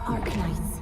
Arknights.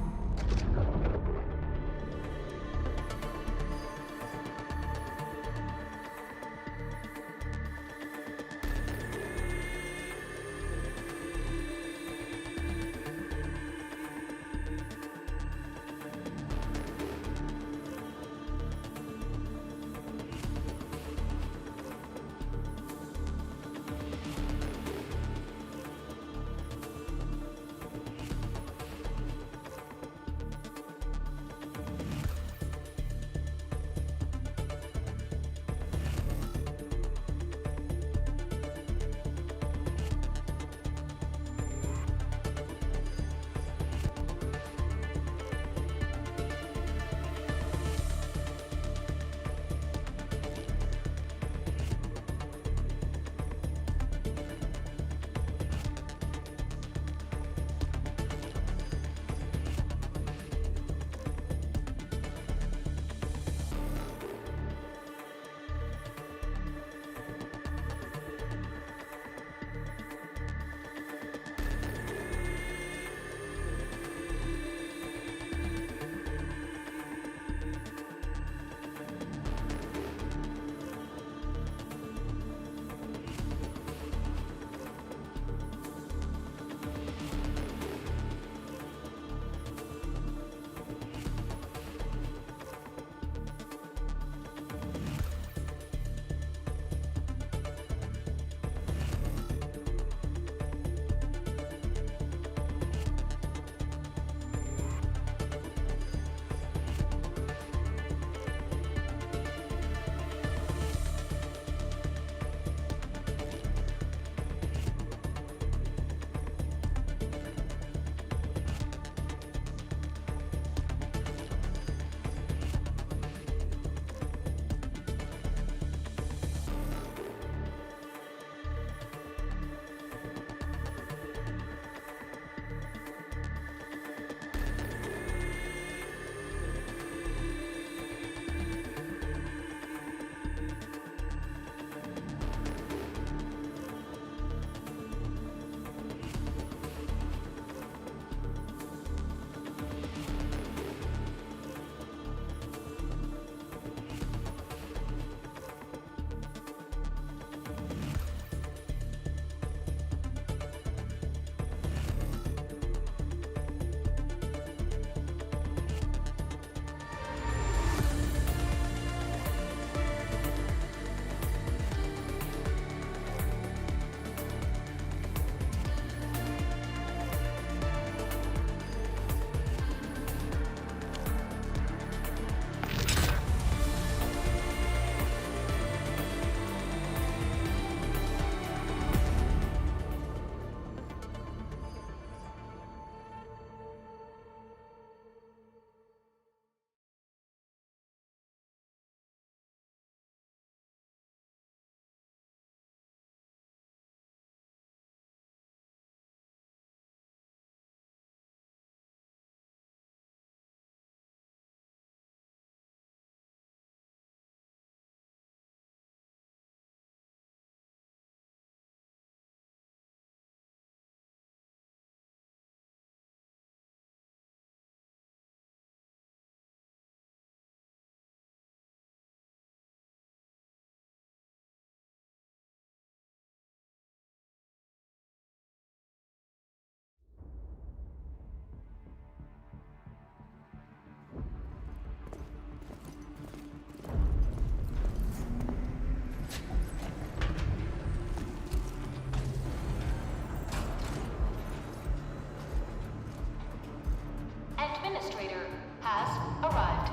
Administrator has arrived.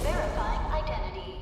Verifying identity.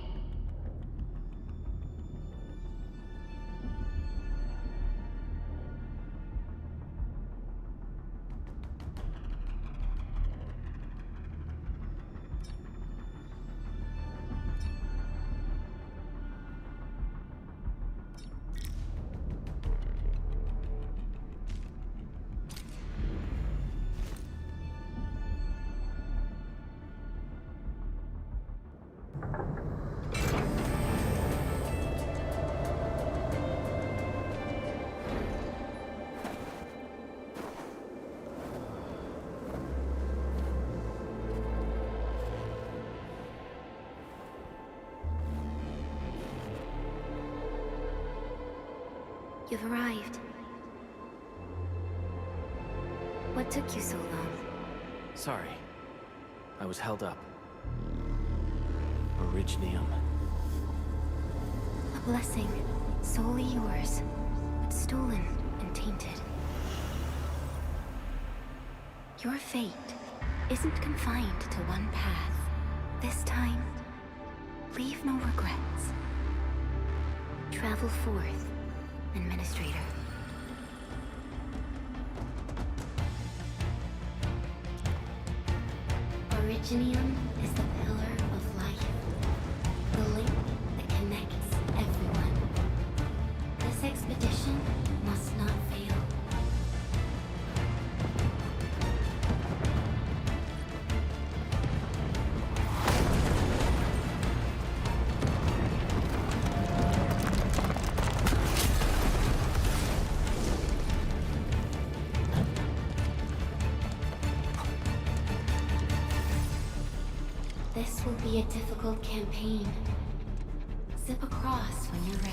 You've arrived. What took you so long? Sorry. I was held up. Originium. A blessing, solely yours, but stolen and tainted. Your fate isn't confined to one path. This time, leave no regrets. Travel forth, Administrator. Originium is the pillar of life, the link that connects everyone. This expedition must not fail. This will be a difficult campaign. Zip across when you're ready.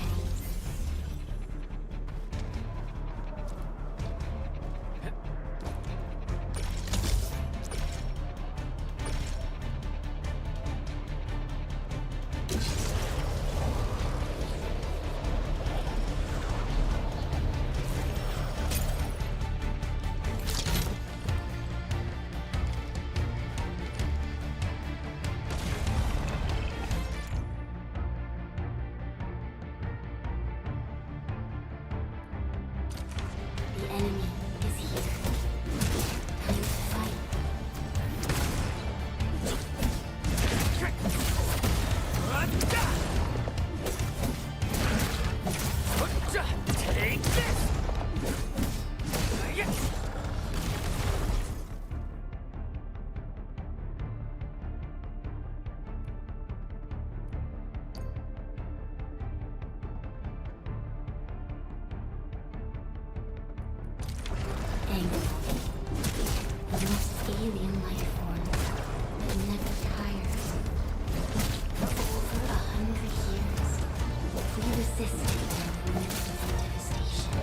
The enemy is here. Time to fight. Take this! Endfield. The most alien life form that never tires. For over 100 years, we resisted in the midst of devastation.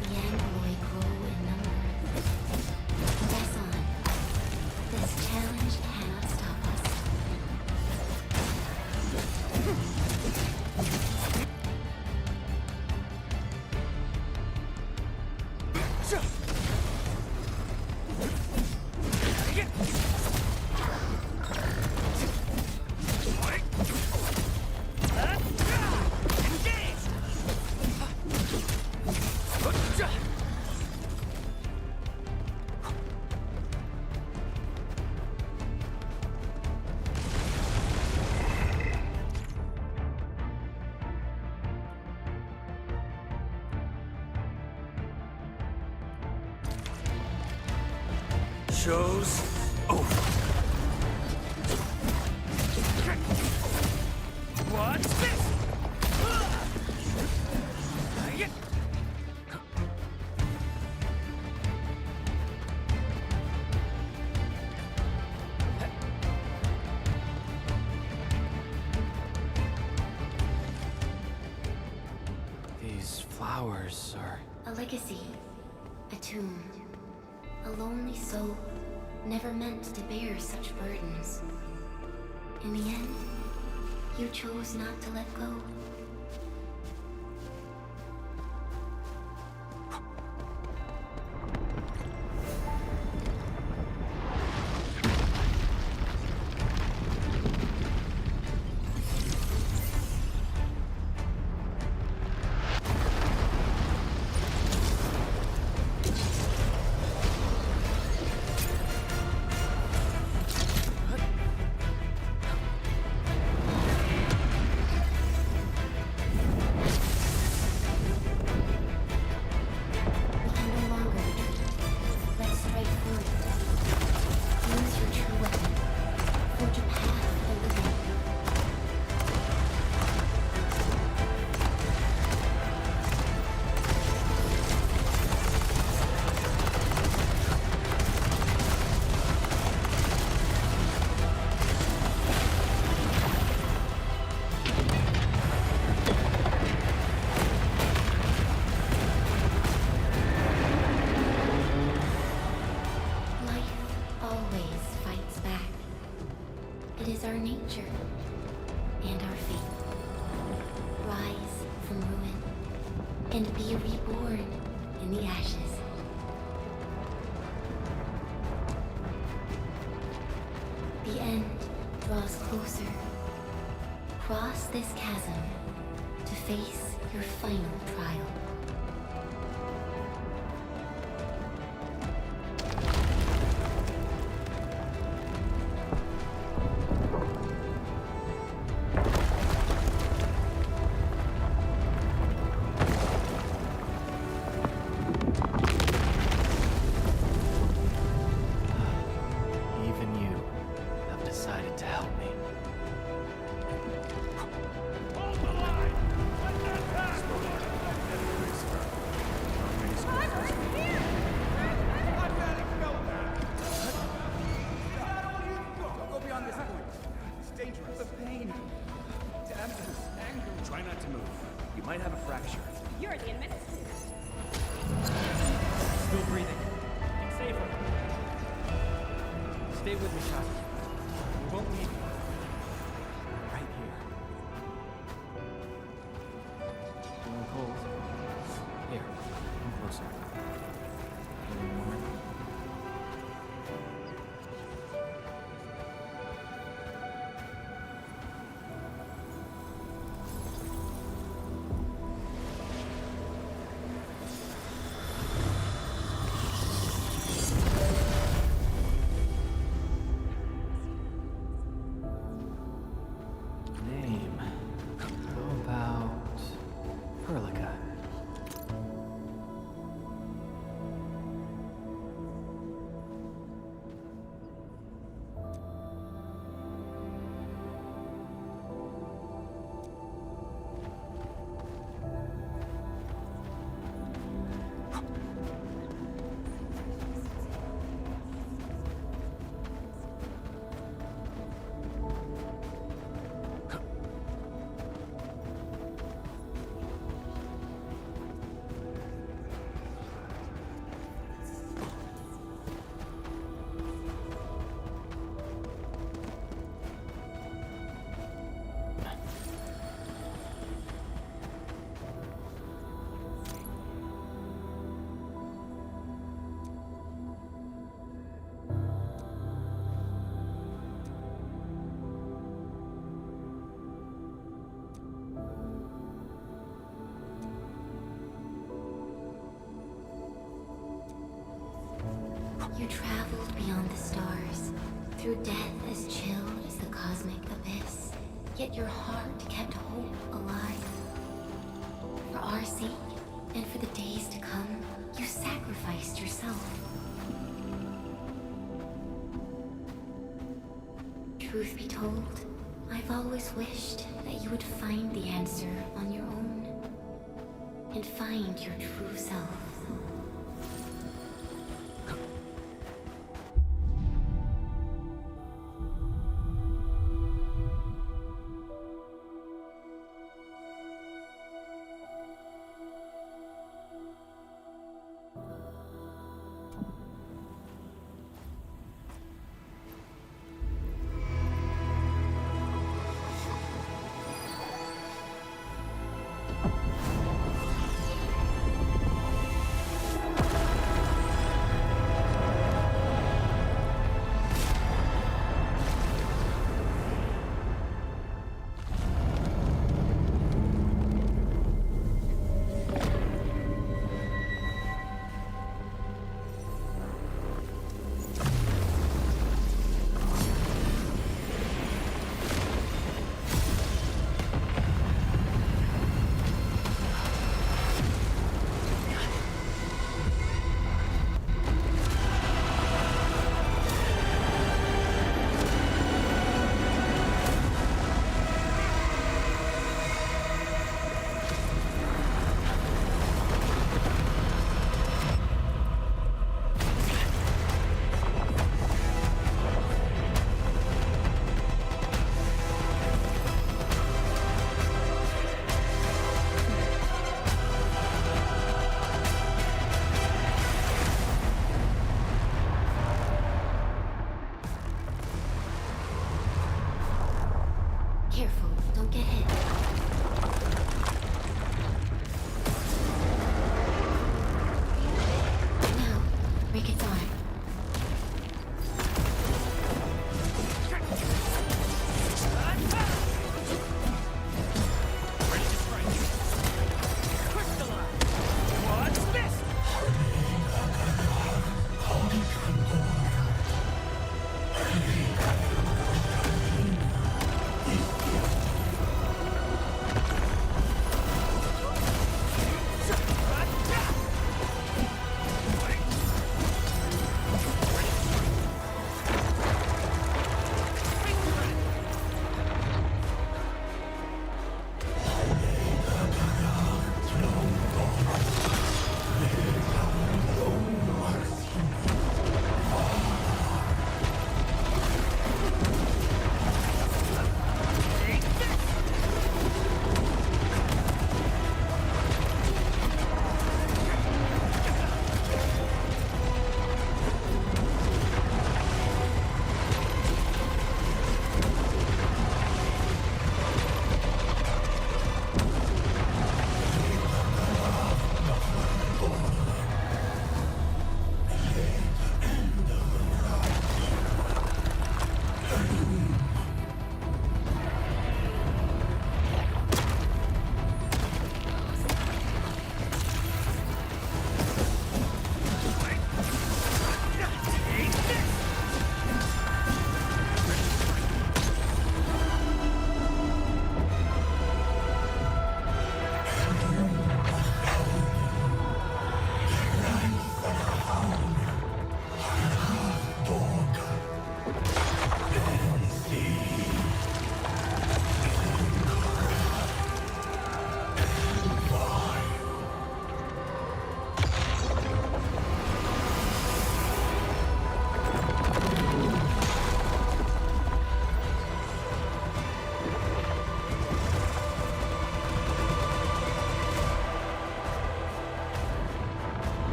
The android grow in number. Press on. This challenge cannot stop us. Show's over. What's this? These flowers are... A legacy A tomb. A lonely soul, never meant to bear such burdens. In the end, you chose not to let go. Our nature and our fate. Rise from ruin and be reborn in the ashes. The end draws closer. Cross this chasm to face your final trial. You traveled beyond the stars, through death as chill as the cosmic abyss. Yet your heart kept hope alive. For our sake, and for the days to come, you sacrificed yourself. Truth be told, I've always wished that you would find the answer on your own, and find your true self. Careful, don't get hit. Now, break its arm.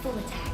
Full attack.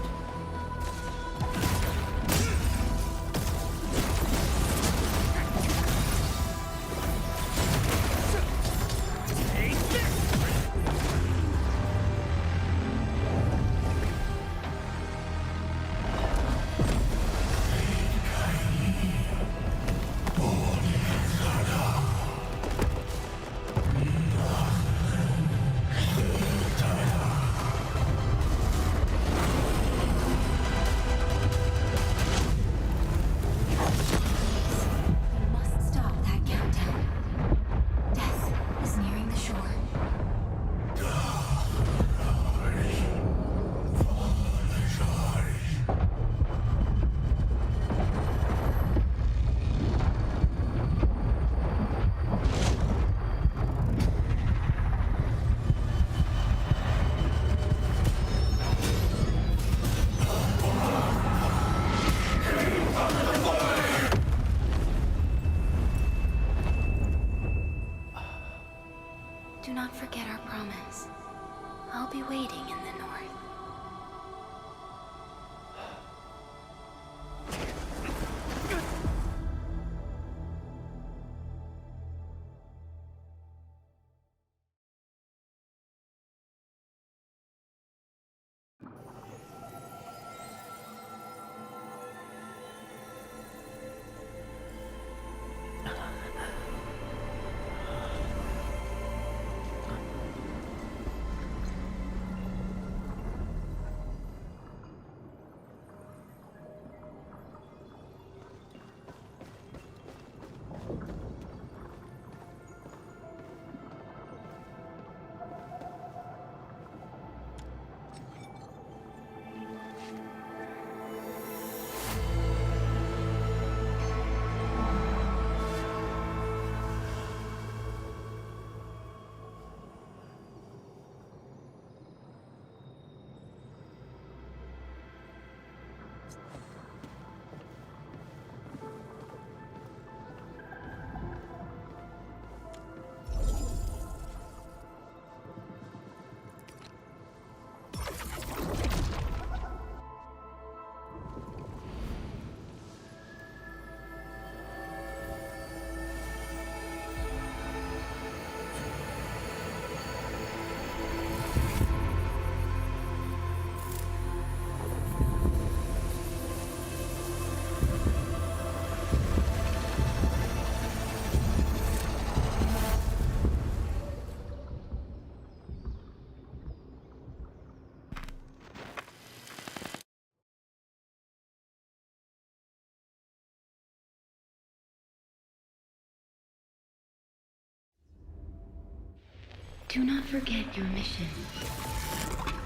Do not forget your mission.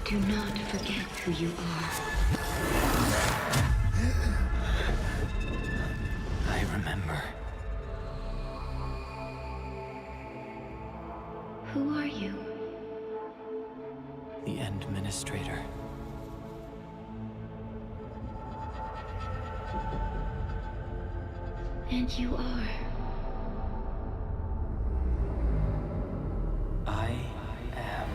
Do not forget who you are. I remember. Who are you? The Administrator. And you are. I am.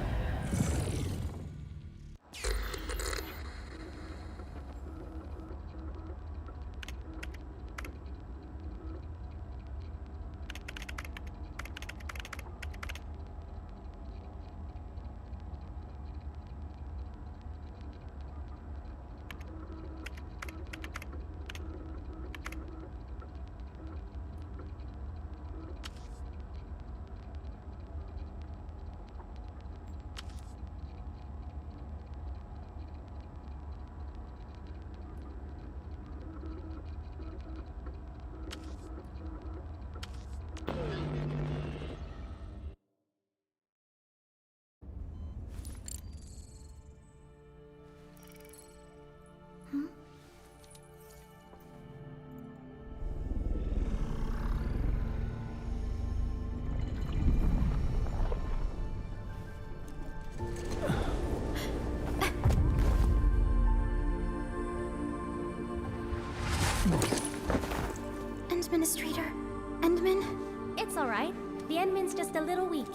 Administrator, Endman? It's all right. The Endman's just a little weak.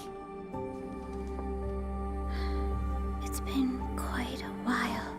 It's been quite a while.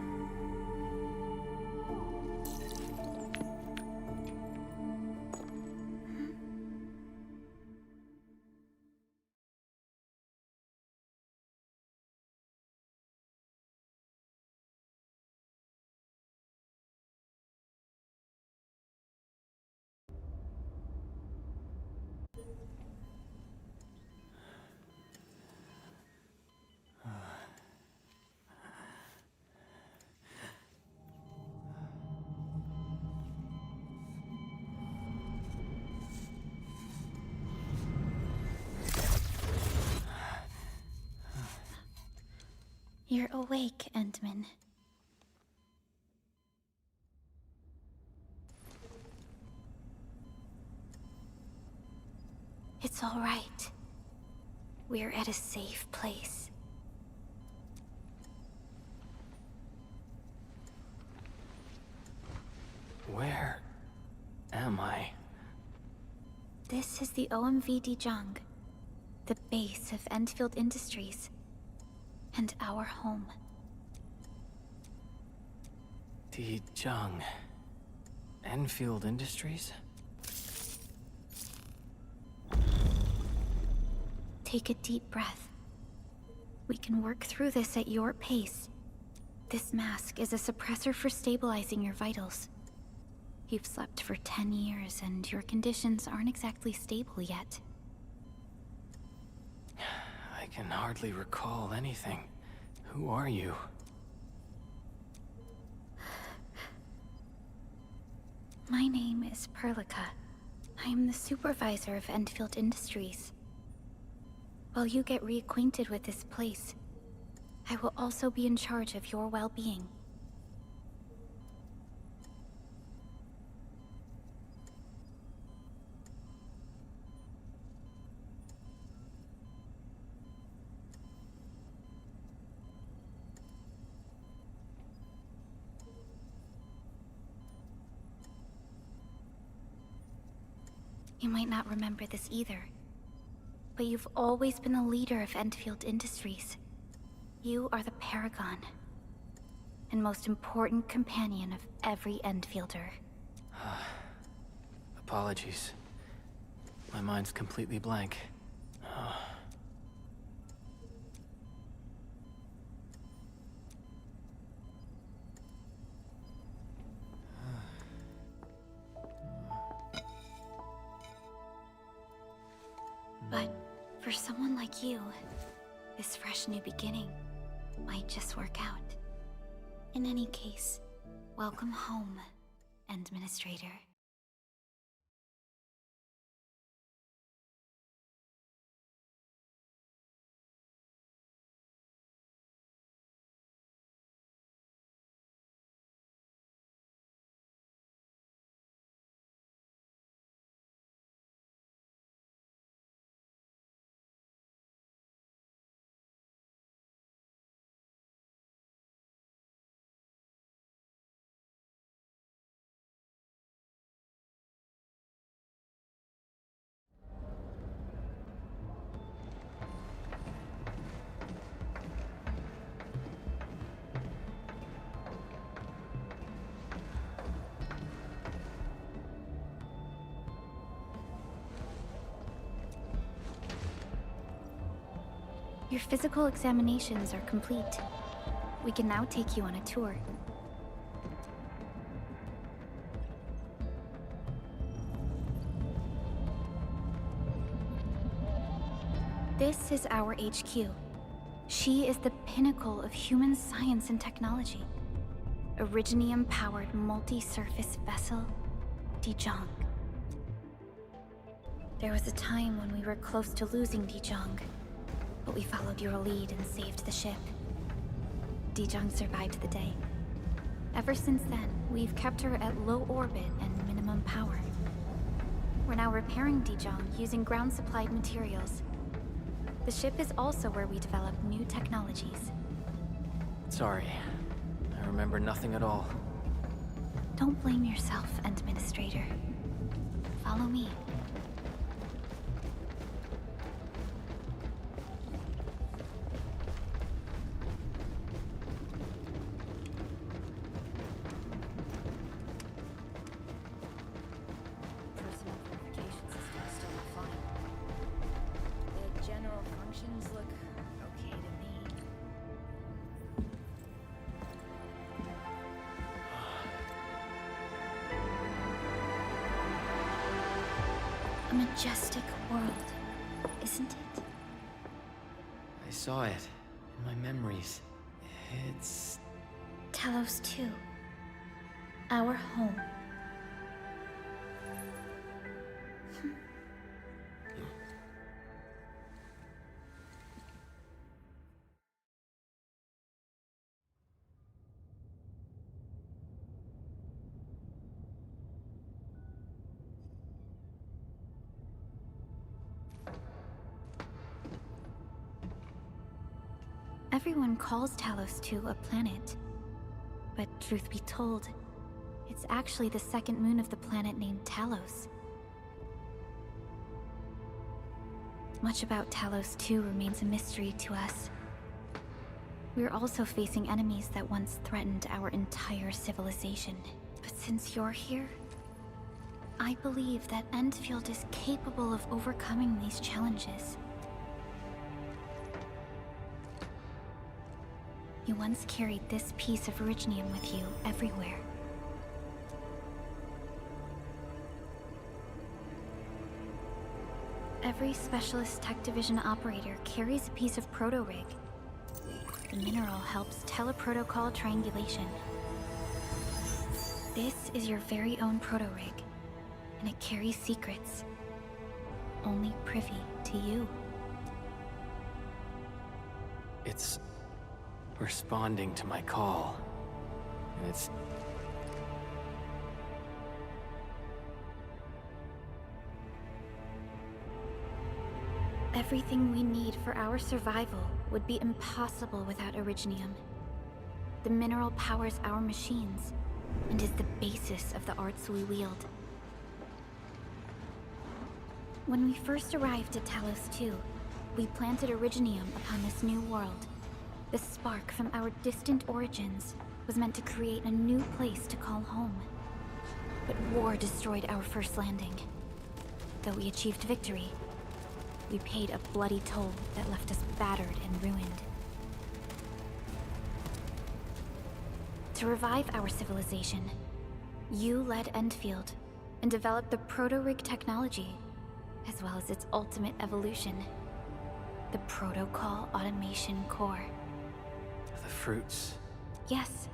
You're awake, Endman. It's all right. We're at a safe place. Where am I? This is the OMV Dijong, the base of Endfield Industries, and our home. Dijong. Endfield Industries? Take a deep breath. We can work through this at your pace. This mask is a suppressor for stabilizing your vitals. You've slept for 10 years, and your conditions aren't exactly stable yet. I can hardly recall anything. Who are you? My name is Perlica. I am the supervisor of Endfield Industries. While you get reacquainted with this place, I will also be in charge of your well-being. You might not remember this either, but you've always been the leader of Endfield Industries. You are the paragon, and most important companion of every Endfielder. Apologies. My mind's completely blank. But for someone like you, this fresh new beginning might just work out. In any case, welcome home, Administrator. Your physical examinations are complete. We can now take you on a tour. This is our HQ. She is the pinnacle of human science and technology. Originium-powered multi-surface vessel, Dijong. There was a time when we were close to losing Dijong, but we followed your lead and saved the ship. Dijong survived the day. Ever since then, we've kept her at low orbit and minimum power. We're now repairing Dijong using ground-supplied materials. The ship is also where we develop new technologies. Sorry. I remember nothing at all. Don't blame yourself, Administrator. Follow me. Personal verification system is still offline. The general functions look okay to me. A majestic world, isn't it? I saw it in my memories. It's... Talos 2. Our home. Everyone calls Talos 2 a planet. But truth be told, it's actually the second moon of the planet named Talos. Much about Talos 2 remains a mystery to us. We're also facing enemies that once threatened our entire civilization. But since you're here, I believe that Endfield is capable of overcoming these challenges. You once carried this piece of Originium with you everywhere. Every Specialist Tech Division operator carries a piece of proto-rig. The mineral helps teleprotocol triangulation. This is your very own proto-rig, and it carries secrets. Only privy to you. It's... responding to my call. And it's... Everything we need for our survival would be impossible without Originium. The mineral powers our machines, and is the basis of the arts we wield. When we first arrived at Talos 2, we planted Originium upon this new world. The spark from our distant origins was meant to create a new place to call home. But war destroyed our first landing. Though we achieved victory, we paid a bloody toll that left us battered and ruined. To revive our civilization, you led Endfield and developed the proto-rig technology, as well as its ultimate evolution, the Protocol Automation Core. the fruits. Yes.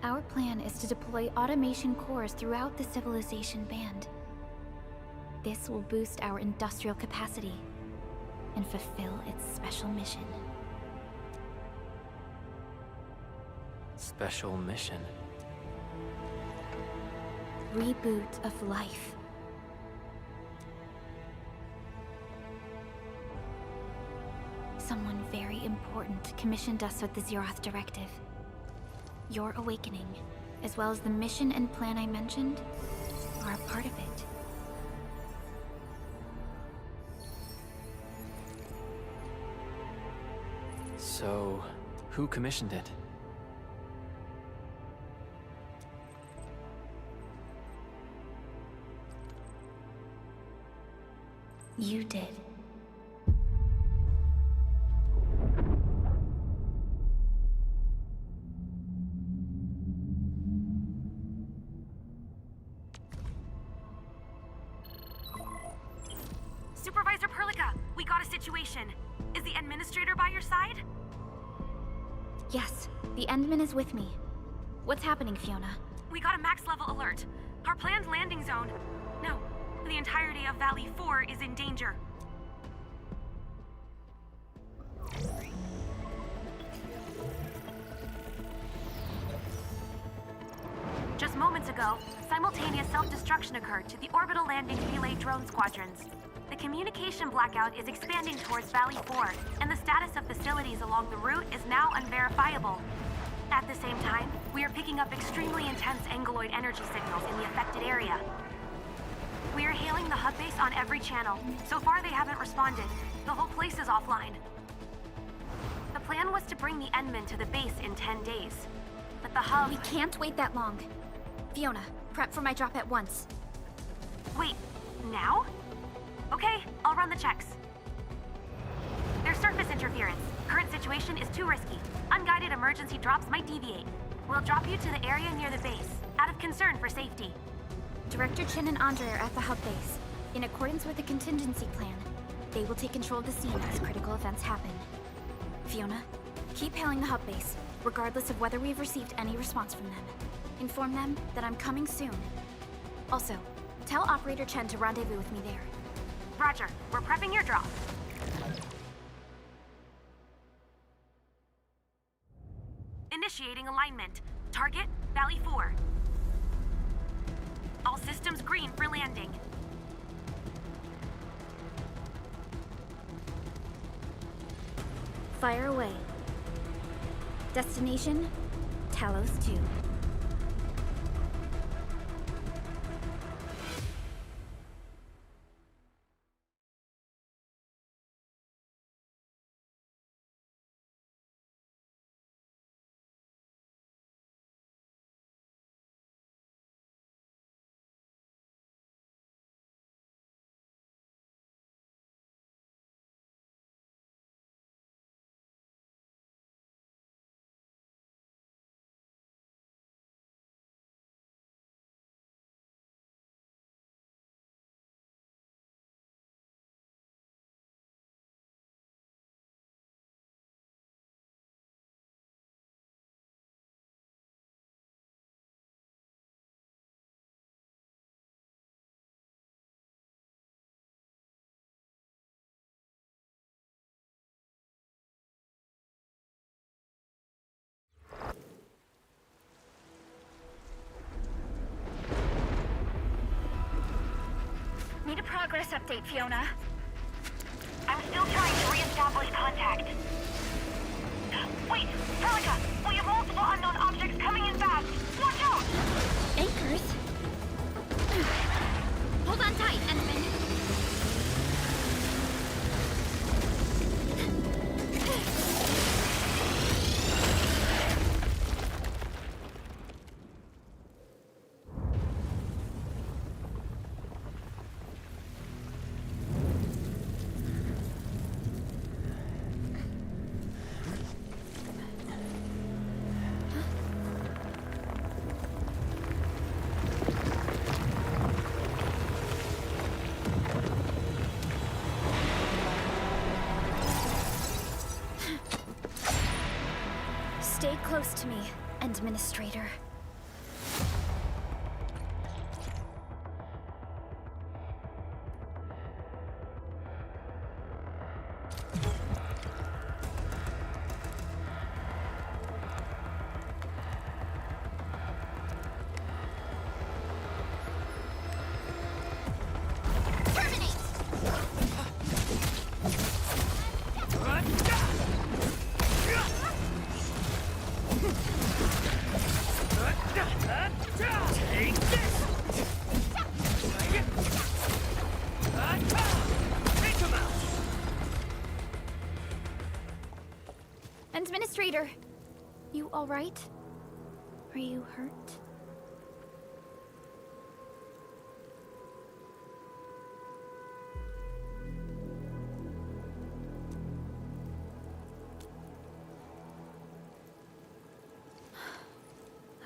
Our plan is to deploy automation cores throughout the civilization band. This will boost our industrial capacity and fulfill its special mission. Special mission. Reboot of life. Someone very important commissioned us with the Zeroth Directive. Your awakening, as well as the mission and plan I mentioned, are a part of it. So, who commissioned it? You did. got a situation. Is the administrator by your side? Yes, the Endman is with me. What's happening, Fiona? We got a max level alert. Our planned landing zone. No, the entirety of Valley 4 is in danger. Just moments ago, simultaneous self-destruction occurred to the orbital landing relay drone squadrons. The communication blackout is expanding towards Valley 4, and the status of facilities along the route is now unverifiable. At the same time, we are picking up extremely intense angeloid energy signals in the affected area. We are hailing the hub base on every channel. So far, they haven't responded. The whole place is offline. The plan was to bring the Endman to the base in 10 days. But the hub... We can't wait that long. Fiona, prep for my drop at once. Wait, now? Okay, I'll run the checks. There's surface interference. Current situation is too risky. Unguided emergency drops might deviate. We'll drop you to the area near the base, out of concern for safety. Director Chin and Andre are at the hub base. In accordance with the contingency plan, they will take control of the scene as critical events happen. Fiona, keep hailing the hub base, regardless of whether we've received any response from them. Inform them that I'm coming soon. Also, tell Operator Chen to rendezvous with me there. Roger, we're prepping your drop. Initiating alignment. Target, Valley 4. All systems green for landing. Fire away. Destination, Talos 2. Need a progress update, Fiona. I'm still trying to re-establish contact. Wait, Pelica! We have multiple unknown objects coming in fast! Watch out! Anchors? Hold on tight, Endman. Stay close to me, Administrator. Administrator, you all right? Are you hurt?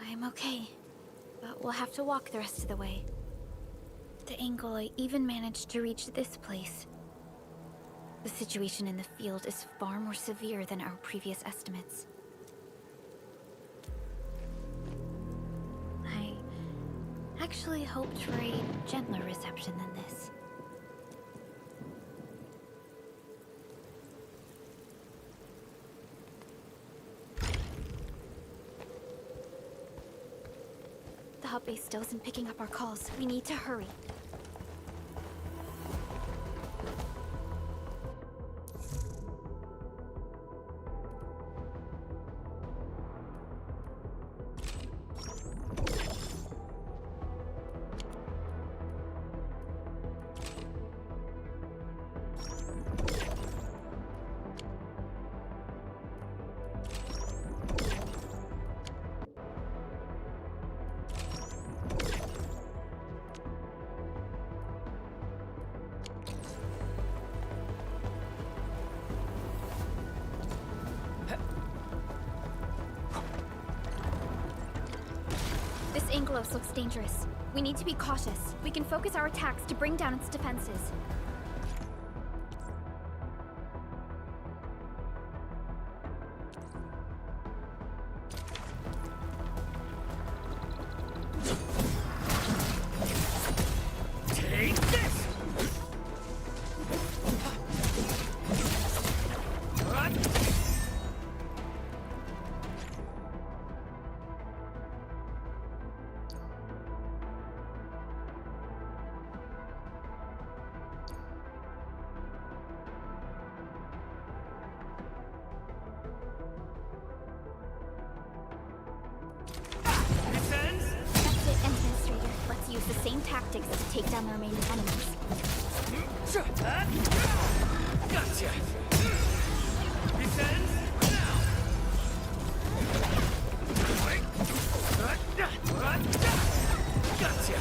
I'm okay, but we'll have to walk the rest of the way. The angle I even managed to reach this place. The situation in the field is far more severe than our previous estimates. I actually hoped for a gentler reception than this. The hub base still isn't picking up our calls. We need to hurry. This Angelos looks dangerous. We need to be cautious. We can focus our attacks to bring down its defenses. Use the same tactics to take down the remaining enemies. Gotcha! Descends now! Gotcha!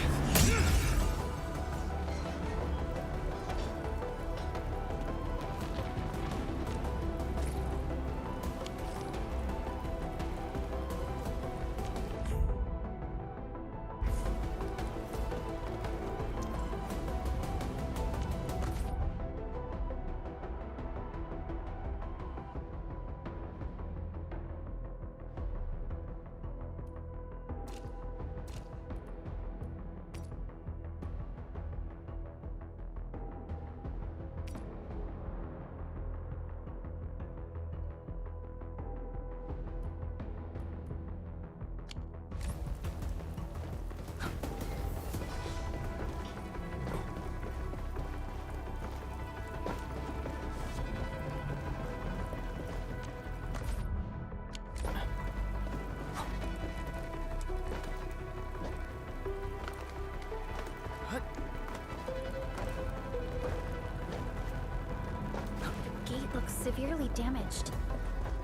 Looks severely damaged.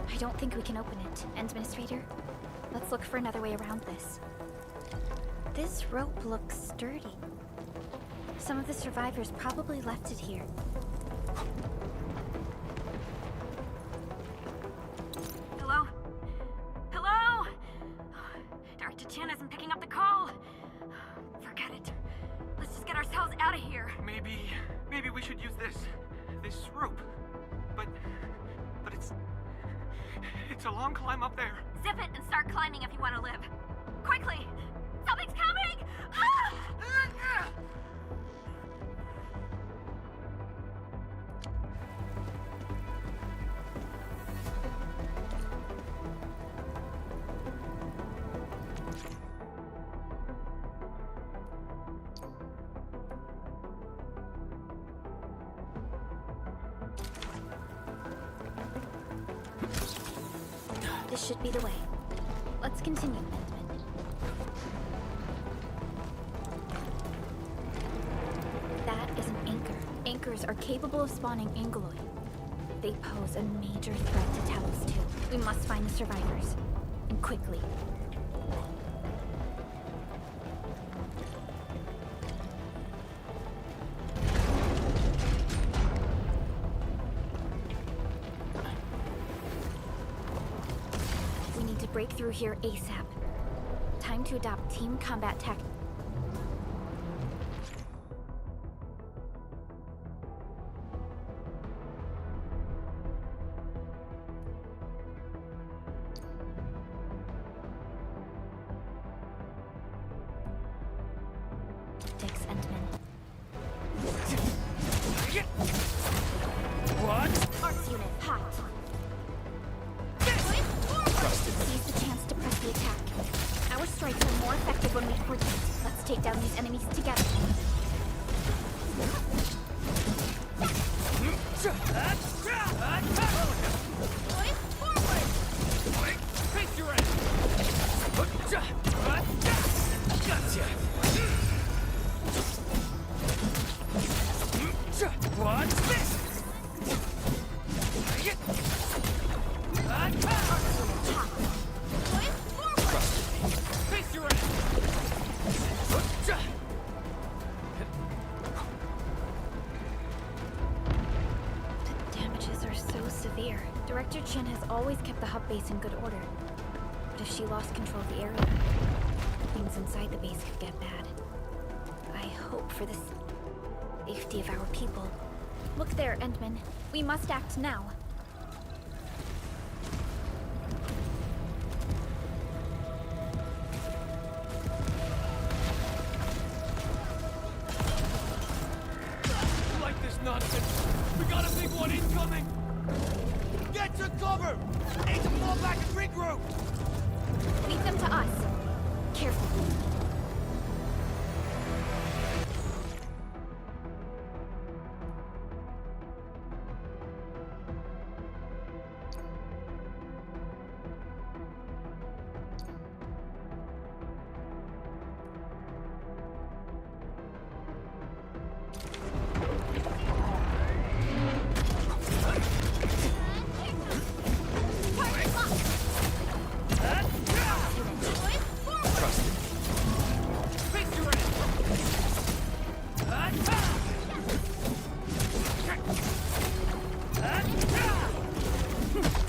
I don't think we can open it. Administrator, let's look for another way around this. This rope looks sturdy. Some of the survivors probably left it here. Hello? Hello? Director Chan isn't picking up the call. Forget it. Let's just get ourselves out of here. Maybe we should use this rope. But it's a long climb up there. Zip it and start climbing if you want to live. Quickly! Something's coming! Ah! This should be the way. Let's continue, Edmund. That is an anchor. Anchors are capable of spawning Angeloid. They pose a major threat to Talos too. We must find the survivors. And quickly. Break through here ASAP. Time to adopt team combat tactics. strikes are more effective when we coordinate. Let's take down these enemies together. Face your end! Gotcha! What's this? Face your end! The damages are so severe. Director Chin has always kept the hub base in good order. But if she lost control of the area, things inside the base could get bad. I hope for the safety of our people. Look there, Endman. We must act now. Like this nonsense! We got a big one incoming! Get to cover! Aim to fall back and regroup! Lead them to us. Careful.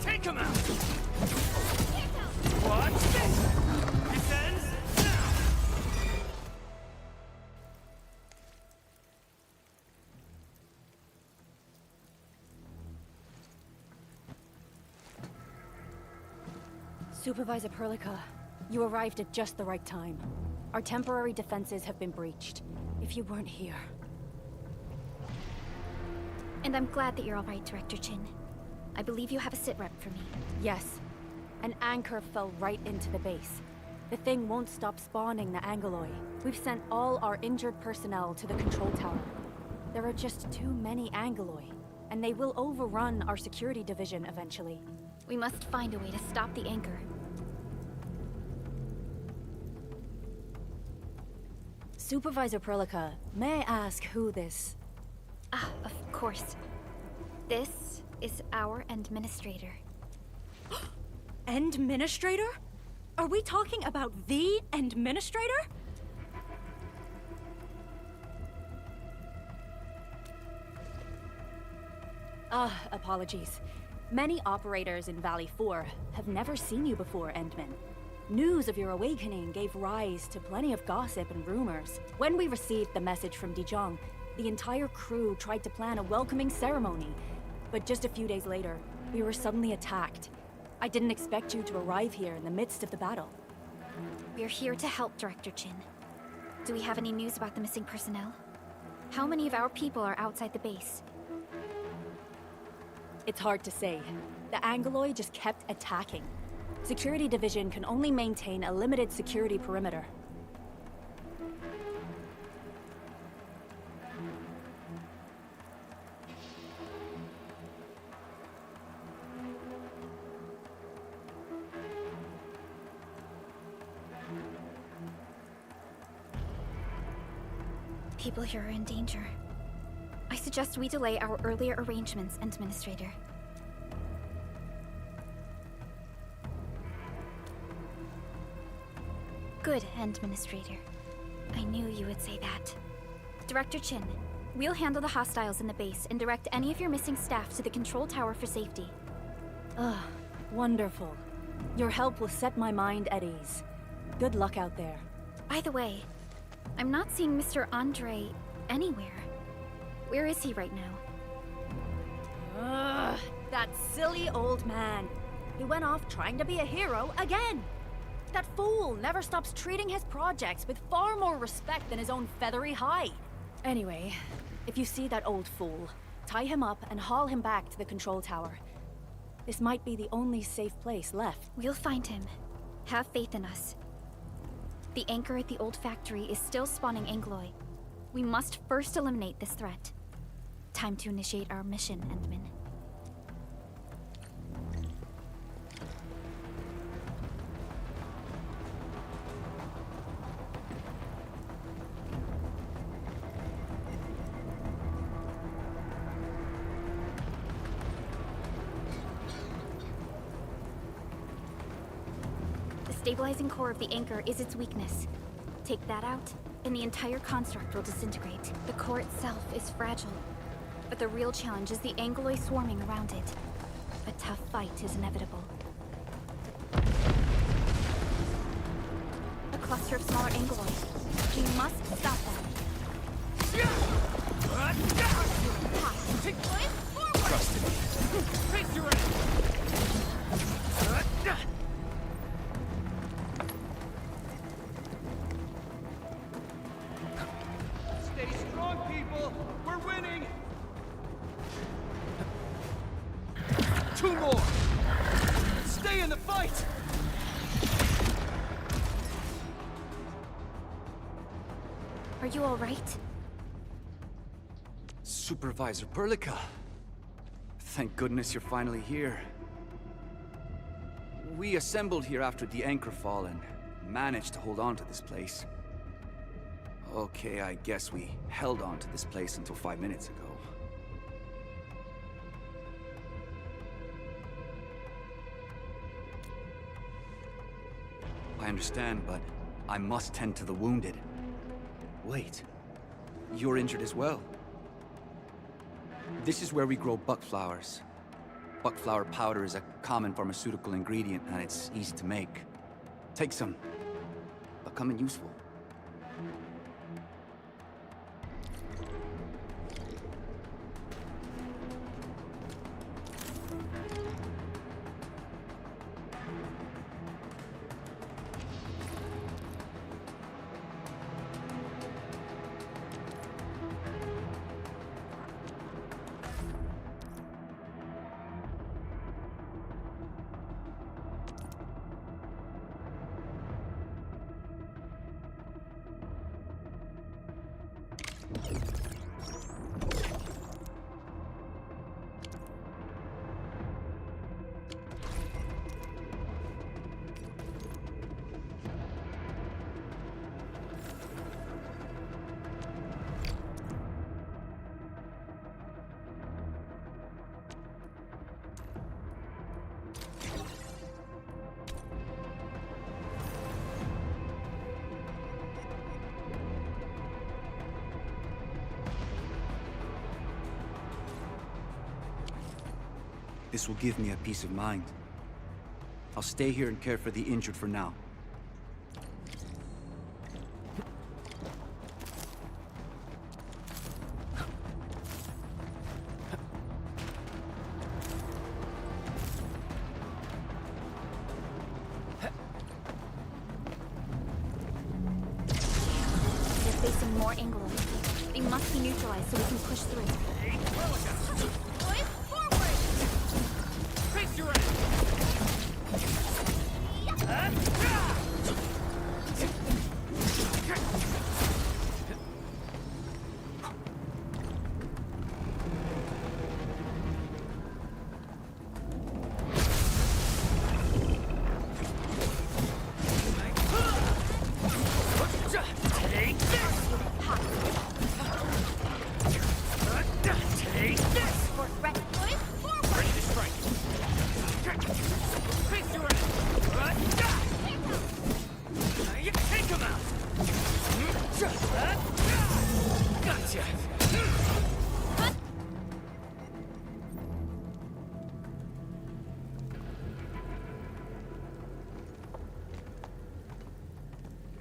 Take him out! Watch this! Descends now! Supervisor Perlica, you arrived at just the right time. Our temporary defenses have been breached. If you weren't here... And I'm glad that you're all right, Director Chin. I believe you have a sit rep for me. Yes. An anchor fell right into the base. The thing won't stop spawning the Angoloi. We've sent all our injured personnel to the control tower. There are just too many Angoloi, and they will overrun our security division eventually. We must find a way to stop the anchor. Supervisor Perlica, may I ask who this... Ah, of course. This is our administrator. Endministrator? Are we talking about the Endministrator? Apologies. Many operators in Valley 4 have never seen you before, Endman. News of your awakening gave rise to plenty of gossip and rumors. When we received the message from Dijong, the entire crew tried to plan a welcoming ceremony. But just a few days later, we were suddenly attacked. I didn't expect you to arrive here in the midst of the battle. We're here to help, Director Chin. Do we have any news about the missing personnel? How many of our people are outside the base? It's hard to say. The Angoloi just kept attacking. Security Division can only maintain a limited security perimeter. People here are in danger. I suggest we delay our earlier arrangements, Administrator. Good, Administrator. I knew you would say that. Director Chin, we'll handle the hostiles in the base and direct any of your missing staff to the control tower for safety. Wonderful. Your help will set my mind at ease. Good luck out there. By the way, I'm not seeing Mr. Andre anywhere. Where is he right now? That silly old man. He went off trying to be a hero again. That fool never stops treating his projects with far more respect than his own feathery hide. Anyway, if you see that old fool, tie him up and haul him back to the control tower. This might be the only safe place left. We'll find him. Have faith in us. The anchor at the old factory is still spawning Angloy. We must first eliminate this threat. Time to initiate our mission, Endman. The stabilizing core of the anchor is its weakness. Take that out, and the entire construct will disintegrate. The core itself is fragile, but the real challenge is the Angloy swarming around it. A tough fight is inevitable. A cluster of smaller Angloy. We must stop them. Trust in me. Face your Stay strong, people! We're winning! 2 more! Stay in the fight! Are you all right? Supervisor Perlica. Thank goodness you're finally here. We assembled here after the anchor fall and managed to hold on to this place. Okay, I guess we held on to this place until 5 minutes ago. I understand, but I must tend to the wounded. Wait, you're injured as well. This is where we grow buckflowers. Buckflower powder is a common pharmaceutical ingredient, and it's easy to make. Take some. They'll come in useful. This will give me a peace of mind. I'll stay here and care for the injured for now. They're facing more Angloy. They must be neutralized so we can push through. Face your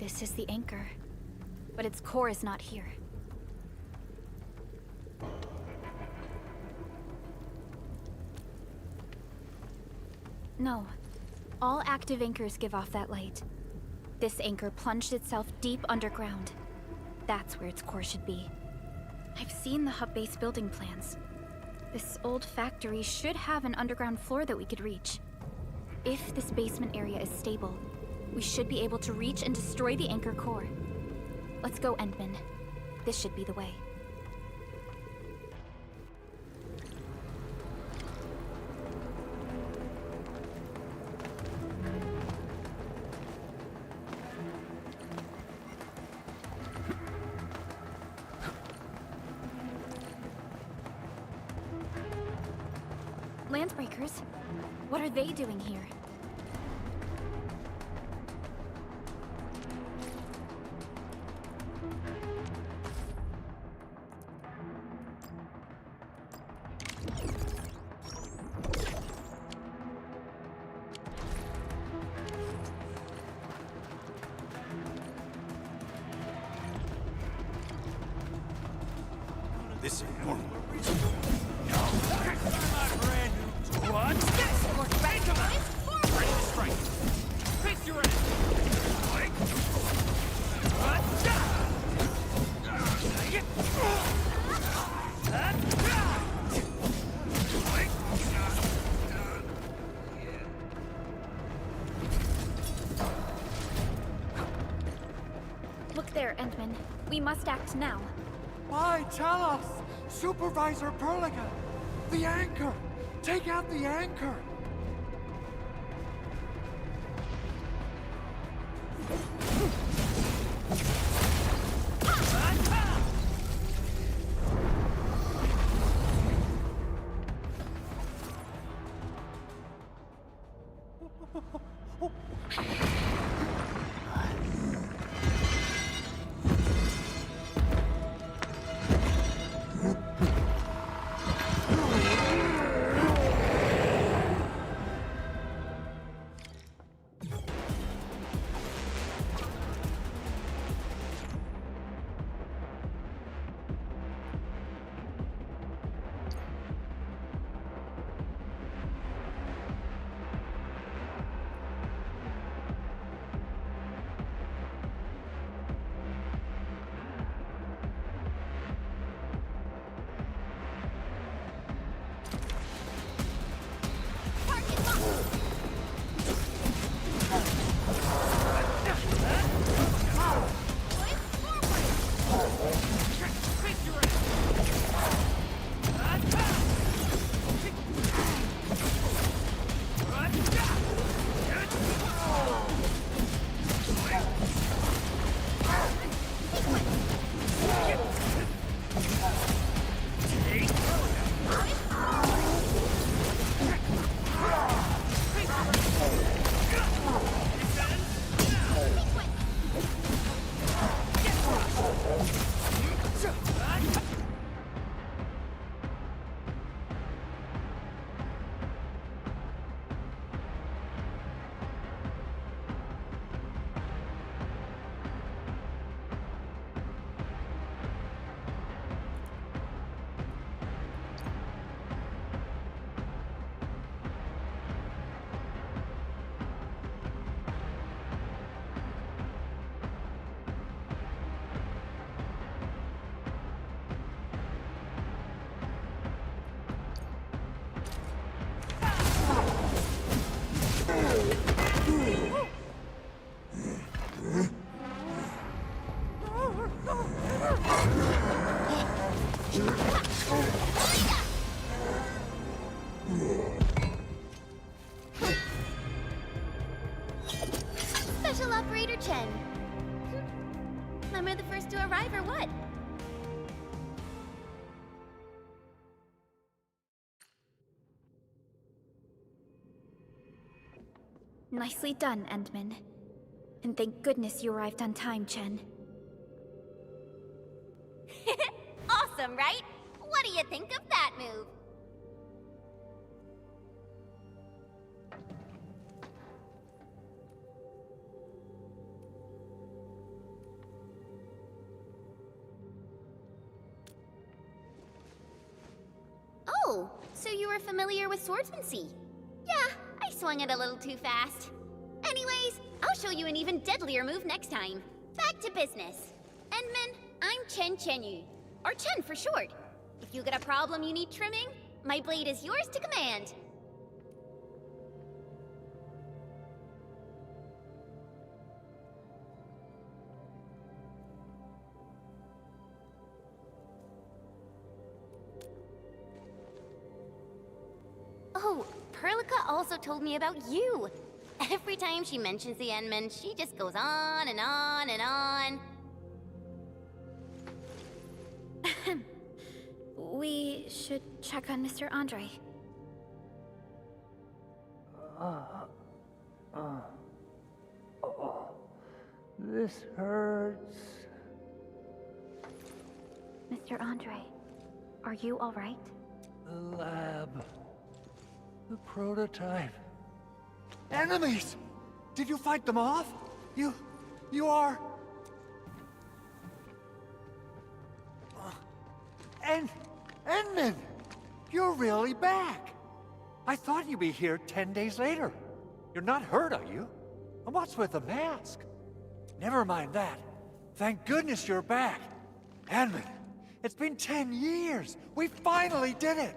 This is the anchor, but its core is not here. No. All active anchors give off that light. This anchor plunged itself deep underground. That's where its core should be. I've seen the hub base building plans. This old factory should have an underground floor that we could reach. If this basement area is stable, we should be able to reach and destroy the anchor core. Let's go, Endman. This should be the way. Landbreakers? What are they doing here? This ain't normal. Look there, Endman. We must act now. Why, tell us! Supervisor Perlica! The anchor! Take out the anchor! Special Operator Chen. Am I the first to arrive or what? Nicely done, Endman. And thank goodness you arrived on time, Chen. Awesome, right? What do you think of that move? Oh, so you were familiar with swordsmancy? Yeah, I swung it a little too fast. Anyways, I'll show you an even deadlier move next time. Back to business. Endman, I'm Chen Chenyu, or Chen for short. If you got a problem you need trimming, my blade is yours to command. Oh, Perlica also told me about you. Every time she mentions the Endmen, she just goes on and on and on. We should check on Mr. Andre. This hurts. Mr. Andre, are you all right? The lab. The prototype. Enemies! Did you fight them off? You are... Endman! You're really back! I thought you'd be here 10 days later. You're not hurt, are you? And what's with the mask? Never mind that. Thank goodness you're back. Endman, it's been 10 years! We finally did it!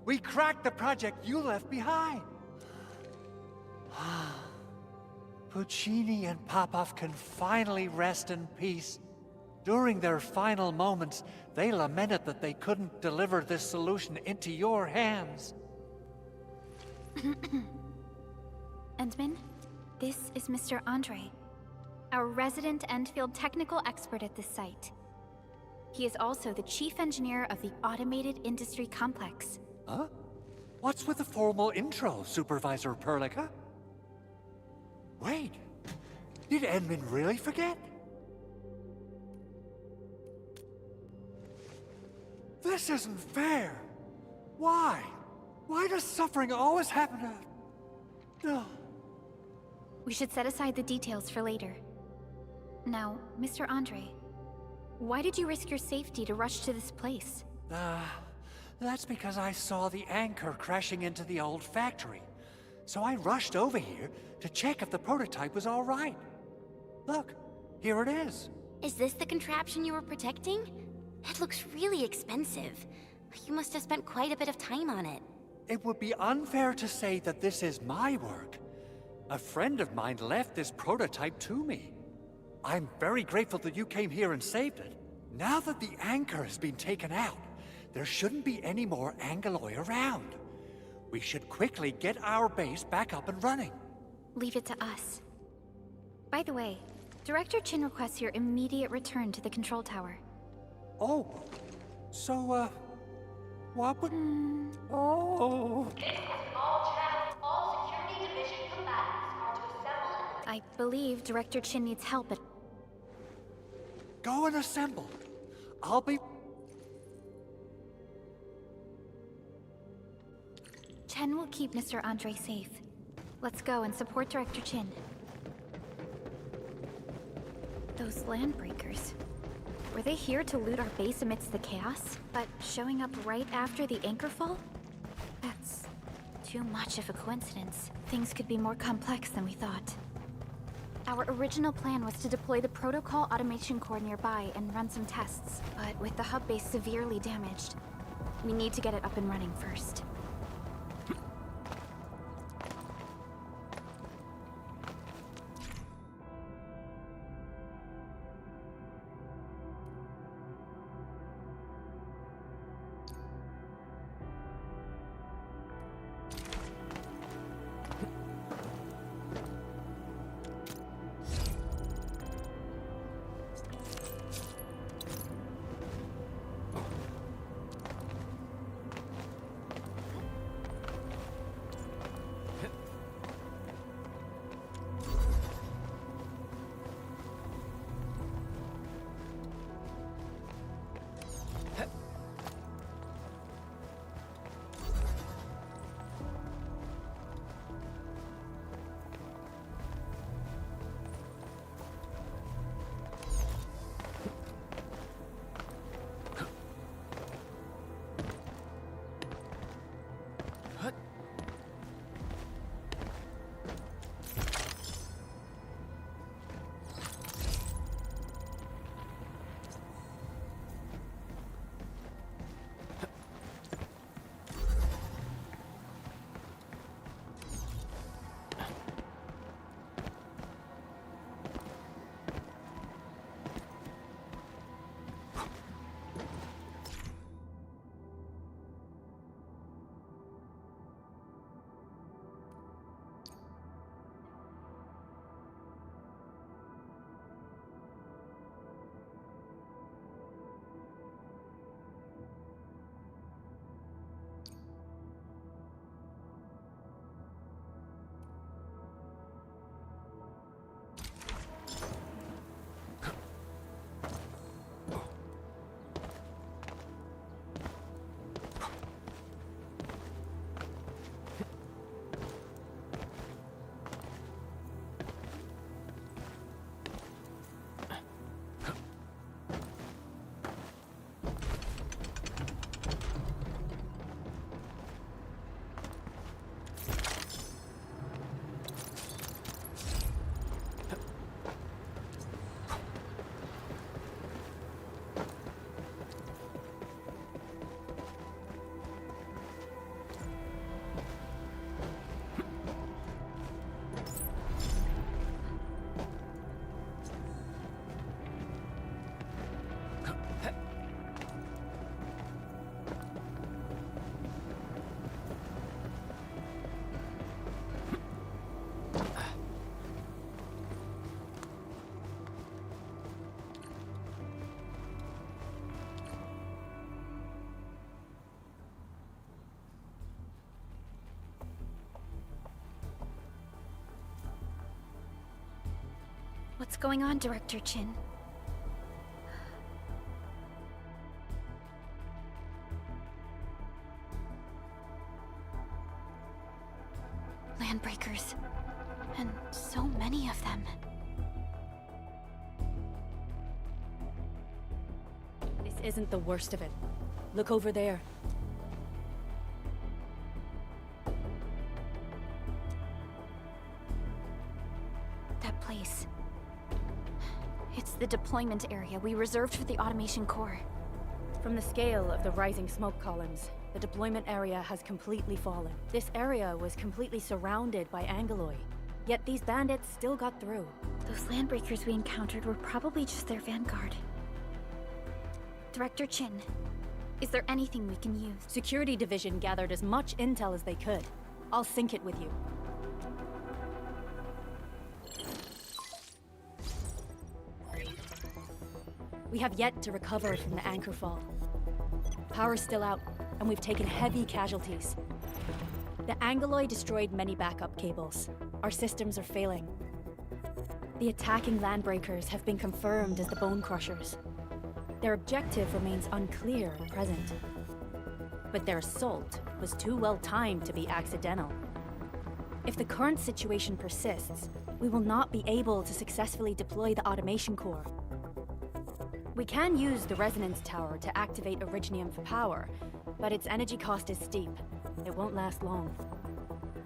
We cracked the project you left behind! Puccini and Popov can finally rest in peace. During their final moments, they lamented that they couldn't deliver this solution into your hands. Endman, this is Mr. Andre, our resident Endfield technical expert at this site. He is also the chief engineer of the Automated Industry Complex. Huh? What's with the formal intro, Supervisor Perlica? Wait, did Endman really forget? This isn't fair. Why? Why does suffering always happen to... No. We should set aside the details for later. Now, Mr. Andre, why did you risk your safety to rush to this place? That's because I saw the anchor crashing into the old factory. So I rushed over here to check if the prototype was all right. Look, here it is. Is this the contraption you were protecting? It looks really expensive. You must have spent quite a bit of time on it. It would be unfair to say that this is my work. A friend of mine left this prototype to me. I'm very grateful that you came here and saved it. Now that the anchor has been taken out, there shouldn't be any more Angeloi around. We should quickly get our base back up and running. Leave it to us. By the way, Director Chin requests your immediate return to the control tower. Oh, so, what would... Oh... All security division combatants are to assemble and... I believe Director Chin needs help at... Go and assemble. I'll be... Chen will keep Mr. Andre safe. Let's go and support Director Chin. Those landbreakers. Were they here to loot our base amidst the chaos? But showing up right after the anchor fall? That's too much of a coincidence. Things could be more complex than we thought. Our original plan was to deploy the protocol automation core nearby and run some tests. But with the hub base severely damaged, we need to get it up and running first. What's going on, Director Chin? Landbreakers. And so many of them. This isn't the worst of it. Look over there. That place. It's the deployment area we reserved for the automation core. From the scale of the rising smoke columns, the deployment area has completely fallen. This area was completely surrounded by Angeloi, yet these bandits still got through. Those landbreakers we encountered were probably just their vanguard. Director Chin, is there anything we can use? Security Division gathered as much intel as they could. I'll sync it with you. We have yet to recover from the anchor fall. Power's still out, and we've taken heavy casualties. The Angeloi destroyed many backup cables. Our systems are failing. The attacking landbreakers have been confirmed as the Bone Crushers. Their objective remains unclear at present. But their assault was too well timed to be accidental. If the current situation persists, we will not be able to successfully deploy the automation core. We can use the resonance tower to activate Originium for power, but its energy cost is steep. It won't last long.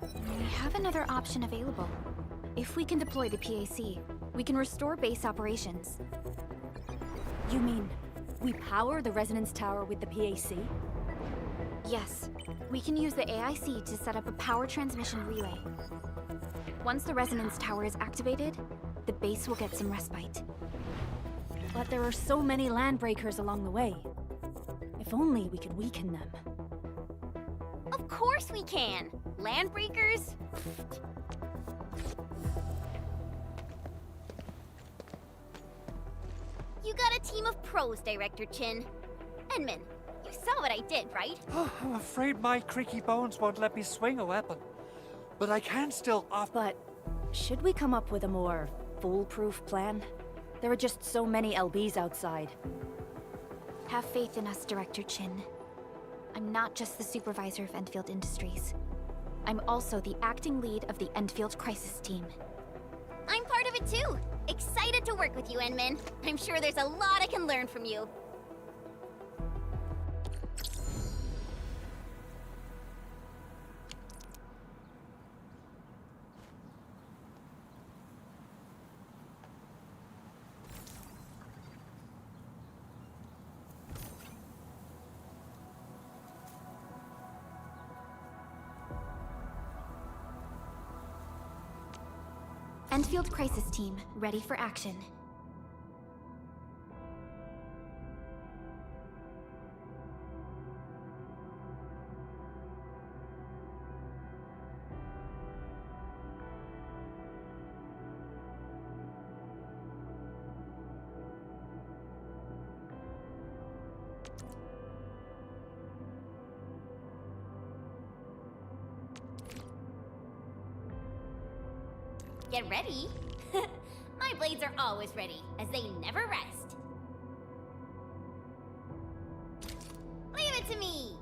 We have another option available. If we can deploy the PAC, we can restore base operations. You mean, we power the resonance tower with the PAC? Yes. We can use the AIC to set up a power transmission relay. Once the resonance tower is activated, the base will get some respite. But there are so many landbreakers along the way. If only we could weaken them. Of course we can! Landbreakers? You got a team of pros, Director Chin. Enman, you saw what I did, right? I'm afraid my creaky bones won't let me swing a weapon. But I can still But should we come up with a more foolproof plan? There are just so many LBs outside. Have faith in us, Director Chin. I'm not just the supervisor of Endfield Industries. I'm also the acting lead of the Endfield Crisis Team. I'm part of it too! Excited to work with you, Enman. I'm sure there's a lot I can learn from you. Endfield Crisis Team, ready for action. Get ready? My blades are always ready, as they never rest. Leave it to me!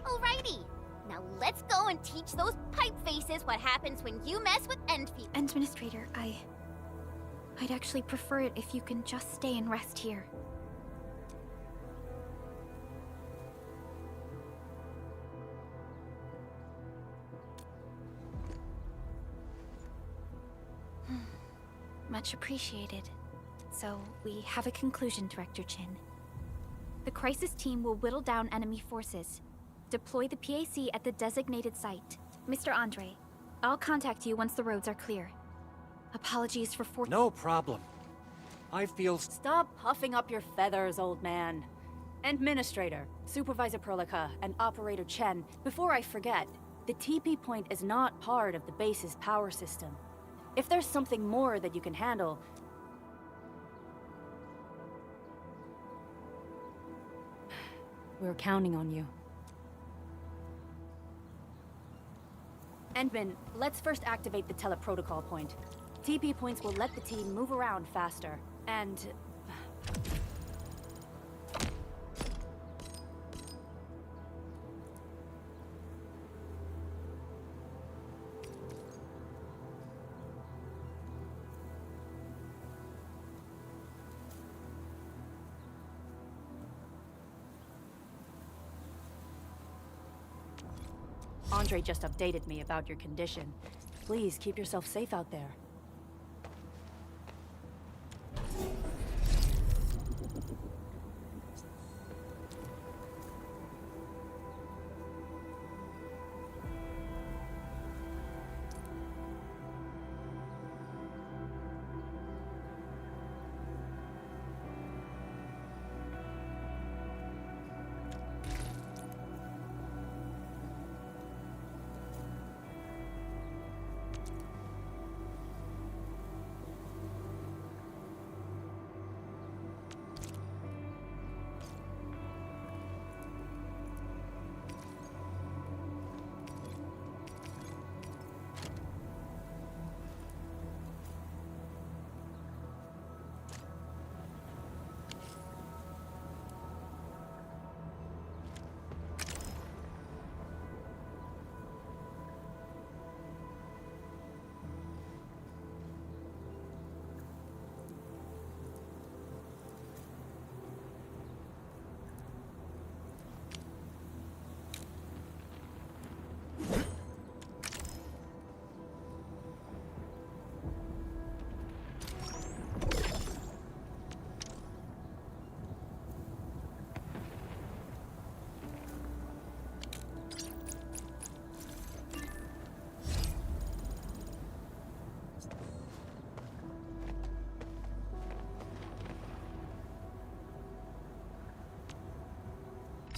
Alrighty, now let's go and teach those pipe faces what happens when you mess with Endfield. Administrator, I'd actually prefer it if you can just stay and rest here. Much appreciated. So, we have a conclusion, Director Chin. The Crisis Team will whittle down enemy forces. Deploy the PAC at the designated site. Mr. Andre, I'll contact you once the roads are clear. Apologies for No problem. I feel... Stop puffing up your feathers, old man. Administrator, Supervisor Perlica, and Operator Chen, before I forget, the TP point is not part of the base's power system. If there's something more that you can handle... We're counting on you. Endman, let's first activate the teleprotocol point. TP points will let the team move around faster, and... Andre just updated me about your condition. Please keep yourself safe out there.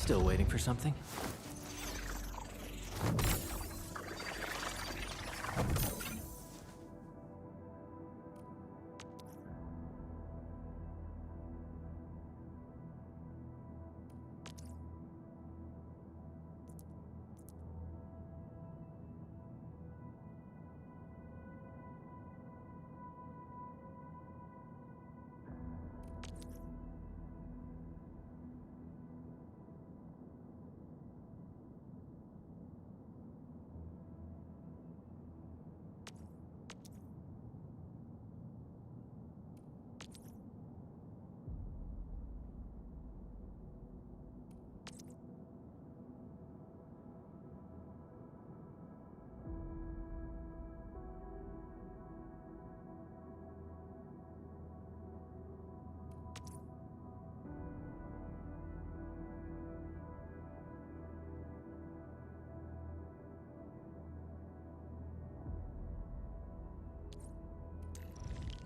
Still waiting for something?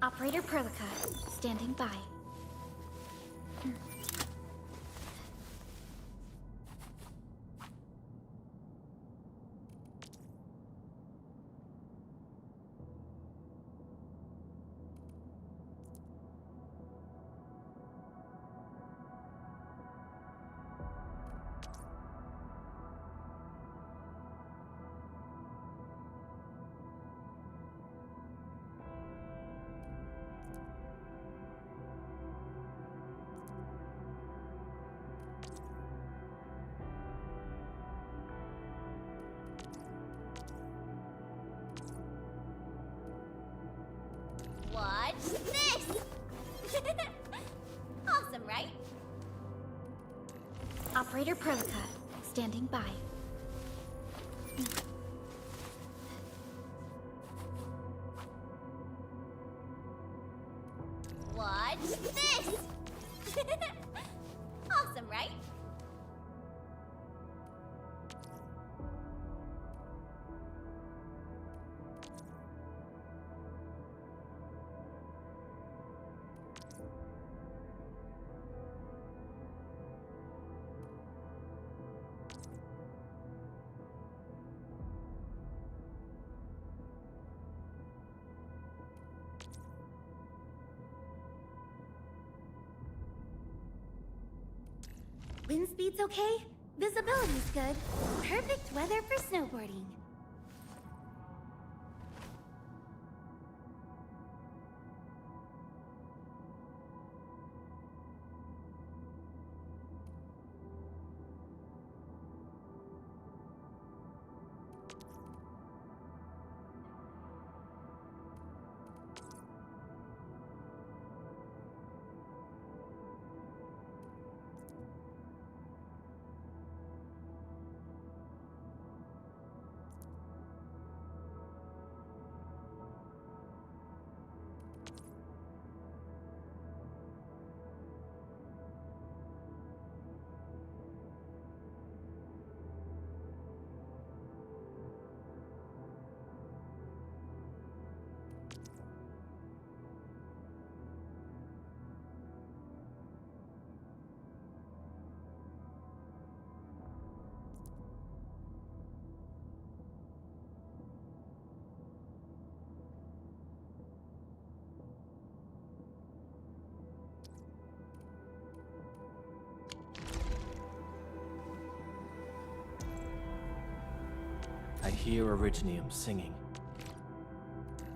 Operator Perlica, standing by. Watch this! Awesome, right? Operator Perlica, standing by. Watch this! Awesome, right? Wind speed's okay. Visibility's good. Perfect weather for snowboarding. hear Originium singing.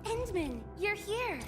Endman, you're here!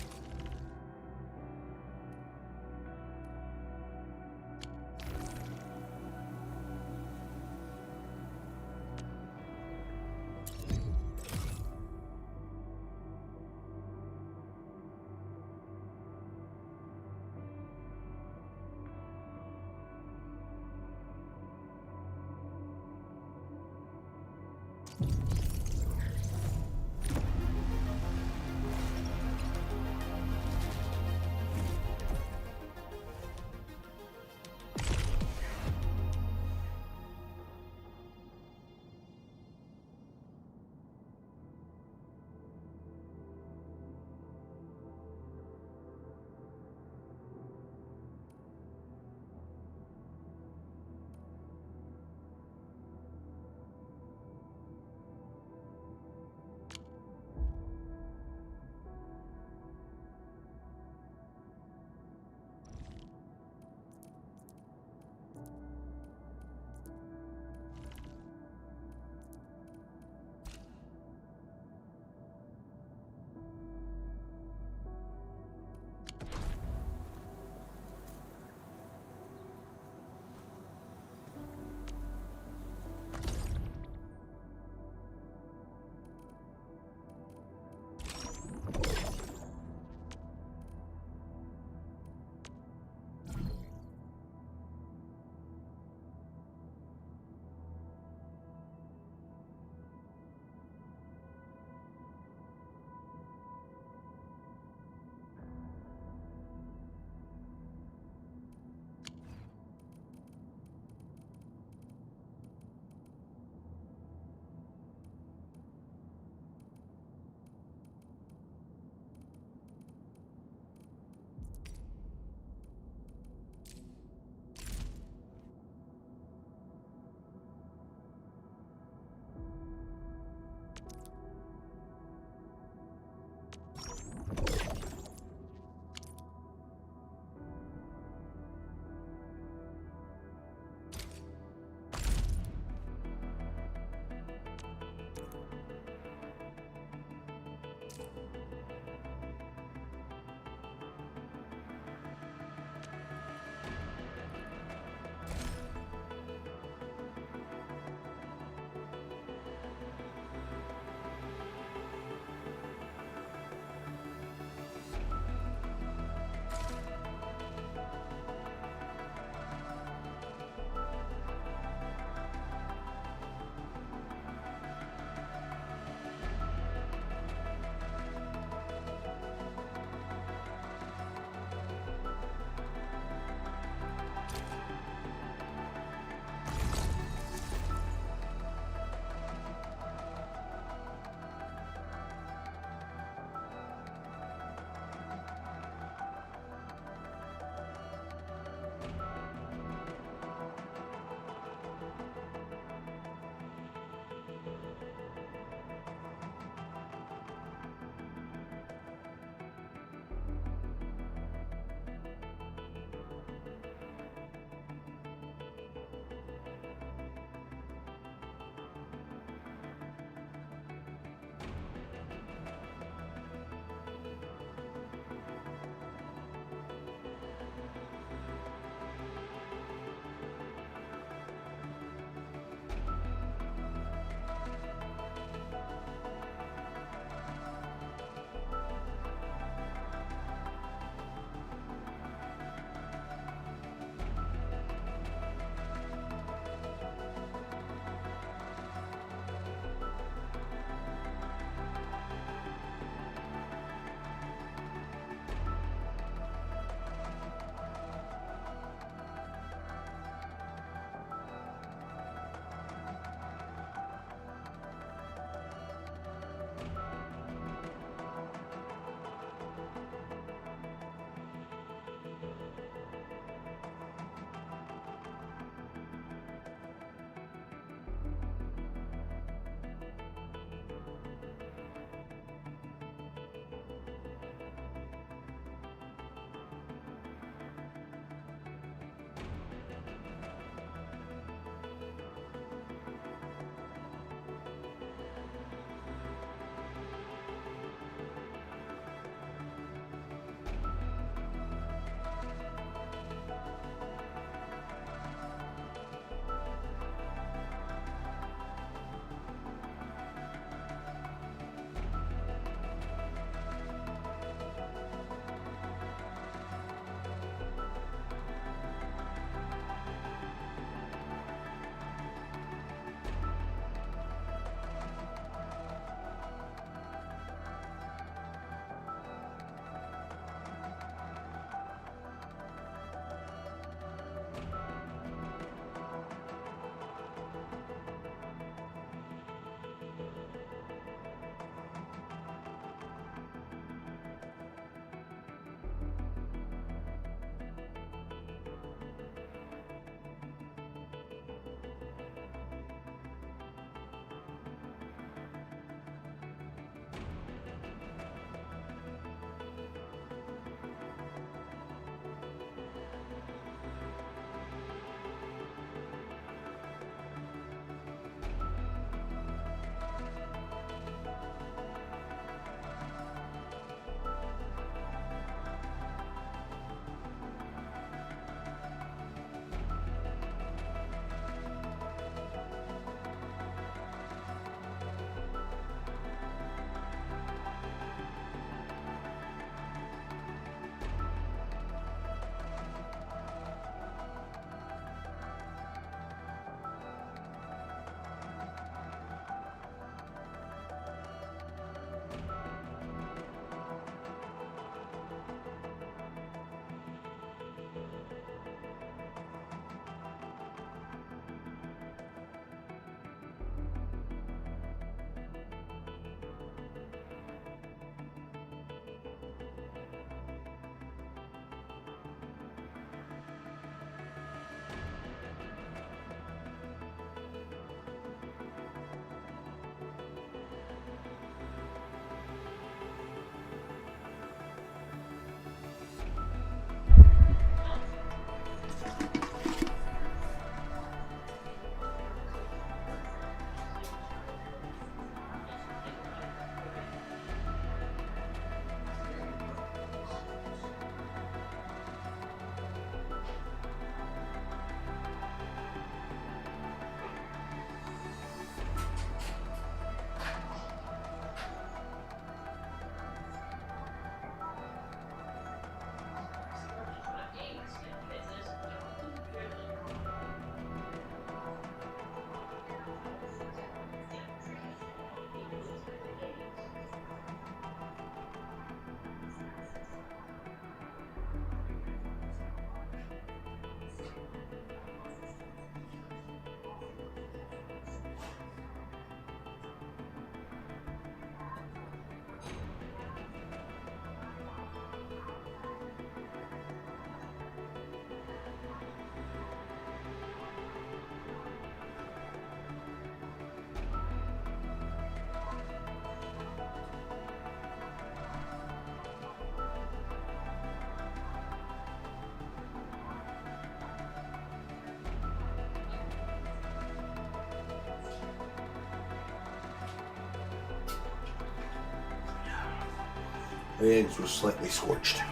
The eggs were slightly scorched.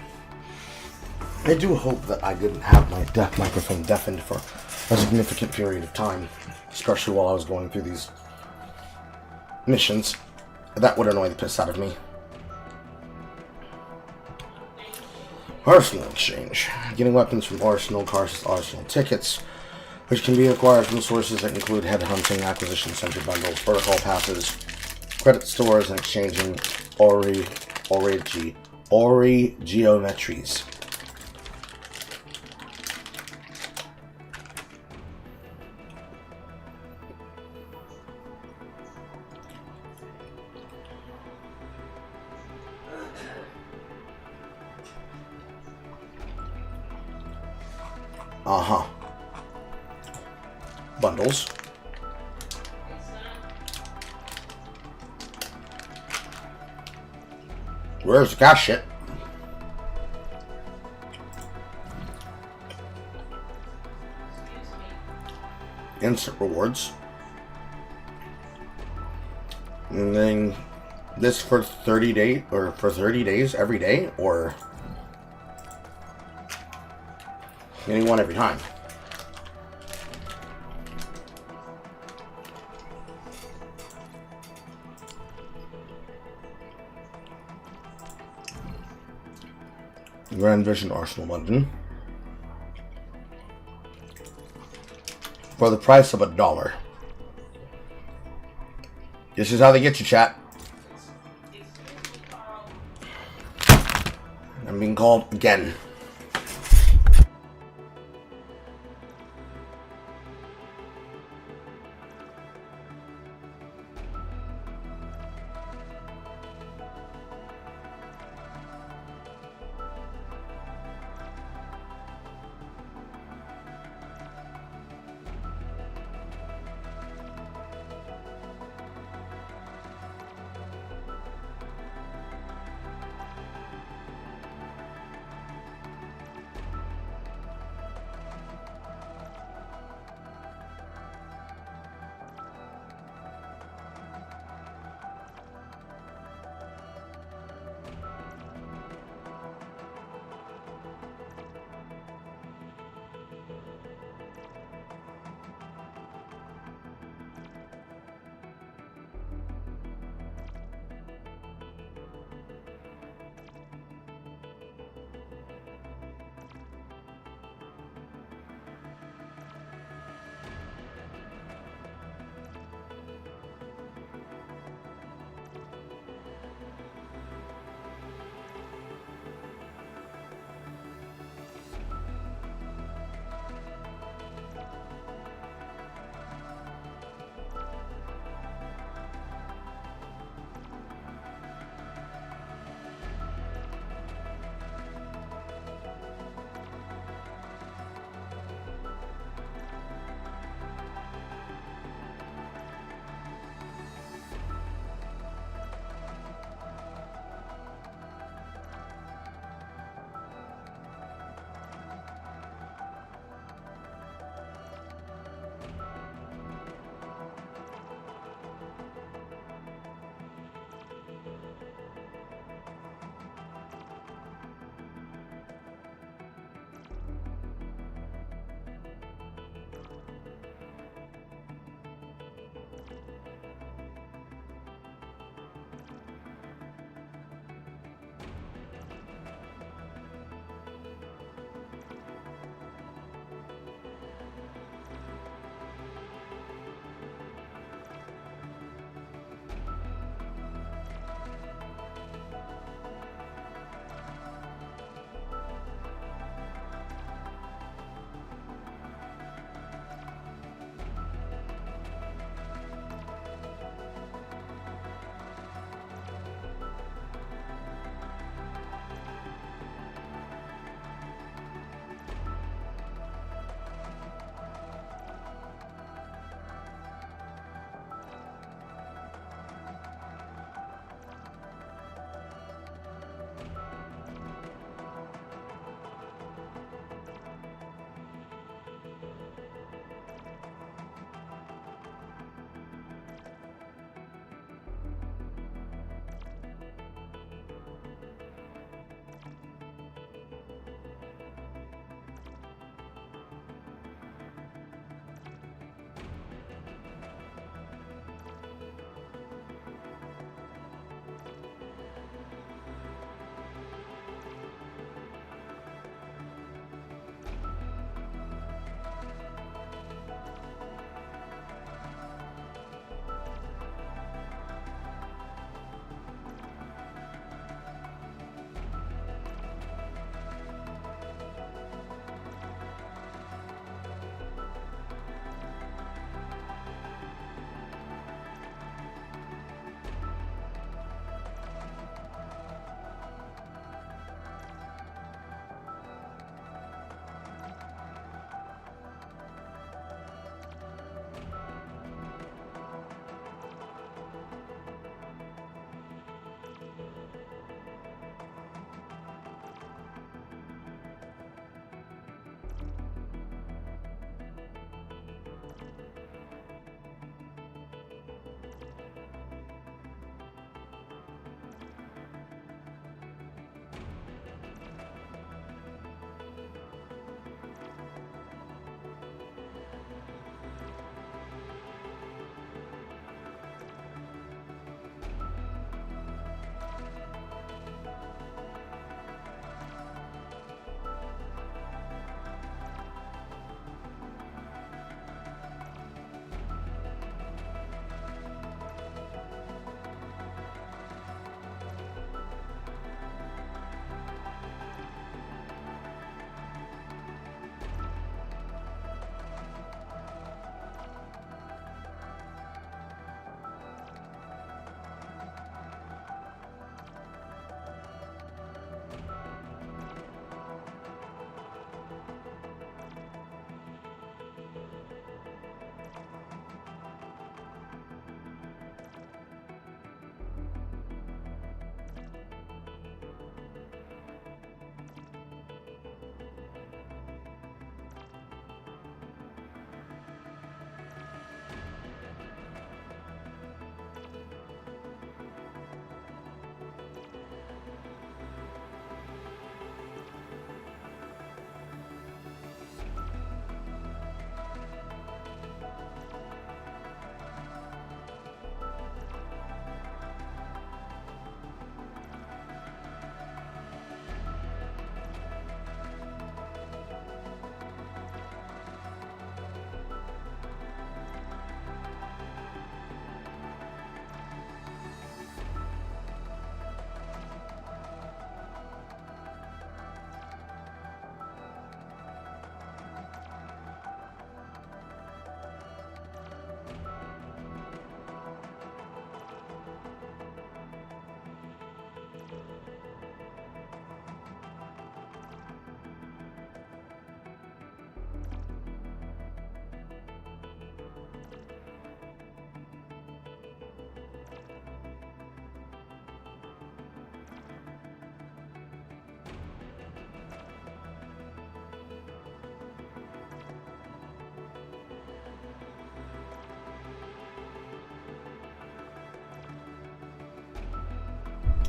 I do hope that I didn't have my microphone deafened for a significant period of time, especially while I was going through these missions. That would annoy the piss out of me. Arsenal exchange. Getting weapons from Arsenal costs Arsenal tickets, which can be acquired from sources that include headhunting, acquisition center bundles, protocol passes, credit stores, and exchanging ori geometries. Bundles. Where's the cash shit? Instant rewards. And then this for 30 days, or for 30 days every day, or getting one every time. Grand Vision Arsenal London. For the price of $1. This is how they get you, chat. I'm being called again.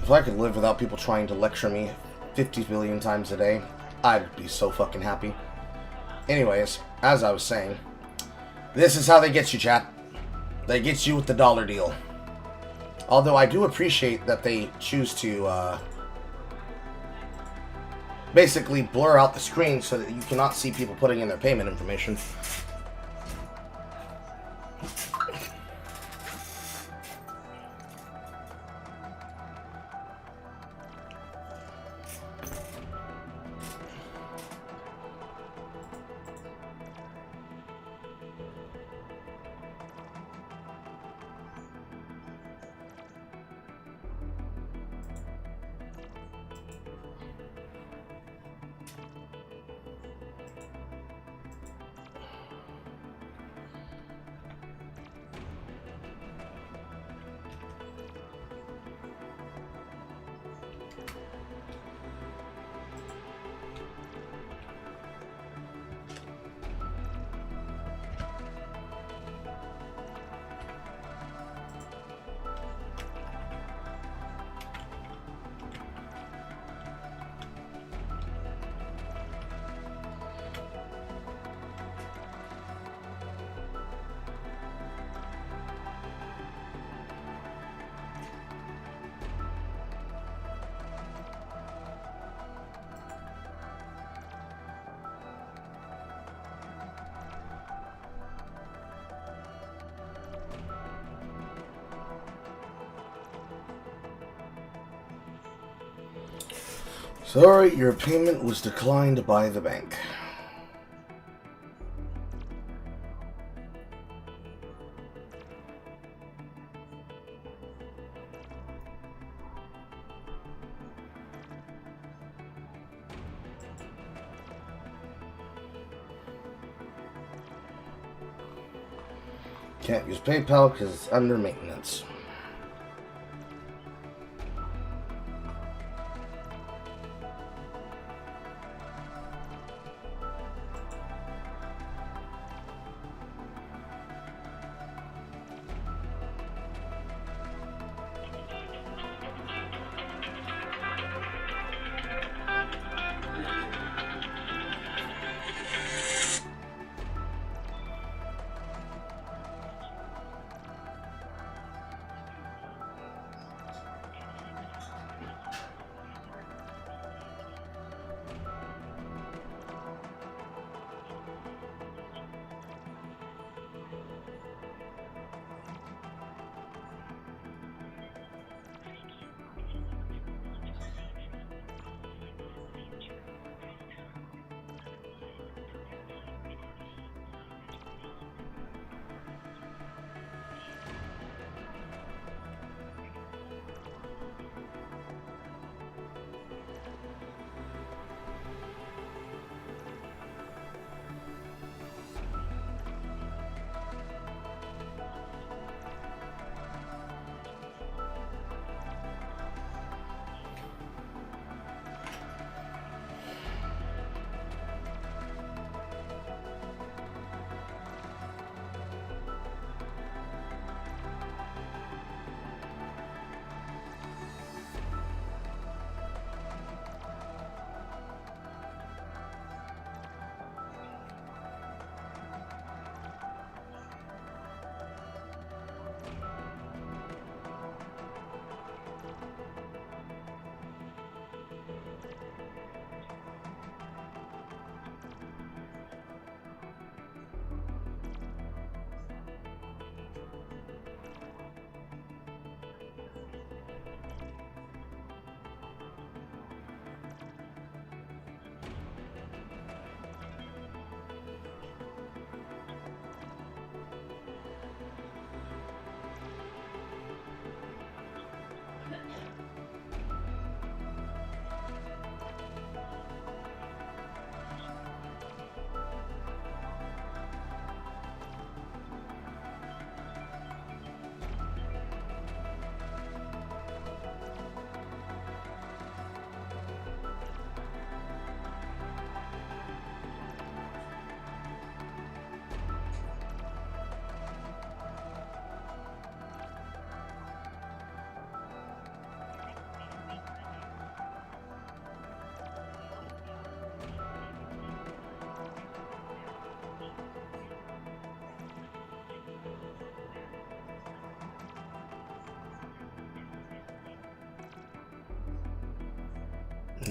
If I could live without people trying to lecture me 50 billion times a day, I'd be so fucking happy. Anyways, as I was saying, this is how they get you, chat. They get you with the dollar deal. Although I do appreciate that they choose to basically blur out the screen so that you cannot see people putting in their payment information. Sorry, your payment was declined by the bank. Can't use PayPal because it's under maintenance.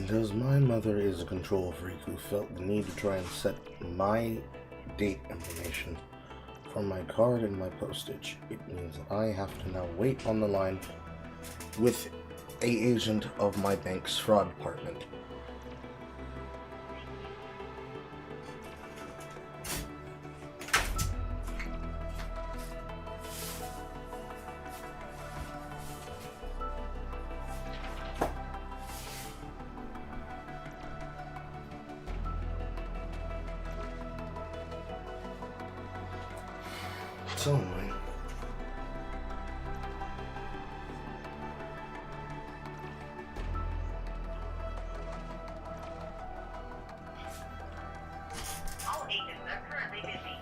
Because my mother is a control freak who felt the need to try and set my date information for my card and my postage. It means that I have to now wait on the line with a agent of my bank's fraud department. So annoying. All agents are currently busy.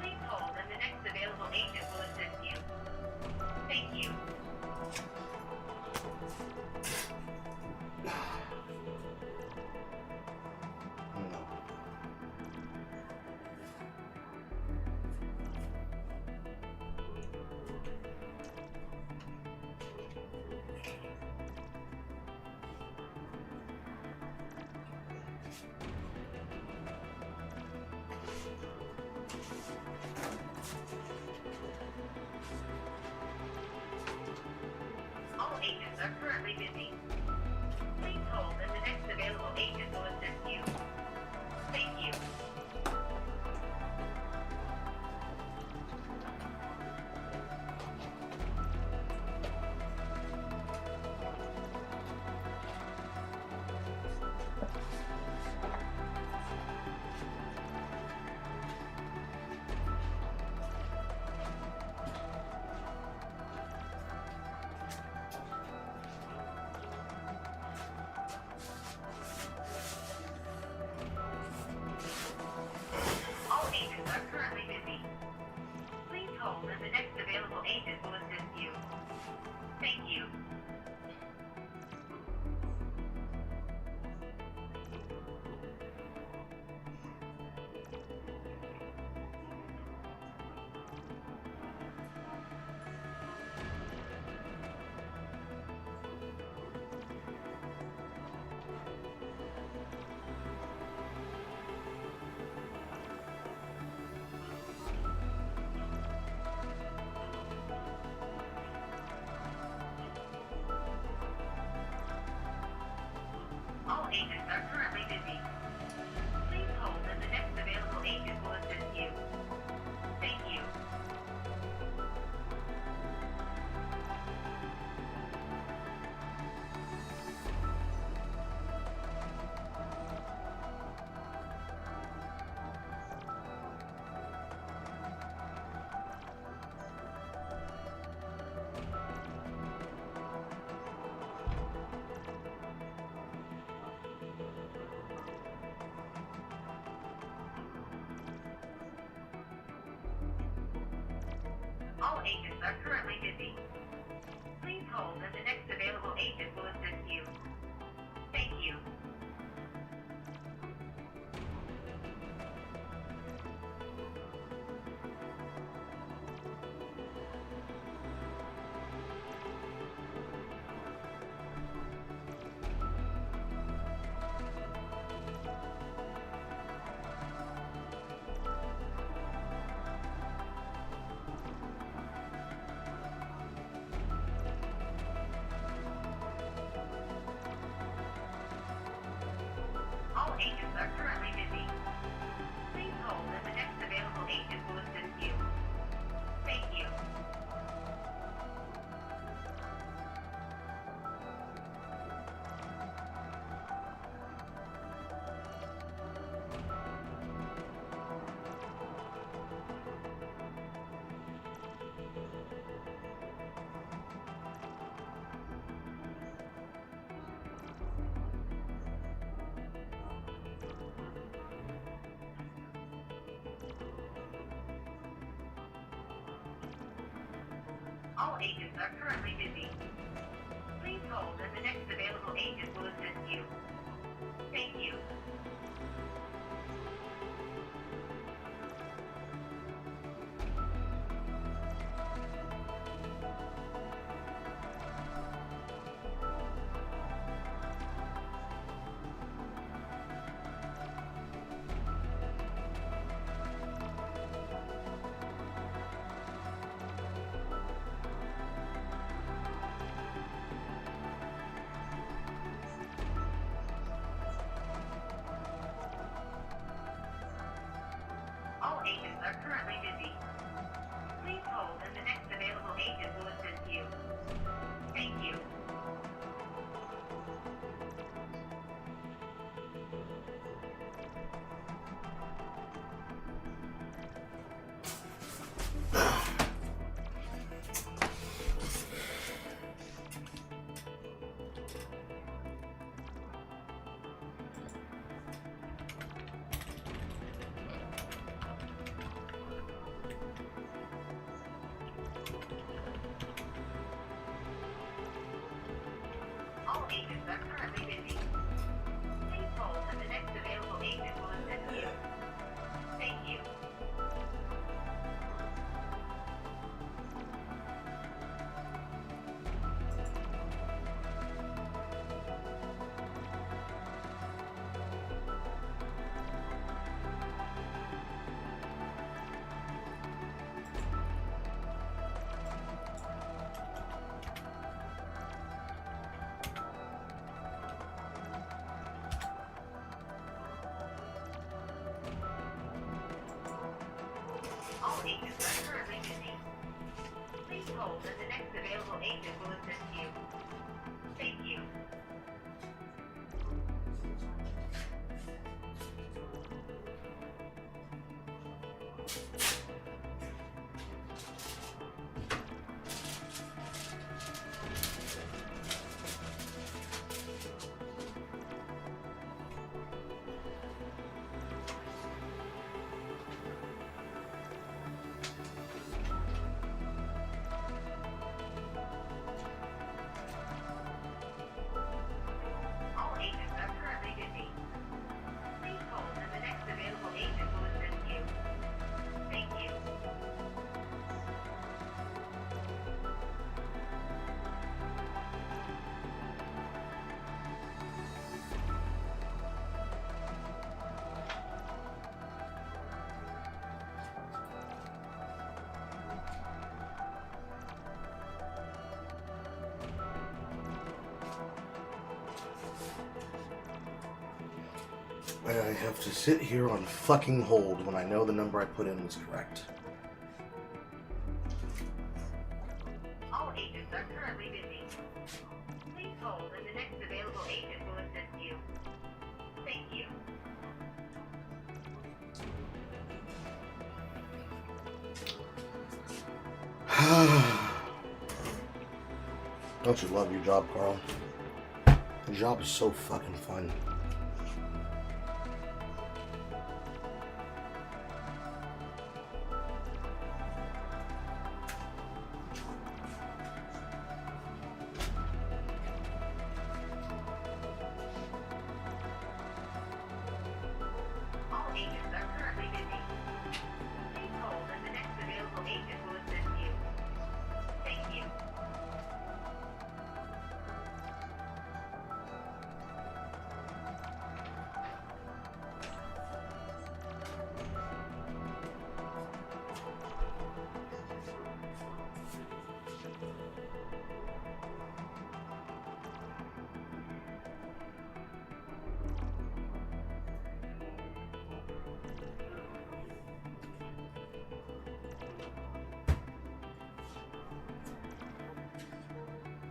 Please hold and the next available agent will assist you. Thank you. All agents are currently busy. Please hold and the next available agent will assist you. Thank you. All agents are currently busy. Please hold and the next available agent will assist you. Thank you. All agents are currently busy. Please hold and the next available agent will assist you. Thank you. All agents are currently busy. Please hold and the next available agent will assist you. Thank you. All agents are currently busy. Please hold and the next available agent will assist you. Thank you. All agents are currently busy. Please hold and the next available agent will assist you. Thank you. currently busy. Please hold and the next available agent will assist you. Thank you. All agents are currently busy. Please hold and the next available agent will assist you. Thank you. All agents are currently busy. Please hold and the next available agent will assist you. Thank you. All agents are currently busy. Please hold and the next available agent will assist you. Thank you. And I have to sit here on fucking hold when I know the number I put in was correct. All agents are currently busy. Please hold and the next available agent will assist you. Thank you. Don't you love your job, Carl? Your job is so fucking fun. All agents are currently busy. Please hold and the next available agent will assist you. Thank you.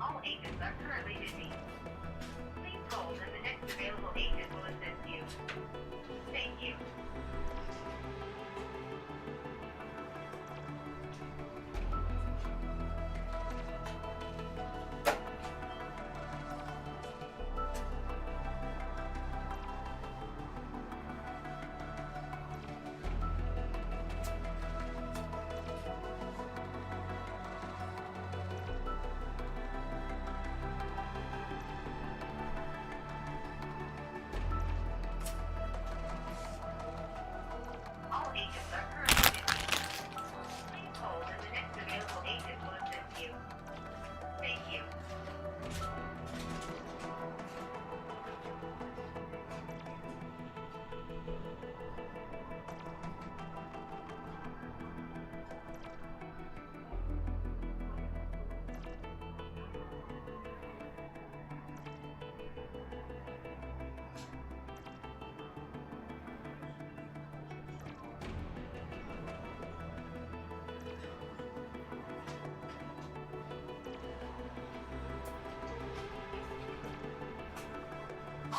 All agents are currently busy. Please hold and the next available agent will assist you. Thank you.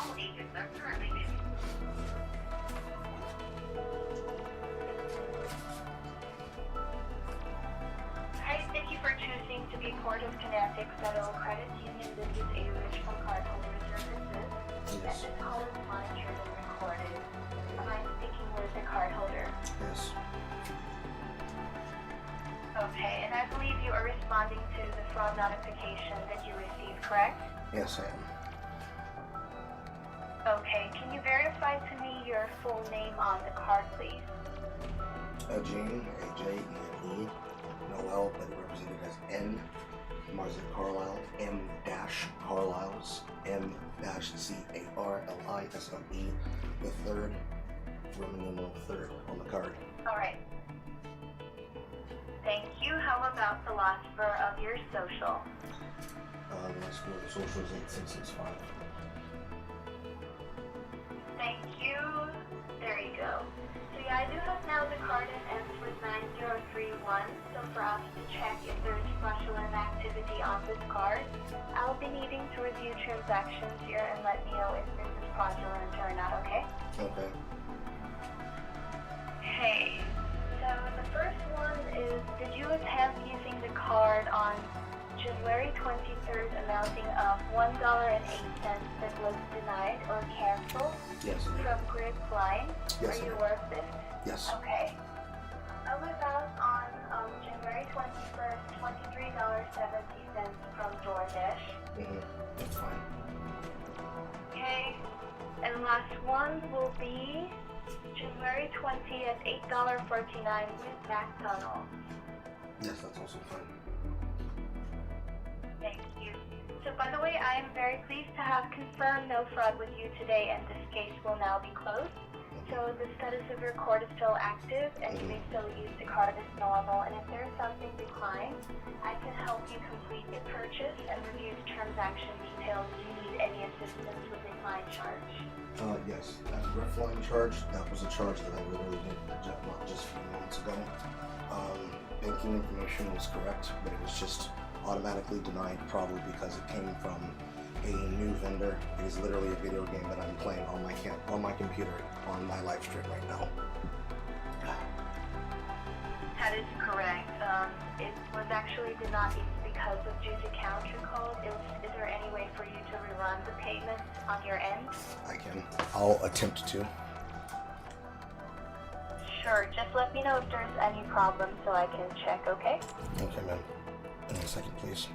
All agents are currently busy. Hi, thank you for choosing to be part of Kinetic Federal Credit Union. This is Irish from Cardholder Services. And this call is monitored and recorded. Am I speaking with the cardholder? Yes. Okay, and I believe you are responding to the fraud notification that you received, correct? Yes, I am. Okay, can you verify to me your full name on the card, please? Eugene, A-J-E-N-E, Noel, better represented as N, Marzin Carlisle, M-Carlisles, M-C-A-R-L-I-S-L-E, the third, Roman numeral third on the card. Alright. Thank you. How about the last four of your social? The last four of the social is 8665. Thank you. There you go. So yeah, I do have now the card that ends with 9031. So for us to check if there is fraudulent activity on this card, I'll be needing to review transactions here and let me know if this is fraudulent or not, okay? Okay. Okay. So the first one is, did you attempt using the card on January 23rd amounting of $1.08 that was denied or canceled? Yes. From Grid Flying? Yes. Are you aware of this? Yes. Okay. How about on January 21st, $23.70 from DoorDash? That's fine. Okay. And last one will be January 20th, $8.49 with McDonald's. Yes, that's also fine. Thank you. So by the way, I am very pleased to have confirmed no fraud with you today, and this case will now be closed. So the status of your card is still active, and you may still use the card as normal. And if there is something declined, I can help you complete the purchase and review the transaction details. Do you need any assistance with the decline charge? Yes, that ref line charge, that was a charge that I literally did not just a few moments ago. Banking information was correct, but it was just automatically denied, probably because it came from a new vendor. It is literally a video game that I'm playing on my computer on my live stream right now. That is correct. It was actually denied because of juicy counter code. Is there any way for you to rerun the payment on your end? I can. I'll attempt to. Sure, just let me know if there's any problem so I can check, okay? Okay, ma'am. In a second, please.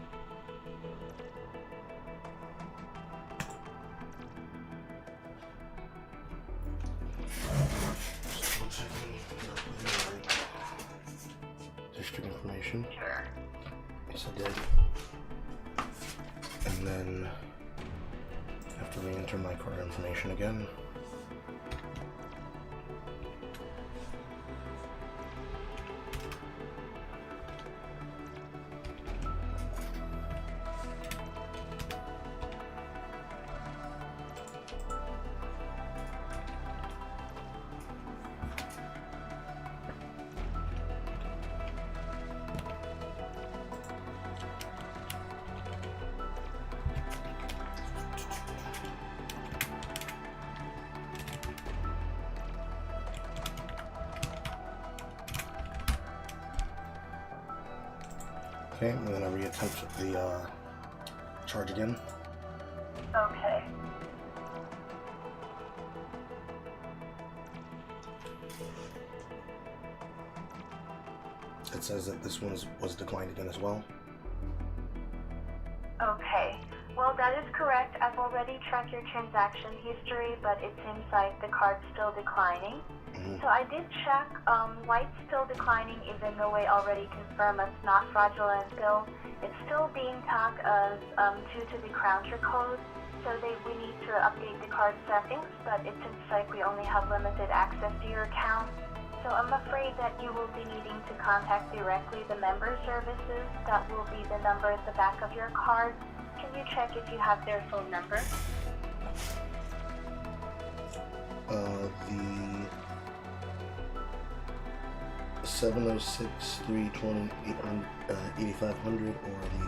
District information. Sure. Yes, I did. And then I have to re-enter my card information again. Okay, I'm gonna reattempt the charge again. Okay. It says that this one was declined again as well. Okay. Well, that is correct. I've already tracked your transaction history, but it seems like the card's still declining. So I did check. Why it's still declining is in no way already confirmed it's not fraudulent bill. It's still being tagged as due to the counter code. So we need to update the card settings, but it seems like we only have limited access to your account. So I'm afraid that you will be needing to contact directly the member services. That will be the number at the back of your card. Can you check if you have their phone number? The 706-320-8500 or the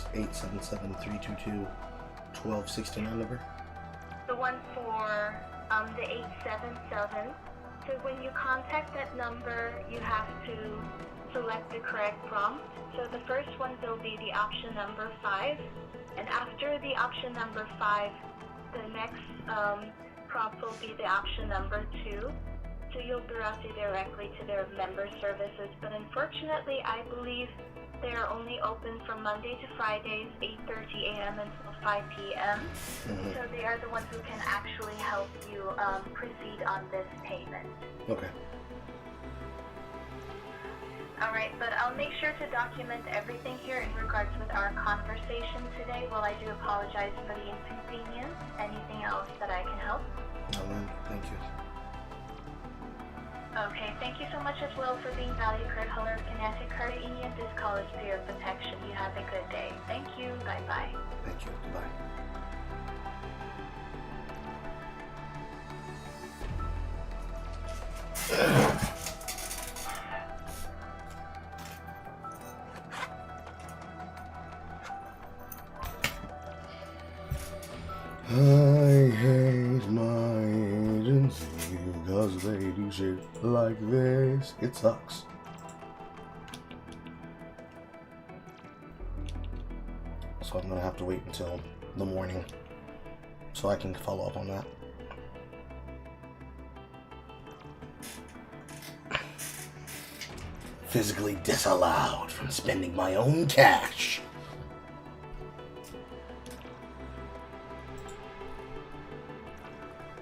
1-877-322-1269 number? one for the 877. So when you contact that number, you have to select the correct prompt. So the first one will be the option number 5, and after the option number 5, the next prompt will be the option number 2. So you'll be routed directly to their member services, but unfortunately, I believe they are only open from Monday to Fridays, 8:30 a.m. until 5 p.m. So they are the ones who can actually help you proceed on this payment. Okay. Alright, but I'll make sure to document everything here in regards with our conversation today. Well, I do apologize for the inconvenience. Anything else that I can help? No, man. Thank you. Okay, thank you so much as well for being Valley Card Holder Kinetic Card Union. This call is for your protection. You have a good day. Thank you. Bye-bye. Thank you. Goodbye. I hate my agency because they do shit like this. It sucks. So I'm gonna have to wait until the morning so I can follow up on that. Physically disallowed from spending my own cash.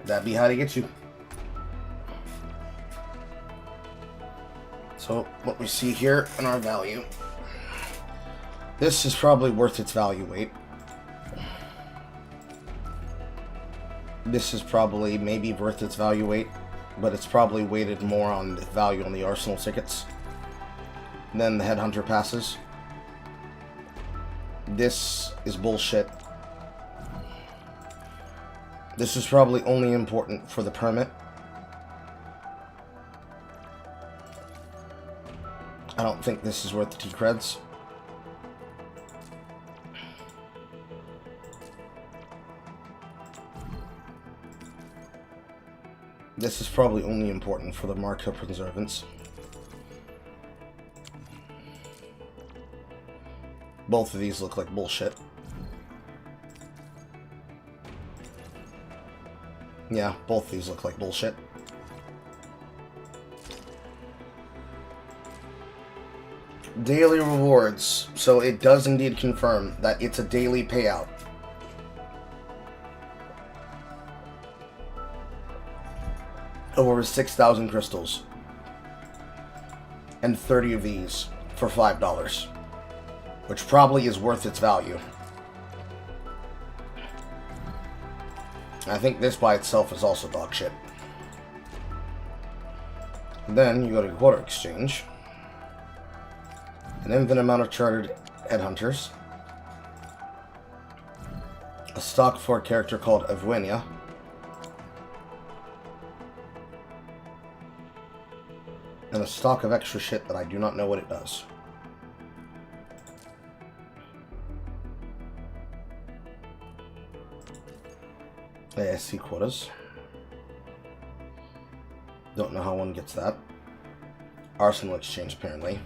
That'd be how to get you. So what we see here in our value, this is probably worth its value weight. This is probably maybe worth its value weight, but it's probably weighted more on the value on the Arsenal tickets than the Headhunter passes. This is bullshit. This is probably only important for the permit. I don't think this is worth the T-creds. This is probably only important for the Marca Preservance. Both of these look like bullshit. Yeah, both of these look like bullshit. Daily rewards. So it does indeed confirm that it's a daily payout. Over 6,000 crystals. And 30 of these for $5. Which probably is worth its value. I think this by itself is also dog shit. Then you go to Quarter Exchange. An infinite amount of chartered headhunters. A stock for a character called Evwenia. And a stock of extra shit that I do not know what it does. ASC quotas. Don't know how one gets that. Arsenal exchange, apparently.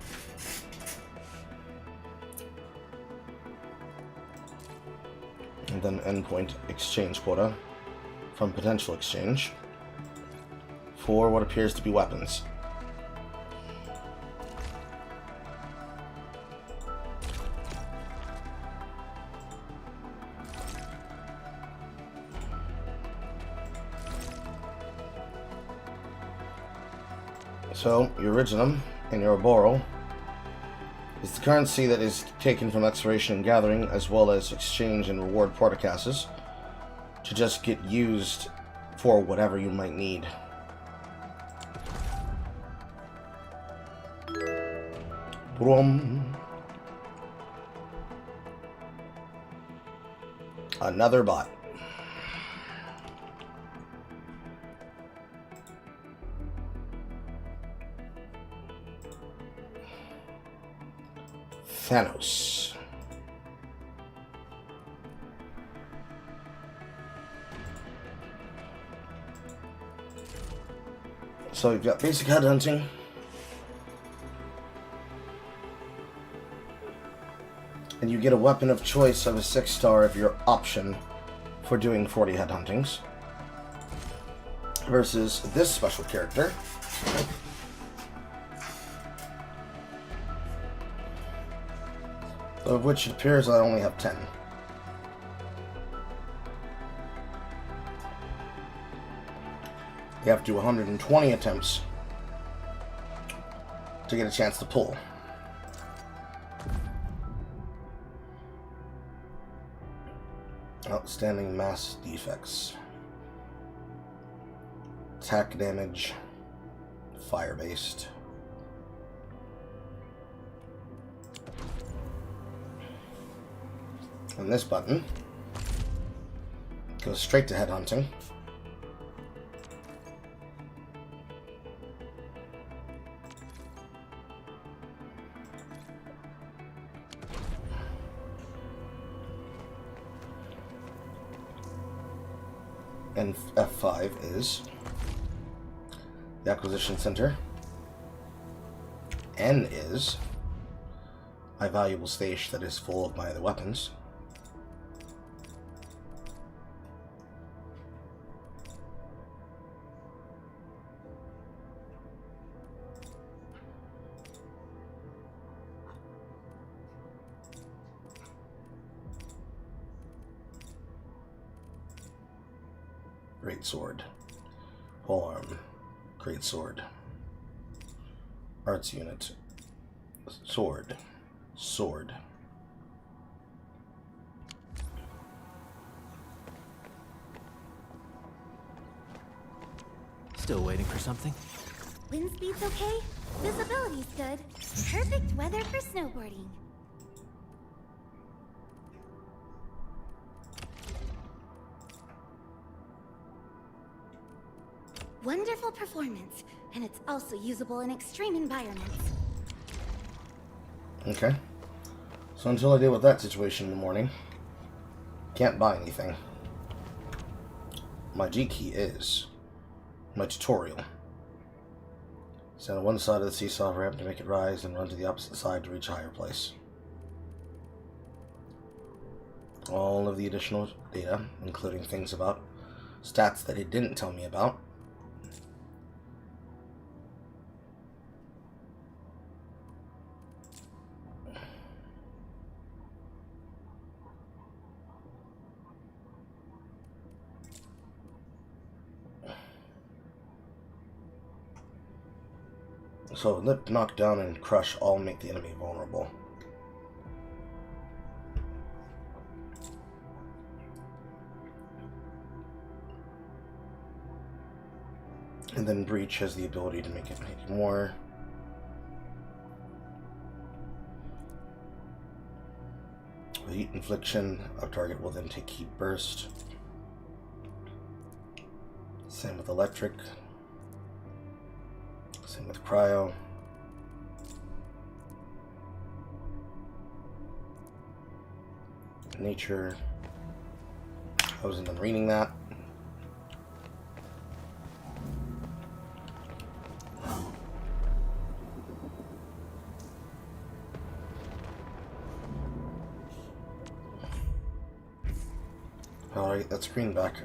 And then endpoint exchange quota from potential exchange for what appears to be weapons. So, your Originum and your Oboro is the currency that is taken from Exploration and Gathering, as well as exchange and reward portacasses, to just get used for whatever you might need. Boom. Another bot. Thanos. So you've got basic headhunting. And you get a weapon of choice of a 6-star of your option for doing 40 headhuntings. Versus this special character. Of which it appears I only have 10. You have to do 120 attempts to get a chance to pull. Outstanding mass defects. Attack damage. Fire-based. And this button goes straight to headhunting. And F5 is the acquisition center. N is my valuable stash that is full of my other weapons. Great sword. Polearm. Great sword. Arts unit. Sword. Sword. Still waiting for something? Wind speed's okay. Visibility's good. Perfect weather for snowboarding. Wonderful performance, and it's also usable in extreme environments. Okay. So until I deal with that situation in the morning, can't buy anything. My G key is my tutorial. Stand on one side of the seesaw ramp to make it rise, and run to the opposite side to reach a higher place. All of the additional data, including things about stats that it didn't tell me about. So, lip, knockdown, and crush all make the enemy vulnerable. And then breach has the ability to make it more. With heat infliction, a target will then take heat burst. Same with electric. Same with cryo. Nature. I wasn't done reading that. Alright, that screen back.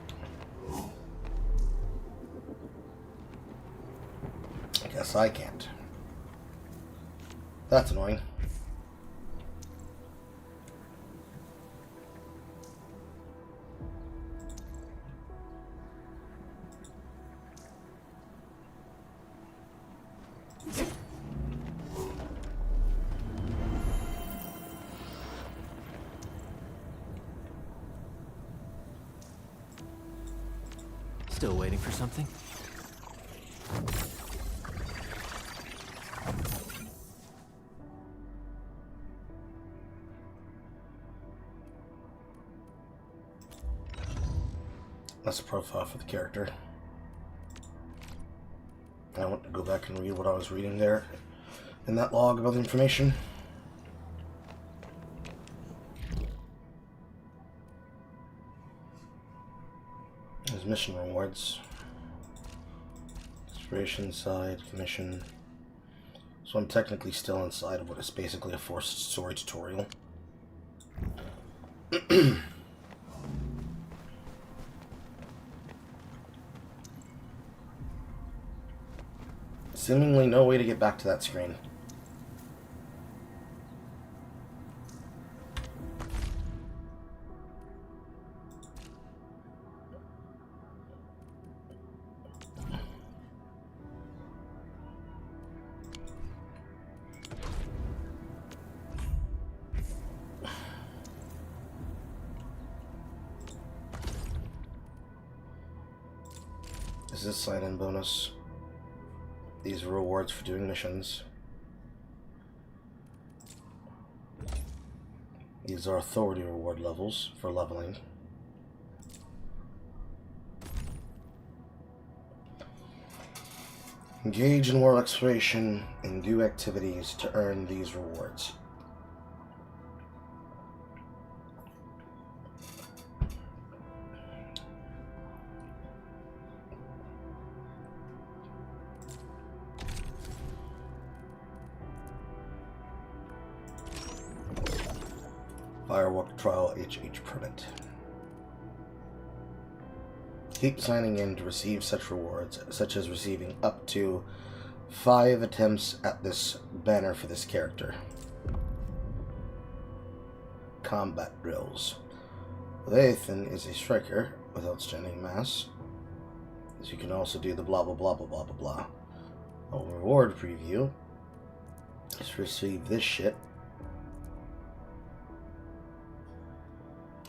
I guess I can't. That's annoying. Still waiting for something? That's a profile for the character. I want to go back and read what I was reading there in that log about the information. There's mission rewards. Exploration side, commission. So I'm technically still inside of what is basically a forced story tutorial. Seemingly no way to get back to that screen. Is this sign-in bonus? These are rewards for doing missions. These are authority reward levels for leveling. Engage in world exploration and do activities to earn these rewards. Firework Trial HH permit. Keep signing in to receive such rewards, such as receiving up to 5 attempts at this banner for this character. Combat drills. Leviathan is a striker with outstanding mass. So you can also do the blah blah blah blah blah blah blah. A reward preview. Let's receive this shit.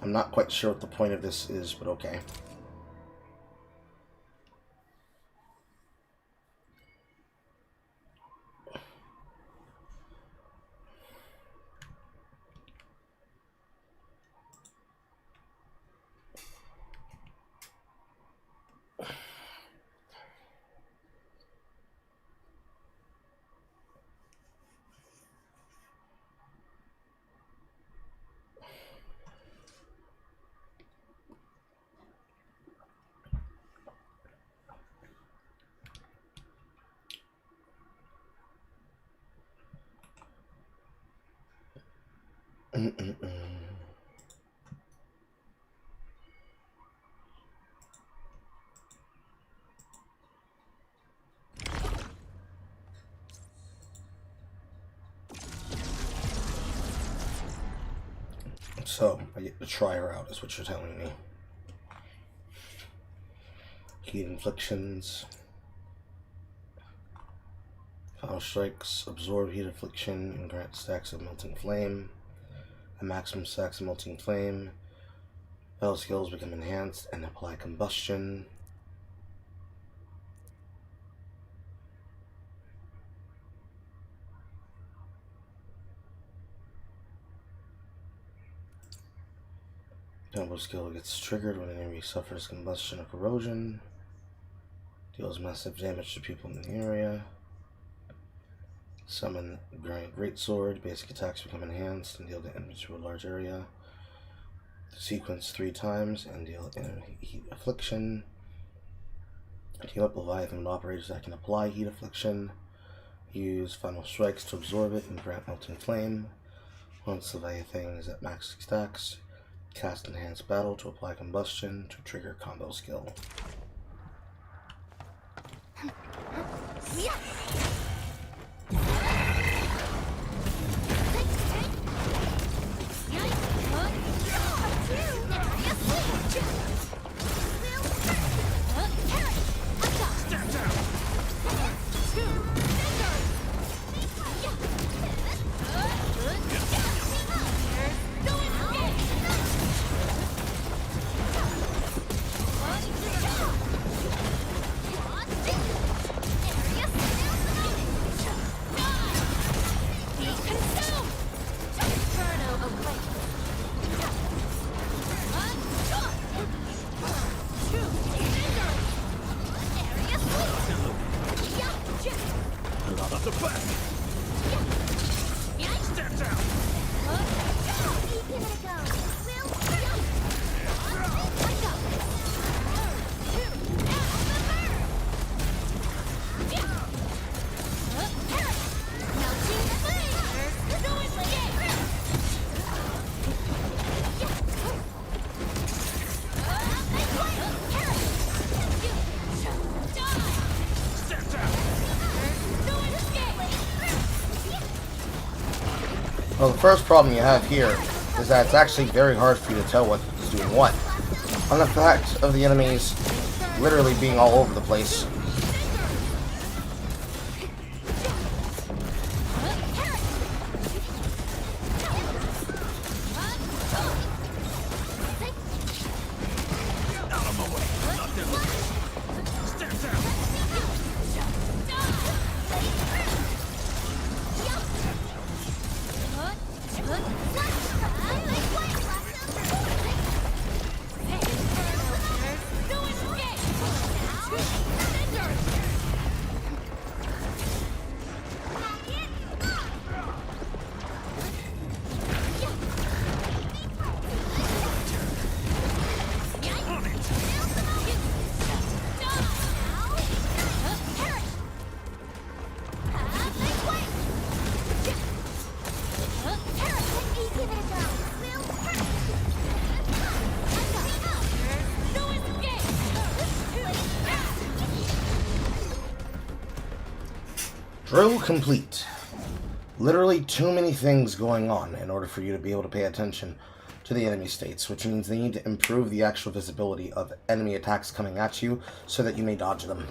I'm not quite sure what the point of this is, but okay. So, I get to try her out, is what you're telling me. Heat inflictions. Final strikes absorb heat affliction and grant stacks of melting flame. A maximum stacks of melting flame. Spell skills become enhanced and apply combustion. Combo skill gets triggered when an enemy suffers combustion or corrosion. Deals massive damage to people in the area. Summon Giant Greatsword. Basic attacks become enhanced and deal damage to a large area. Sequence 3 times and deal heat affliction. Heal up Leviathan operators that can apply heat affliction. Use final strikes to absorb it and grant melting flame. Once Leviathan is at max stacks, cast enhanced battle to apply combustion to trigger combo skill. Well, the first problem you have here is that it's actually very hard for you to tell what is doing what. On the fact of the enemies literally being all over the place. Drill complete. Literally too many things going on in order for you to be able to pay attention to the enemy states, which means they need to improve the actual visibility of enemy attacks coming at you so that you may dodge them.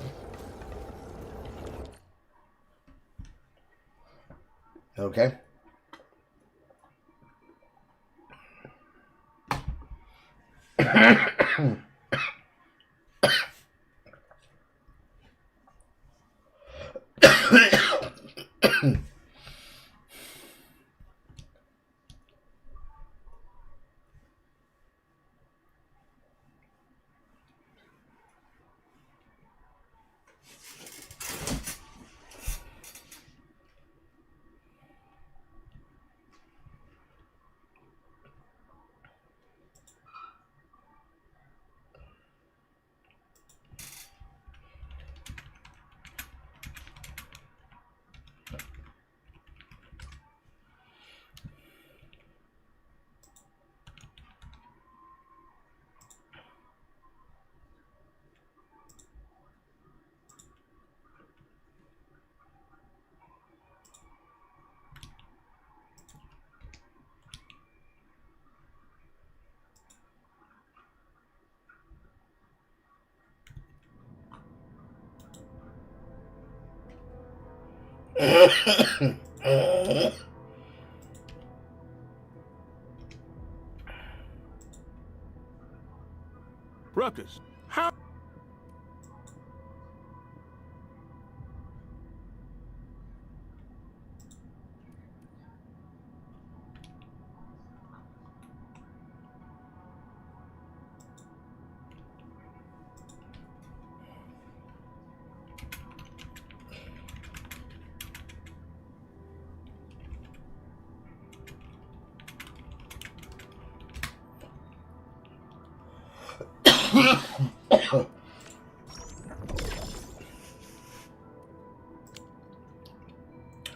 Okay. Ruckus, how?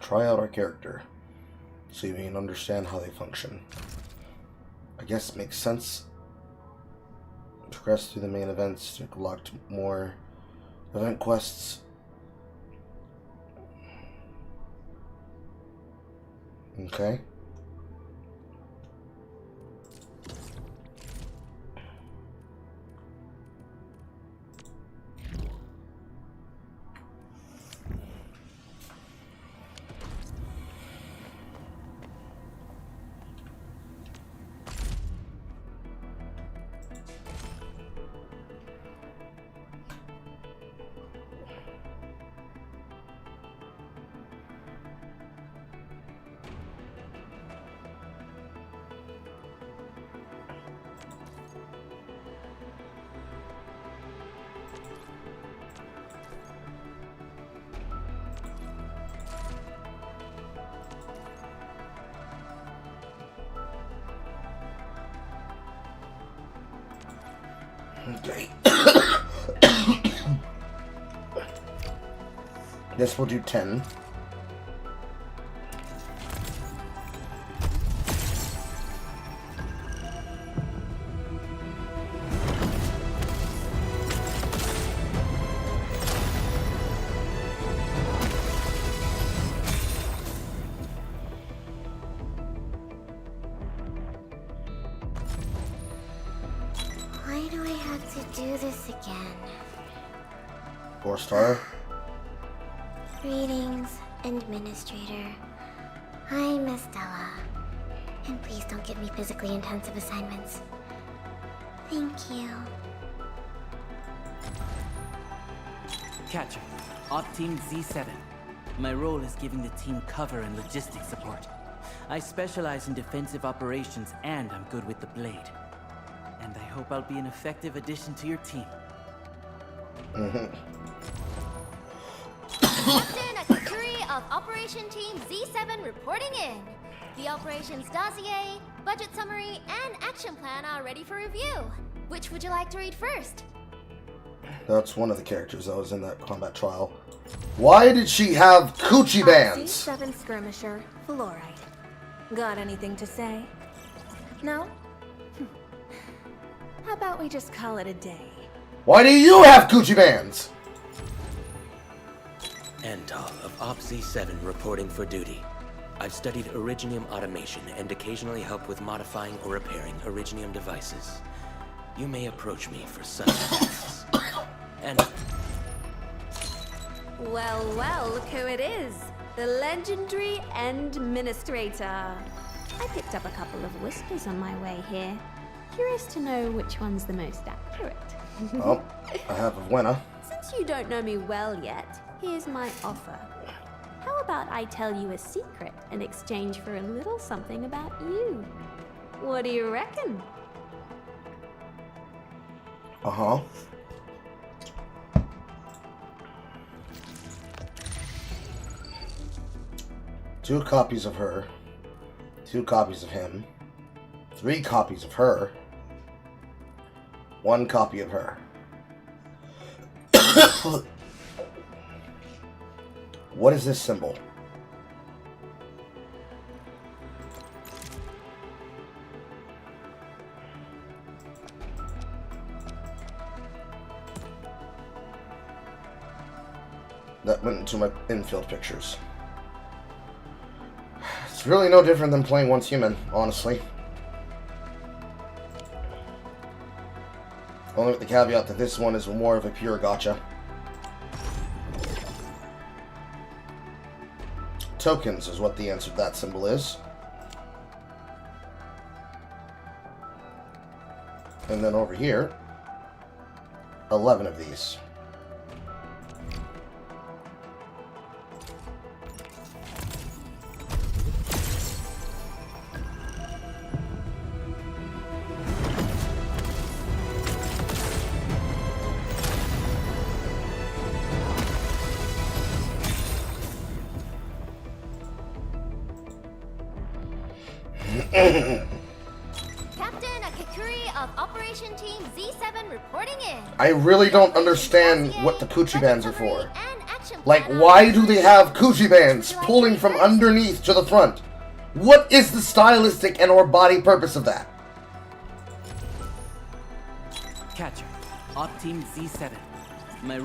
Try out our character so you can understand how they function. I guess it makes sense. Progress through the main events to unlock more event quests. Okay. Okay. This will do 10. do this again. 4-star. Greetings, Administrator. I'm Estella. And please don't give me physically intensive assignments. Thank you. Catcher, Op Team Z7. My role is giving the team cover and logistics support. I specialize in defensive operations and I'm good with the blade. And I hope I'll be an effective addition to your team. Captain Akakuri of Operation Team Z7 reporting in. The operations dossier, budget summary, and action plan are ready for review. Which would you like to read first? That's one of the characters that was in that combat trial. Why did she have coochie bands? C7 skirmisher, fluoride. Got anything to say? No? How about we just call it a day? Why do you have coochie bands? Endal of Op Z7 reporting for duty. I've studied Originium automation and occasionally help with modifying or repairing Originium devices. You may approach me for such tasks. And... Well, well, look who it is. The legendary Endministrator. I picked up a couple of whispers on my way here. Curious to know which one's the most accurate. Oh, I have a winner. Since you don't know me well yet, here's my offer. How about I tell you a secret in exchange for a little something about you? What do you reckon? Uh-huh. Two copies of her. 2 copies of him. 3 copies of her. 1 copy of her. What is this symbol? That went into my Endfield pictures. It's really no different than playing Once Human, honestly. Only with the caveat that this one is more of a pure gacha. Tokens is what the answer to that symbol is. And then over here, 11 of these. Captain Akakuri of Operation Team Z7 reporting in. I really don't understand what the coochie bands are for. Like, why do they have coochie bands pulling from underneath to the front? What is the stylistic and or body purpose of that? Catcher, Op Team Z7. My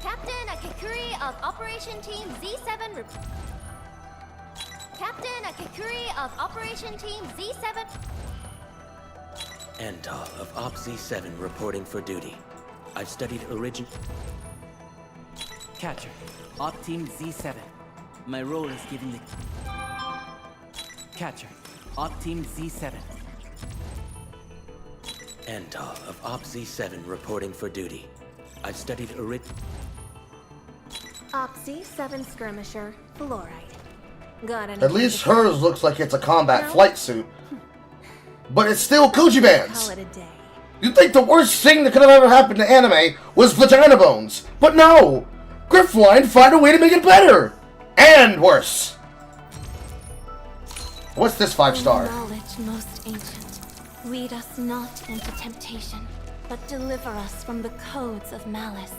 Captain Akakuri of Operation Team Z7 Captain Akakuri of Operation Team Z7 Endal of Op Z7 reporting for duty. I've studied Catcher, Op Team Z7. My role is giving the... Catcher, Op Team Z7. Endal of Op Z7 reporting for duty. I've studied Op Z7 skirmisher, fluoride. Got anything At least to hers looks like it's a combat flight suit. But it's still coochie bands. call it a day? You'd think the worst thing that could have ever happened to anime was vagina bones. But no! Griffline find a way to make it better! And worse! What's this 5-star? Knowledge most ancient, lead us not into temptation, but deliver us from the codes of malice.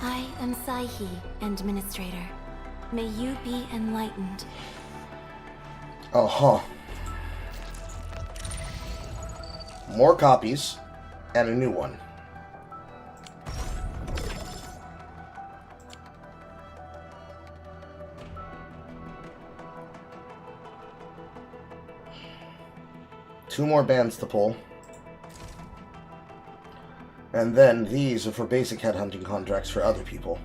I am Saihi, Administrator. May you be enlightened. Uh-huh. More copies, and a new one. Two more bands to pull. And then these are for basic headhunting contracts for other people.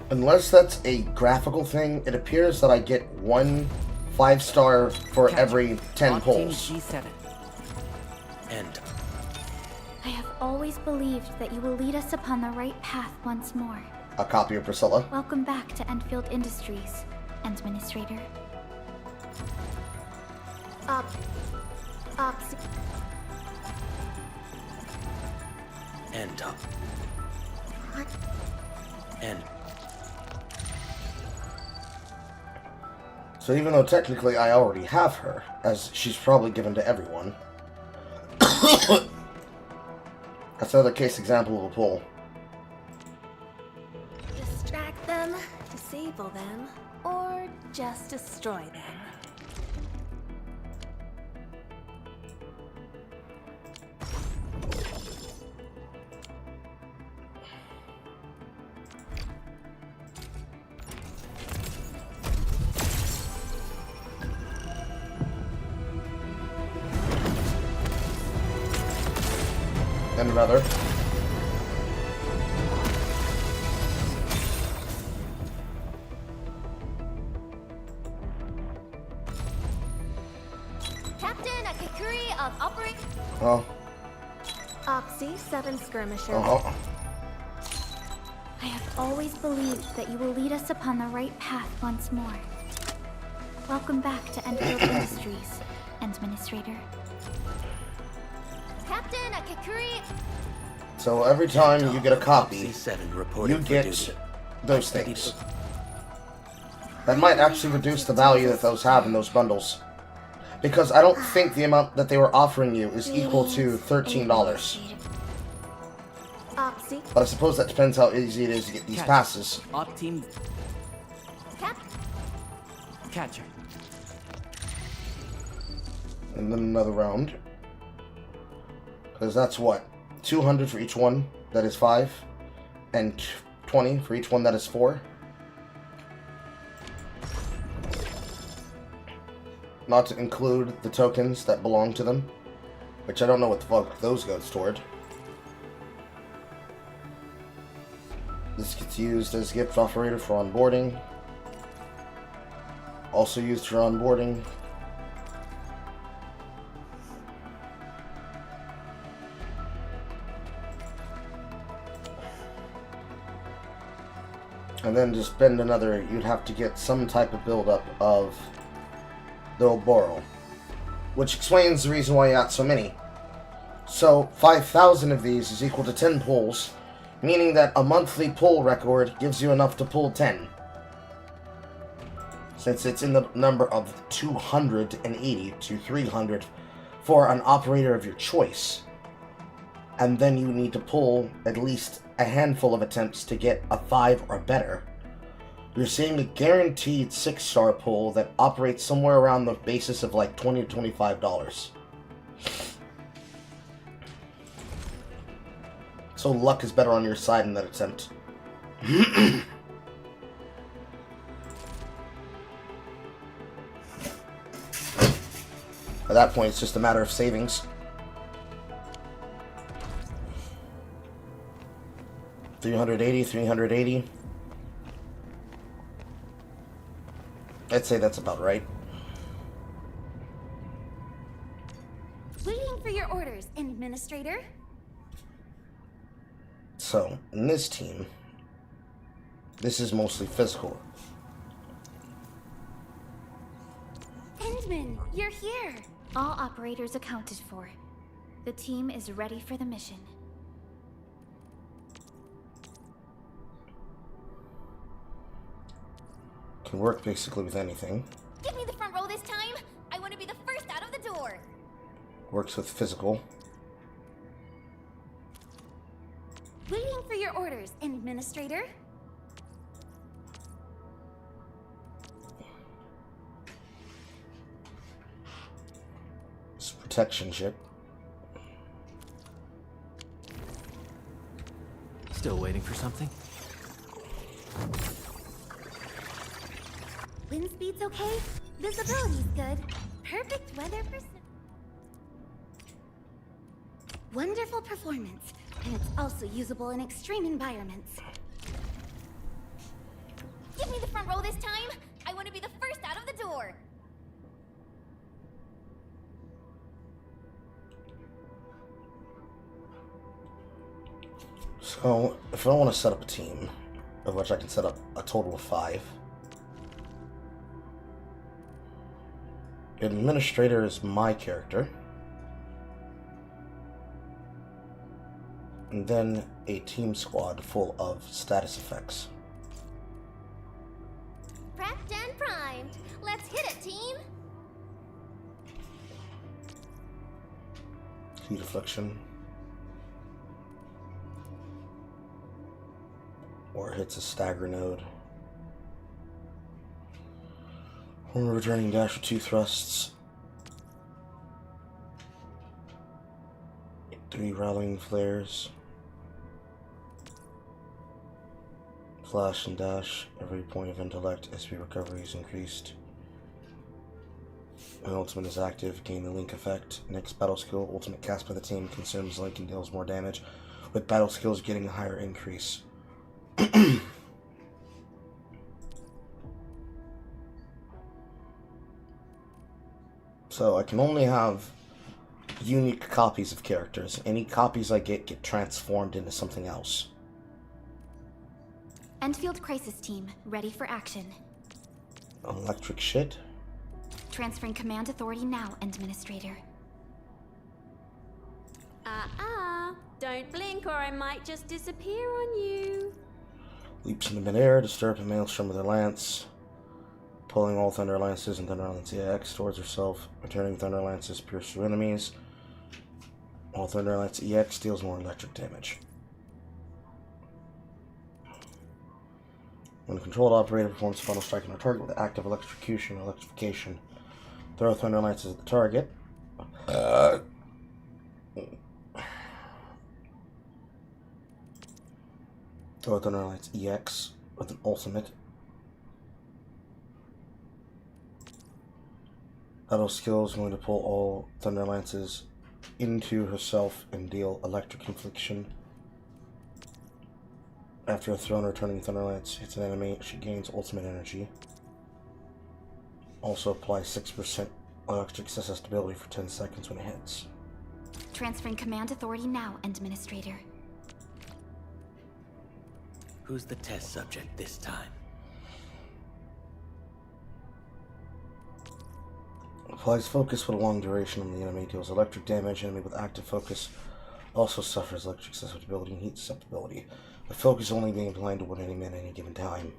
Unless that's a graphical thing, it appears that I get 1 5-star for every 10 pulls. And I have always believed that you will lead us upon the right path once more. A copy of Priscilla. Welcome back to Endfield Industries, Administrator. And So even though technically I already have her, as she's probably given to everyone, that's another case example of a pull. Distract them, disable them, or just destroy them. And another. Captain Akikuri of Operation... Oh. Z7 skirmisher. Oh. I have always believed that you will lead us upon the right path once more. Welcome back to Endfield Industries, Administrator. Captain Akikuri... So every time you get a copy, C7 you get those things. That might actually reduce the value that those have in those bundles. Because I don't think the amount that they were offering you is equal to $13. But I suppose that depends how easy it is to get these passes. Op-team. Catcher. And then another round. Because that's what? 200 for each one, that is 5. And 20 for each one, that is 4. Not to include the tokens that belong to them. Which I don't know what the fuck those goes toward. This gets used as gift operator for onboarding. Also used for onboarding. And then to spend another, you'd have to get some type of buildup of the Oboro. Which explains the reason why you got so many. So, 5,000 of these is equal to 10 pulls, meaning that a monthly pull record gives you enough to pull 10. Since it's in the number of 280 to 300 for an operator of your choice. And then you need to pull at least a handful of attempts to get a 5 or better. You're seeing a guaranteed 6-star pull that operates somewhere around the basis of like $20 to $25. So luck is better on your side in that attempt. At that point, it's just a matter of savings. 380, 380. I'd say that's about right. Waiting for your orders, Administrator. So, in this team, this is mostly physical. Endman, you're here! All operators accounted for. The team is ready for the mission. Can work basically with anything. Give me the front row this time! I want to be the first out of the door! Works with physical. Waiting for your orders, Administrator. protection ship. Still waiting for something? Wind speed's okay. Visibility's good. Perfect weather for... Wonderful performance. And it's also usable in extreme environments. Give me the front row this time! I want to be the first out of the door! So, if I want to set up a team, of which I can set up a total of 5. Administrator is my character. And then a team squad full of status effects. Prepped and primed. Let's hit it, team! Heat affliction. Or hits a stagger node. When returning dash with 2 thrusts. 3 rallying flares. Flash and dash. Every point of intellect, SP recovery is increased. When ultimate is active, gain the link effect. Next battle skill, ultimate cast by the team, consumes link and deals more damage, with battle skills getting a higher increase. So I can only have unique copies of characters. Any copies I get transformed into something else. Endfield Crisis Team, ready for action. Electric shit. Transferring command authority now, Administrator. Don't blink or I might just disappear on you. Leaps into midair, disturb a maelstrom with her lance. Pulling all Thunder Lances and Thunder Lance EX towards herself. Returning Thunder Lances pierce through enemies. All Thunder Lance EX deals more electric damage. When a controlled operator performs a final strike on a target with active electrocution or electrification, throw Thunder Lances at the target. Throw Thunder Lance EX with an ultimate. Battle skill is going to pull all Thunder Lances into herself and deal electric infliction. After a thrown returning Thunder Lance hits an enemy, she gains ultimate energy. Also apply 6% electric susceptibility for 10 seconds when it hits. Transferring command authority now, Administrator. Who's the test subject this time? Applies focus with a long duration on the enemy, deals electric damage. Enemy with active focus also suffers electric susceptibility and heat susceptibility. The focus only being applied to one enemy at any given time.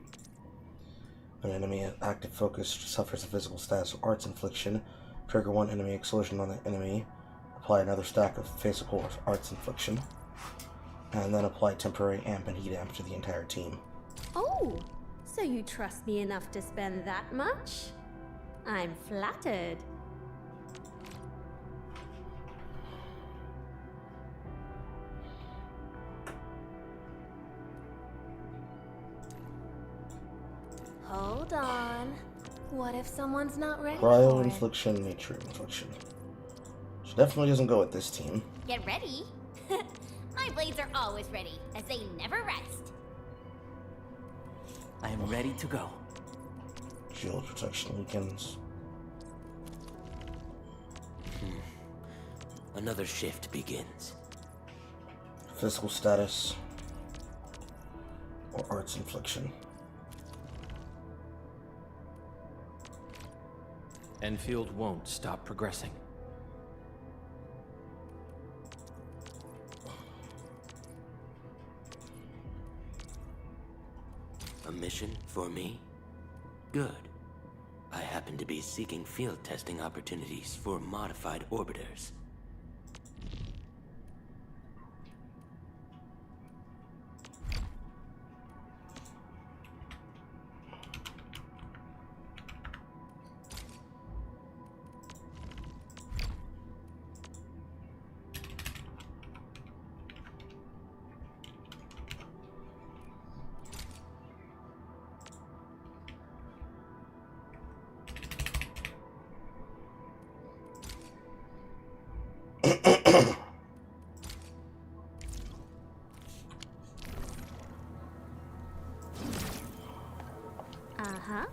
An enemy at active focus suffers a physical status of Arts Infliction. Trigger one enemy explosion on the enemy. Apply another stack of physical Arts Infliction. And then apply temporary amp and heat amp to the entire team. Oh, so you trust me enough to spend that much? I'm flattered. Hold on. What if someone's not ready Cryo for it? Infliction, Nature Infliction. She definitely doesn't go with this team. Get ready. My blades are always ready, as they never rest. I am ready to go. Shield protection weakens. Another shift begins. Physical status. Or Arts Infliction. Enfield won't stop progressing. A mission for me? Good. I happen to be seeking field testing opportunities for modified orbiters. Huh?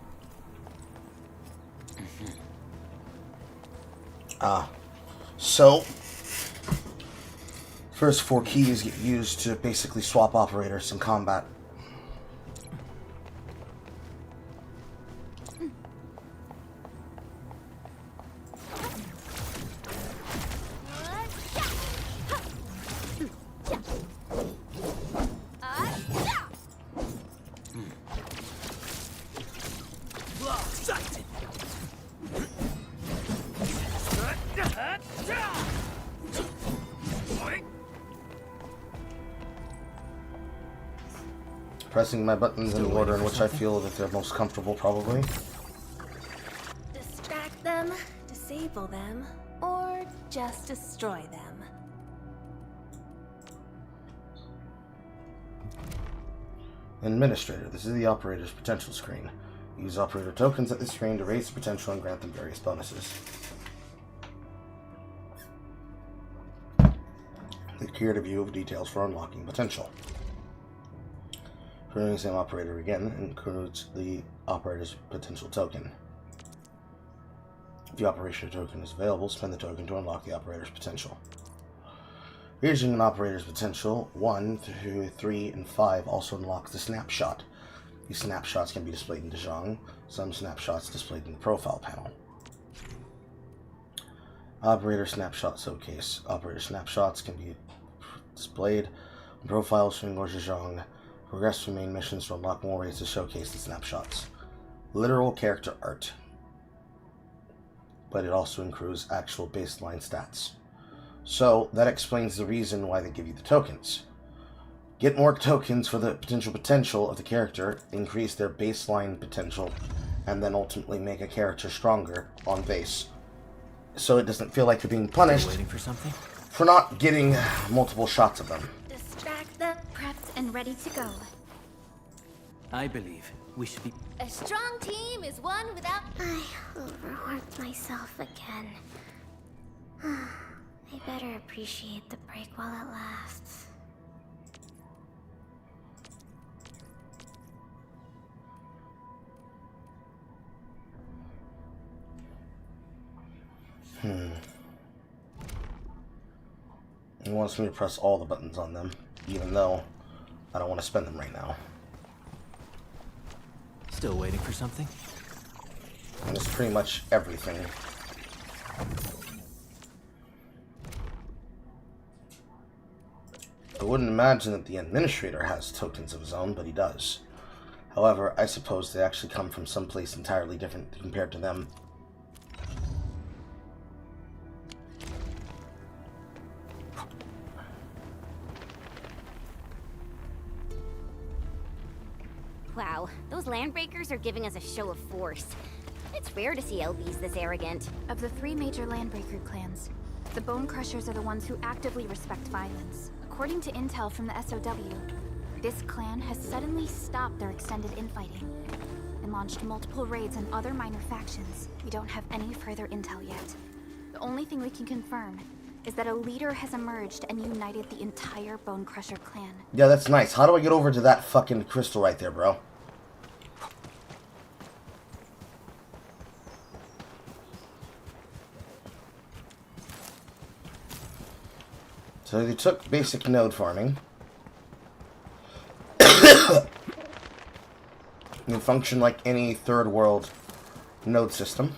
So first 4 keys get used to basically swap operators in combat. Pressing my buttons in the order in which I feel that they're most comfortable, probably. Distract them, disable them, or just destroy them. Administrator. This is the operator's potential screen. Use operator tokens at this screen to raise the potential and grant them various bonuses. Click here to view details for unlocking potential. Creating the same operator again includes the operator's potential token. If the operator token is available, spend the token to unlock the operator's potential. Raising an operator's potential 1, 2, 3, and 5 also unlocks the snapshot. These snapshots can be displayed in Dejong, some snapshots displayed in the profile panel. Operator snapshot showcase. Operator snapshots can be displayed on profiles from Dejong. Progress through main missions to unlock more ways to showcase the snapshots. Literal character art. But it also includes actual baseline stats. So, that explains the reason why they give you the tokens. Get more tokens for the potential of the character, increase their baseline potential, and then ultimately make a character stronger on base. So it doesn't feel like you're being punished waiting for something? For not getting multiple shots of them. Distract them, prepped and ready to go. I believe we should be... A strong team is one without... I overworked myself again. I better appreciate the break while it lasts. He wants me to press all the buttons on them, even though I don't want to spend them right now. Still waiting for something? And it's pretty much everything. I wouldn't imagine that the administrator has tokens of his own, but he does. However, I suppose they actually come from someplace entirely different compared to them. Wow, those landbreakers are giving us a show of force. It's rare to see LBs this arrogant. Of the 3 major landbreaker clans, the Bone Crushers are the ones who actively respect violence. According to intel from the SOW, this clan has suddenly stopped their extended infighting and launched multiple raids on other minor factions. We don't have any further intel yet. The only thing we can confirm is that a leader has emerged and united the entire Bone Crusher clan. Yeah, that's nice. How do I get over to that fucking crystal right there, bro? So they took basic node farming. You function like any third world node system.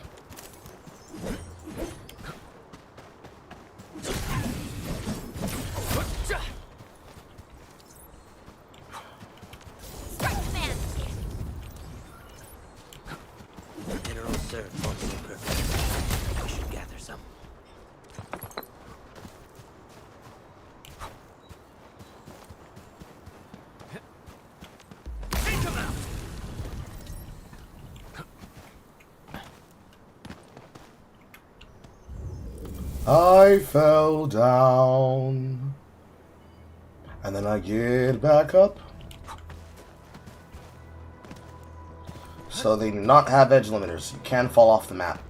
Minerals serve multiple purposes. We should gather some. I fell down, and then I get back up. So they do not have edge limiters. You can fall off the map.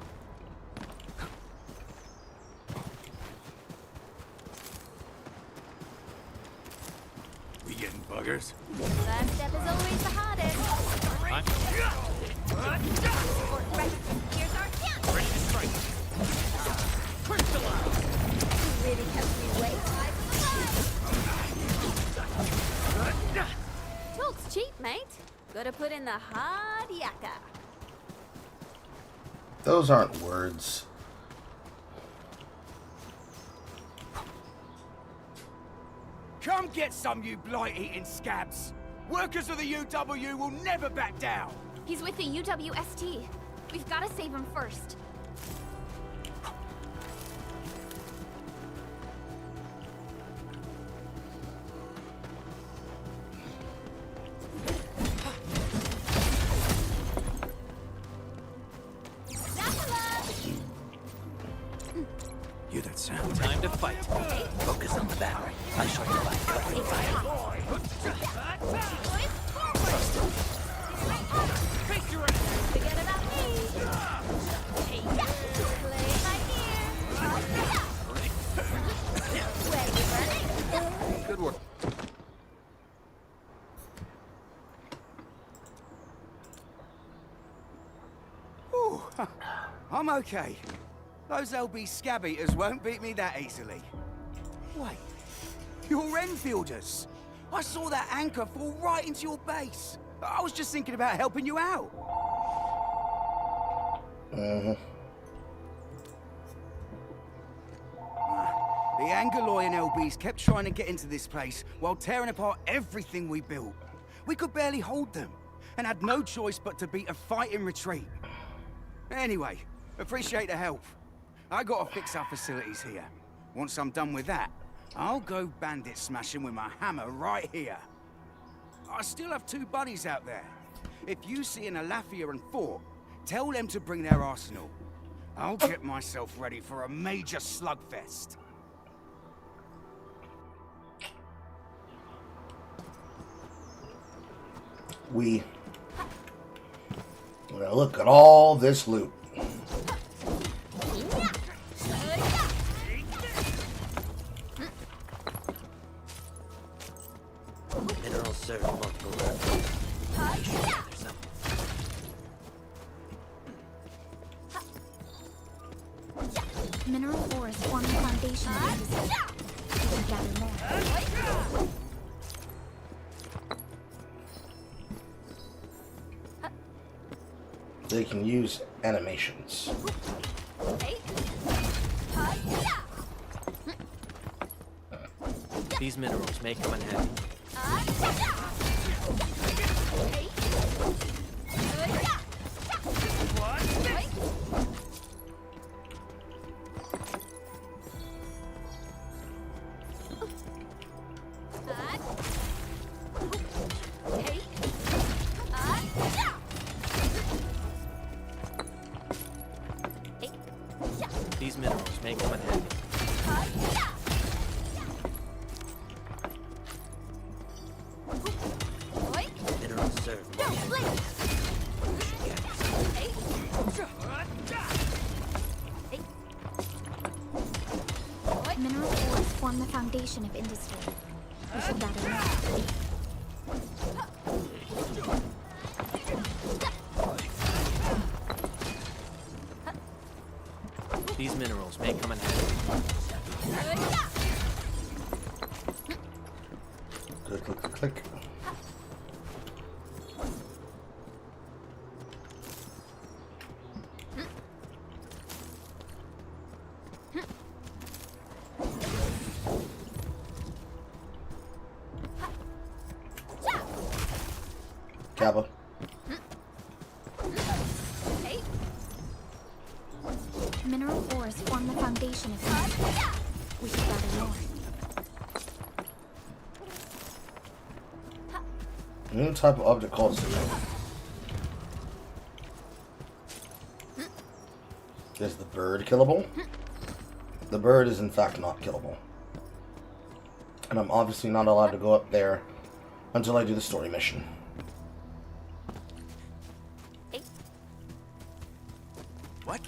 We getting buggers? Last step is always the hardest. and a hard yakka. Those aren't words. Come get some, you blight-eating scabs! Workers of the UW will never back down! He's with the UWST. We've got to save him first. Hear that sound? Time to fight. Focus on the battle. I shall provide covering fire. Forget about me. Hey, yeah. Play by ear. Good work. Ooh, I'm okay. Those LB scab eaters won't beat me that easily. Wait, you're Enfielders. I saw that anchor fall right into your base. I was just thinking about helping you out. The Angoloyan LBs kept trying to get into this place while tearing apart everything we built. We could barely hold them, and had no choice but to beat a fighting retreat. Anyway, appreciate the help. I gotta fix our facilities here. Once I'm done with that, I'll go bandit smashing with my hammer right here. I still have 2 buddies out there. If you see an Alafia and Fort, tell them to bring their arsenal. I'll get myself ready for a major slugfest. We're gonna look at all this loot. Minerals serve multiple purposes. Mineral ores form the foundation of the industry. We can gather more. They can use animations. These minerals may come in handy. These minerals may come in handy. Minerals serve multiple Mineral ores form the foundation of industry. We should gather more. These minerals may come in handy. Click, click, click, click. Kappa. Mineral ores form the foundation of industry. We should gather more. New type of object called cement. Is the bird killable? The bird is in fact not killable. And I'm obviously not allowed to go up there until I do the story mission. What?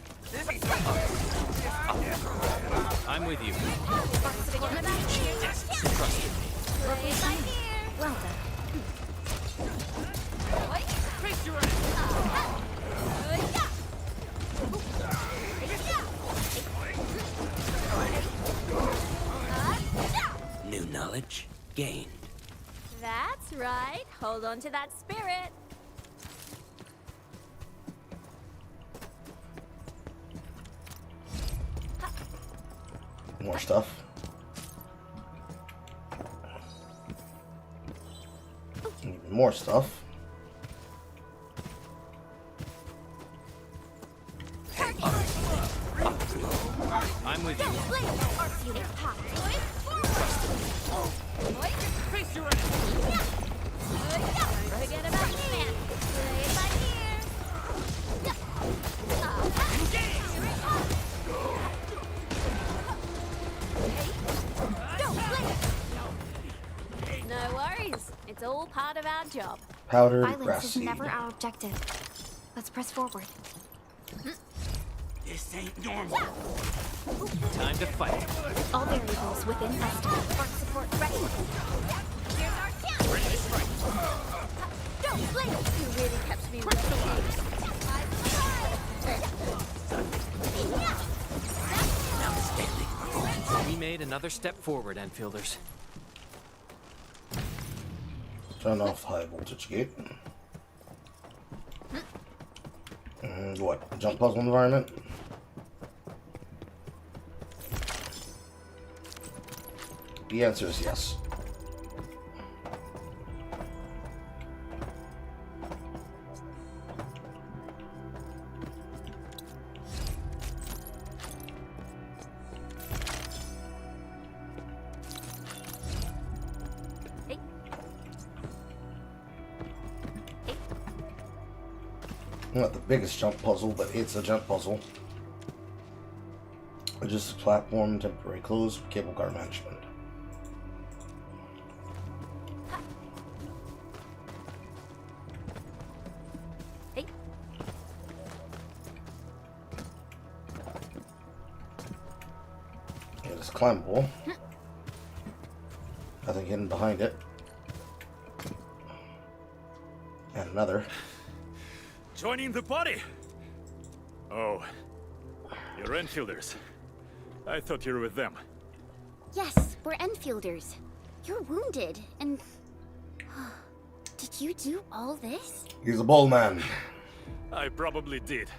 I'm with you. Well done. New knowledge gained. That's right. Hold on to that spirit. more stuff. Even more stuff. I'm with you. Face your enemy. Forget about me, man. Play it by ear. No worries. It's all part of our job. Powdered Violence grass is seed. never our objective. Let's press forward. This ain't normal. Time to fight. All variables within estimate. Support ready. Here's our chance. Ready to strike. Don't blink. You really kept me We made another step forward, Enfielders. Turn off high voltage gate. What? Jump puzzle environment? The answer is yes. Not the biggest jump puzzle, but it's a jump puzzle. Just a platform, temporary closed, cable car management. Hey. It is climbable. Nothing hidden behind it. And another. Joining the party? Oh, you're Enfielders. I thought you were with them. Yes, we're Enfielders. You're wounded, and... Did you do all this? He's a ball man. I probably did.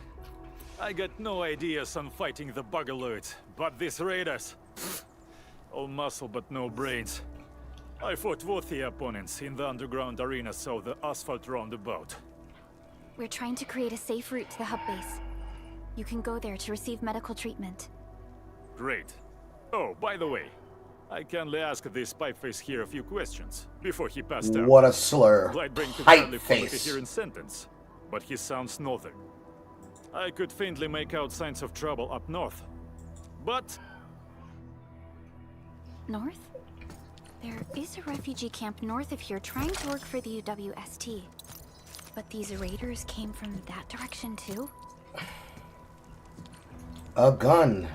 I got no ideas on fighting the Bugaloids, but these raiders... all muscle but no brains. I fought both the opponents in the underground arena, so the asphalt roundabout. We're trying to create a safe route to the hub base. You can go there to receive medical treatment. Great. Oh, by the way, I kindly asked this pipeface here a few questions before he passed out. What a slur. Lightbrain could hardly form a Pipeface. coherent sentence, but he sounds northern. I could faintly make out signs of trouble up north, but... North? There is a refugee camp north of here trying to work for the UWST. But these raiders came from that direction too? A gun.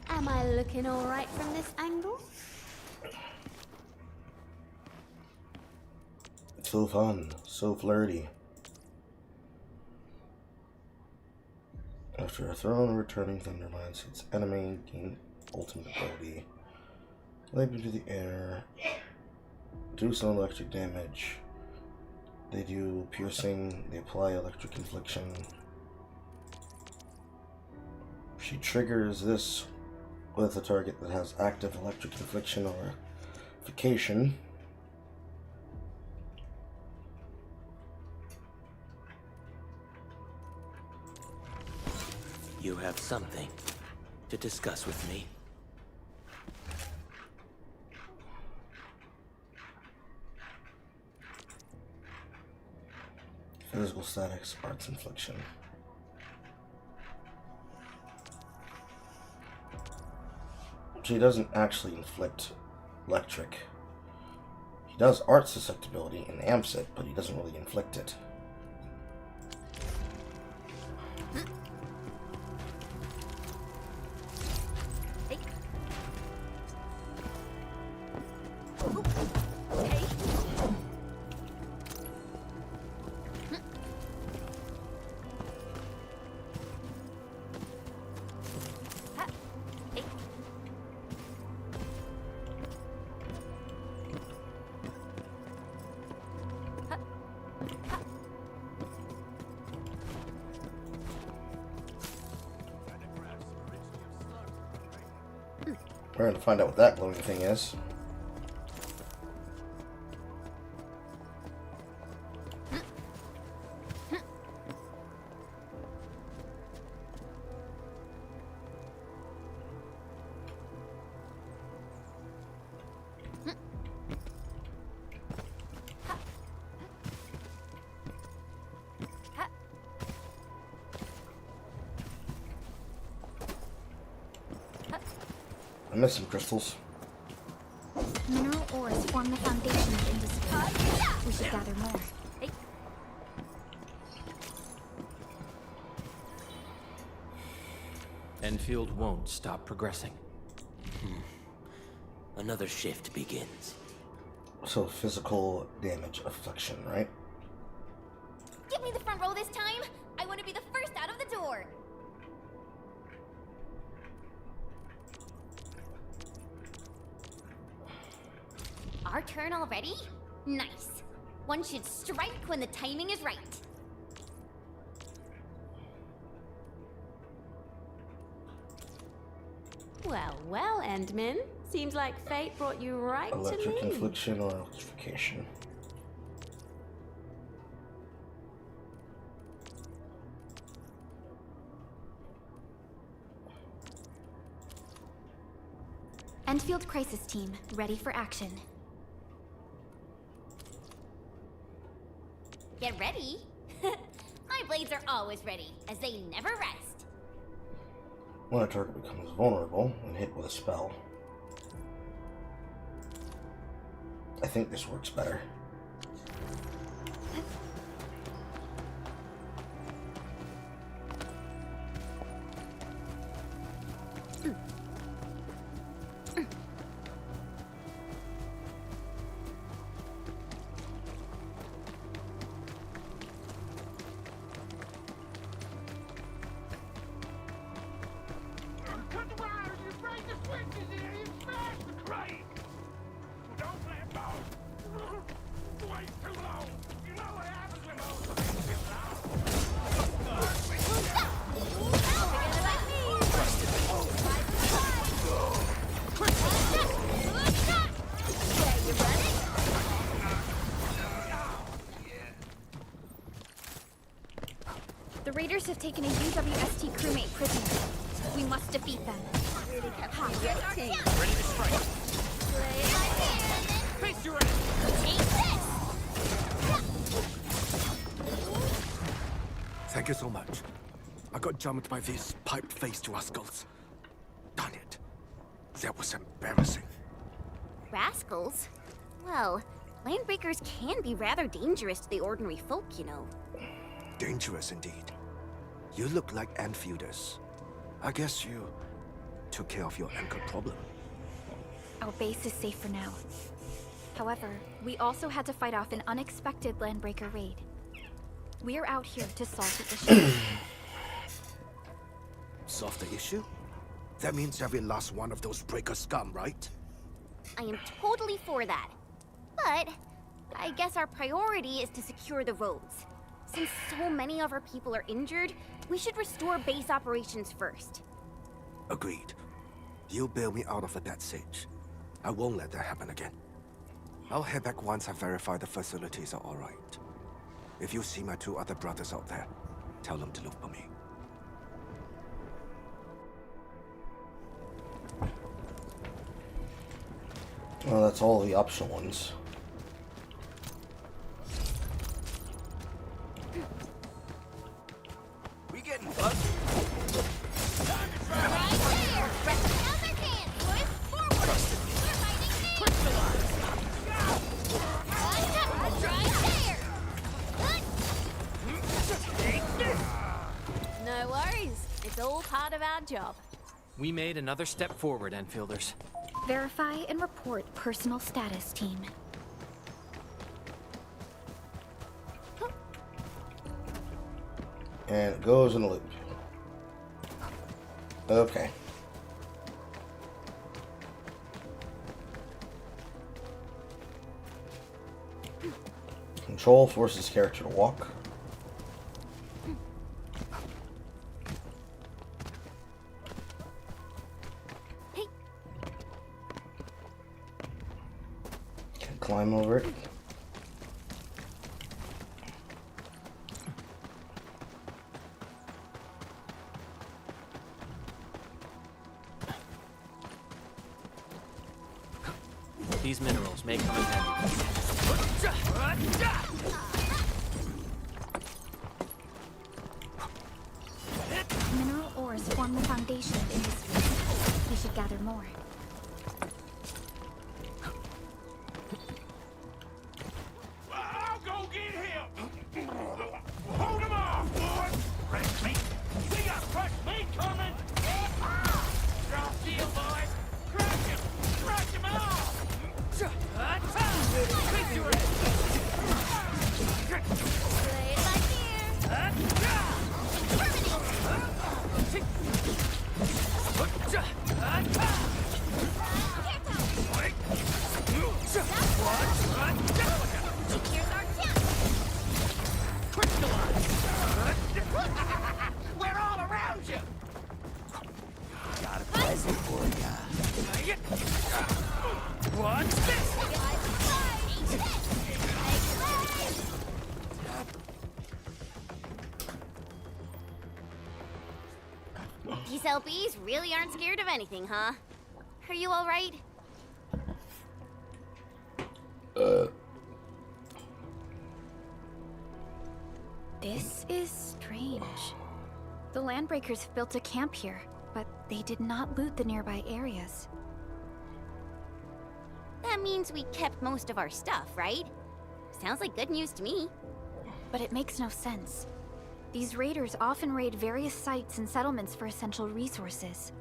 Am I looking alright from this angle? So fun. So flirty. After a throw and returning Thunderlance, its enemy gain ultimate ability. Leap into the air. Do some electric damage. They do piercing. They apply electric infliction. She triggers this with a target that has active electric infliction or amplification. You have something to discuss with me. Physical statics, arts infliction. She doesn't actually inflict electric. He does art susceptibility and amps it, but he doesn't really inflict it. We're gonna find out what that glowing thing is. I missed some crystals. Mineral ores form the foundation of industry. We should gather more. Enfield won't stop progressing. Another shift begins. So physical damage affliction, right? Give me the front row this time. I want to be the first out of the door. Our turn already? Nice. One should strike when the timing is right. Well, well, Endman. Seems like fate brought you right Electric to me. infliction or electrification. Endfield Crisis Team, ready for action. Get ready. My blades are always ready, as they never rest. When a target becomes vulnerable when hit with a spell. I think this works better. The raiders have taken a UWST crewmate prisoner. We must defeat them. Really kept me waiting. Ready to strike. Face your enemy. Thank you so much. I got jumped by these pipe-faced rascals. Darn it. That was embarrassing. Rascals? Well, landbreakers can be rather dangerous to the ordinary folk, you know. Dangerous indeed. You look like Enfielders. I guess you took care of your ankle problem. Our base is safe for now. However, we also had to fight off an unexpected landbreaker raid. We are out here to solve the issue. Solve the issue? That means every last one of those breaker scum, right? I am totally for that. But I guess our priority is to secure the roads. Since so many of our people are injured, we should restore base operations first. Agreed. You bail me out of a bad sitch. I won't let that happen again. I'll head back once I verify the facilities are all right. If you see my two other brothers out there, tell them to look for me. Well, that's all the optional ones. We getting fucked? No worries. It's all part of our job. We made another step forward, Enfielders. Verify and report personal status, team. And it goes in a loop. Okay. Control forces character to walk. climb over it. These minerals may come in handy. Mineral ores form the foundation of industry. We should gather more. I'll go get him! Hold him off, boys! Fresh meat! We got fresh meat coming! Drop deal, boys! Crush him! Crush him off! We're all around you! Got a present for ya. What's this? These LBs really aren't scared of anything, huh? Are you alright? This is strange. The Landbreakers built a camp here, but they did not loot the nearby areas. That means we kept most of our stuff, right? Sounds like good news to me. But it makes no sense. These raiders often raid various sites and settlements for essential resources.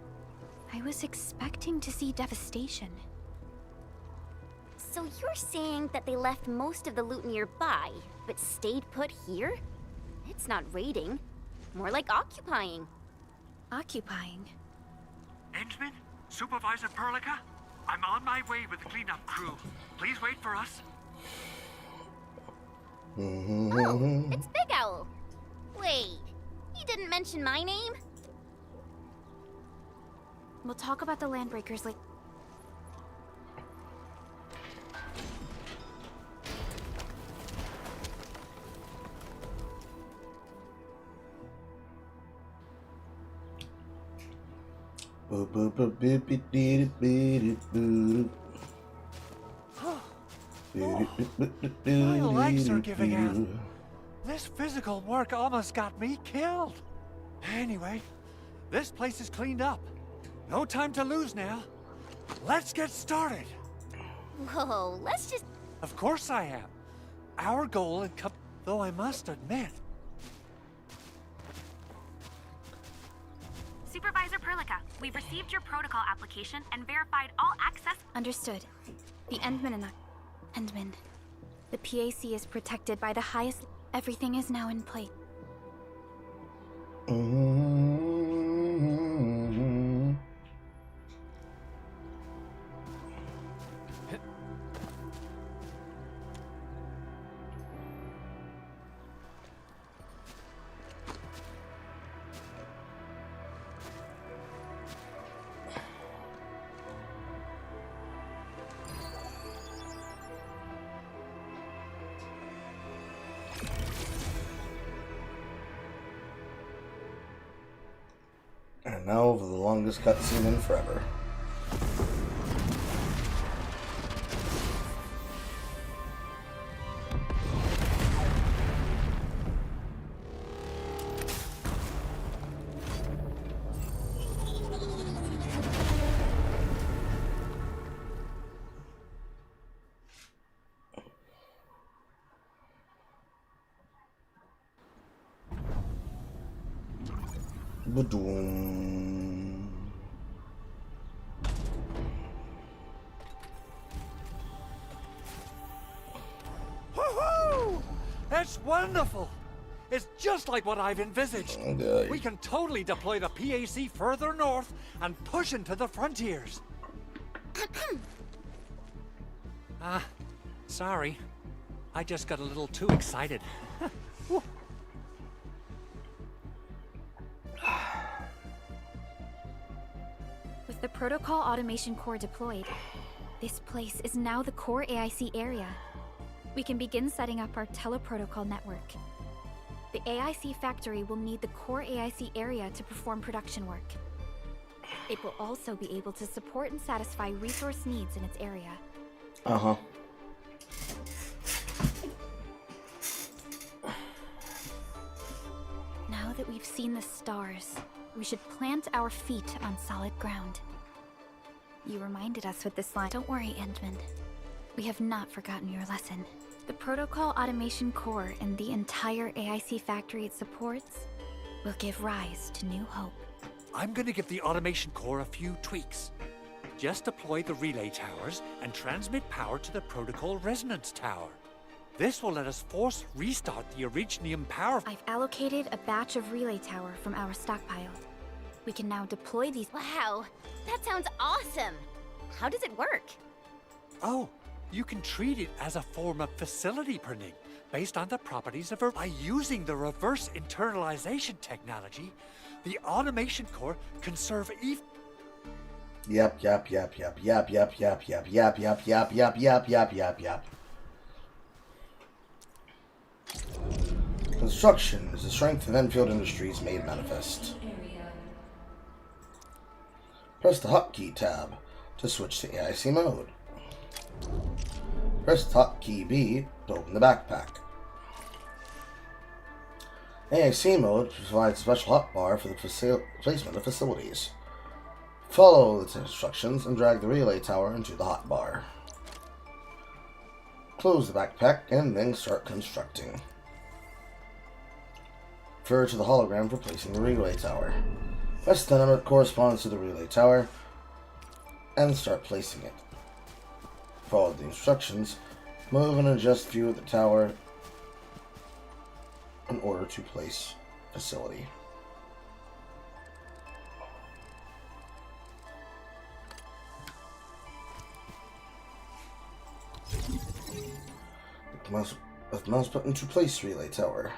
I was expecting to see devastation. So you're saying that they left most of the loot nearby, but stayed put here? It's not raiding. More like occupying. Occupying? Endman? Supervisor Perlica? I'm on my way with the cleanup crew. Please wait for us. Oh, it's Big Owl. Wait, you didn't mention my name? We'll talk about the Landbreakers later. My legs are giving out. This physical work almost got me killed. Anyway, this place is cleaned up. No time to lose now. Let's get started. Whoa, let's just... Of course I am. Our goal in though I must admit... Supervisor Perlica, we've received your protocol application and verified all access... Understood. The Endman Endman. The PAC is protected by the highest... Everything is now in place. And now for the longest cutscene in forever. Ba-doom. Woohoo! That's wonderful! It's just like what I've envisaged. Okay. We can totally deploy the PAC further north and push into the frontiers. Sorry. I just got a little too excited. With the protocol automation core deployed, this place is now the core core AIC area. We can begin setting up our teleprotocol network. The AIC factory will need the core AIC area to perform production work. It will also be able to support and satisfy resource needs in its area. Uh-huh. Now that we've seen the stars, we should plant our feet on solid ground. You reminded us with this line. Don't worry, Endman. We have not forgotten your lesson. The protocol automation core and the entire AIC factory it supports will give rise to new hope. I'm gonna give the automation core a few tweaks. Just deploy the relay towers and transmit power to the protocol resonance tower. This will let us force restart the Originium power. I've allocated a batch of relay tower from our stockpile. We can now deploy these. Wow, that sounds awesome! How does it work? Oh, you can treat it as a form of facility printing based on the properties of by using the reverse internalization technology, the automation core can serve Yep. Construction is the strength of Enfield Industries made manifest. Press the hotkey tab to switch to AIC mode. Press hotkey B to open the backpack. AIC mode provides a special hotbar for the placement of facilities. Follow the instructions and drag the relay tower into the hotbar. Close the backpack and then start constructing. Refer to the hologram for placing the relay tower. Press the number that corresponds to the relay tower and start placing it. Follow the instructions. Move and adjust view of the tower in order to place facility. With the mouse button to place relay tower.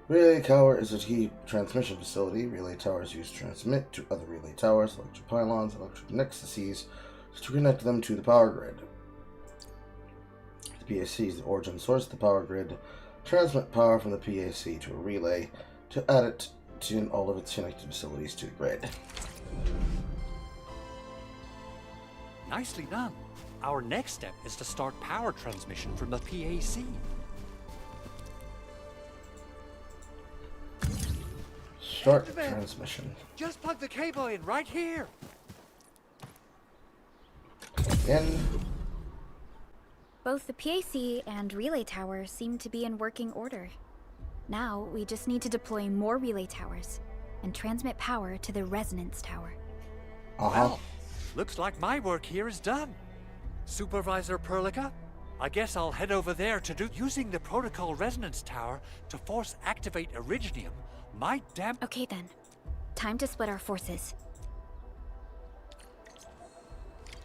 Relay tower is a key transmission facility. Relay towers used to transmit to other relay towers, electric pylons, electric nexuses, to connect them to the power grid. The PAC is the origin source of the power grid. Transmit power from the PAC to a relay to add it to all of its connected facilities to the grid. Nicely done. Our next step is to start power transmission from the PAC. Start transmission. Just plug the cable in right here. In. Both the PAC and relay tower seem to be in working order. Now, we just need to deploy more relay towers and transmit power to the resonance tower. Well, looks like my work here is done. Supervisor Perlica, I guess I'll head over there to do using the protocol resonance tower to force activate Originium. Okay then. Time to split our forces.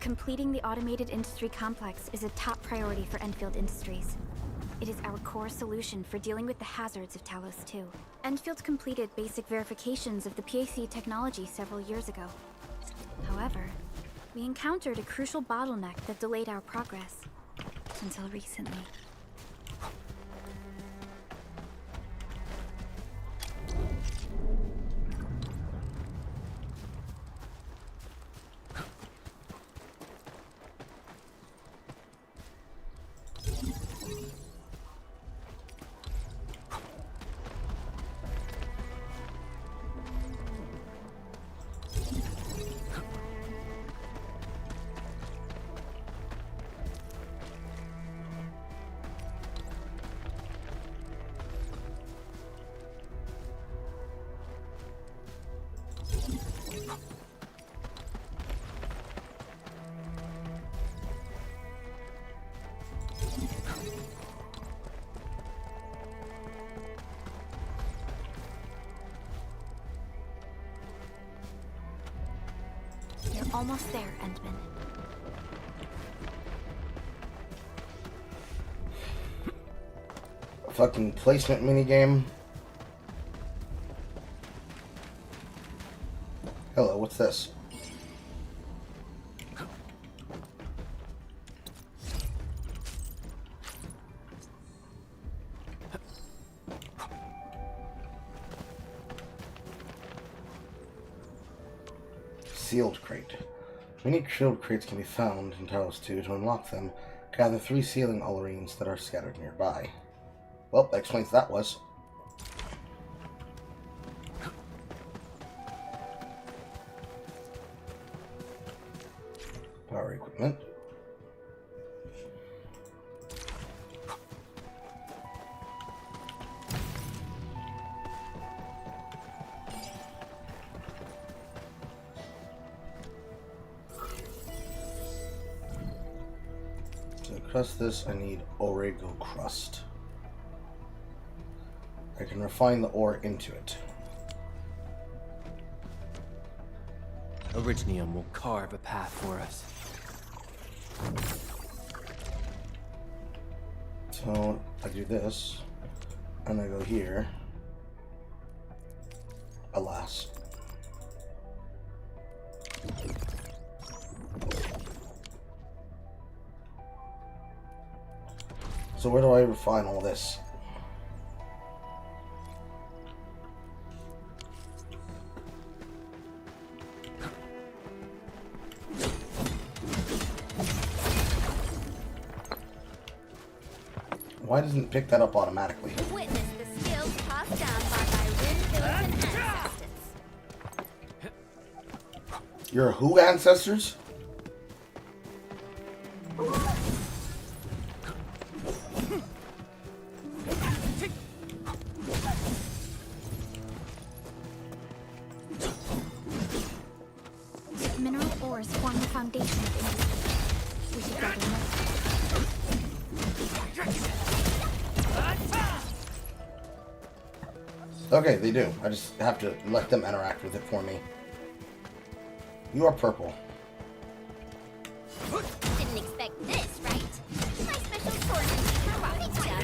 Completing the automated industry complex is a top priority for Endfield Industries. It is our core solution for dealing with the hazards of Talos 2. Endfield completed basic verifications of the PAC technology several years ago. However, we encountered a crucial bottleneck that delayed our progress until recently. You're almost there, Endman. Fucking placement minigame. Hello, what's this? sealed crate. Many sealed crates can be found in Talos 2. To unlock them, gather 3 sealing olorines that are scattered nearby. Well, that explains what that was. Power equipment. To crust this, I need Orego crust. I can refine the ore into it. Originium will carve a path for us. So I do this, and I go here. Alas. So where do I refine all this? Why doesn't it pick that up automatically? Witness the skills passed down by my Rim Militant ancestors. Your who ancestors? Mineral ores form the foundation of industry. We should gather more. Okay, they do. I just have to let them interact with it for me. You are purple. Didn't expect this, right? My special sword for rocket stuff.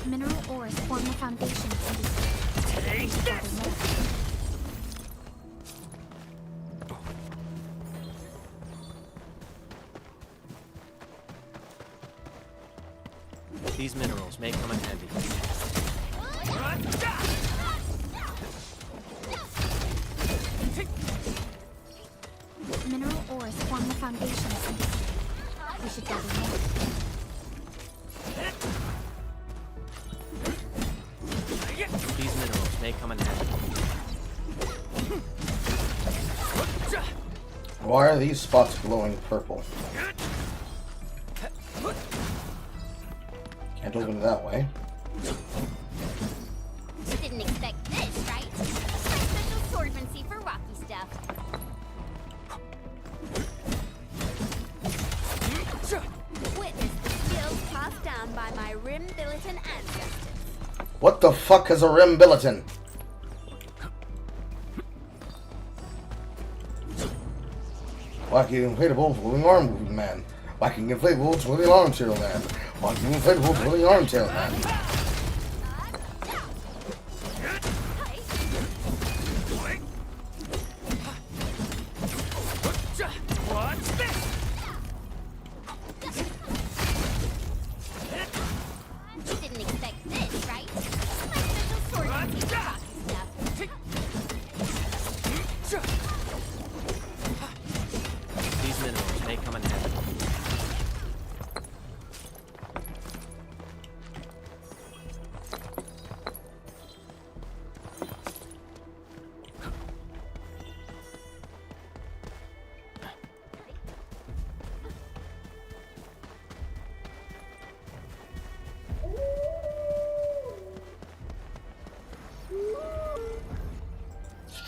Mineral ores form the foundation of industry. Take this! These minerals may come in handy. Mineral ores form the foundation of industry. We should gather more. These minerals may come in handy. Why are these spots glowing purple? Can't open it that way. Didn't expect this, right? My special swordsmancy for rocky stuff. Witness the skills passed down by my Rim Militant ancestors. What the fuck is a rim billiton? Wacky inflatable floating arm moving man. Wacky inflatable floating arm tail man. Wacky inflatable floating arm tail man. What's this? Didn't expect this, right? My special swordsmancy for rocky stuff. These minerals may come in handy.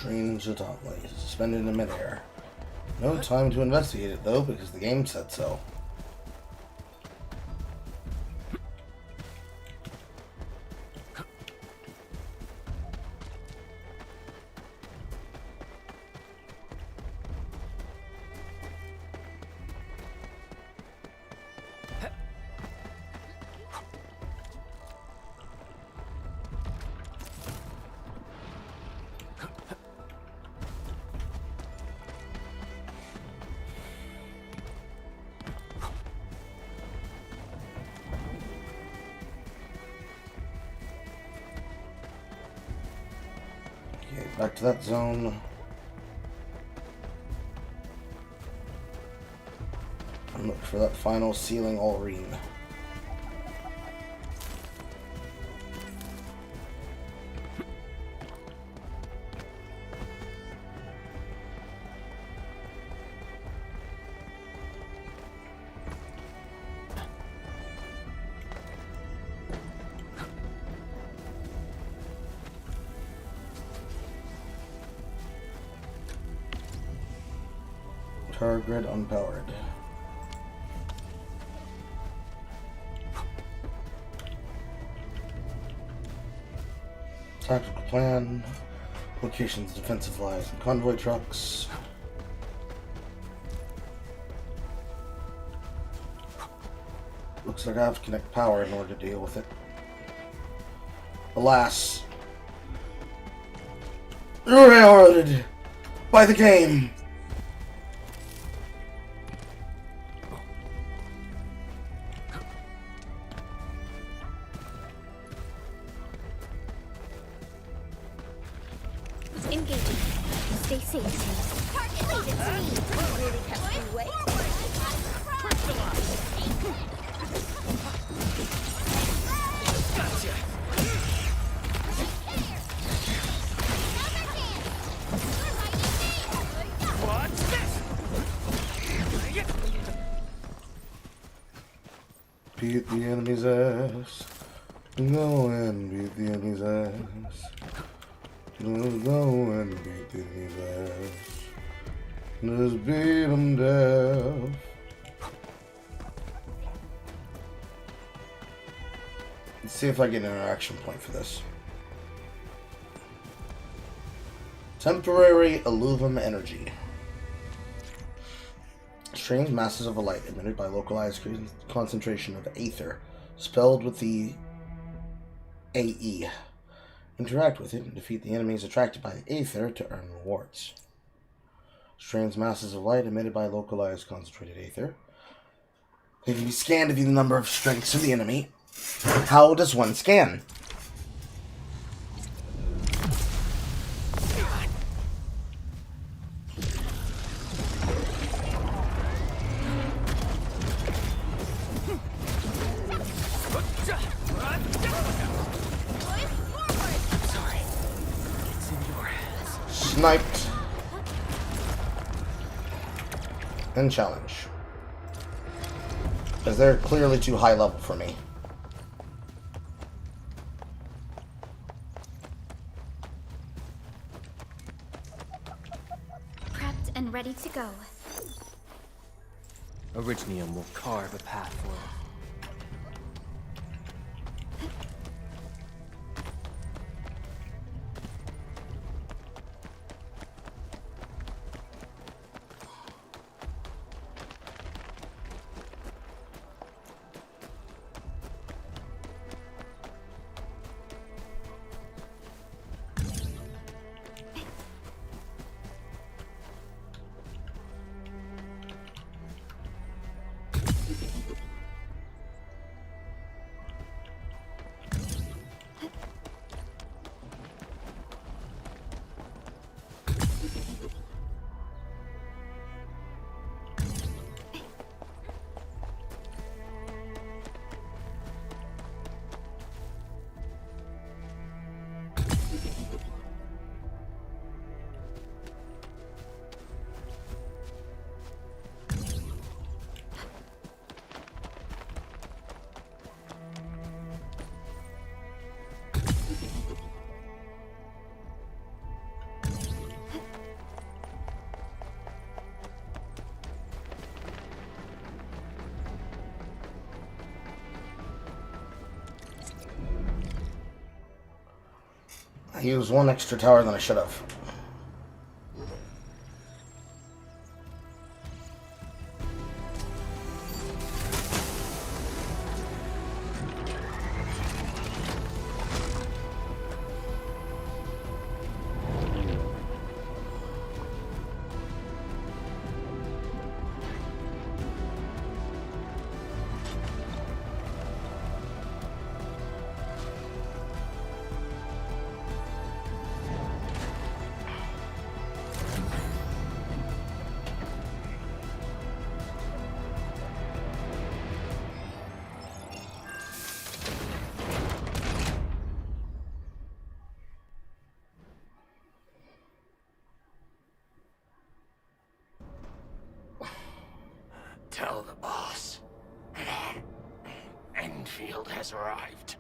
Strange anomaly, suspended in midair. No time to investigate it though, because the game said so. Okay, back to that zone. And look for that final sealing Allreen. Power grid unpowered. Tactical plan. Locations, defensive lies, and convoy trucks. Looks like I have to connect power in order to deal with it. Alas. You're railroaded by the game. Engaging. Stay safe. Target leave it to me. You really kept me waiting. Gotcha. Watch this. Beat the enemy's ass. Go and beat the enemy's ass. Go and beat the enemy's ass. Just beat them down. Let's see if I get an interaction point for this. Temporary Illuvum energy. Strange masses of light emitted by localized concentration of aether, spelled with the AE. Interact with it and defeat the enemies attracted by the aether to earn rewards. Strange masses of light emitted by localized concentrated aether. They can be scanned to view the number of strengths of the enemy. How does one scan? Sniped. And challenge. Because they're clearly too high level for me. Prepped and ready to go. Originium will carve a path for it. I used one extra tower than I should have. has arrived.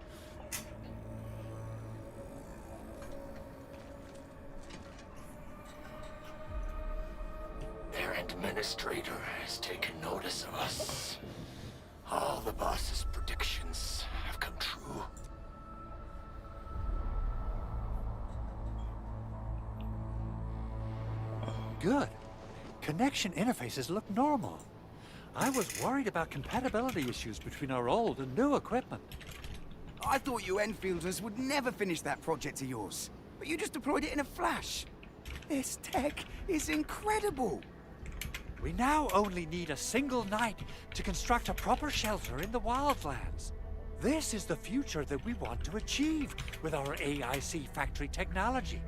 Their administrator has taken notice of us. All the boss's predictions have come true. Good. Connection interfaces look normal. I was worried about compatibility issues between our old and new equipment. I thought you Enfielders would never finish that project of yours, but you just deployed it in a flash. This tech is incredible. We now only need a single night to construct a proper shelter in the wildlands. This is the future that we want to achieve with our AIC factory technology.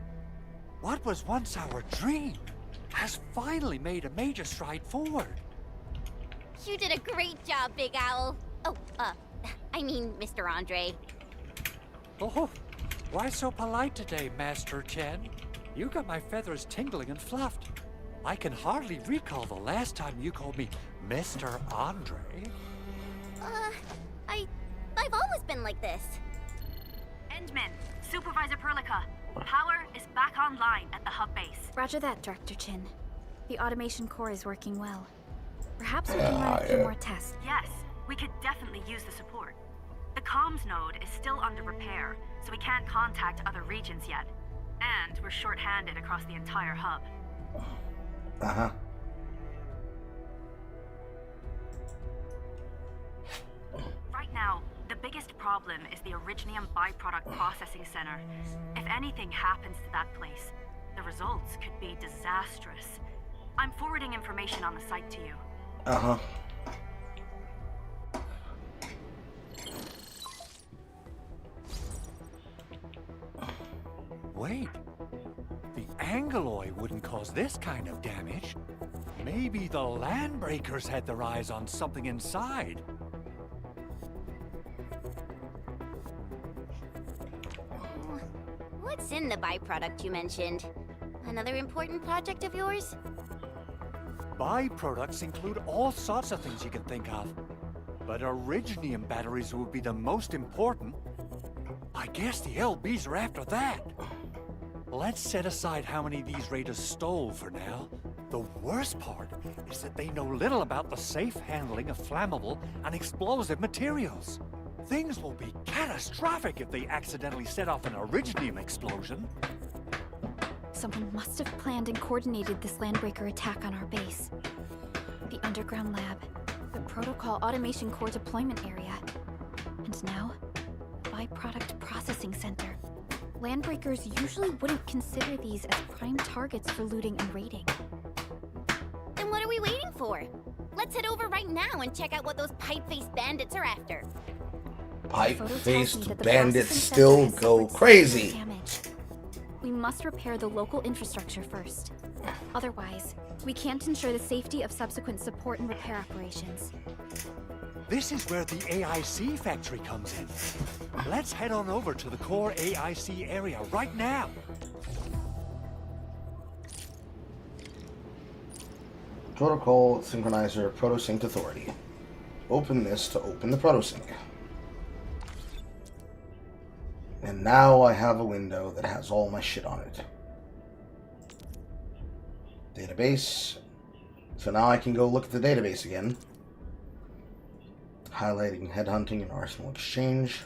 What was once our dream has finally made a major stride forward. You did a great job, Big Owl. Oh, I mean, Mr. Andre. Oh, why so polite today, Master Chen? You got my feathers tingling and fluffed. I can hardly recall the last time you called me Mr. Andre. I've always been like this. Endman, Supervisor Perlica, power is back online at the hub base. Roger that, Director Chin. The automation core is working well. Perhaps we can run a few more tests. Yes, we could definitely use the support. The comms node is still under repair, so we can't contact other regions yet. And we're short-handed across the entire hub. Uh-huh. Right now, the biggest problem is the Originium byproduct processing center. If anything happens to that place, the results could be disastrous. I'm forwarding information on the site to you. Uh-huh. Wait. The Angeloy wouldn't cause this kind of damage. Maybe the Landbreakers had their eyes on something inside. What's in the byproduct you mentioned? Another important project of yours? Byproducts include all sorts of things you can think of. But Originium batteries would be the most important. I guess the LBs are after that. Let's set aside how many these raiders stole for now. The worst part is that they know little about the safe handling of flammable and explosive materials. Things will be catastrophic if they accidentally set off an Originium explosion. Someone must have planned and coordinated this Landbreaker attack on our base. The underground lab, the protocol automation core deployment area, and now, byproduct processing center. Landbreakers usually wouldn't consider these as prime targets for looting and raiding. Then what are we waiting for? Let's head over right now and check out what those pipe-faced bandits are after. Pipe-faced bandits still go crazy. We must repair the local infrastructure first. Otherwise, we can't ensure the safety of subsequent support and repair operations. This is where the AIC factory comes in. Let's head on over to the core AIC area right now. Protocol Synchronizer Protosync Authority. Open this to open the Protosync. And now I have a window that has all my shit on it. Database. So now I can go look at the database again. Highlighting headhunting and arsenal exchange.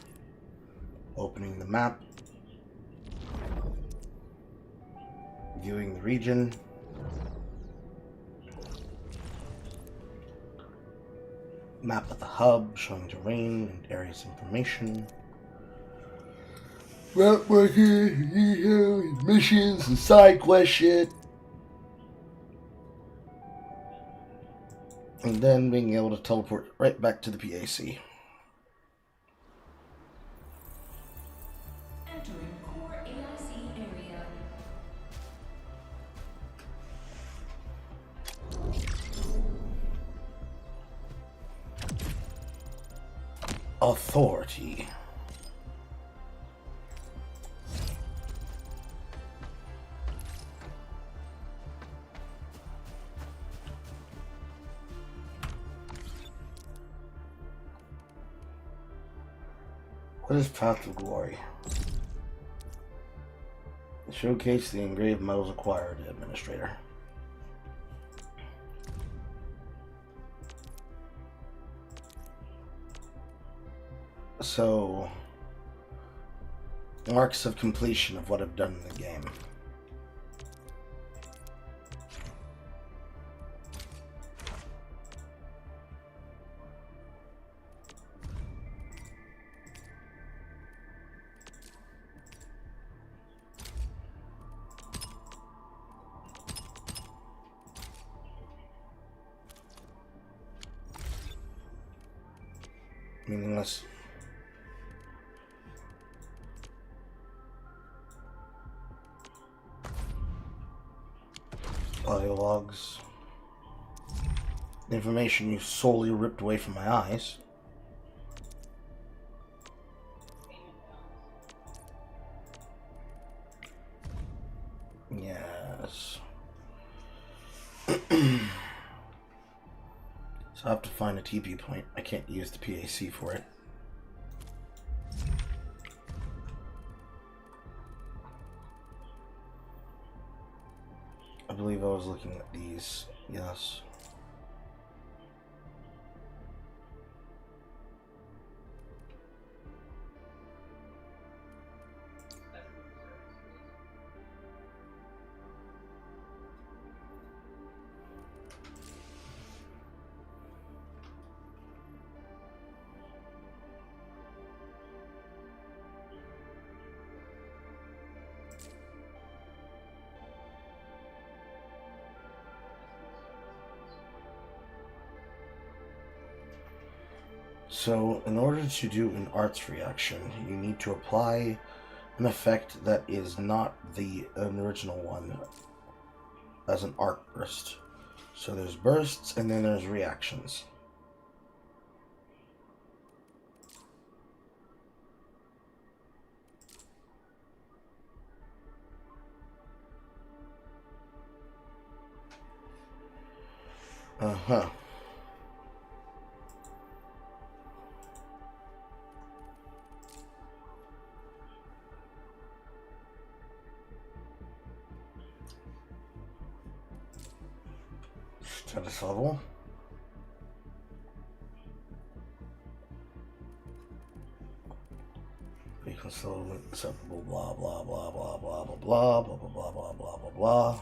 Opening the map. Viewing the region. Map of the hub showing terrain and areas information. Map working, missions and side quest shit. And then being able to teleport right back to the PAC. Entering core AIC area. Authority. What is Path of Glory? Showcase the engraved medals acquired, Administrator. So, marks of completion of what I've done in the game. Meaningless. Audio logs. Information you solely ripped away from my eyes. Yes. So I have to find a TP point. I can't use the PAC for it. I believe I was looking at these. Yes. So, in order to do an arts reaction, you need to apply an effect that is not the original one as an arc burst. So there's bursts and then there's reactions. Uh-huh. Status level. Reconcilable, acceptable, blah blah blah blah blah blah blah blah blah blah blah blah blah blah.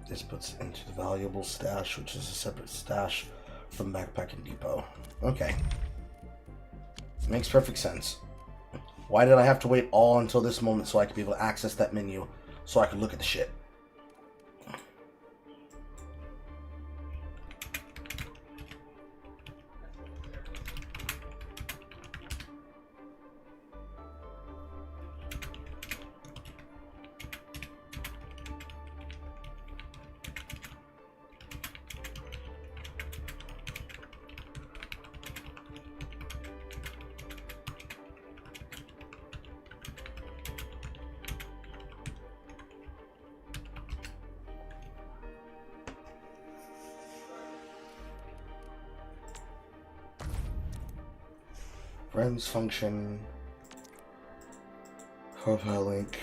This puts it into the valuable stash, which is a separate stash from Backpack and Depot. Okay. Makes perfect sense. Why did I have to wait all until this moment so I could be able to access that menu so I could look at the shit? Friends function. Profile link.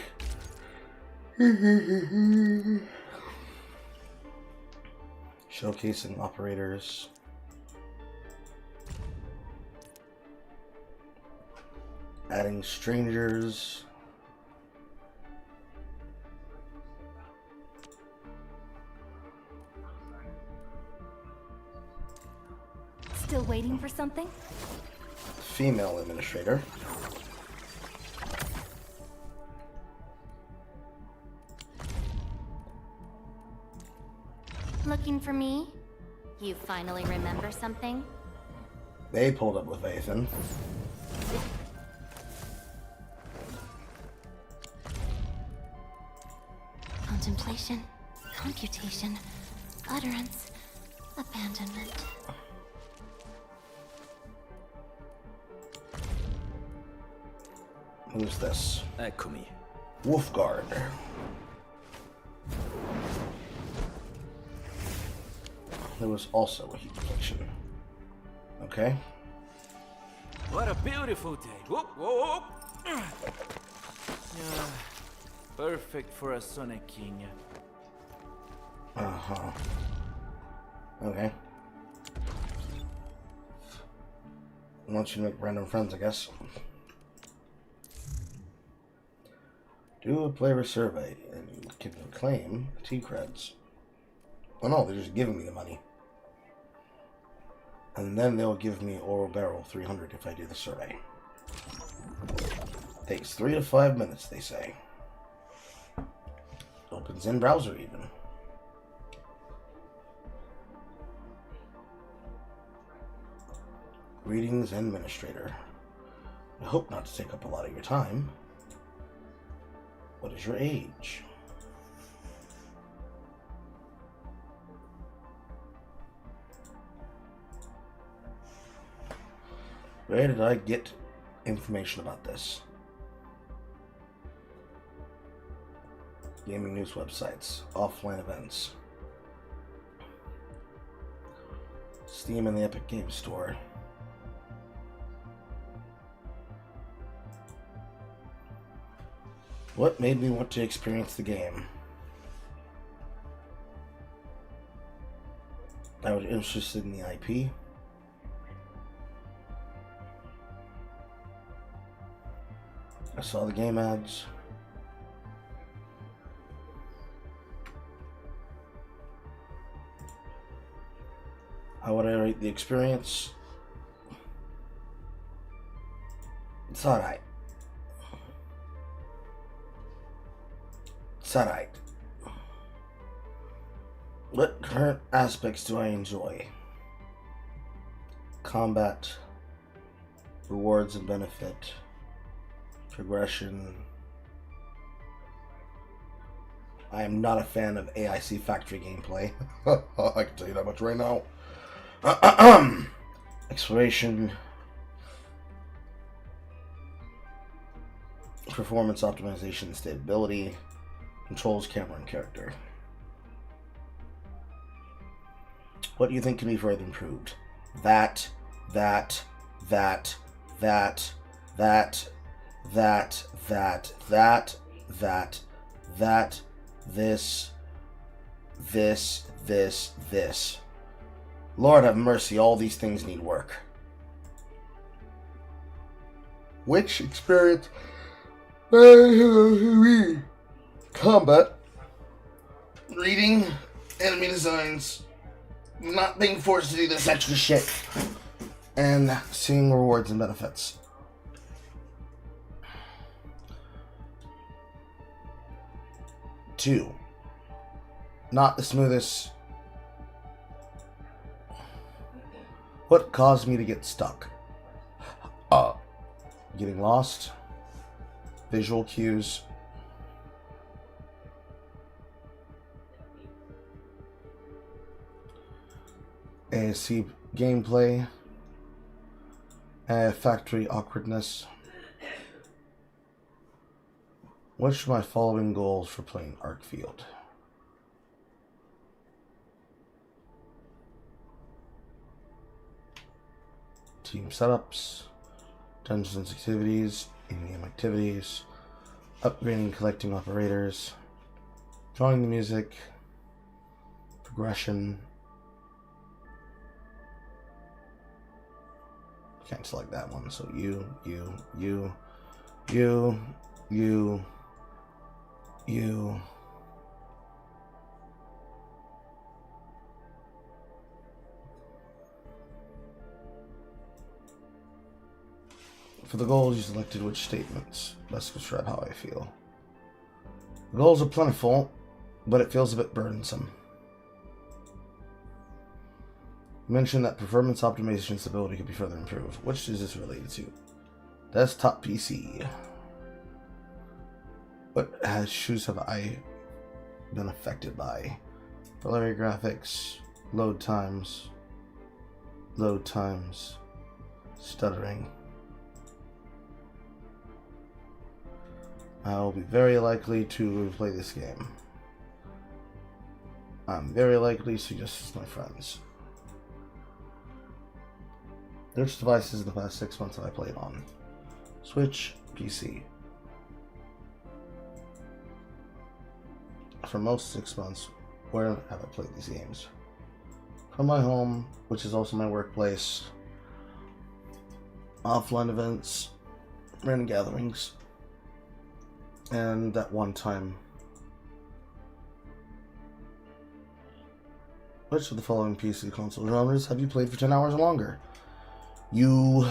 Showcasing operators. Adding strangers. Still waiting for something? Female administrator. Looking for me? You finally remember something? They pulled up with Ethan. Contemplation, computation, utterance, abandonment. Who's this? Eccomi. Wolfguard. There was also a heat protection. Okay. What a beautiful day. Whoop, whoop, whoop. Yeah, perfect for a Sonic King. Uh-huh. Okay. I want you to make random friends, I guess. Do a player survey and you can claim T-creds. Oh no, they're just giving me the money. And then they'll give me Oral Barrel 300 if I do the survey. Takes 3 to 5 minutes, they say. Opens in browser even. Greetings, Administrator. I hope not to take up a lot of your time. What is your age? Where did I get information about this? Gaming news websites, offline events, Steam and the Epic Games Store. What made me want to experience the game? I was interested in the IP. I saw the game ads. How would I rate the experience? It's alright. It's alright. What current aspects do I enjoy? Combat, rewards and benefit, progression. I am not a fan of AIC factory gameplay. I can tell you that much right now. Exploration, performance optimization, stability, controls, camera, and character. What do you think can be further improved? That, this, this. Lord have mercy, all these things need work. Which experience? Combat, reading, enemy designs, not being forced to do this extra shit, and seeing rewards and benefits. Two, not the smoothest. What caused me to get stuck? Getting lost, visual cues, ASC gameplay, factory awkwardness. Which are my following goals for playing Arkfield? Team setups, dungeons activities, in-game activities, upgrading, collecting operators, drawing the music, progression. Can't select that one, so you. For the goals, you selected which statements best describe how I feel. The goals are plentiful, but it feels a bit burdensome. You mentioned that performance optimization stability could be further improved. Which is this related to? Desktop PC. What issues have I been affected by? Blurry graphics, load times, stuttering. I will be very likely to play this game. I'm very likely to suggest my friends. Which devices in the past 6 months have I played on? Switch, PC. For most 6 months, where have I played these games? From my home, which is also my workplace, offline events, random gatherings, and that one time. Which of the following PC console genres have you played for 10 hours or longer? You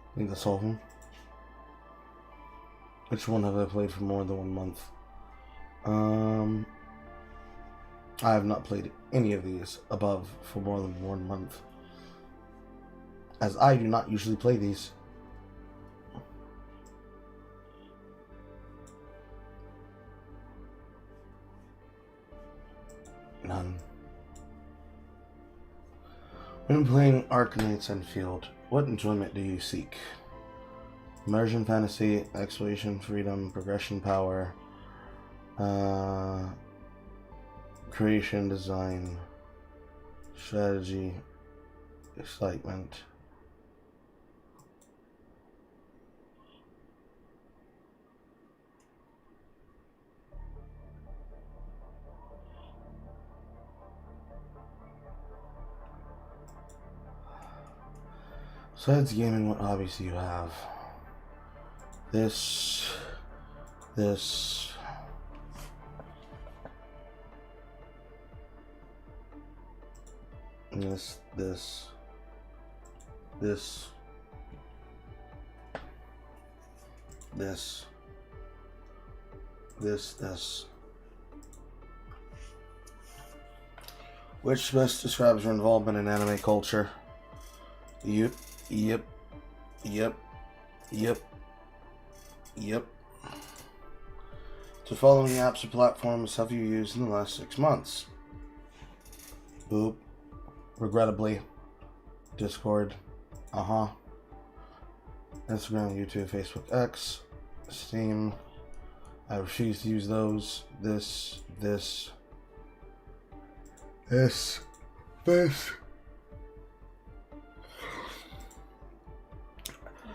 I think that's all of them. Which one have I played for more than 1 month? I have not played any of these above for more than 1 month, as I do not usually play these. None. When playing Arknights Endfield, what enjoyment do you seek? Immersion, fantasy, exploration, freedom, progression, power, creation, design, strategy, excitement. Besides gaming, what hobbies do you have? This, this, this, this, this, this, this. Which best describes your involvement in anime culture? Yep. The following apps or platforms have you used in the last 6 months? Boop. Regrettably. Discord. Instagram, YouTube, Facebook, X. Steam. I refuse to use those. This.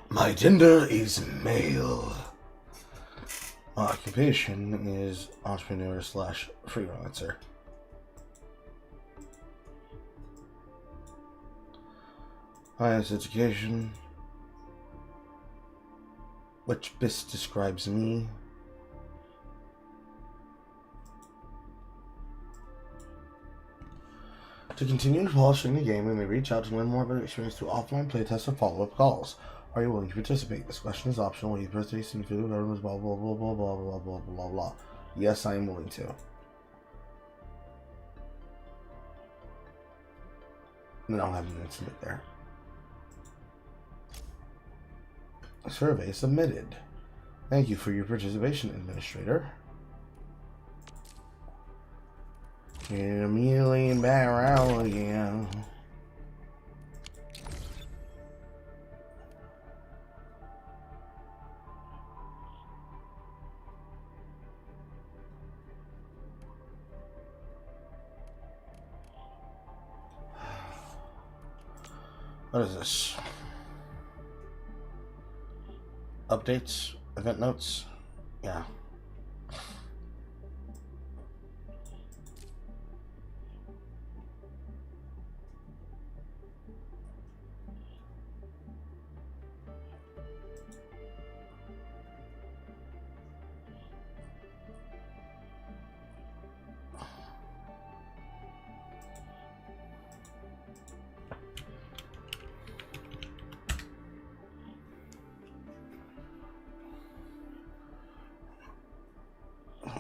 My gender is male. My occupation is entrepreneur / freelancer. Highest education. Which best describes me? To continue polishing the game, we may reach out to learn more about your experience through offline playtests or follow-up calls. Are you willing to participate? This question is optional. Will you participate in food, governments, blah, blah, blah, blah, blah, blah, blah, blah, blah. Yes, I am willing to. And I'll have an submit there. Survey submitted. Thank you for your participation, Administrator. Hear me lean back around again. What is this? Updates? Event notes? Yeah.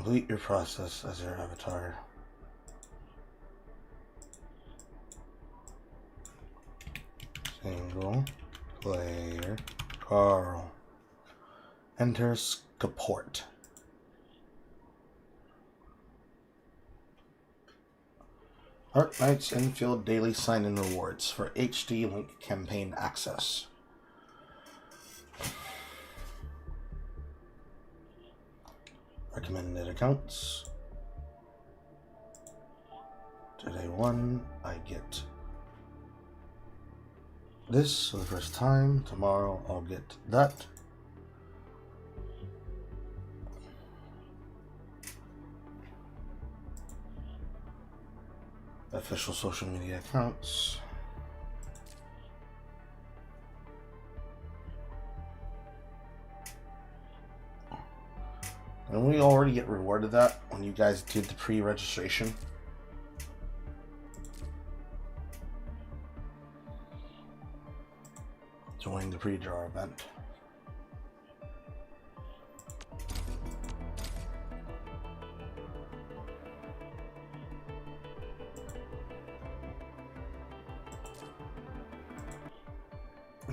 Complete your process as your avatar. Single player Carl. Enter Skaport. Arknights Endfield daily sign-in rewards for HD link campaign access. Recommended accounts. Today 1, I get this for the first time. Tomorrow I'll get that. Official social media accounts. And we already get rewarded that when you guys did the pre-registration. Join the pre-draw event.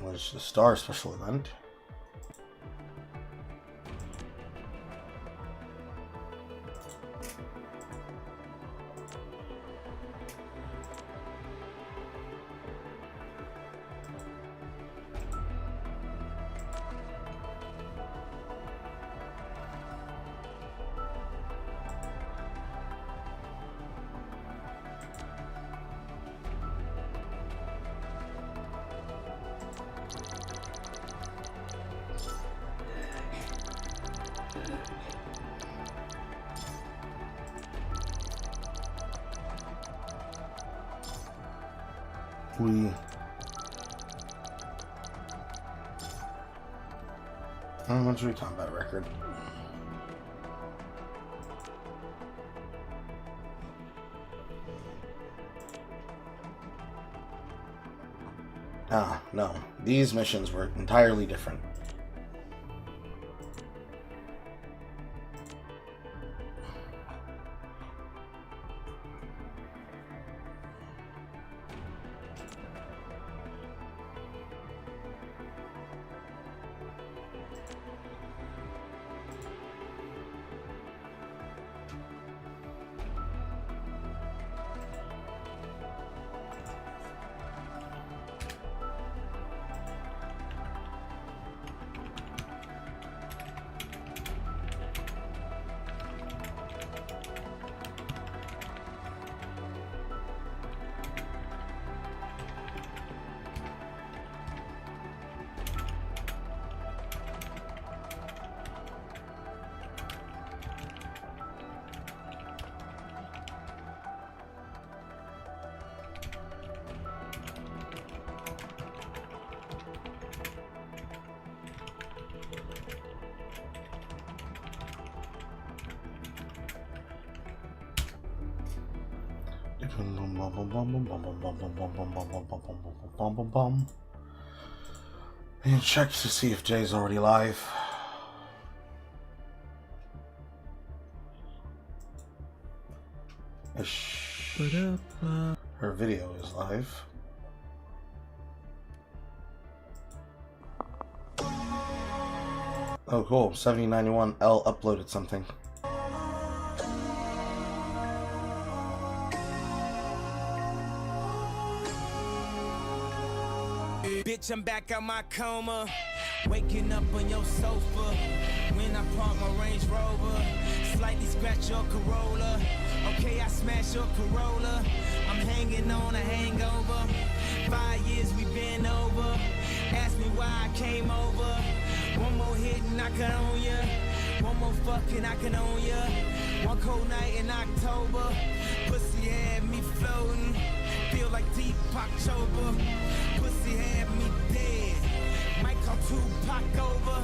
Which is the Star Special event. Inventory combat record. Ah, no. These missions were entirely different. And check to see if Jay's already live. Her video is live. Oh cool, 7091L uploaded something. Bitch, I'm back out my coma, waking up on your sofa. When I park my Range Rover, slightly scratch your Corolla. Okay, I smash your Corolla. I'm hanging on a hangover. 5 years we been over. Ask me why I came over. One more hit and I can own ya. One more fucking I can own ya. One cold night in October. Pussy had me floating. Feel like deep October. Pussy had me dead. Might call Tupac over.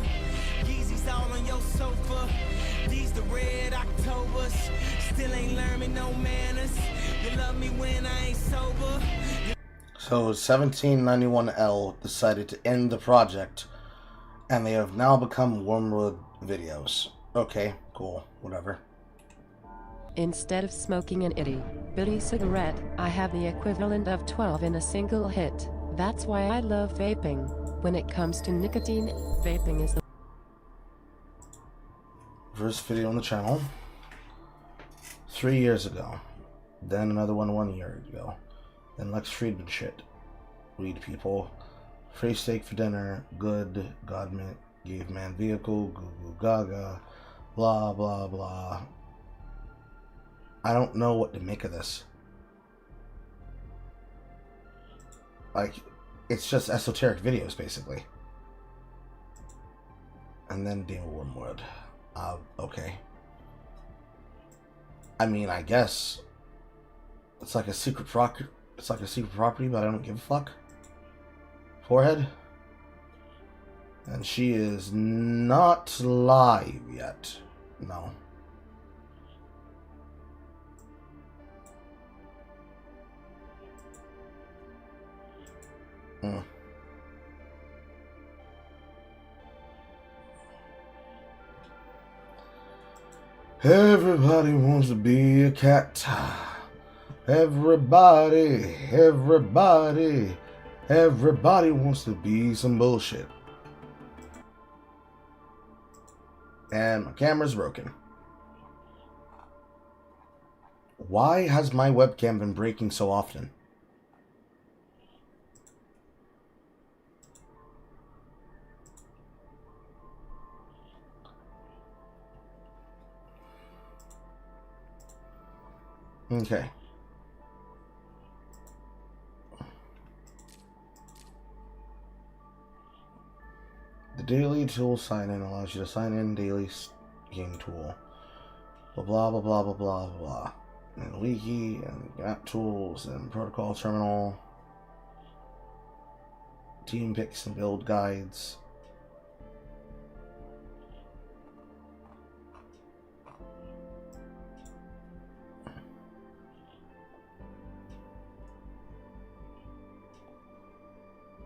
Yeezys all on your sofa. These the red Octobers. Still ain't learned me no manners. You love me when I ain't sober. So 1791L decided to end the project, and they have now become Wormwood videos. Okay, cool, whatever. Instead of smoking an itty bitty cigarette, I have the equivalent of 12 in a single hit. That's why I love vaping. When it comes to nicotine, vaping is the first video on the channel 3 years ago. Then another one 1 year ago. Then Lex Friedman shit. Weed people. Free steak for dinner. Good. God gave man vehicle. Goo goo gaga. Blah blah blah. I don't know what to make of this. Like, it's just esoteric videos, basically. And then Deal Wormwood. Okay. I mean, I guess it's like a secret property. It's like a secret property, but I don't give a fuck. Forehead. And she is not live yet. No. Everybody wants to be a cat. Everybody wants to be some bullshit. And my camera's broken. Why has my webcam been breaking so often? Okay. The daily tool sign-in allows you to sign in daily game tool. Blah blah blah blah blah blah blah. And wiki and app tools and protocol terminal. Team picks and build guides.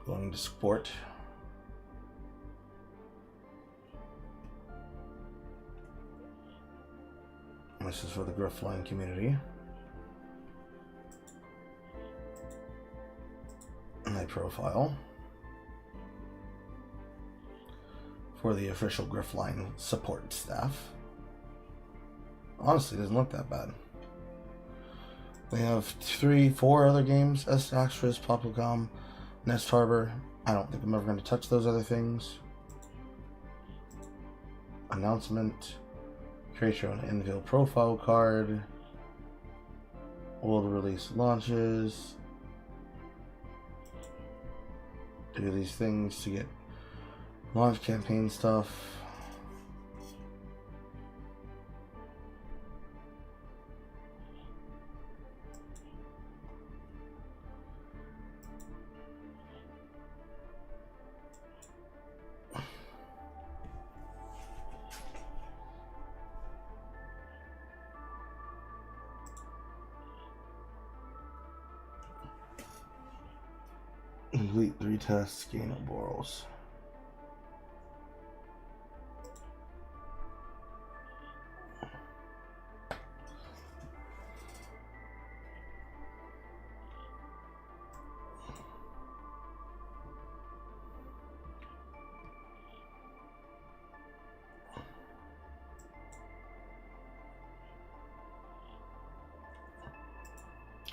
Going to support. This is for the Griffline community. My profile. For the official Griffline support staff. Honestly, it doesn't look that bad. We have 4 other games. S-Axtras, Populcom, Nest Harbor. I don't think I'm ever going to touch those other things. Announcement. Create your own Endfield profile card. World release launches. Do these things to get launch campaign stuff. Complete 3 tests, gain of borals.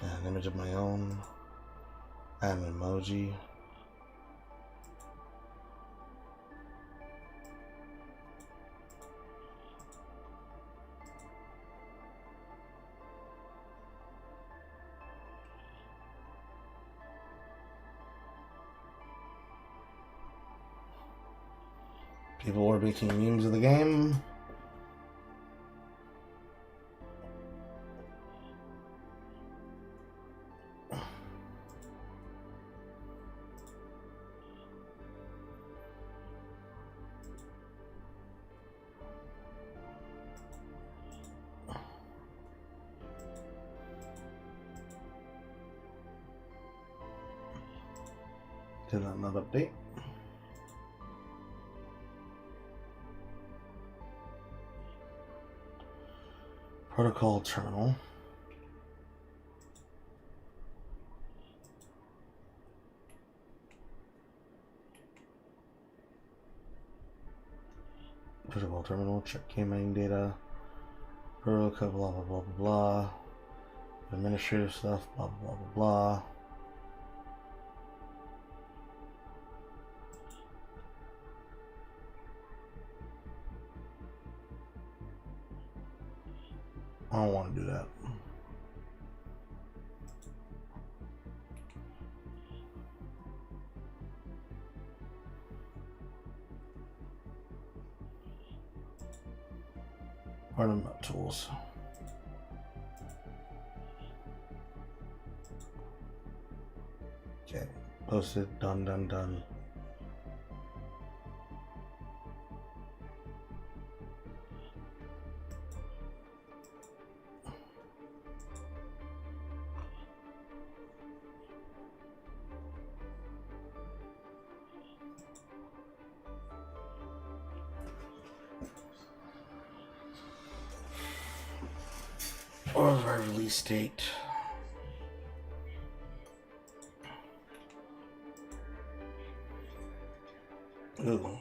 An image of my own. Add an emoji. People were making memes of the game. Did that not update? Protocol terminal. Protocol terminal, check gaming data, protocol, blah blah blah blah blah, administrative stuff, blah blah blah blah. I don't want to do that. Ornament tools. Okay, posted, done, done, done. Or our release date. Ooh.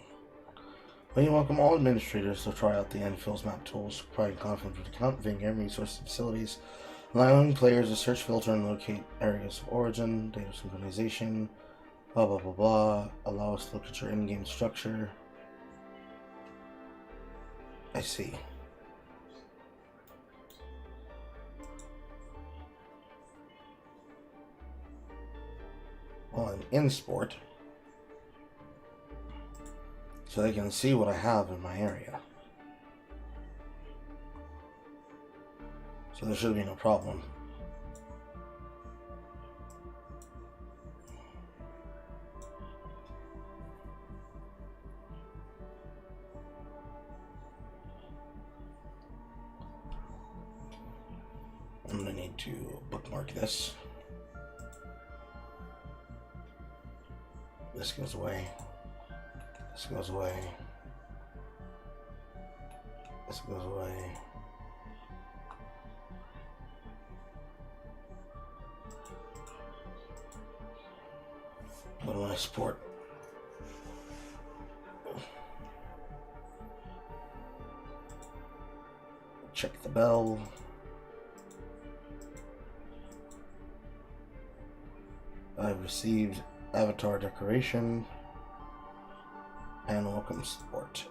Well, you welcome all administrators to try out the Enfield's map tools, providing confidence with account, game resources, and facilities, allowing players to search, filter, and locate areas of origin, data synchronization, blah blah blah blah. Allow us to look at your in-game structure. I see. Well, I'm in sport, so they can see what I have in my area. So there should be no problem. I'm gonna need to bookmark this. This goes away. This goes away. This goes away. Go to my sport. Check the bell. I've received avatar decoration and welcome support.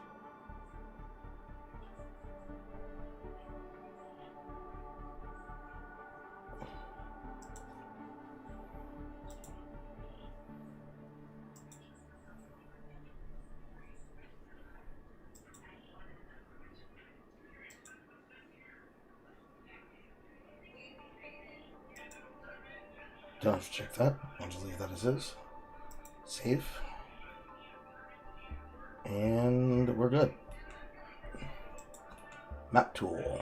Don't have to check that. I'll just leave that as is. Save. And we're good. Map tool.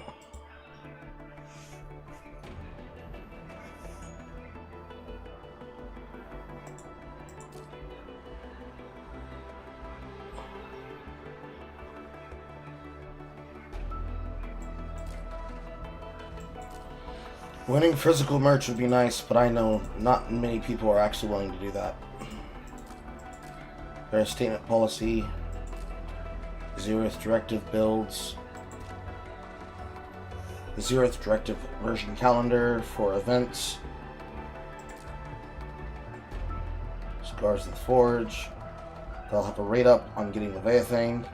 Winning physical merch would be nice, but I know not many people are actually willing to do that. There's statement policy, 0th directive builds, the 0th directive version calendar for events, Scars of the Forge. They'll have a rate up on getting the Vea thing.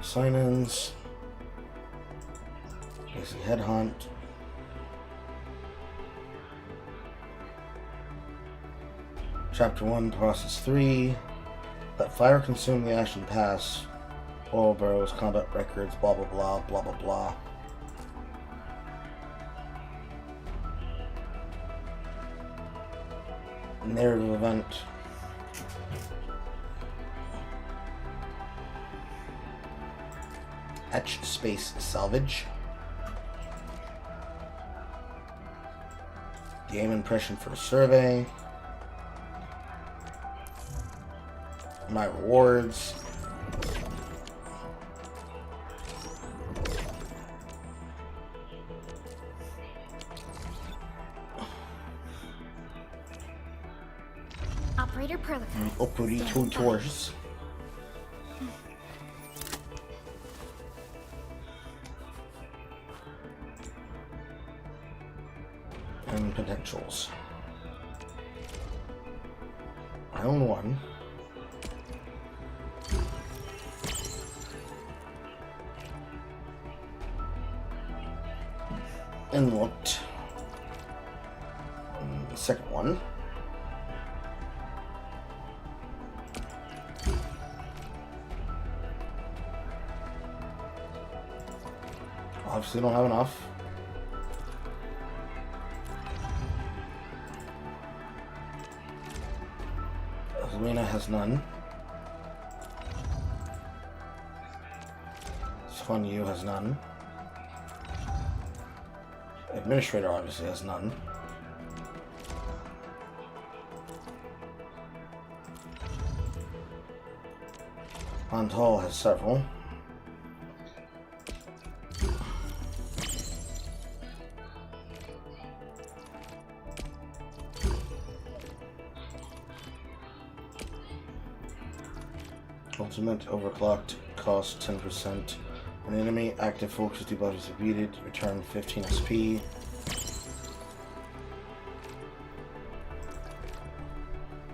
Sign-ins, basic headhunt, Chapter 1, Process 3, let fire consume the Ashen Pass, oil barrels, combat records, blah blah blah, blah blah blah. Narrative event. Etch space salvage. Game impression for a survey. My rewards. Operator Perlica. Operator tours. And potentials. I own one. And looked. And the second one. Obviously don't have enough. Lena has none. Swan Yu has none. Administrator obviously has none. Antal has several. Ultimate overclocked, cost 10%. When enemy active focus debuff is defeated, return 15 SP.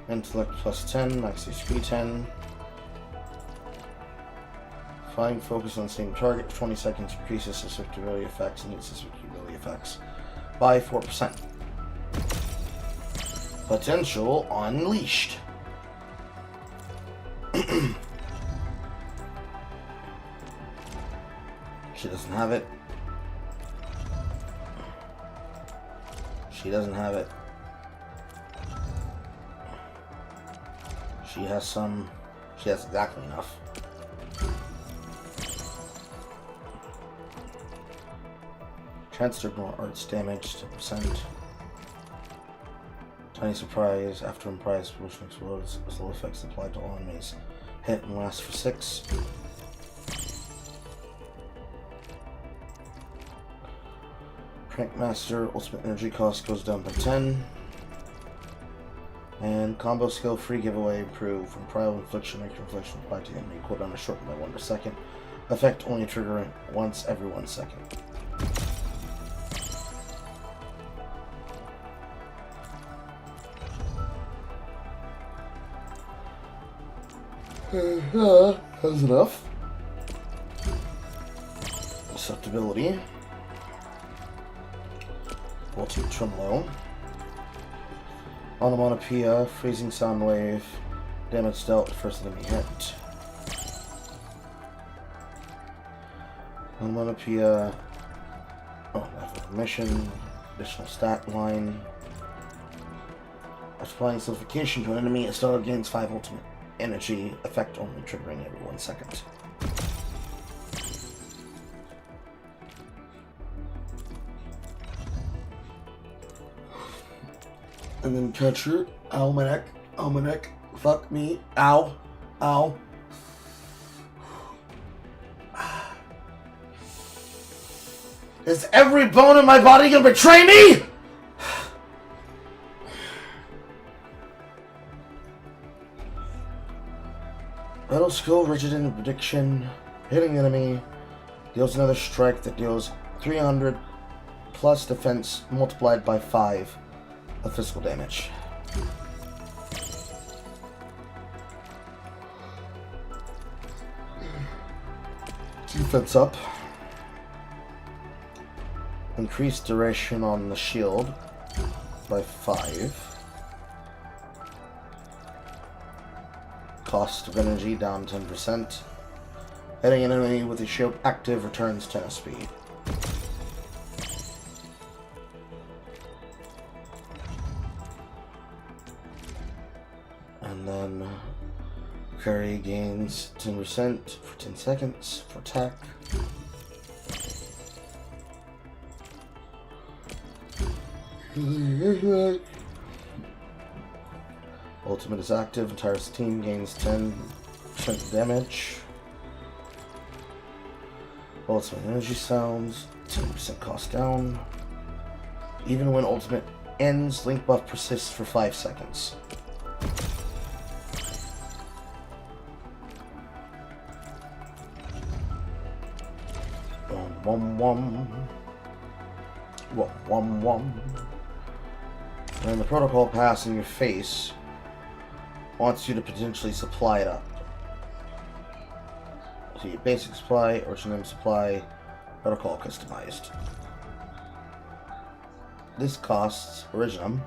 Intellect plus 10, max HP 10. Find focus on same target for 20 seconds, increases susceptibility effects and susceptibility effects by 4%. Potential unleashed. She doesn't have it. She doesn't have it. She has some. She has exactly enough. Chance to ignore arts damage 10%. Tiny surprise after improvised solution explodes. Slow effects applied to all enemies. Hit and last for 6. Crank Master, ultimate energy cost goes down by 10. And combo skill free giveaway improve from prior infliction, make infliction applied to enemy cooldown is shortened by 1 per second. Effect only triggering once every 1 second. Has enough. Susceptibility. Ultimate Tremolo. Onomatopoeia, freezing sound wave, damage dealt, first enemy hit. Onomatopoeia, mission, additional stat line. After applying simplification to an enemy, a starter gains 5 ultimate energy, effect only triggering every 1 second. And then catcher, almanac, fuck me, ow, ow. Is every bone in my body gonna betray me? Battle skill, rigid in prediction, hitting enemy, deals another strike that deals 300 plus defense multiplied by 5 of physical damage. Defense up. Increased duration on the shield by 5. Cost of energy down 10%. Hitting an enemy with a shield active returns 10 SP. And then Curry gains 10% for 10 seconds for attack. Ultimate is active. Entire team gains 10% damage. Ultimate energy sounds. 10% cost down. Even when ultimate ends, link buff persists for 5 seconds. And the protocol pass in your face wants you to potentially supply it up. So your basic supply, Originum supply, protocol customized. This costs Originum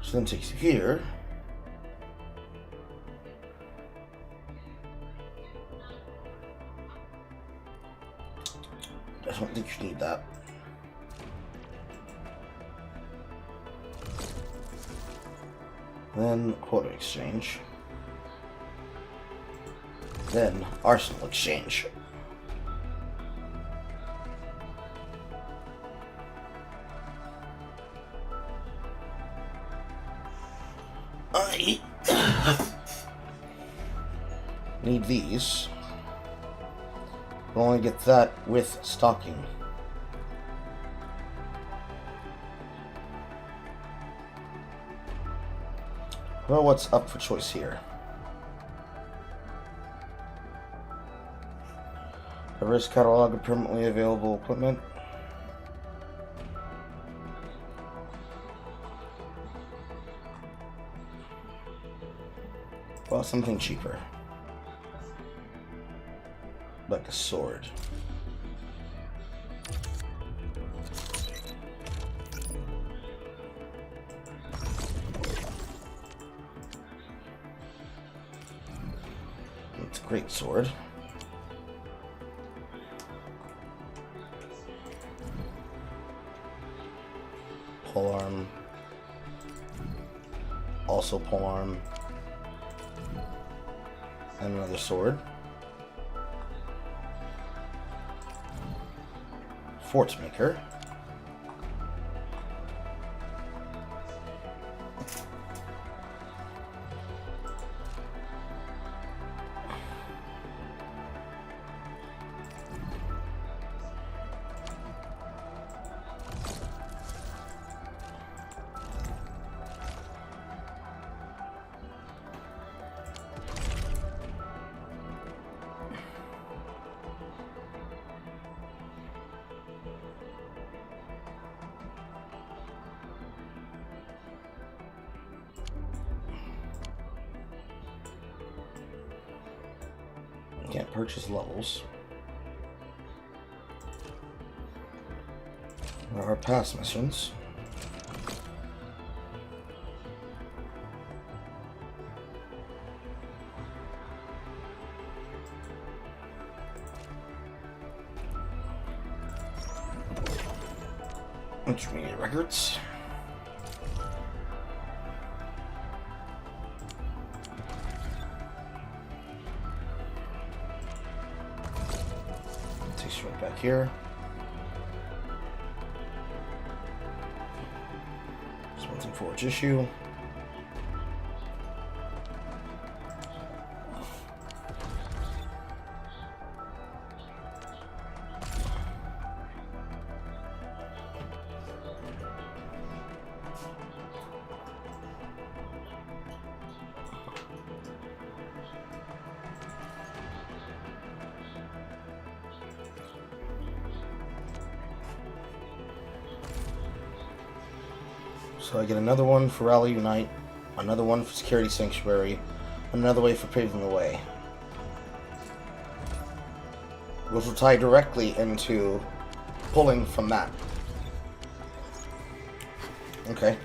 so then takes you here. I don't think you need that. Then quota exchange. Then arsenal exchange. I need these. We'll only get that with stocking. Well, what's up for choice here? A risk catalog of permanently available equipment. Well, something cheaper. Like a sword. It's a great sword. Polearm. Also polearm. And another sword. Fort Maker. Can't purchase levels. There are past missions. Intermediate records. Right back here. Something forge issue. So I get another one for Rally Unite, another one for Security Sanctuary, another way for Paving the Way. Which will tie directly into pulling from that. Okay.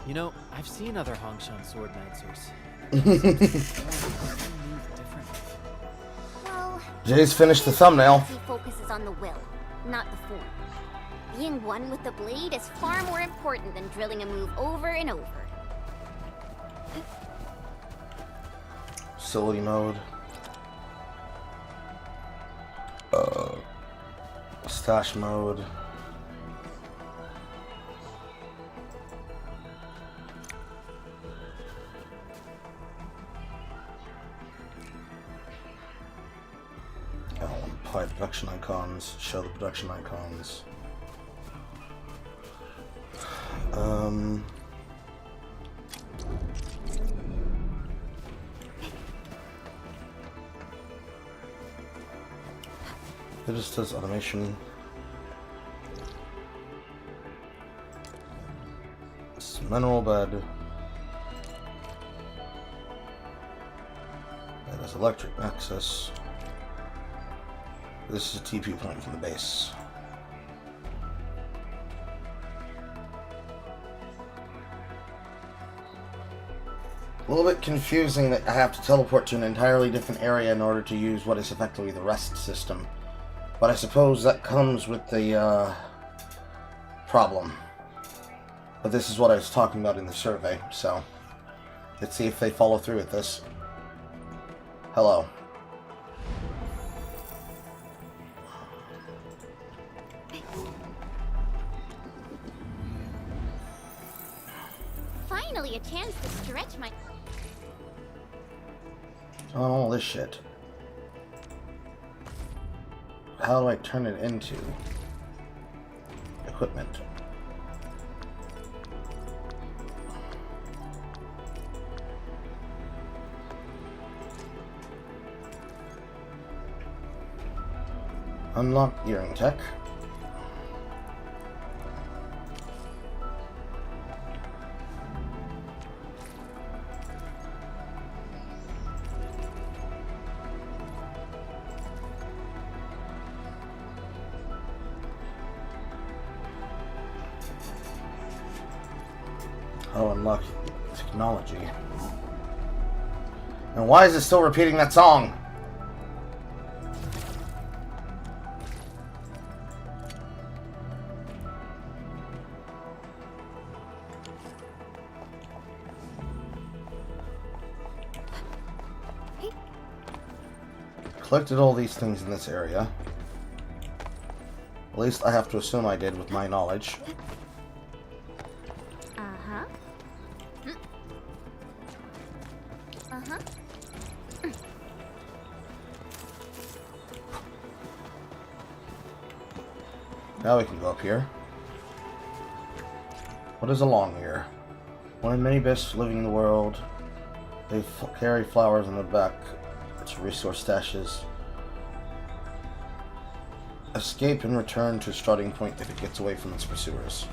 You know, I've seen other Hongshan sword dancers. Well, Jay's finished the thumbnail. he focuses on the will, not the form. Being one with the blade is far more important than drilling a move over and over. Facility mode. Stash mode. Apply production icons. Show the production icons. It just does automation. It's mineral bed. That is electric access. This is a TP point from the base. A little bit confusing that I have to teleport to an entirely different area in order to use what is effectively the rest system. But I suppose that comes with the problem. But this is what I was talking about in the survey, so let's see if they follow through with this. Hello. Finally, a chance to stretch my... Oh, all this shit. How do I turn it into equipment? Unlock earring tech. Oh, unlock technology. And why is it still repeating that song? Collected all these things in this area. At least I have to assume I did with my knowledge. Uh-huh. Uh-huh. Now we can go up here. What is along here? One of many best living in the world. They carry flowers on their back. It's resource stashes. Escape and return to starting point if it gets away from its pursuers.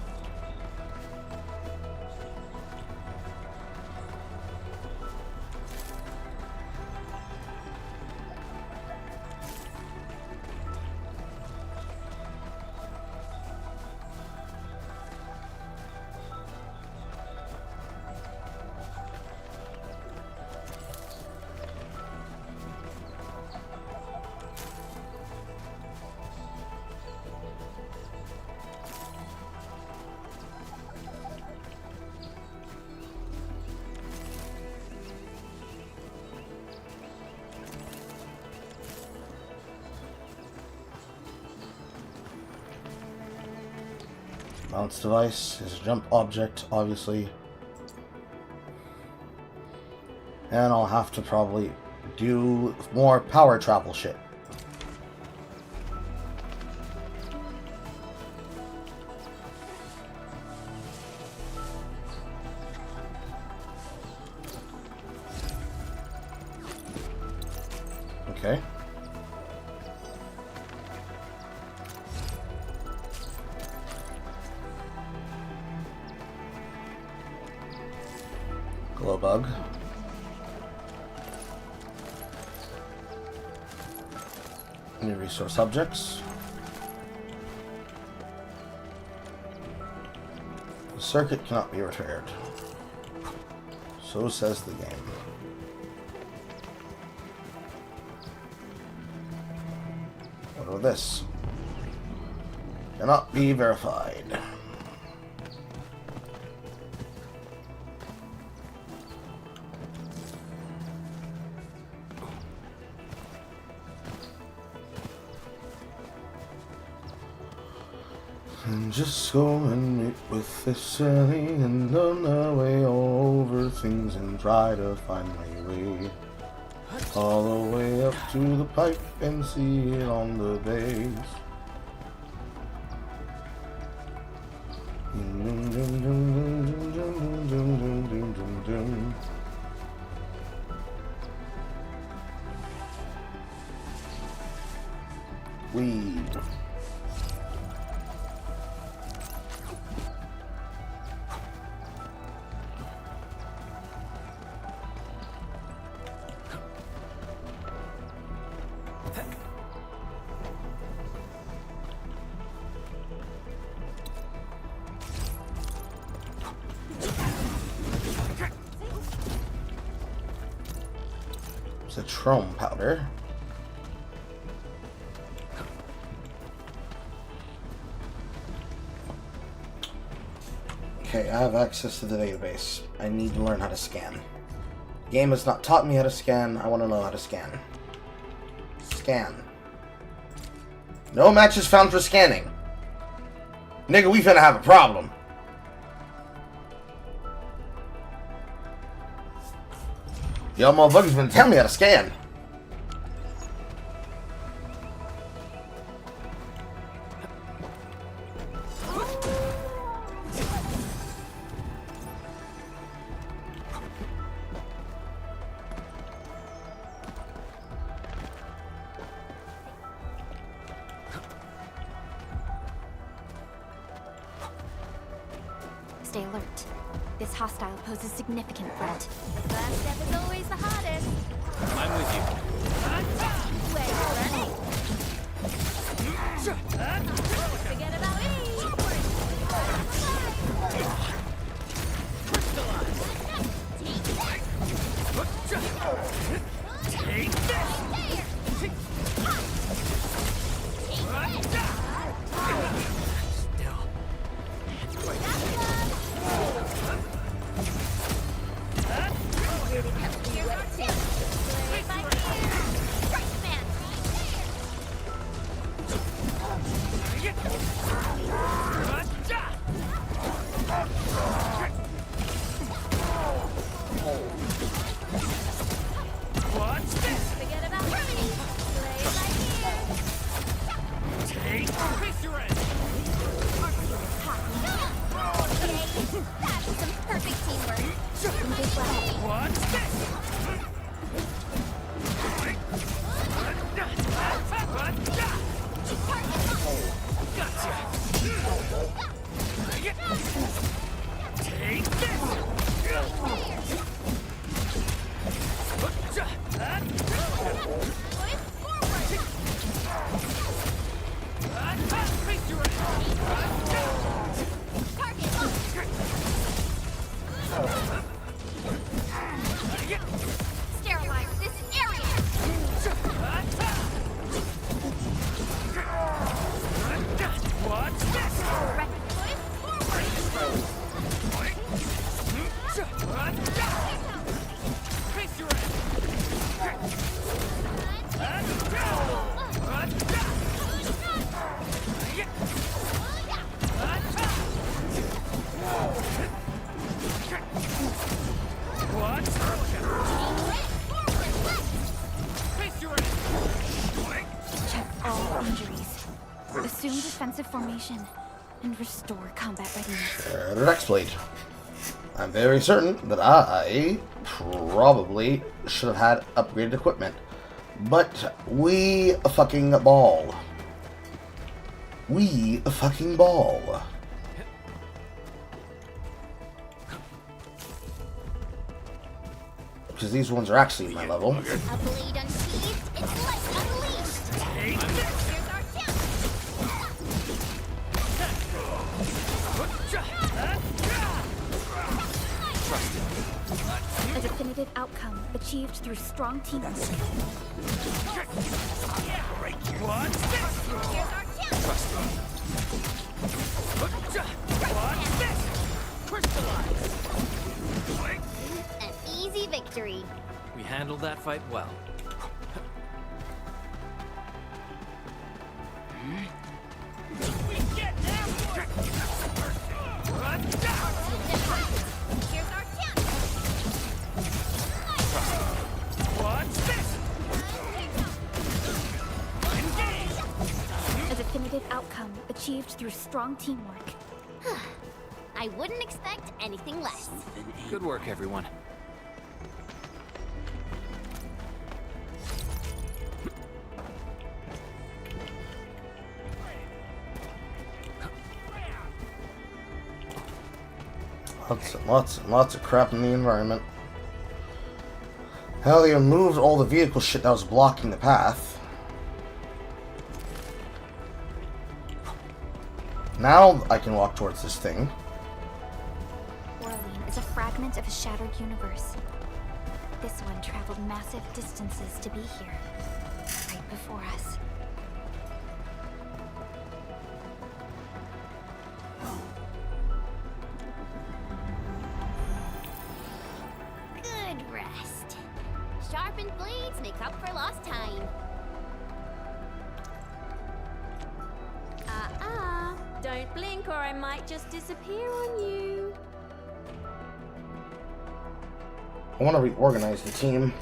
Bounce device is a jump object, obviously. And I'll have to probably do more power travel shit. Okay. Glow bug. New resource objects. The circuit cannot be repaired. So says the game. What about this? Cannot be verified. And just go and meet with this silly and on the way all over things and try to find my way all the way up to the pipe and see it on the base. Weed. Citron powder. Okay, I have access to the database. I need to learn how to scan. The game has not taught me how to scan. I want to know how to scan. Scan. No matches found for scanning. Nigga, we finna have a problem. Y'all motherfuckers been telling me how to scan. Stay alert. This hostile poses significant threat. The first step is always the hardest. I'm with you. Where you're learning. Forget about me. Take this! What's this? Forget about me. Play it by ear. Take increase your edge. That's some perfect teamwork. What's this? Gotcha. Take this. Sterilize this area. What's this? Face your Check all injuries. Assume defensive formation. And restore combat readiness. The next blade. I'm very certain that I probably should have had upgraded equipment. But we a fucking ball. We a fucking ball. Because these ones are actually my level. A blade unsheathed, it's light unleashed. Here's our chance. definitive outcome achieved through strong teamwork. What? Trust me. What's this? Crystallize. An easy victory. We handled that fight well. We get after it. Here's our chance. What's this? A definitive outcome achieved through strong teamwork. I wouldn't expect anything less. Good work, everyone. Lots of crap in the environment. Hell, they removed all the vehicle shit that was blocking the path. Now I can walk towards this thing. Orlean is a fragment of a shattered universe. This one traveled massive distances to be here, right before us. Good rest. Sharpened blades make up for lost time. Don't blink or I might just disappear on you. I want to reorganize the team.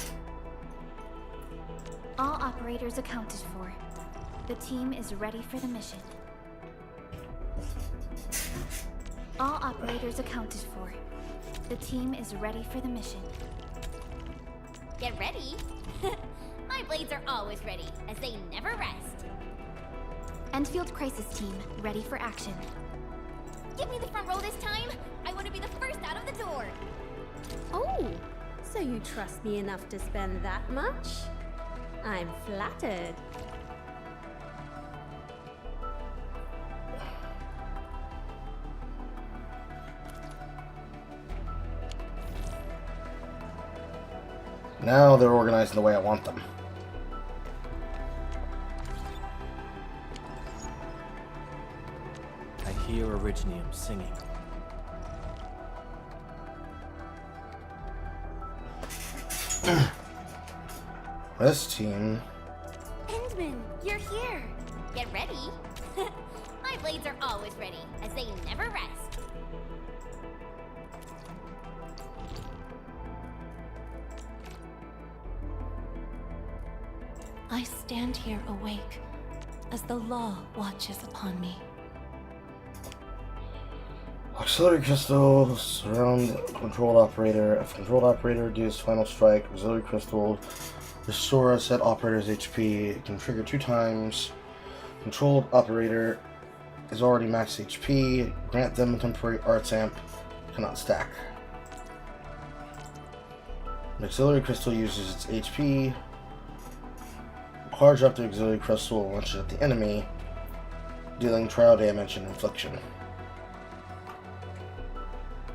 All operators accounted for. The team is ready for the mission. All operators accounted for. The team is ready for the mission. Get ready. My blades are always ready, as they never rest. Endfield Crisis Team, ready for action. Give me the front row this time. I want to be the first out of the door. Oh, so you trust me enough to spend that much? I'm flattered. Now they're organized the way I want them. I hear Originium singing. This team. Endman, you're here. Get ready. My blades are always ready, as they never rest. I stand here awake as the law watches upon me. Auxiliary crystal surround controlled operator. If controlled operator deals final strike, auxiliary crystal restore a set operator's HP. It can trigger 2 times. Controlled operator is already max HP. Grant them a temporary arts amp. Cannot stack. The auxiliary crystal uses its HP. Charge up the auxiliary crystal and launch it at the enemy, dealing trial damage and infliction.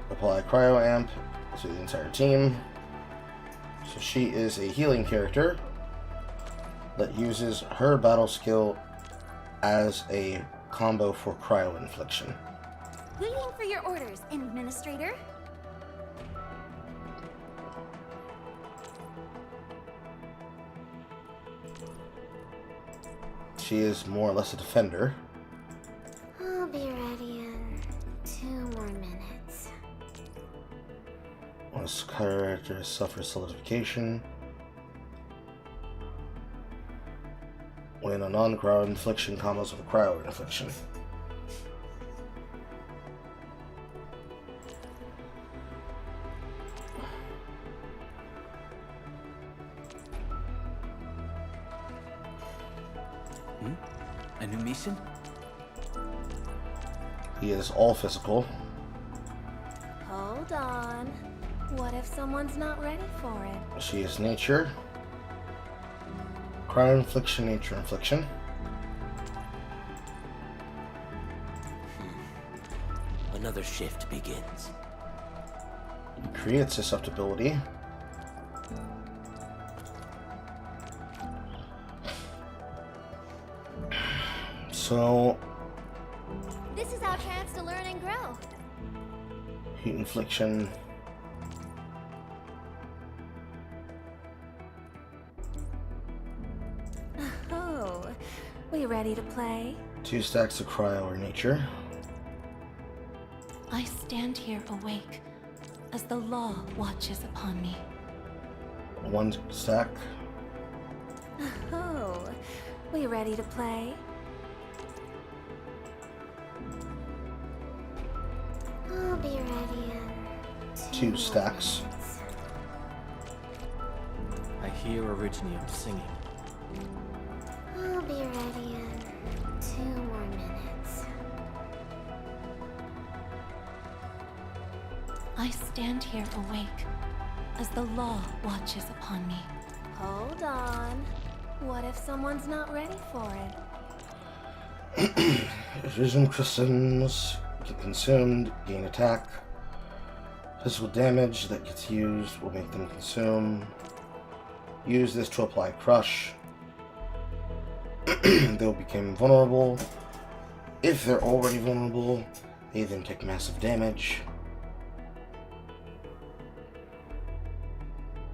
Apply cryo amp to the entire team. So she is a healing character that uses her battle skill as a combo for cryo infliction. Waiting for your orders, Administrator. She is more or less a defender. I'll be ready in 2 more minutes. This character suffers solidification when a non-cryo infliction combos with a cryo infliction. A new mission? He is all physical. Hold on. What if someone's not ready for it? She is nature. Cryo infliction, nature infliction. Another shift begins. Create susceptibility. So, This is our chance to learn and grow. heat infliction. Oh, we ready to play? 2 stacks of cryo or nature. I stand here awake as the law watches upon me. 1 stack. Oh, we ready to play? I'll be ready in 2 stacks. I hear Originium singing. I'll be ready in 2 more minutes. I stand here awake as the law watches upon me. Hold on. What if someone's not ready for it? Vision crystals get consumed, gain attack. Physical damage that gets used will make them consume. Use this to apply crush. They'll become vulnerable. If they're already vulnerable, they then take massive damage.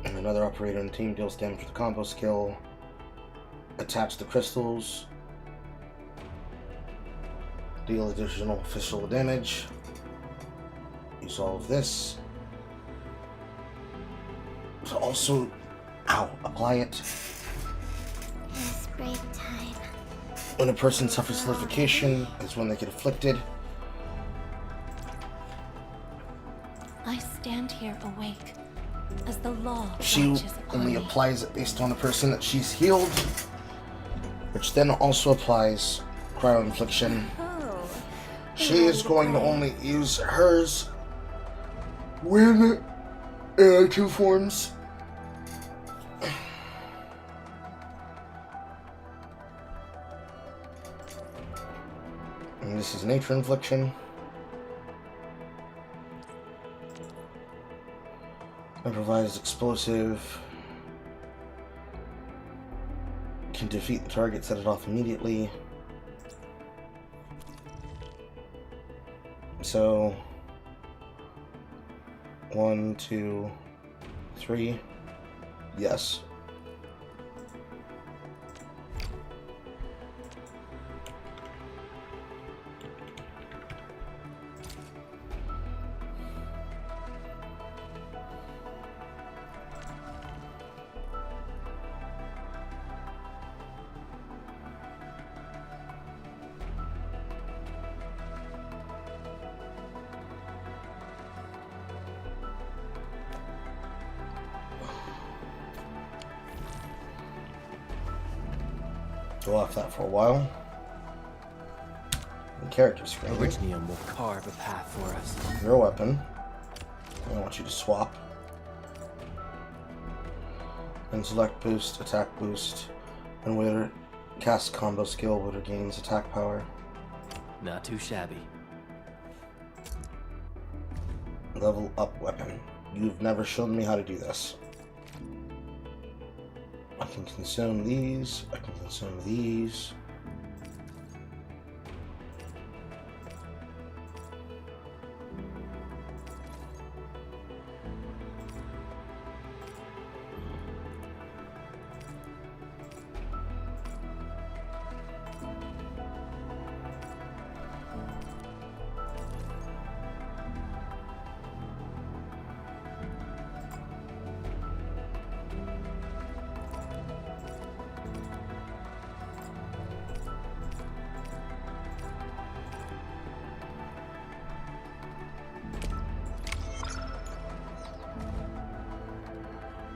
And another operator in the team deals damage with the combo skill. Attach the crystals. Deal additional physical damage. Use all of this. So also, apply it. It's break time. When a person suffers solidification, is when they get afflicted. I stand here awake as the law She watches upon only me. applies it based on the person that she's healed, which then also applies cryo infliction. She is going to only use hers when 2 forms. And this is nature infliction. Improvised explosive. Can defeat the target, set it off immediately. So 1, 2, 3. Yes. Go off that for a while. And character screen. Originium will carve a path for us. Your weapon. I want you to swap. And select boost, attack boost. And Waiter cast combo skill, Waiter gains attack power. Not too shabby. Level up weapon. You've never shown me how to do this. I can consume these. I can consume these.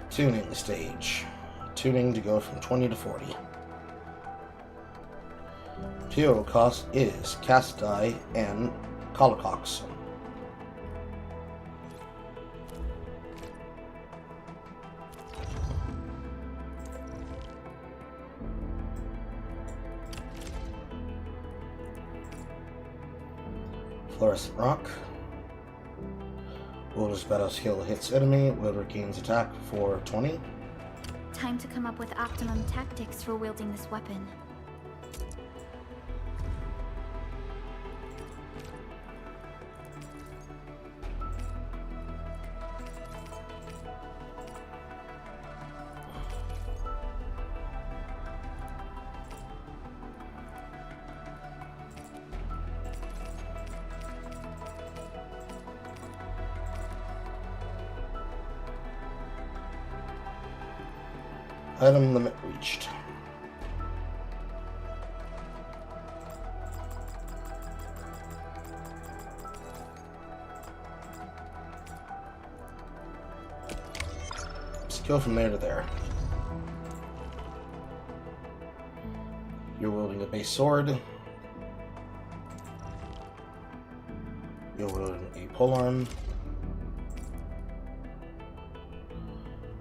Tuning the stage. Tuning to go from 20 to 40. Material cost is cast die and collarcocks. Fluorescent rock. Wielder's battle skill hits enemy. Wielder gains attack for 20. Time to come up with optimum tactics for wielding this weapon. Item limit reached. Let's go from there to there. You're wielding a base sword. You're wielding a polearm.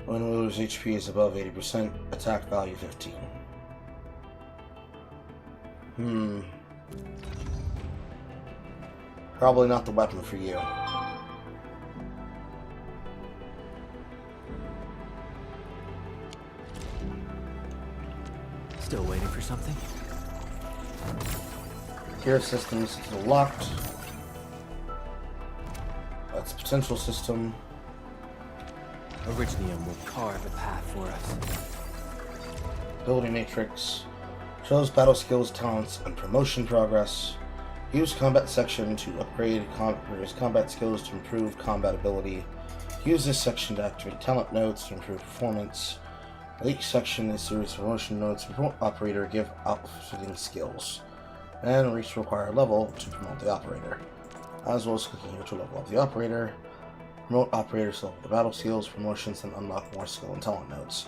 When wielder's HP is above 80%, attack value 15. Probably not the weapon for you. Still waiting for something? Gear system is still locked. That's a potential system. Originium will carve a path for us. Ability matrix. Shows battle skills, talents, and promotion progress. Use combat section to upgrade various combat skills to improve combat ability. Use this section to activate talent nodes to improve performance. Each section is series of promotion nodes to promote operator, give outfitting skills. And reach the required level to promote the operator. As well as clicking here to level up the operator. Promote operators to level the battle skills, promotions, and unlock more skill and talent nodes.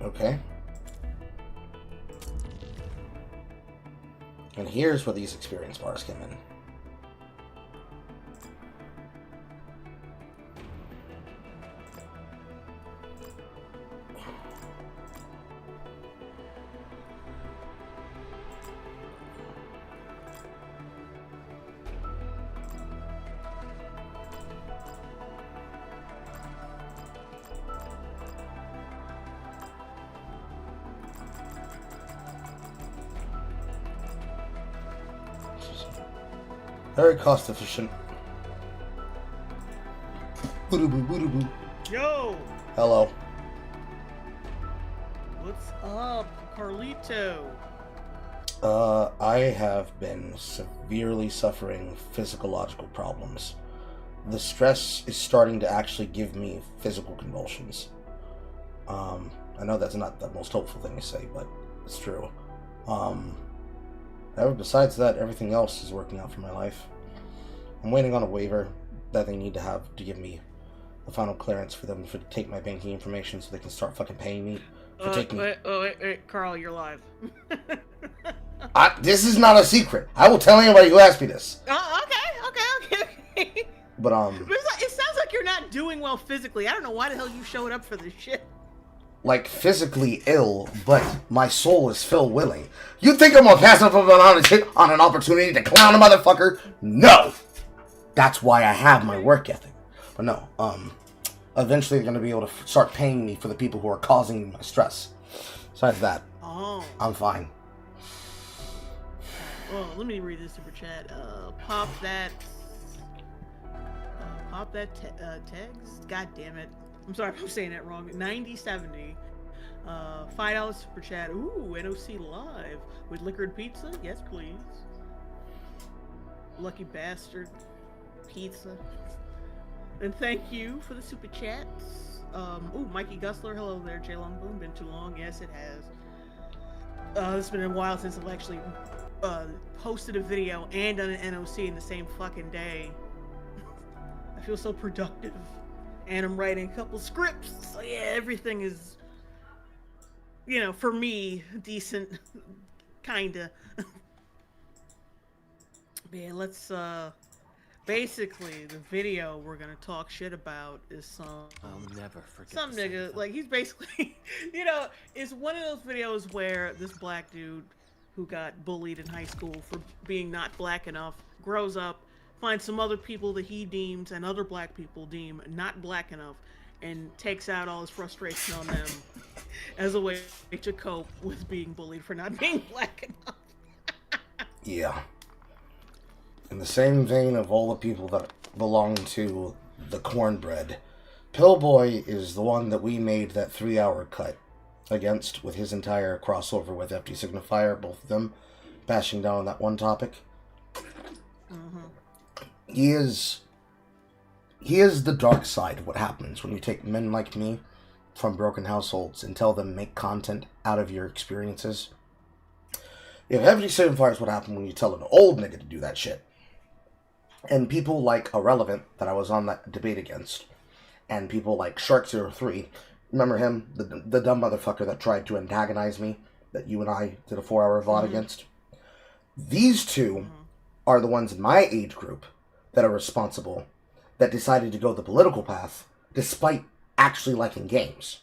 Okay. And here's where these experience bars come in. Very cost efficient. Boo-doo-boo. Yo! Hello. What's up, Carlito? I have been severely suffering physiological problems. The stress is starting to actually give me physical convulsions. I know that's not the most hopeful thing to say, but it's true. Besides that, everything else is working out for my life. I'm waiting on a waiver that they need to have to give me the final clearance for them to take my banking information so they can start fucking paying me for taking... Wait, Carl, you're live. This is not a secret. I will tell anybody who asks me this. Okay. But, it sounds like you're not doing well physically. I don't know why the hell you showed up for this shit. like, physically ill, but my soul is still willing. You think I'm gonna pass up on an opportunity to clown a motherfucker? No! That's why I have my work ethic. But no, eventually they're gonna be able to start paying me for the people who are causing my stress. Besides that, I'm fine. Well, let me read this super chat. Pop that tags? God damn it. I'm sorry if I'm saying that wrong. 9070. $5 super chat. Ooh, NOC live. With liquored pizza? Yes, please. Lucky bastard. Pizza. And thank you for the super chats. Ooh, Mikey Gusler. Hello there, J Long Boom. Been too long? Yes, it has. It's been a while since I've actually posted a video and done an NOC in the same fucking day. I feel so productive. And I'm writing a couple scripts. So yeah, everything is, you know, for me, decent. Kinda. Yeah, let's, basically, the video we're gonna talk shit about is some... I'll never forget some nigga, like, he's basically, you know, it's one of those videos where this black dude who got bullied in high school for being not black enough grows up, finds some other people that he deems and other black people deem not black enough, and takes out all his frustration on them as a way to cope with being bullied for not being black enough. Yeah. In the same vein of all the people that belong to the cornbread, Pillboy is the one that we made that 3-hour cut against with his entire crossover with FD Signifier, both of them bashing down on that one topic. He Here's the dark side of what happens when you take men like me from broken households and tell them make content out of your experiences. You have heavy fires what happened when you tell an old nigga to do that shit. And people like Irrelevant that I was on that debate against, and people like Shark03, remember him? The dumb motherfucker that tried to antagonize me, that you and I did a 4-hour VOD against? These two are the ones in my age group that are responsible, that decided to go the political path, despite actually liking games.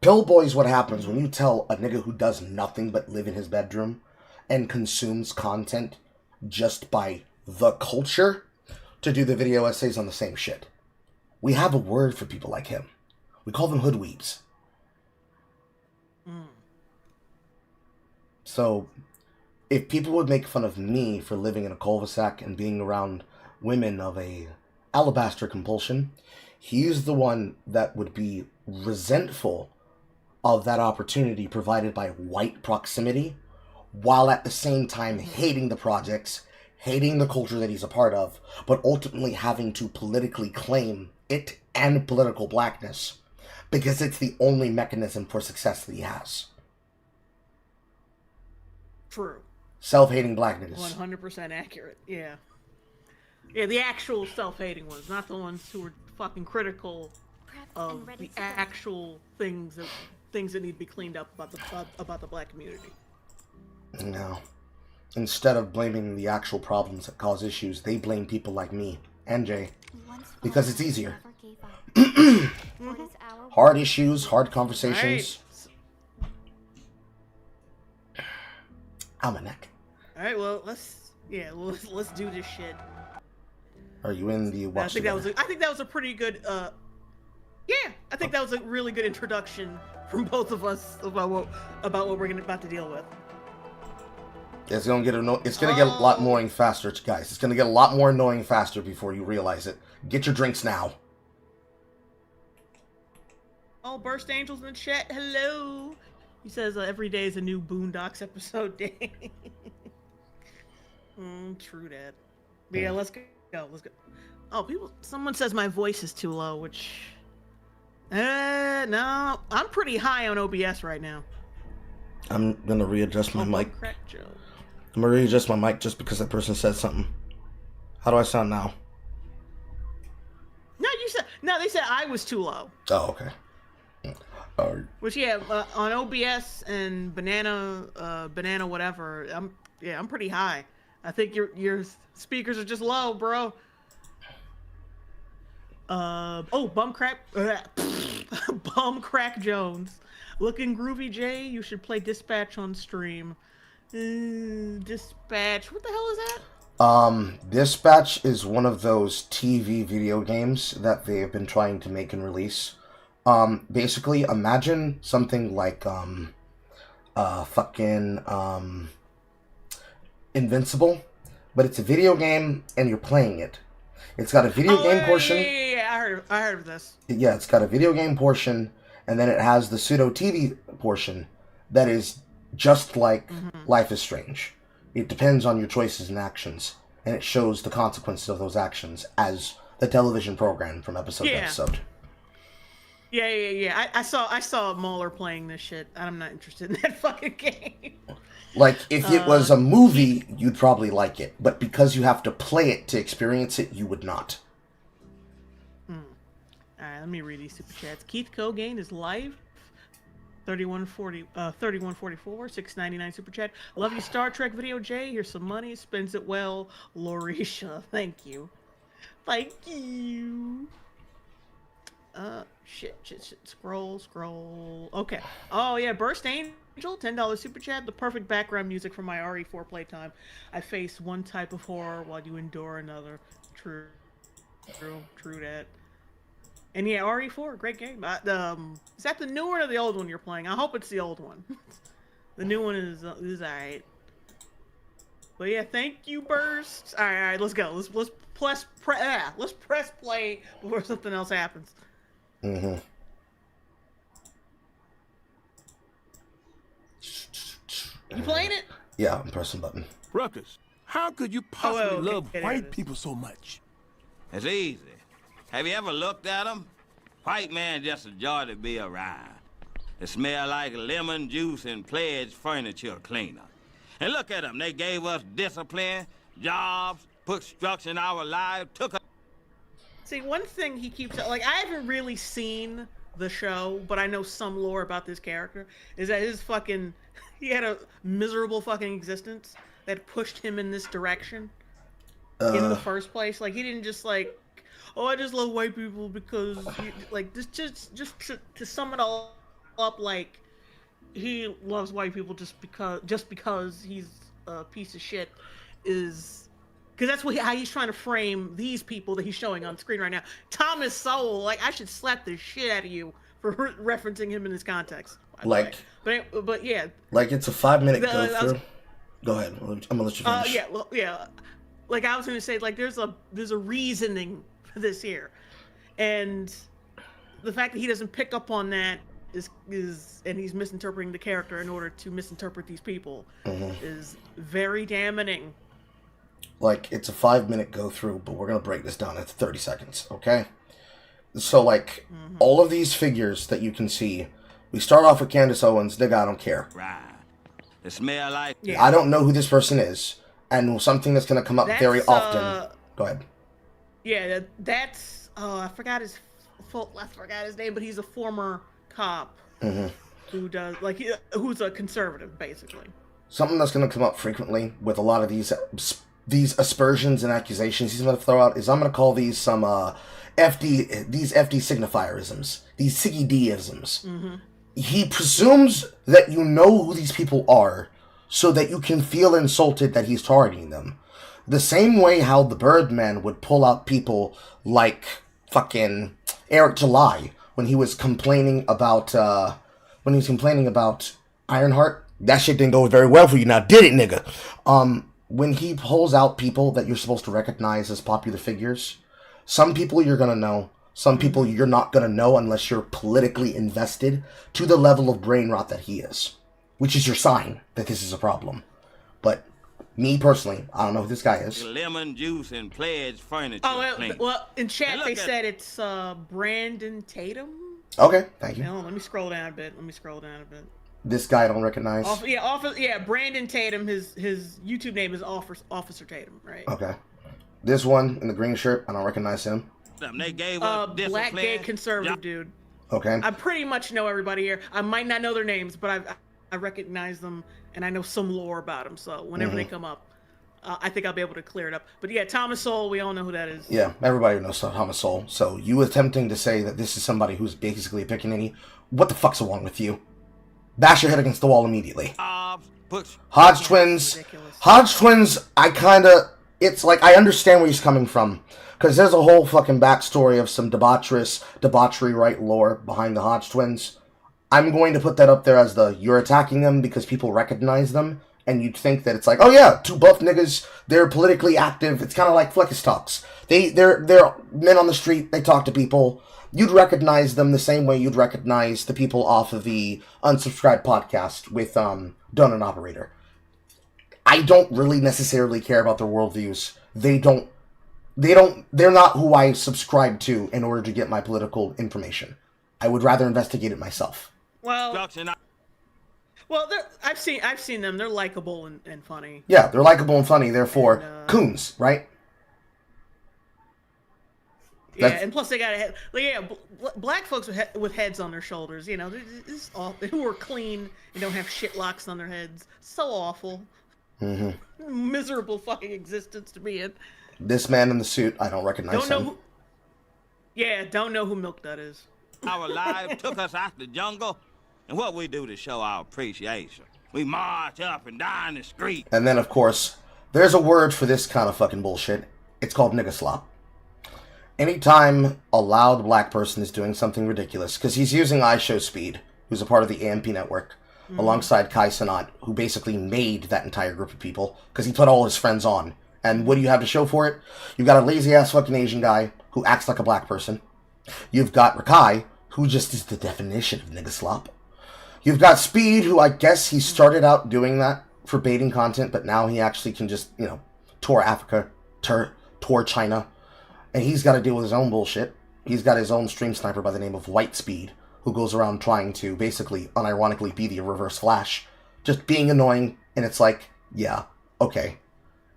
Pillboy's what happens when you tell a nigga who does nothing but live in his bedroom and consumes content just by the culture to do the video essays on the same shit. We have a word for people like him. We call them hoodweebs. So, if people would make fun of me for living in a cul-de-sac and being around women of a alabaster compulsion, he's the one that would be resentful of that opportunity provided by white proximity, while at the same time hating the projects, hating the culture that he's a part of, but ultimately having to politically claim it and political blackness, because it's the only mechanism for success that he has. True. Self-hating black niggas. 100% accurate, yeah. Yeah, the actual self-hating ones, not the ones who are fucking critical of the actual things that need to be cleaned up about the black community. No. Instead of blaming the actual problems that cause issues, they blame people like me and Jay, because it's easier. Hard issues, hard conversations. Almanac. Alright, well, let's do this shit. Are you in the watch? I think that was a pretty good I think that was a really good introduction from both of us about what we're about to deal with. It's gonna get a lot annoying faster, guys. It's gonna get a lot more annoying faster before you realize it. Get your drinks now. Oh, Burst Angels in the chat. Hello. He says every day is a new Boondocks episode day. True that. But yeah, let's go. Let's go. Oh, someone says my voice is too low, which... no. I'm pretty high on OBS right now. I'm gonna readjust my mic. I'm gonna readjust my mic just because that person said something. How do I sound now? No, they said I was too low. Oh, okay. Which on OBS and banana whatever, I'm pretty high. I think your speakers are just low, bro. Bumcrack Jones. Looking groovy, Jay. You should play Dispatch on stream. Dispatch. What the hell is that? Dispatch is one of those TV video games that they have been trying to make and release. Basically, imagine something like, Invincible, but it's a video game and you're playing it. It's got a video game portion. Yeah, I heard of this. Yeah, it's got a video game portion, and then it has the pseudo TV portion that is just like Life is Strange. It depends on your choices and actions, and it shows the consequences of those actions as the television program from episode to episode. Yeah. I saw Mauler playing this shit. I'm not interested in that fucking game. Like, if it was a movie, you'd probably like it. But because you have to play it to experience it, you would not. Alright, let me read these super chats. Keith Cogain is live. 3144, $6.99 super chat. Love your Star Trek video, Jay. Here's some money. Spends it well. Lorisha, thank you. Thank you. Shit. Scroll. Okay. Oh, yeah, Burst Angel, $10 super chat. The perfect background music for my RE4 playtime. I face one type of horror while you endure another. True that. And yeah, RE4, great game. Is that the new one or the old one you're playing? I hope it's the old one. The new one is alright. But yeah, thank you, Burst. All right, let's go. Let's press play before something else happens. You playing it? Yeah, I'm pressing button. Ruckus, how could you possibly love white people so much? It's easy. Have you ever looked at them? White man just a joy to be around. They smell like lemon juice and pledge furniture cleaner. And look at them. They gave us discipline, jobs, put structure in our lives, took us... See, one thing he keeps... Like, I haven't really seen the show, but I know some lore about this character, is that his fucking... He had a miserable fucking existence that pushed him in this direction in the first place. Like, he didn't just, like... Oh, I just love white people because... Like, just to sum it all up, like... He loves white people just because he's a piece of shit is because that's how he's trying to frame these people that he's showing on screen right now. Thomas Sowell, like, I should slap the shit out of you for referencing him in this context. Like, but yeah, like it's a 5-minute go through. Go ahead. I'm gonna let you finish. Yeah. Like I was gonna say, like there's a reasoning for this here, and the fact that he doesn't pick up on that is and he's misinterpreting the character in order to misinterpret these people is very damning. Like, it's a 5-minute go through, but we're gonna break this down into 30 seconds, okay? So, like, all of these figures that you can see, we start off with Candace Owens. Nigga, I don't care. Right. They smell like... I don't know who this person is, and something that's gonna come up very often. Go ahead. Yeah, that's I forgot his name, but he's a former cop who does like who's a conservative, basically. Something that's going to come up frequently with a lot of these aspersions and accusations he's going to throw out is I'm going to call these some FD signifierisms, these Siggy D-isms. He presumes that you know who these people are so that you can feel insulted that he's targeting them. The same way how the Birdman would pull out people like fucking Eric July when he was complaining about Ironheart. That shit didn't go very well for you now, did it, nigga? When he pulls out people that you're supposed to recognize as popular figures, some people you're gonna know, some people you're not gonna know unless you're politically invested to the level of brain rot that he is, which is your sign that this is a problem. But me personally, I don't know who this guy is. Lemon juice and pledge furniture. Well, in chat they said it's Brandon Tatum. Okay, thank you. No, let me scroll down a bit. This guy I don't recognize. Brandon Tatum. His YouTube name is Officer Tatum, right? Okay. This one in the green shirt, I don't recognize him. They gave us black gay conservative dude. Okay. I pretty much know everybody here. I might not know their names, but I recognize them and I know some lore about them. So whenever they come up, I think I'll be able to clear it up. But yeah, Thomas Sowell, we all know who that is. Yeah, everybody knows Thomas Sowell. So you attempting to say that this is somebody who's basically a pickaninny, what the fuck's wrong with you? Bash your head against the wall immediately. Hodge twins, it's like, I understand where he's coming from. Because there's a whole fucking backstory of some debauchery right lore behind the Hodge twins. I'm going to put that up there as you're attacking them because people recognize them. And you'd think that it's like, oh yeah, two buff niggas, they're politically active. It's kind of like Fleckus Talks. They're men on the street, they talk to people. You'd recognize them the same way you'd recognize the people off of the Unsubscribed podcast with Donut Operator. I don't really necessarily care about their worldviews. They're not who I subscribe to in order to get my political information. I would rather investigate it myself. Well, I've seen them. They're likable and funny. Yeah, they're likable and funny. Therefore, coons, right? Yeah, and plus they got a head. Like, yeah, black folks with heads on their shoulders. You know, who are clean and don't have shit locks on their heads. So awful. Miserable fucking existence to be in. This man in the suit, I don't recognize him. Don't know who Milk Dud is. Our lives took us out the jungle. And what we do to show our appreciation, we march up and down the street. And then, of course, there's a word for this kind of fucking bullshit. It's called nigga slop. Anytime a loud black person is doing something ridiculous, because he's using iShowSpeed, who's a part of the AMP network, alongside Kai Cenat, who basically made that entire group of people, because he put all his friends on. And what do you have to show for it? You've got a lazy-ass fucking Asian guy who acts like a black person. You've got Rakai, who just is the definition of nigga slop. You've got Speed, who I guess he started out doing that for baiting content, but now he actually can just, tour Africa, tour China. And he's got to deal with his own bullshit. He's got his own stream sniper by the name of Whitespeed, who goes around trying to basically, unironically, be the Reverse Flash. Just being annoying, and it's like, yeah, okay.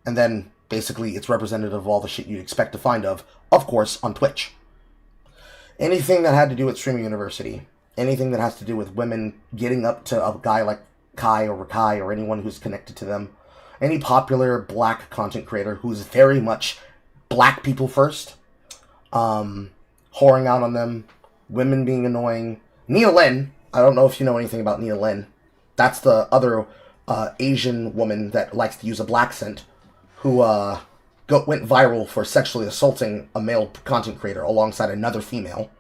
And then, basically, it's representative of all the shit you'd expect to find of course, on Twitch. Anything that had to do with Streaming University, anything that has to do with women getting up to a guy like Kai or Rakai or anyone who's connected to them, any popular black content creator who's very much black people first, whoring out on them, women being annoying. Nia Lin, I don't know if you know anything about Nia Lin. That's the other Asian woman that likes to use a black scent, who went viral for sexually assaulting a male content creator alongside another female.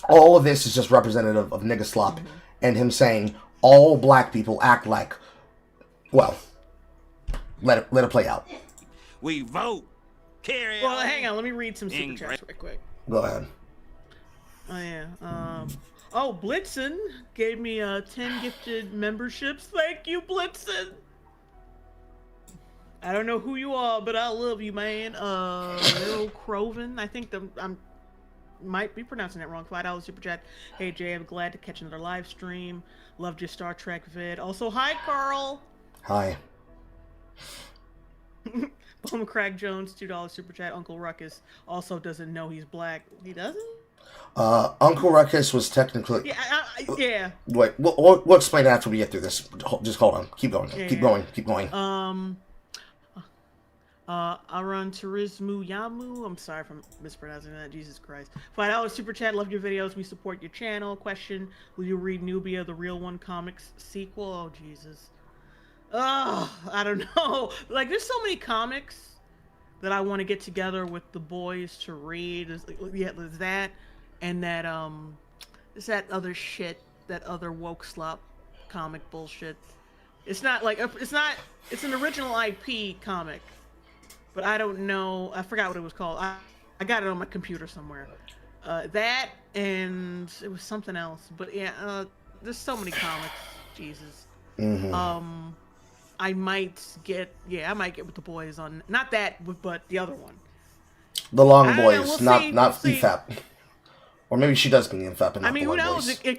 All of this is just representative of nigga slop and him saying all black people act like, well, let it play out. We vote. Carry Well, on. hang on. Let me read some super chats real quick. Go ahead. Oh, yeah. Blitzen gave me 10 gifted memberships. Thank you, Blitzen. I don't know who you are, but I love you, man. Little Croven. I think I'm might be pronouncing that wrong. $5 super chat. Hey, Jay, I'm glad to catch another live stream. Loved your Star Trek vid. Also, hi, Carl. Hi. Bowman Craig Jones, $2 super chat. Uncle Ruckus also doesn't know he's black. He doesn't? Uncle Ruckus was technically... Yeah, yeah. Wait, we'll explain it after we get through this. Just hold on. Keep going. Yeah, Keep going. Keep going. Aran Turismu Yamu. I'm sorry if I'm mispronouncing that. Jesus Christ. $5 super chat. Love your videos. We support your channel. Question: will you read Nubia, the Real One comics sequel? Oh, Jesus. Oh, I don't know. Like, there's so many comics that I want to get together with the boys to read. There's that, and that there's that other shit, that other woke slop comic bullshit. It's not like it's an original IP comic, but I don't know. I forgot what it was called. I got it on my computer somewhere. That, and it was something else. But yeah, there's so many comics. Jesus. Mm-hmm. I might get with the boys on, not that, but the other one. The Long Boys, we'll not EFAP. Or maybe she does mean EFAP and not who the Long knows? Boys.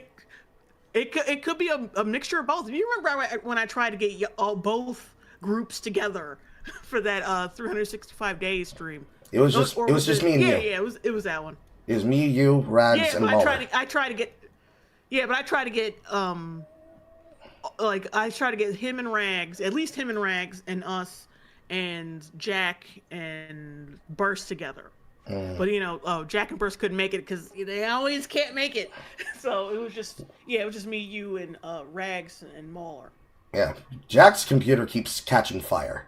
It could be a mixture of both. You remember when I tried to get both groups together for that 365 days stream? It was just me and you. Yeah, it was that one. It was me, you, Rags, and Mauler. I tried to get I try to get him and Rags, at least him and Rags and us and Jack and Burst together. But Jack and Burst couldn't make it because they always can't make it. So it was just me, you, and Rags and Mauler. Yeah, Jack's computer keeps catching fire.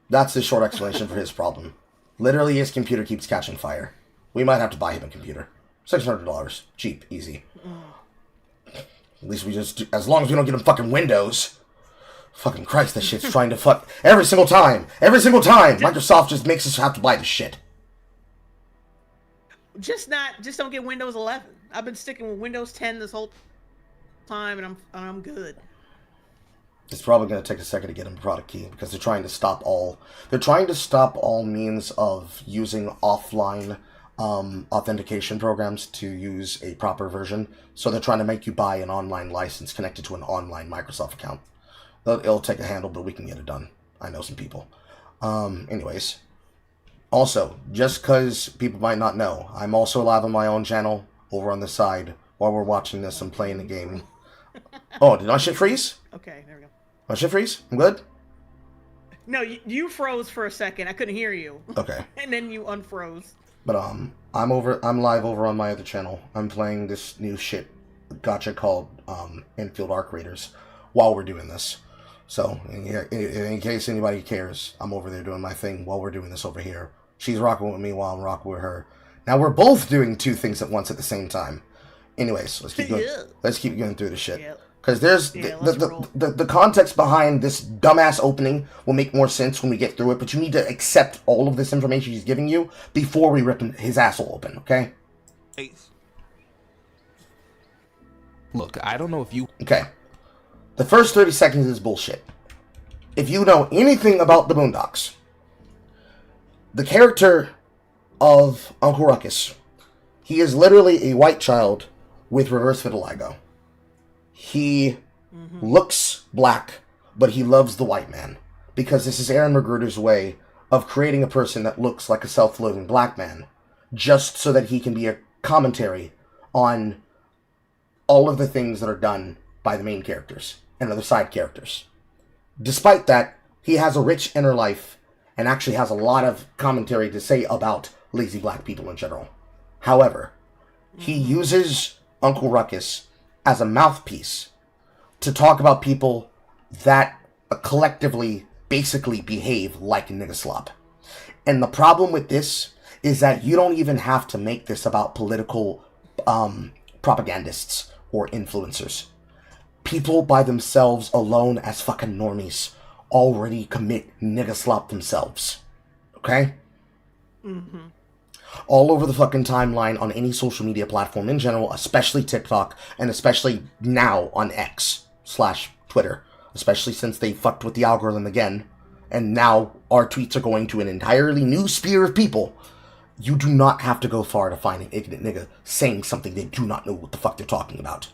That's the short explanation for his problem. Literally, his computer keeps catching fire. We might have to buy him a computer. $600, cheap, easy. At least we just, as long as we don't get him fucking Windows. Fucking Christ, that shit's trying to fuck every single time. Every single time, Microsoft just makes us have to buy the shit. Just don't get Windows 11. I've been sticking with Windows 10 this whole time, and I'm good. It's probably going to take a second to get him a product key because they're trying to stop all means of using offline authentication programs to use a proper version. So they're trying to make you buy an online license connected to an online Microsoft account. It'll take a handle, but we can get it done. I know some people. Anyways. Also, just because people might not know, I'm also live on my own channel over on the side. While we're watching this, I'm playing the game. Oh, did my shit freeze? Okay, there we go. My shit freeze? I'm good? No, you froze for a second. I couldn't hear you. Okay. And then you unfroze. But I'm live over on my other channel. I'm playing this new shit gacha called Endfield Arc Raiders while we're doing this. So in case anybody cares, I'm over there doing my thing while we're doing this over here. She's rocking with me while I'm rocking with her. Now we're both doing two things at once at the same time. Anyways, let's keep going. Let's keep going through the shit. Because there's the context behind this dumbass opening will make more sense when we get through it, but you need to accept all of this information he's giving you before we rip his asshole open, okay? Look, I don't know if you... Okay. The first 30 seconds is bullshit. If you know anything about the Boondocks, the character of Uncle Ruckus, he is literally a white child with reverse vitiligo. He looks black, but he loves the white man, because this is Aaron Magruder's way of creating a person that looks like a self-loathing black man, just so that he can be a commentary on all of the things that are done by the main characters and other side characters. Despite that, he has a rich inner life and actually has a lot of commentary to say about lazy black people in general. However, he uses Uncle Ruckus as a mouthpiece to talk about people that collectively basically behave like nigga slop. And the problem with this is that you don't even have to make this about political propagandists or influencers. People by themselves alone as fucking normies already commit nigga slop themselves. Okay? All over the fucking timeline on any social media platform in general, especially TikTok, and especially now on X/Twitter, especially since they fucked with the algorithm again, and now our tweets are going to an entirely new sphere of people. You do not have to go far to find an ignorant nigga saying something they do not know what the fuck they're talking about.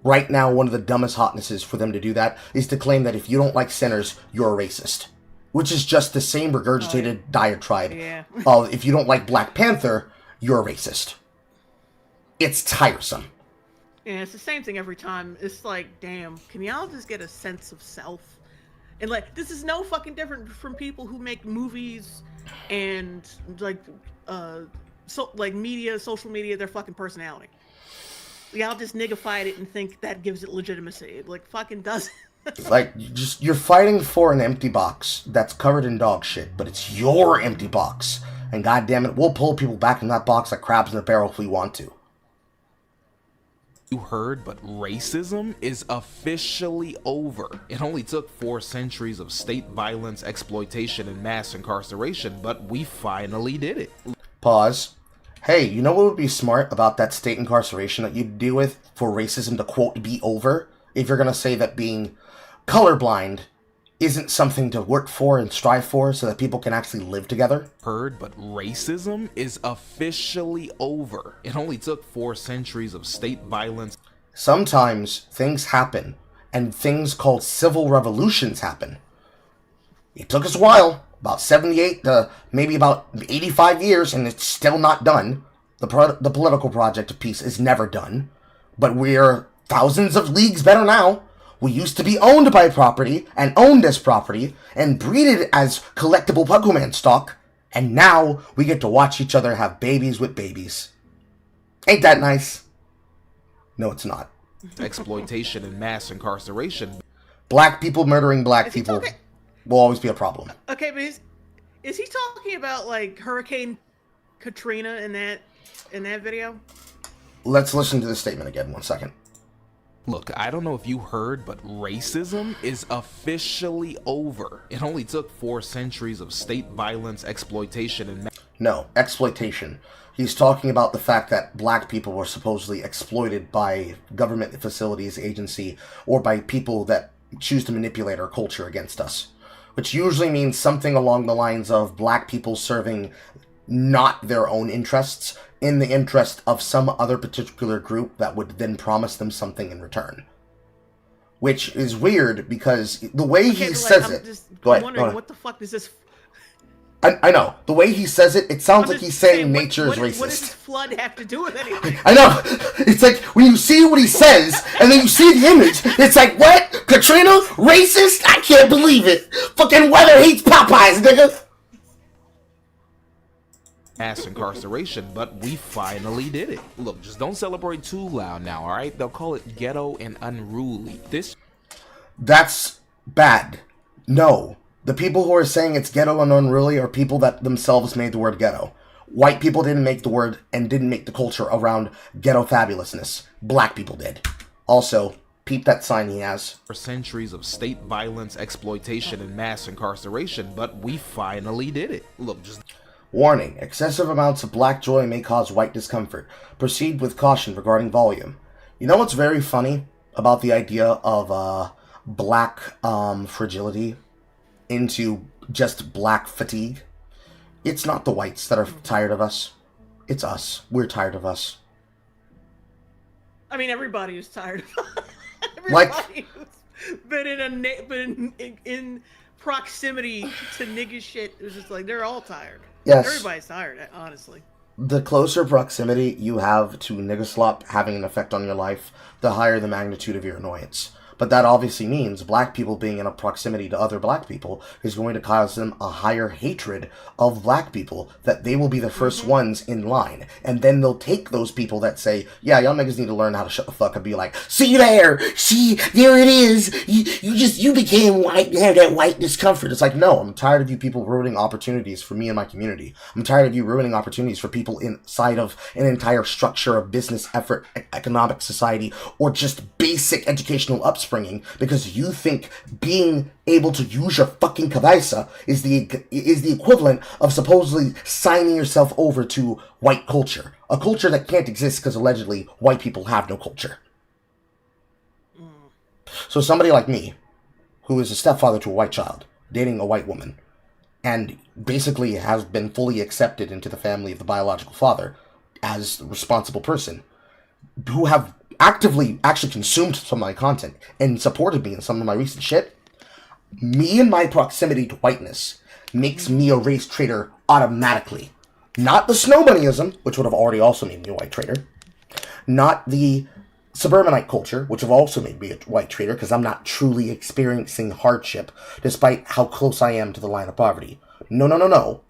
Right now, one of the dumbest hotnesses for them to do that is to claim that if you don't like sinners, you're a racist. Which is just the same regurgitated diatribe of if you don't like Black Panther, you're a racist. It's tiresome. Yeah, it's the same thing every time. It's like, damn, can y'all just get a sense of self? And like, this is no fucking different from people who make movies and like, media, social media, their fucking personality. Y'all just niggified it and think that gives it legitimacy. It like fucking doesn't. Like, you're fighting for an empty box that's covered in dog shit, but it's your empty box. And goddammit, we'll pull people back in that box like crabs in a barrel if we want to. You heard, but racism is officially over. It only took 4 centuries of state violence, exploitation, and mass incarceration, but we finally did it. Pause. Hey, you know what would be smart about that state incarceration that you'd deal with for racism to, quote, be over? If you're gonna say that being colorblind isn't something to work for and strive for so that people can actually live together. Heard, but racism is officially over. It only took 4 centuries of state violence. Sometimes things happen, and things called civil revolutions happen. It took us a while, about 78 to maybe about 85 years, and it's still not done. The political project of peace is never done, but we're thousands of leagues better now. We used to be owned by property, and owned as property, and breeded as collectible Pokemon stock, and now we get to watch each other have babies with babies. Ain't that nice? No, it's not. Exploitation and mass incarceration. Black people murdering black people will always be a problem. Okay, but is he talking about like Hurricane Katrina in that video? Let's listen to the statement again, 1 second. Look, I don't know if you heard, but racism is officially over. It only took 4 centuries of state violence, exploitation, and... No, exploitation. He's talking about the fact that black people were supposedly exploited by government facilities, agency, or by people that choose to manipulate our culture against us. Which usually means something along the lines of black people serving not their own interests, in the interest of some other particular group that would then promise them something in return. Which is weird, because the way he says it... Go ahead. Wondering what the fuck is this... I know. The way he says it, it sounds like he's saying nature is racist. What does this flood have to do with anything? I know! It's like, when you see what he says, and then you see the image, it's like, what? Katrina? Racist? I can't believe it! Fucking weather hates Popeyes, nigga! Mass incarceration, but we finally did it. Look, just don't celebrate too loud now, alright? They'll call it ghetto and unruly. That's bad. No. The people who are saying it's ghetto and unruly are people that themselves made the word ghetto. White people didn't make the word and didn't make the culture around ghetto fabulousness. Black people did. Also, peep that sign he has. For centuries of state violence, exploitation, and mass incarceration, but we finally did it. Look, just... Warning, excessive amounts of black joy may cause white discomfort. Proceed with caution regarding volume. You know what's very funny about the idea of black fragility into just black fatigue? It's not the whites that are tired of us. It's us. We're tired of us. I mean, everybody is tired of Like- everybody who's been in proximity to nigga shit. It was just like, they're all tired. Yes. Everybody's tired, honestly. The closer proximity you have to nigga slop having an effect on your life, the higher the magnitude of your annoyance. But that obviously means black people being in a proximity to other black people is going to cause them a higher hatred of black people, that they will be the first ones in line. And then they'll take those people that say, yeah, y'all niggas need to learn how to shut the fuck up, and be like, see there, see, there it is, you became white, you have that white discomfort. It's like, no, I'm tired of you people ruining opportunities for me and my community. I'm tired of you ruining opportunities for people inside of an entire structure of business effort, economic society, or just basic educational upbringing, because you think being able to use your fucking cabeza is the equivalent of supposedly signing yourself over to white culture. A culture that can't exist because allegedly white people have no culture. So somebody like me, who is a stepfather to a white child, dating a white woman, and basically has been fully accepted into the family of the biological father as a responsible person, who have actively actually consumed some of my content and supported me in some of my recent shit, me and my proximity to whiteness makes me a race traitor automatically. Not the snow bunnyism, which would have already also made me a white traitor. Not the suburbanite culture, which have also made me a white traitor, because I'm not truly experiencing hardship, despite how close I am to the line of poverty. No.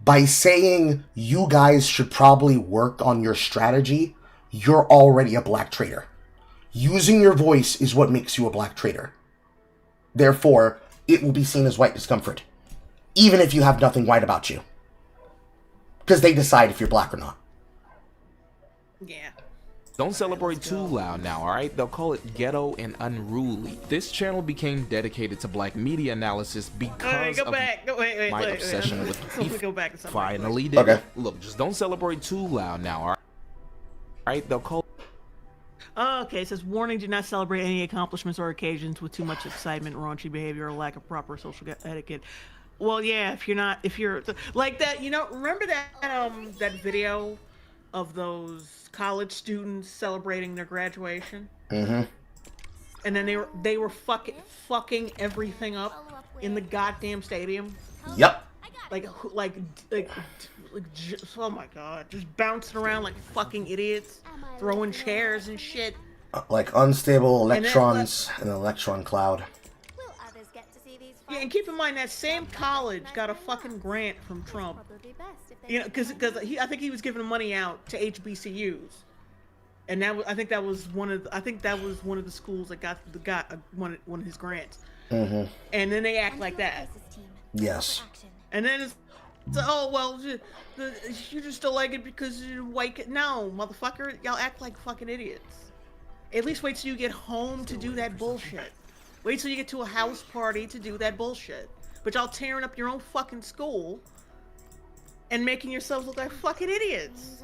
By saying you guys should probably work on your strategy, you're already a black traitor. Using your voice is what makes you a black traitor. Therefore, it will be seen as white discomfort, even if you have nothing white about you. Because they decide if you're black or not. Yeah. Don't celebrate too loud now, alright? They'll call it ghetto and unruly. This channel became dedicated to black media analysis because of my obsession with beef. Finally did it. Look, just don't celebrate too loud now, alright? Alright, they'll call... Okay, it says, warning, do not celebrate any accomplishments or occasions with too much excitement, raunchy behavior, or lack of proper social etiquette. Well, yeah, if you're like that, remember that video of those college students celebrating their graduation? Mm-hmm. And then they were fucking everything up in the goddamn stadium. Yep. Like, oh my god, just bouncing around like fucking idiots, throwing chairs and shit. Like unstable electrons in an electron cloud. Yeah, and keep in mind that same college got a fucking grant from Trump. Because I think he was giving money out to HBCUs, and I think that was one of the schools that got one of his grants. Mm-hmm. And then they act like that. Yes. And then it's oh well, you just don't like it because you're white. No, motherfucker, y'all act like fucking idiots. At least wait till you get home to do that bullshit. Wait till you get to a house party to do that bullshit. But y'all tearing up your own fucking school and making yourselves look like fucking idiots.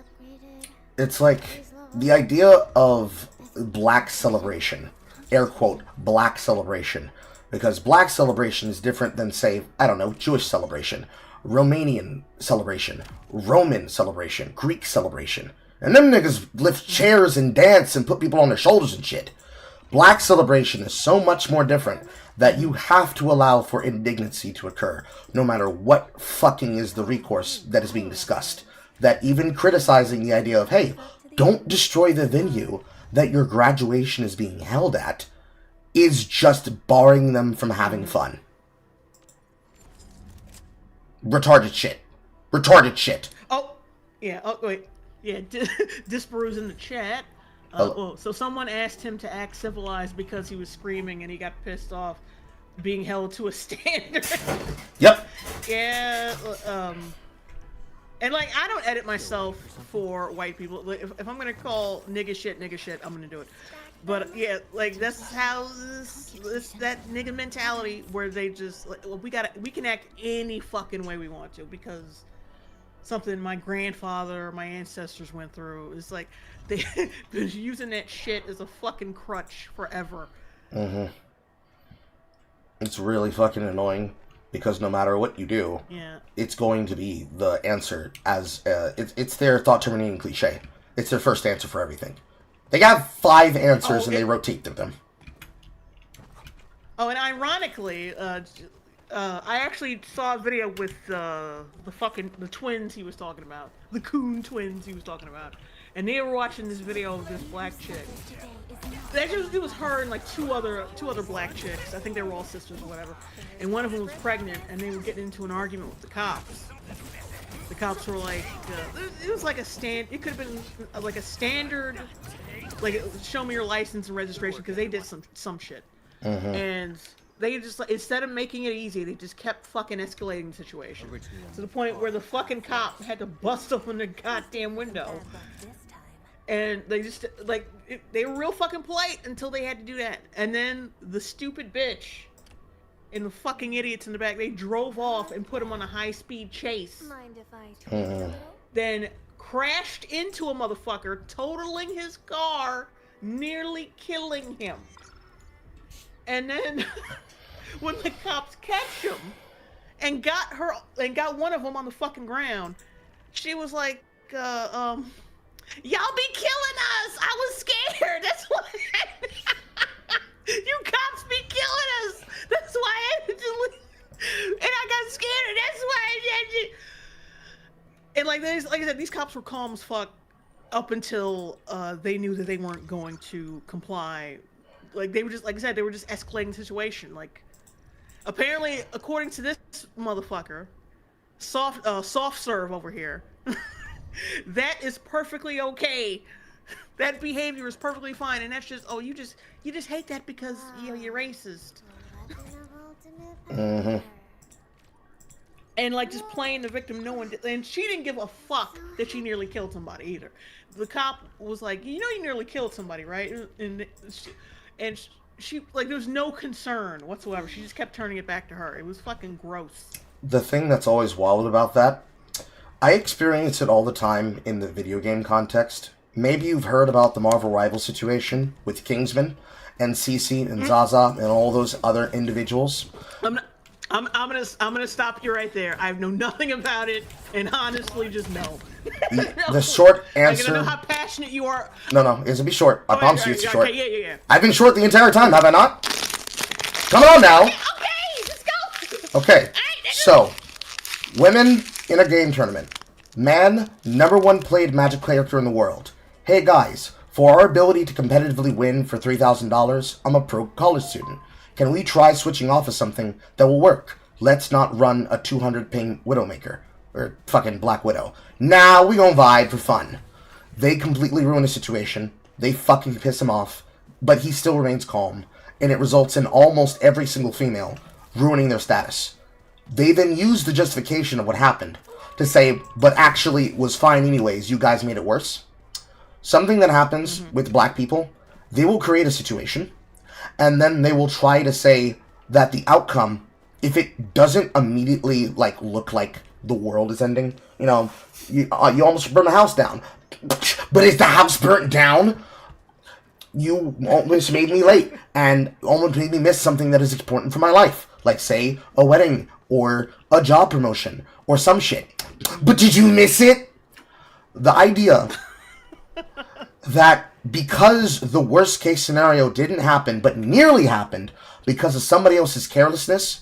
It's like the idea of black celebration, air quote, black celebration, because black celebration is different than, say, I don't know, Jewish celebration, Romanian celebration, Roman celebration, Greek celebration. And them niggas lift chairs and dance and put people on their shoulders and shit. Black celebration is so much more different that you have to allow for indignancy to occur, no matter what fucking is the recourse that is being discussed. That even criticizing the idea of, hey, don't destroy the venue that your graduation is being held at, is just barring them from having fun. Retarded shit. Retarded shit. Oh, yeah, oh, wait. Yeah, Disparu's in the chat. So someone asked him to act civilized because he was screaming and he got pissed off being held to a standard. Yep. Yeah, and like, I don't edit myself for white people. Like, if I'm gonna call nigga shit, I'm gonna do it. But yeah, like, that's how that nigga mentality where they just like, well, we can act any fucking way we want to because something my grandfather or my ancestors went through. It's like they've been using that shit as a fucking crutch forever. Mm-hmm. It's really fucking annoying. because no matter what you do, yeah, it's going to be the answer. As it's their thought-terminating cliche. It's their first answer for everything. They got 5 answers and they rotate them. Oh, and ironically, I actually saw a video with the twins he was talking about, the Coon twins he was talking about, and they were watching this video of this black chick. It was her and like two other black chicks. I think they were all sisters or whatever. And one of them was pregnant, and they were getting into an argument with the cops. The cops were like, it was like it could have been like a standard, like show me your license and registration, because they did some shit. And they just, instead of making it easy, they just kept fucking escalating the situation to the point where the fucking cop had to bust open the goddamn window. And they just, like, they were real fucking polite until they had to do that. And then the stupid bitch and the fucking idiots in the back, they drove off and put him on a high-speed chase. Mind if I Then crashed into a motherfucker, totaling his car, nearly killing him. And then, when the cops catch him and got one of them on the fucking ground, she was like, y'all be killing us! I was scared! That's why you cops be killing us! That's why I had to leave. And I got scared, and that's why I had to... And like I said, these cops were calm as fuck up until they knew that they weren't going to comply. Like, they were just, like I said, they were just escalating the situation. Like, apparently, according to this motherfucker, soft serve over here, that is perfectly okay. That behavior is perfectly fine, and that's just, oh, you just hate that because, you know, you're racist. And like just playing the victim, and she didn't give a fuck that she nearly killed somebody either. The cop was like, you know, you nearly killed somebody, right? And she like, there was no concern whatsoever. She just kept turning it back to her. It was fucking gross. The thing that's always wild about that, I experience it all the time in the video game context. Maybe you've heard about the Marvel Rival situation with Kingsman and Cece and Zaza and all those other individuals. I'm gonna stop you right there. I know nothing about it, and honestly, just no. The short answer. I know how passionate you are. No, it's gonna be short. I promise you, it's short. Okay, yeah. I've been short the entire time, have I not? Come on now. Okay, let's go. Okay, so women in a game tournament. Man, #1 played Magic character in the world. Hey guys, for our ability to competitively win for $3,000, I'm a pro college student. Can we try switching off of something that will work? Let's not run a 200 ping Widowmaker. Or fucking Black Widow. Nah, we gon' vibe for fun. They completely ruin the situation. They fucking piss him off. But he still remains calm. And it results in almost every single female ruining their status. They then use the justification of what happened to say, but actually it was fine anyways, you guys made it worse. Something that happens with black people, they will create a situation, and then they will try to say that the outcome, if it doesn't immediately like look like the world is ending, you know, you almost burn the house down. But is the house burnt down? You almost made me late, and almost made me miss something that is important for my life. Like, say, a wedding, or a job promotion, or some shit. But did you miss it? The idea that because the worst case scenario didn't happen, but nearly happened, because of somebody else's carelessness,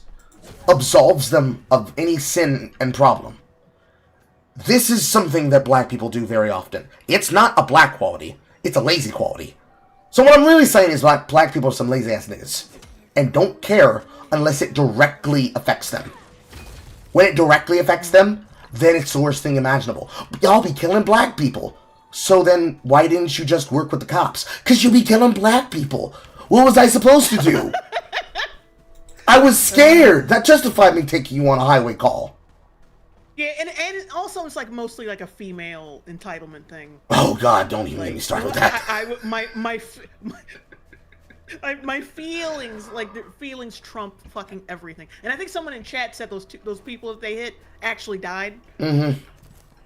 absolves them of any sin and problem. This is something that black people do very often. It's not a black quality, it's a lazy quality. So what I'm really saying is black people are some lazy ass niggas, and don't care unless it directly affects them. When it directly affects them, then it's the worst thing imaginable. Y'all be killing black people. So then, why didn't you just work with the cops? Because you be killing black people. What was I supposed to do? I was scared. That justified me taking you on a highway call. Yeah, and also it's like mostly like a female entitlement thing. Oh God, don't even make me start with that. My feelings, like the feelings trump fucking everything. And I think someone in chat said those people that they hit actually died. Mm-hmm.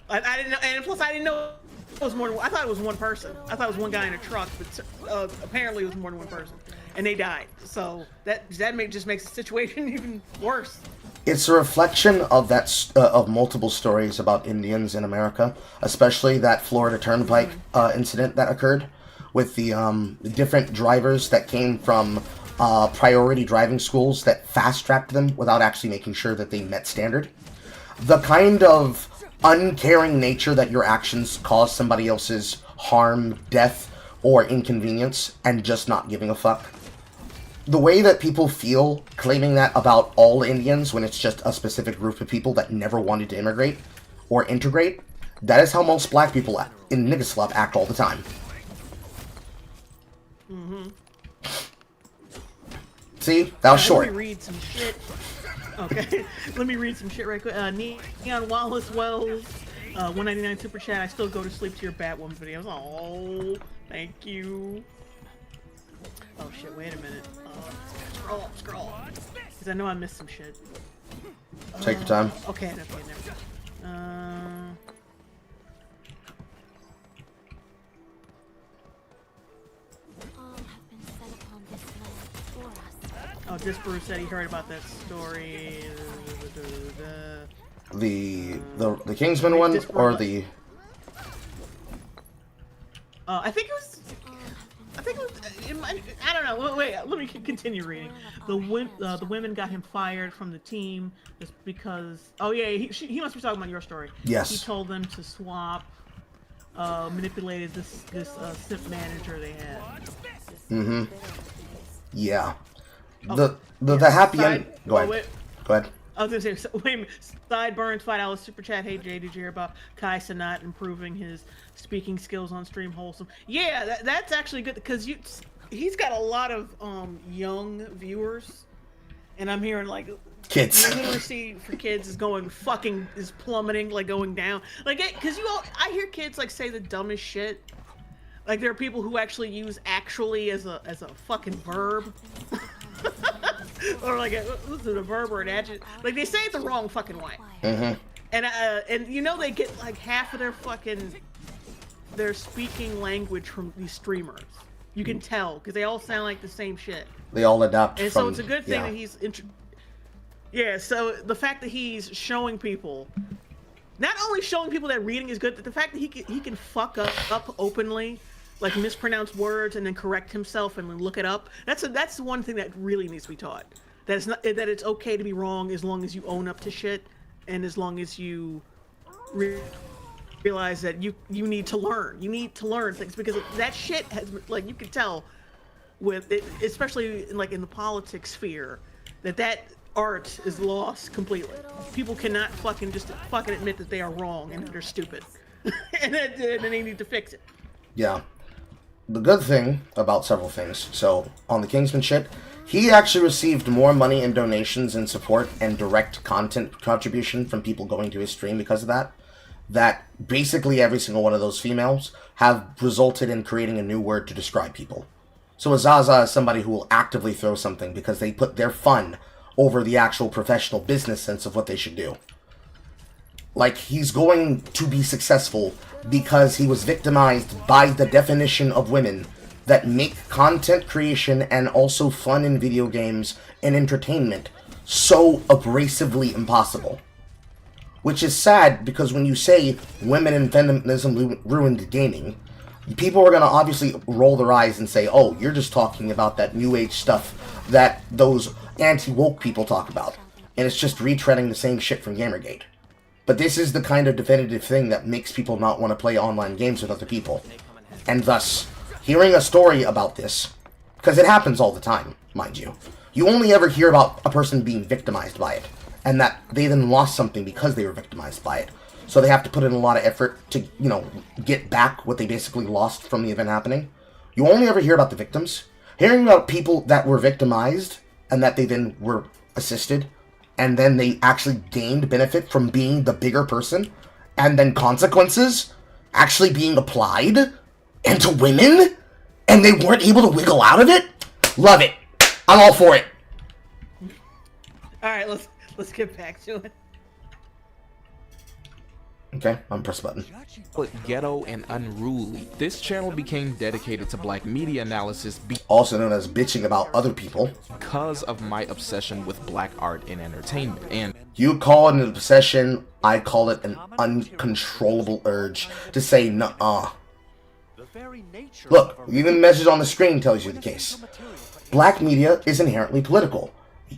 I didn't know, and plus I didn't know it was more than. I thought it was one person. I thought it was one guy in a truck, but apparently it was more than one person, and they died. So that just makes the situation even worse. It's a reflection of of multiple stories about Indians in America, especially that Florida Turnpike incident that occurred with the different drivers that came from priority driving schools that fast-tracked them without actually making sure that they met standard. The kind of uncaring nature that your actions cause somebody else's harm, death, or inconvenience, and just not giving a fuck. The way that people feel claiming that about all Indians when it's just a specific group of people that never wanted to immigrate or integrate, that is how most black people in Niggaslup act all the time. See? That was short. Let me read some shit. Okay, let me read some shit right quick. Neon Wallace Wells, 199 super chat. I still go to sleep to your Batwoman videos. Oh, thank you. Oh shit, wait a minute. Scroll. Because I know I missed some shit. Take your time. Okay, never mind. Oh, Disparu said he heard about that story. The Kingsman one, or the... I think it was... I don't know. Wait, let me continue reading. The women got him fired from the team just because... Oh yeah, he must be talking about your story. Yes. He told them to swap, manipulated this simp manager they had. Mm-hmm. Yeah. The happy end... Go ahead. Go ahead. I was gonna say, wait, Sideburns $5 super chat. Hey Jay, did you hear about Kai Cenat improving his speaking skills on stream? Wholesome. Yeah, that's actually good because he's got a lot of young viewers, and I'm hearing like kids. The literacy for kids is plummeting, like going down. Like because I hear kids like say the dumbest shit. Like there are people who actually use actually as a fucking verb. Or like a verb or an adjective. Like they say it the wrong fucking way. Mm-hmm. And you know they get like half of their speaking language from these streamers. You can tell because they all sound like the same shit. They all adapt. And so it's a good thing that he's so the fact that he's showing people, not only showing people that reading is good, but the fact that he can fuck up openly. Like mispronounce words and then correct himself and then look it up. That's one thing that really needs to be taught. That it's okay to be wrong as long as you own up to shit and as long as you realize that you need to learn. You need to learn things because that shit has like you can tell with it, especially in the politics sphere, that art is lost completely. People cannot fucking admit that they are wrong and that they're stupid, and then they need to fix it. Yeah. The good thing about several things. So, on the Kingsman shit, he actually received more money in donations and support and direct content contribution from people going to his stream because of that. That basically every single one of those females have resulted in creating a new word to describe people. So Azaza is somebody who will actively throw something because they put their fun over the actual professional business sense of what they should do. Like, he's going to be successful because he was victimized by the definition of women that make content creation and also fun in video games and entertainment so abrasively impossible. Which is sad because when you say women and feminism ruined gaming, people are going to obviously roll their eyes and say, oh, you're just talking about that new age stuff that those anti-woke people talk about. And it's just retreading the same shit from Gamergate. But this is the kind of definitive thing that makes people not want to play online games with other people. And thus, hearing a story about this, because it happens all the time, mind you, you only ever hear about a person being victimized by it, and that they then lost something because they were victimized by it. So they have to put in a lot of effort to, get back what they basically lost from the event happening. You only ever hear about the victims. Hearing about people that were victimized, and that they then were assisted, and then they actually gained benefit from being the bigger person, and then consequences actually being applied, and to women, and they weren't able to wiggle out of it? Love it. I'm all for it. Alright, let's get back to it. Okay, I'm press button. Ghetto and unruly. This channel became dedicated to black media analysis, also known as bitching about other people, because of my obsession with black art and entertainment. And You call it an obsession, I call it an uncontrollable urge to say nuh-uh. Look, even the message on the screen tells you the case. Black media is inherently political.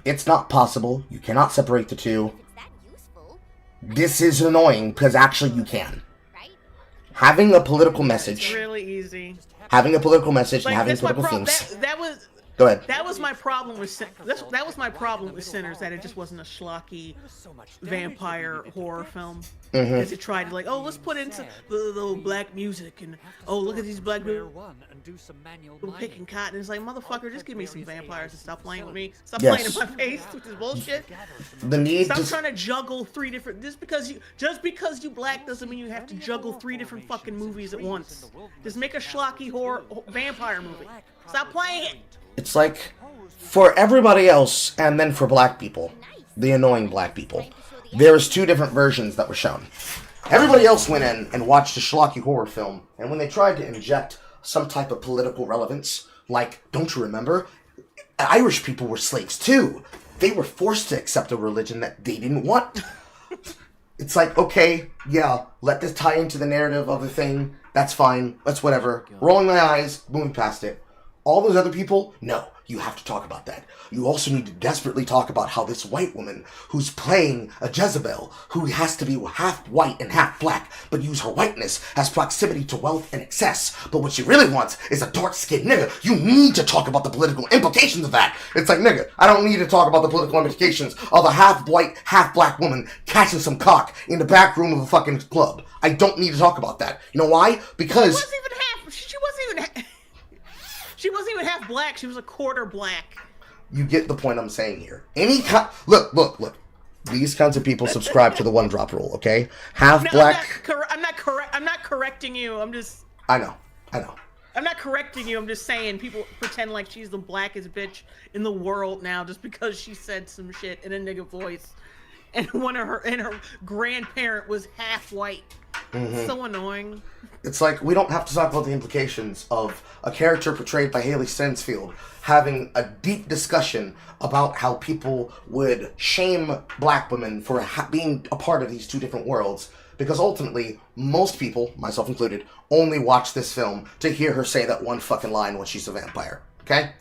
It's not possible. You cannot separate the two. This is annoying because actually you can. Having a political message. It's really easy. Having a political message and having political themes. Go ahead. That was my problem with that was my problem with Sinners, that it just wasn't a schlocky vampire horror film. As it tried to oh, let's put into the black music and oh, look at these black people picking cotton. It's like, motherfucker, just give me some vampires and stop playing with me. Stop playing in my face with this bullshit. Stop trying to juggle 3 different. Just because you black doesn't mean you have to juggle 3 different fucking movies at once. Just make a schlocky horror vampire movie. Stop playing it. It's like, for everybody else, and then for black people, the annoying black people, there's 2 different versions that were shown. Everybody else went in and watched a schlocky horror film, and when they tried to inject some type of political relevance, like, don't you remember? Irish people were slaves too. They were forced to accept a religion that they didn't want. It's like, okay, yeah, let this tie into the narrative of the thing. That's fine. That's whatever. Rolling my eyes, moving past it. All those other people, no, you have to talk about that. You also need to desperately talk about how this white woman who's playing a Jezebel, who has to be half white and half black, but use her whiteness as proximity to wealth and excess. But what she really wants is a dark-skinned nigga. You need to talk about the political implications of that. It's like, nigga, I don't need to talk about the political implications of a half-white, half-black woman catching some cock in the back room of a fucking club. I don't need to talk about that. You know why? Because... She wasn't even half black. She was a quarter black. You get the point I'm saying here. Look. These kinds of people subscribe to the one drop rule, okay? Half black. I'm not correcting you. I'm just. I know. I'm not correcting you. I'm just saying people pretend like she's the blackest bitch in the world now just because she said some shit in a nigga voice, and her grandparent was half white. So annoying. It's like, we don't have to talk about the implications of a character portrayed by Haley Stensfield having a deep discussion about how people would shame black women for being a part of these 2 different worlds. Because ultimately, most people, myself included, only watch this film to hear her say that one fucking line when she's a vampire. Okay?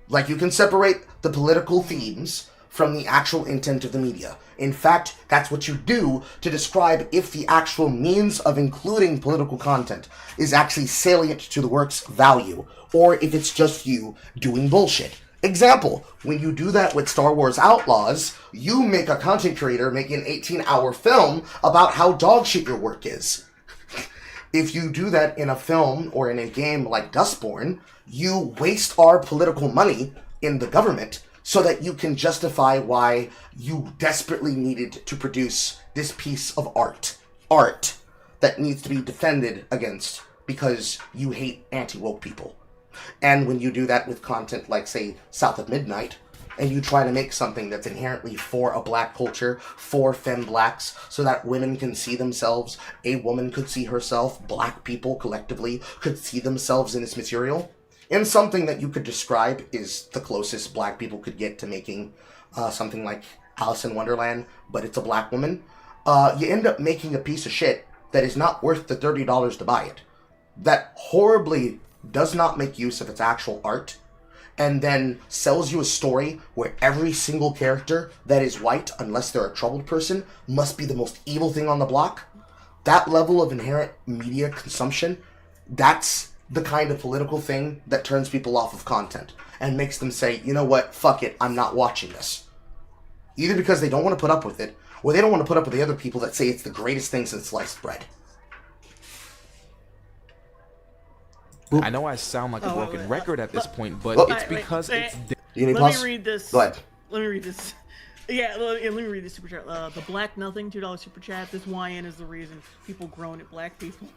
Like, you can separate the political themes from the actual intent of the media. In fact, that's what you do to describe if the actual means of including political content is actually salient to the work's value, or if it's just you doing bullshit. Example, when you do that with Star Wars Outlaws, you make a content creator making an 18-hour film about how dog shit your work is. If you do that in a film or in a game like Dustborn, you waste our political money in the government so that you can justify why you desperately needed to produce this piece of art that needs to be defended against because you hate anti-woke people. And when you do that with content like, say, South of Midnight, and you try to make something that's inherently for a black culture, for femme blacks, so that women can see themselves, a woman could see herself, black people collectively could see themselves in this material, and something that you could describe is the closest black people could get to making something like Alice in Wonderland, but it's a black woman, you end up making a piece of shit that is not worth the $30 to buy it. That horribly does not make use of its actual art, and then sells you a story where every single character that is white, unless they're a troubled person, must be the most evil thing on the block. That level of inherent media consumption, that's the kind of political thing that turns people off of content and makes them say, you know what, fuck it, I'm not watching this. Either because they don't want to put up with it, or they don't want to put up with the other people that say it's the greatest thing since sliced bread. I know I sound like a broken record at this point, but it's because it's... Let me read this. Go ahead. Let me read this. Yeah, let me read this super chat. The Black Nothing, $2 super chat. This YN is the reason people groan at black people.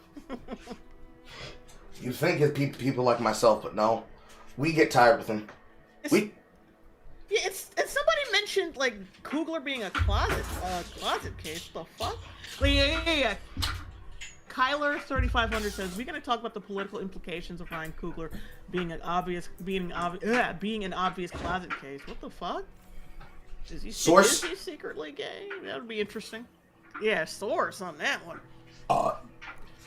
You think it's people like myself, but no. We get tired with them. Yeah, it's somebody mentioned, like, Coogler being a closet case. The fuck? Like, yeah. Kyler 3500 says, we're going to talk about the political implications of Ryan Coogler being an obvious closet case. What the fuck? Source? Is he secretly gay? That would be interesting. Yeah, source on that one.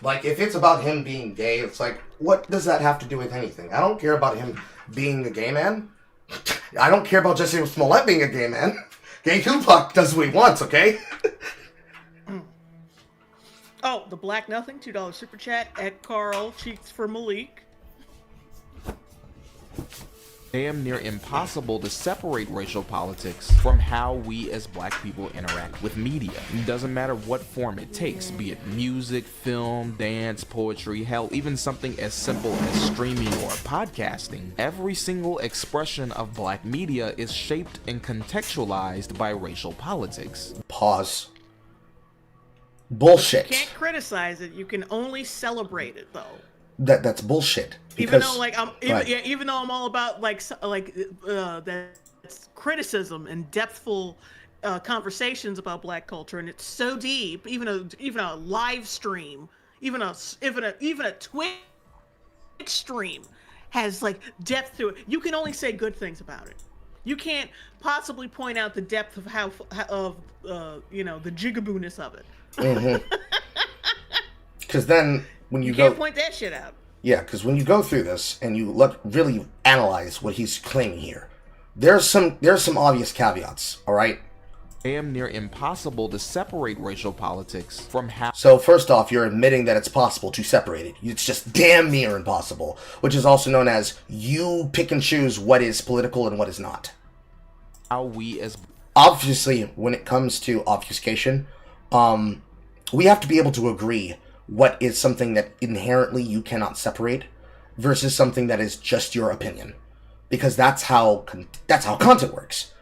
Like, if it's about him being gay, it's like, what does that have to do with anything? I don't care about him being a gay man. I don't care about Jesse Smollett being a gay man. Gay Tupac does what he wants, okay? Oh, the Black Nothing, $2 super chat. Ed Carl cheats for Malik. Damn near impossible to separate racial politics from how we as black people interact with media. It doesn't matter what form it takes, be it music, film, dance, poetry, hell, even something as simple as streaming or podcasting. Every single expression of black media is shaped and contextualized by racial politics. Pause. Bullshit. You can't criticize it. You can only celebrate it, though. That's bullshit. Even though, like, even though I'm all about that's criticism and depthful conversations about black culture, and it's so deep. Even a live stream, even a Twitch stream has like depth to it. You can only say good things about it. You can't possibly point out the depth of the jigaboo-ness of it. Because then when you can't point that shit out. Yeah, because when you go through this and you really analyze what he's claiming here, there's some obvious caveats. All right. Damn near impossible to separate racial politics from how. So first off, you're admitting that it's possible to separate it. It's just damn near impossible, which is also known as you pick and choose what is political and what is not. How we as obviously, when it comes to obfuscation, we have to be able to agree what is something that inherently you cannot separate versus something that is just your opinion, because that's how content works.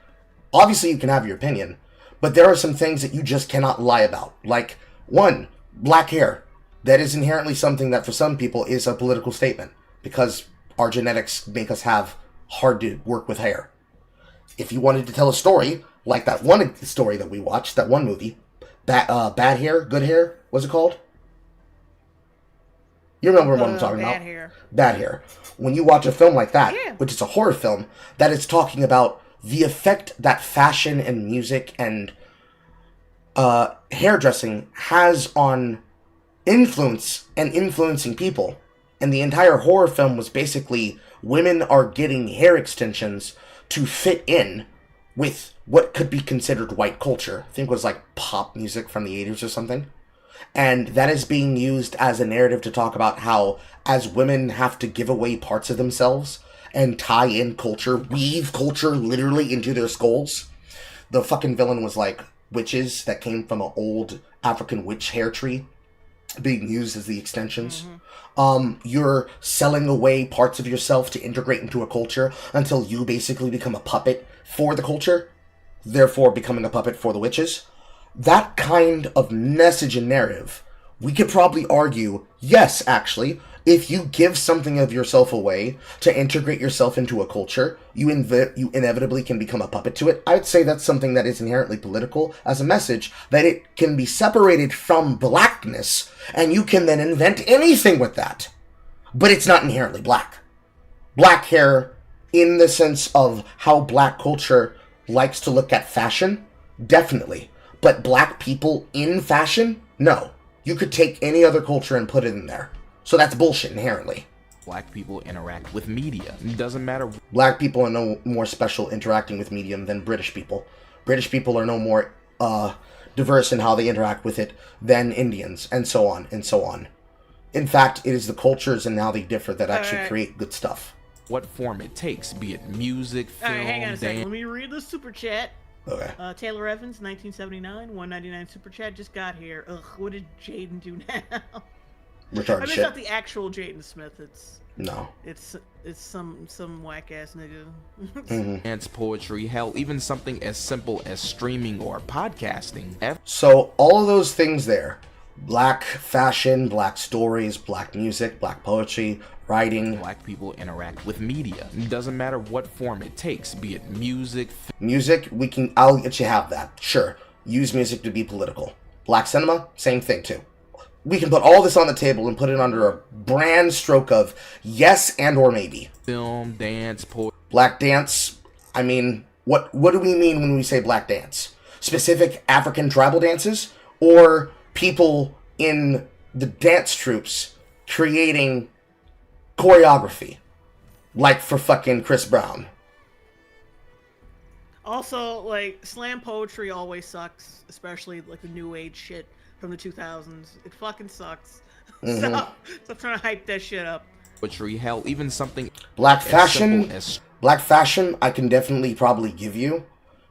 Obviously, you can have your opinion, but there are some things that you just cannot lie about. Like, one, black hair. That is inherently something that for some people is a political statement because our genetics make us have hard to work with hair. If you wanted to tell a story, like that one story that we watched, that one movie, Bad Hair, Good Hair, what's it called? You remember what I'm talking about? Bad Hair. When you watch a film like that, which is a horror film, that is talking about the effect that fashion and music and hairdressing has on influencing people. And the entire horror film was basically women are getting hair extensions to fit in with what could be considered white culture. I think it was like pop music from the 80s or something. And that is being used as a narrative to talk about how, as women have to give away parts of themselves and tie in culture, weave culture literally into their skulls. The fucking villain was like witches that came from an old African witch hair tree being used as the extensions. You're selling away parts of yourself to integrate into a culture until you basically become a puppet for the culture, therefore becoming a puppet for the witches. That kind of message and narrative, we could probably argue, yes, actually, if you give something of yourself away to integrate yourself into a culture, you inevitably can become a puppet to it. I'd say that's something that is inherently political as a message, that it can be separated from blackness, and you can then invent anything with that. But it's not inherently black. Black hair, in the sense of how black culture likes to look at fashion, definitely. But black people in fashion? No. You could take any other culture and put it in there. So that's bullshit inherently. Black people interact with media. It doesn't matter. Black people are no more special interacting with media than British people. British people are no more diverse in how they interact with it than Indians, and so on, and so on. In fact, it is the cultures and how they differ that actually create good stuff. What form it takes, be it music, film, Alright, hang on a second. dance. Let me read the super chat. Okay. Taylor Evans, 1979, 199 super chat just got here. Ugh, what did Jaden do now? Retarded I mean, shit. it's not the actual Jaden Smith. No. It's some whack ass nigga. Dance, poetry, hell, even something as simple as streaming or podcasting. So all of those things there, black fashion, black stories, black music, black poetry, writing. Black people interact with media. It doesn't matter what form it takes, be it music. Music, I'll let you have that. Sure. Use music to be political. Black cinema, same thing too. We can put all this on the table and put it under a brand stroke of yes and or maybe. Film, dance, poetry. Black dance, I mean, What do we mean when we say black dance? Specific African tribal dances, or people in the dance troops creating choreography, like for fucking Chris Brown? Also, like, slam poetry always sucks, especially like the new age shit from the 2000s. It fucking sucks. Stop trying to hype that shit up. Poetry, hell, even something Black as fashion. simple as Black fashion, I can definitely probably give you,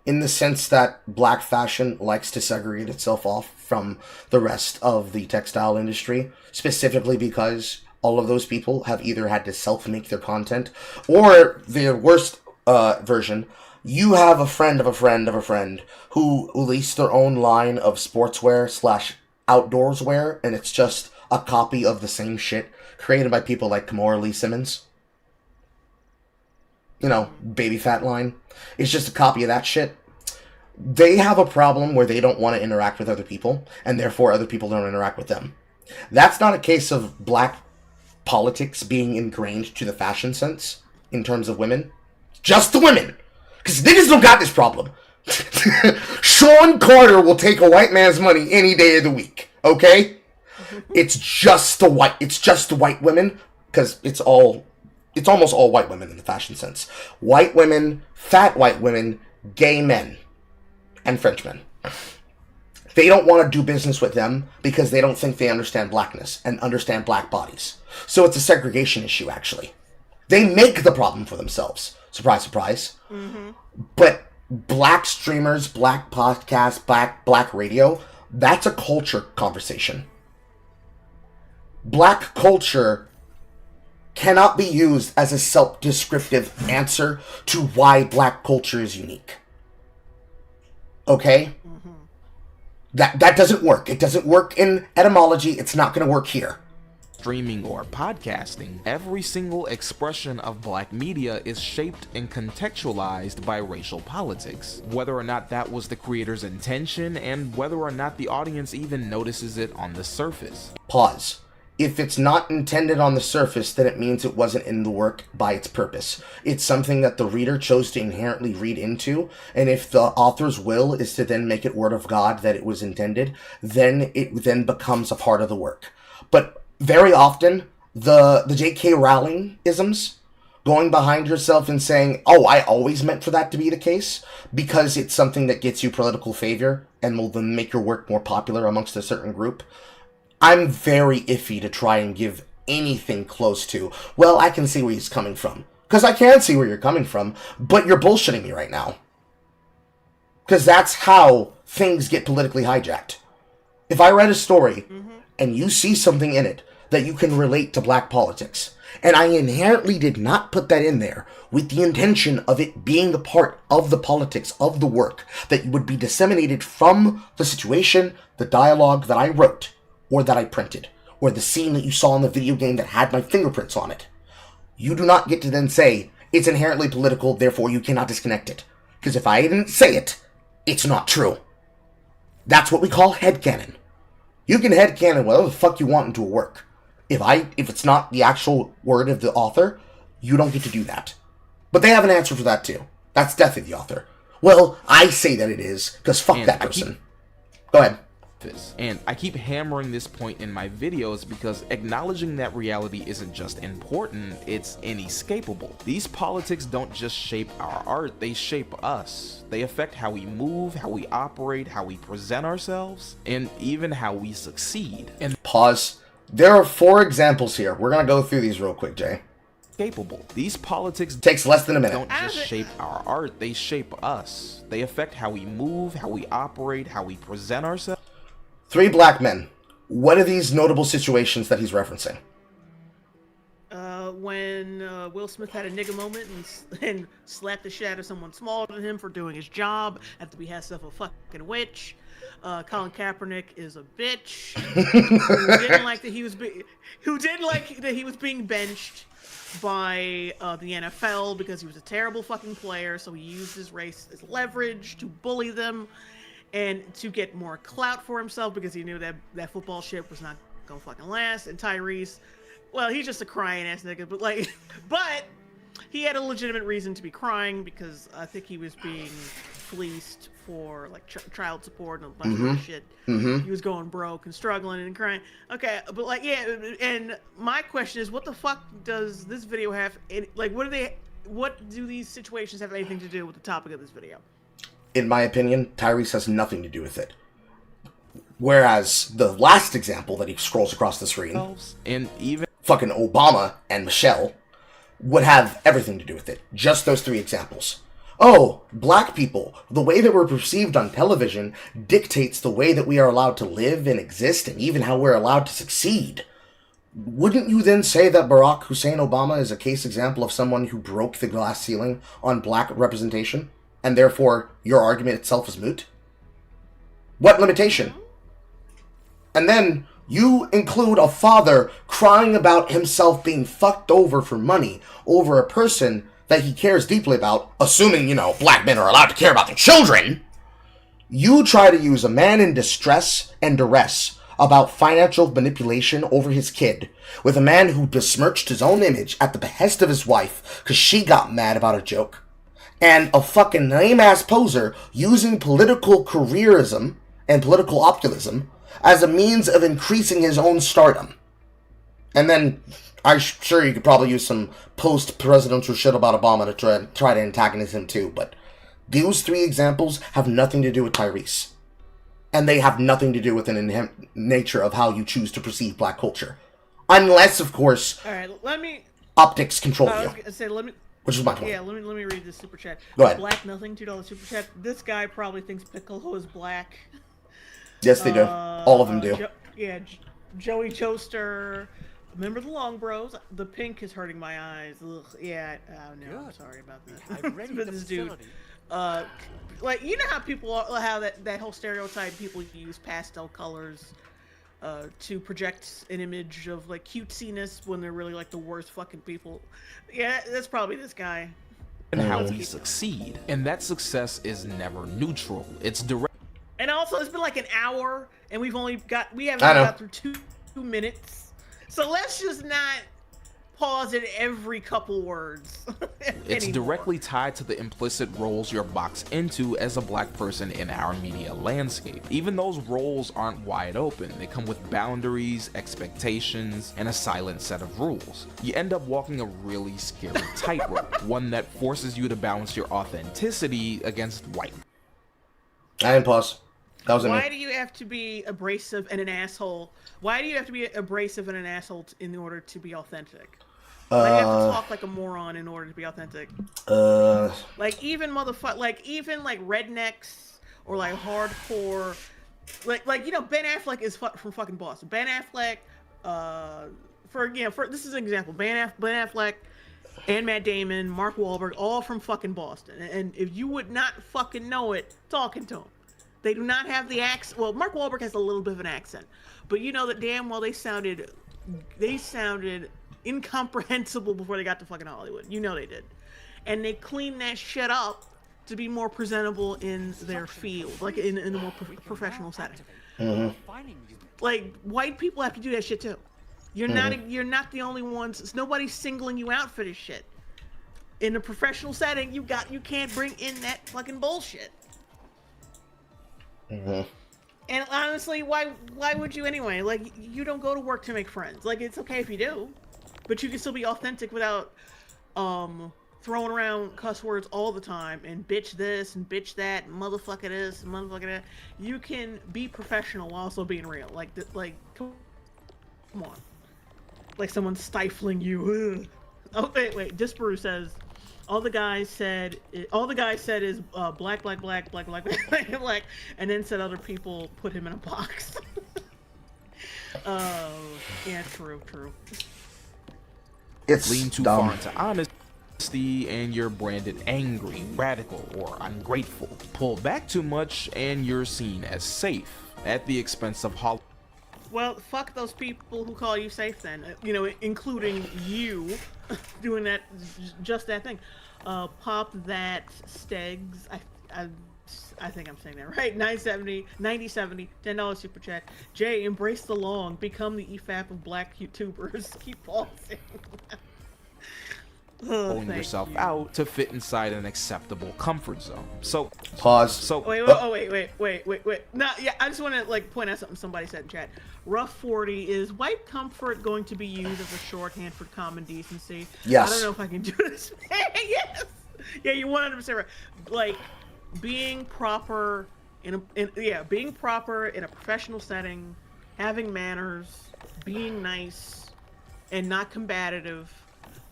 in the sense that black fashion likes to segregate itself off from the rest of the textile industry, specifically because all of those people have either had to self-make their content, or their worst version, you have a friend of a friend of a friend who released their own line of sportswear / outdoors wear, and it's just a copy of the same shit created by people like Kimora Lee Simmons. You know, baby fat line. It's just a copy of that shit. They have a problem where they don't want to interact with other people, and therefore other people don't interact with them. That's not a case of black politics being ingrained to the fashion sense in terms of women. Just the women. Because niggas don't got this problem. Sean Carter will take a white man's money any day of the week. Okay? It's just the white women, because it's almost all white women in the fashion sense. White women, fat white women, gay men, and French men. They don't want to do business with them because they don't think they understand blackness and understand black bodies. So it's a segregation issue, actually. They make the problem for themselves. Surprise, surprise. But black streamers, black podcasts, black radio, that's a culture conversation. Black culture cannot be used as a self-descriptive answer to why black culture is unique. Okay? That doesn't work. It doesn't work in etymology. It's not going to work here. Streaming or podcasting, every single expression of black media is shaped and contextualized by racial politics. Whether or not that was the creator's intention, and whether or not the audience even notices it on the surface. Pause. If it's not intended on the surface, then it means it wasn't in the work by its purpose. It's something that the reader chose to inherently read into, and if the author's will is to then make it word of God that it was intended, then it then becomes a part of the work. But very often, the J.K. Rowling isms, going behind yourself and saying, oh, I always meant for that to be the case, because it's something that gets you political favor and will then make your work more popular amongst a certain group. I'm very iffy to try and give anything close to, well, I can see where he's coming from. Because I can see where you're coming from, but you're bullshitting me right now. Because that's how things get politically hijacked. If I read a story, and you see something in it that you can relate to black politics, and I inherently did not put that in there with the intention of it being a part of the politics of the work that would be disseminated from the situation, the dialogue that I wrote, or that I printed, or the scene that you saw in the video game that had my fingerprints on it. You do not get to then say, it's inherently political, therefore you cannot disconnect it. Because if I didn't say it, it's not true. That's what we call headcanon. You can headcanon whatever the fuck you want into a work. If it's not the actual word of the author, you don't get to do that. But they have an answer for that too. That's death of the author. Well, I say that it is, because fuck that person. Go ahead. And I keep hammering this point in my videos because acknowledging that reality isn't just important, it's inescapable. These politics don't just shape our art, they shape us. They affect how we move, how we operate, how we present ourselves, and even how we succeed. And pause. There are 4 examples here. We're gonna go through these real quick, Jay. Capable. These politics takes less than a minute. Don't just shape our art, they shape us. They affect how we move, how we operate, how we present ourselves. 3 black men. What are these notable situations that he's referencing? When Will Smith had a nigga moment and slapped the shit out of someone smaller than him for doing his job at the behest of a fucking witch. Colin Kaepernick is a bitch who didn't like that he was being benched by the NFL because he was a terrible fucking player. So he used his race as leverage to bully them and to get more clout for himself because he knew that football shit was not gonna fucking last. And Tyrese, well, he's just a crying ass nigga, but he had a legitimate reason to be crying because I think he was being fleeced for like child support and a bunch of shit. He was going broke and struggling and crying. Okay, but like and my question is, what the fuck does this video have? Like, what do these situations have anything to do with the topic of this video? In my opinion, Tyrese has nothing to do with it. Whereas the last example that he scrolls across the screen, and even fucking Obama and Michelle, would have everything to do with it. Just those 3 examples. Oh, black people, the way that we're perceived on television dictates the way that we are allowed to live and exist and even how we're allowed to succeed. Wouldn't you then say that Barack Hussein Obama is a case example of someone who broke the glass ceiling on black representation, and therefore your argument itself is moot? What limitation? And then you include a father crying about himself being fucked over for money over a person that he cares deeply about, assuming, black men are allowed to care about their children. You try to use a man in distress and duress about financial manipulation over his kid with a man who besmirched his own image at the behest of his wife because she got mad about a joke, and a fucking lame-ass poser using political careerism and political optimism as a means of increasing his own stardom. And then I'm sure you could probably use some post-presidential shit about Obama to try to antagonize him too, but those 3 examples have nothing to do with Tyrese. And they have nothing to do with the inherent nature of how you choose to perceive black culture. Unless, of course, optics control you. Which is my point. Yeah, let me read this super chat. Go ahead. Black Nothing, $2 super chat. This guy probably thinks Piccolo is black. Yes, they do. All of them do. Joey Toaster. Remember the Long Bros? The pink is hurting my eyes. Ugh, yeah, no, I'm sorry about that. I've read this dude. Like, you know how people how that whole stereotype, people use pastel colors to project an image of like cutesiness when they're really like the worst fucking people. Yeah, that's probably this guy. And how we succeed. And that success is never neutral. It's direct. And also, it's been like an hour, and we haven't got through 2 minutes. So let's just not pause at every couple words. It's directly tied to the implicit roles you're boxed into as a black person in our media landscape. Even those roles aren't wide open. They come with boundaries, expectations, and a silent set of rules. You end up walking a really scary tightrope, one that forces you to balance your authenticity against white. I didn't pause. That was Why do you have to be abrasive and an asshole? Why do you have to be abrasive and an asshole in order to be authentic? Why do you have to talk like a moron in order to be authentic? Like even rednecks or like hardcore, like Ben Affleck is from fucking Boston. Ben Affleck, this is an example. Ben Affleck and Matt Damon, Mark Wahlberg, all from fucking Boston. And if you would not fucking know it, talking to them. They do not have the accent. Well, Mark Wahlberg has a little bit of an accent, but you know that damn well they sounded incomprehensible before they got to fucking Hollywood. You know they did, and they cleaned that shit up to be more presentable in their field, like in a more professional setting. Like white people have to do that shit too. You're not the only ones. Nobody's singling you out for this shit. In a professional setting, you can't bring in that fucking bullshit. And honestly, why would you anyway? Like, you don't go to work to make friends. Like, it's okay if you do, but you can still be authentic without throwing around cuss words all the time and bitch this and bitch that and motherfucker this and motherfucker that. You can be professional while also being real. Like come on. Like someone stifling you. Oh wait. Disparu says, all the guy said is black, and then said other people put him in a box. Yeah, true. It's lean too dumb. far into honesty and you're branded angry, radical, or ungrateful. Pull back too much and you're seen as safe at the expense of Hollywood. Well, fuck those people who call you safe then, including you doing that, just that thing. Pop that Stegs, I think I'm saying that right, 9070, $10 super chat. Jay, embrace the long, become the EFAP of black YouTubers. Keep pausing. pulling yourself out to fit inside an acceptable comfort zone. So pause. So wait. No, yeah, I just want to like point out something somebody said in chat. Rough 40, is white comfort going to be used as a shorthand for common decency? Yes. I don't know if I can do this. Yes. Yeah, you're 100% right. Like being proper being proper in a professional setting, having manners, being nice, and not combative.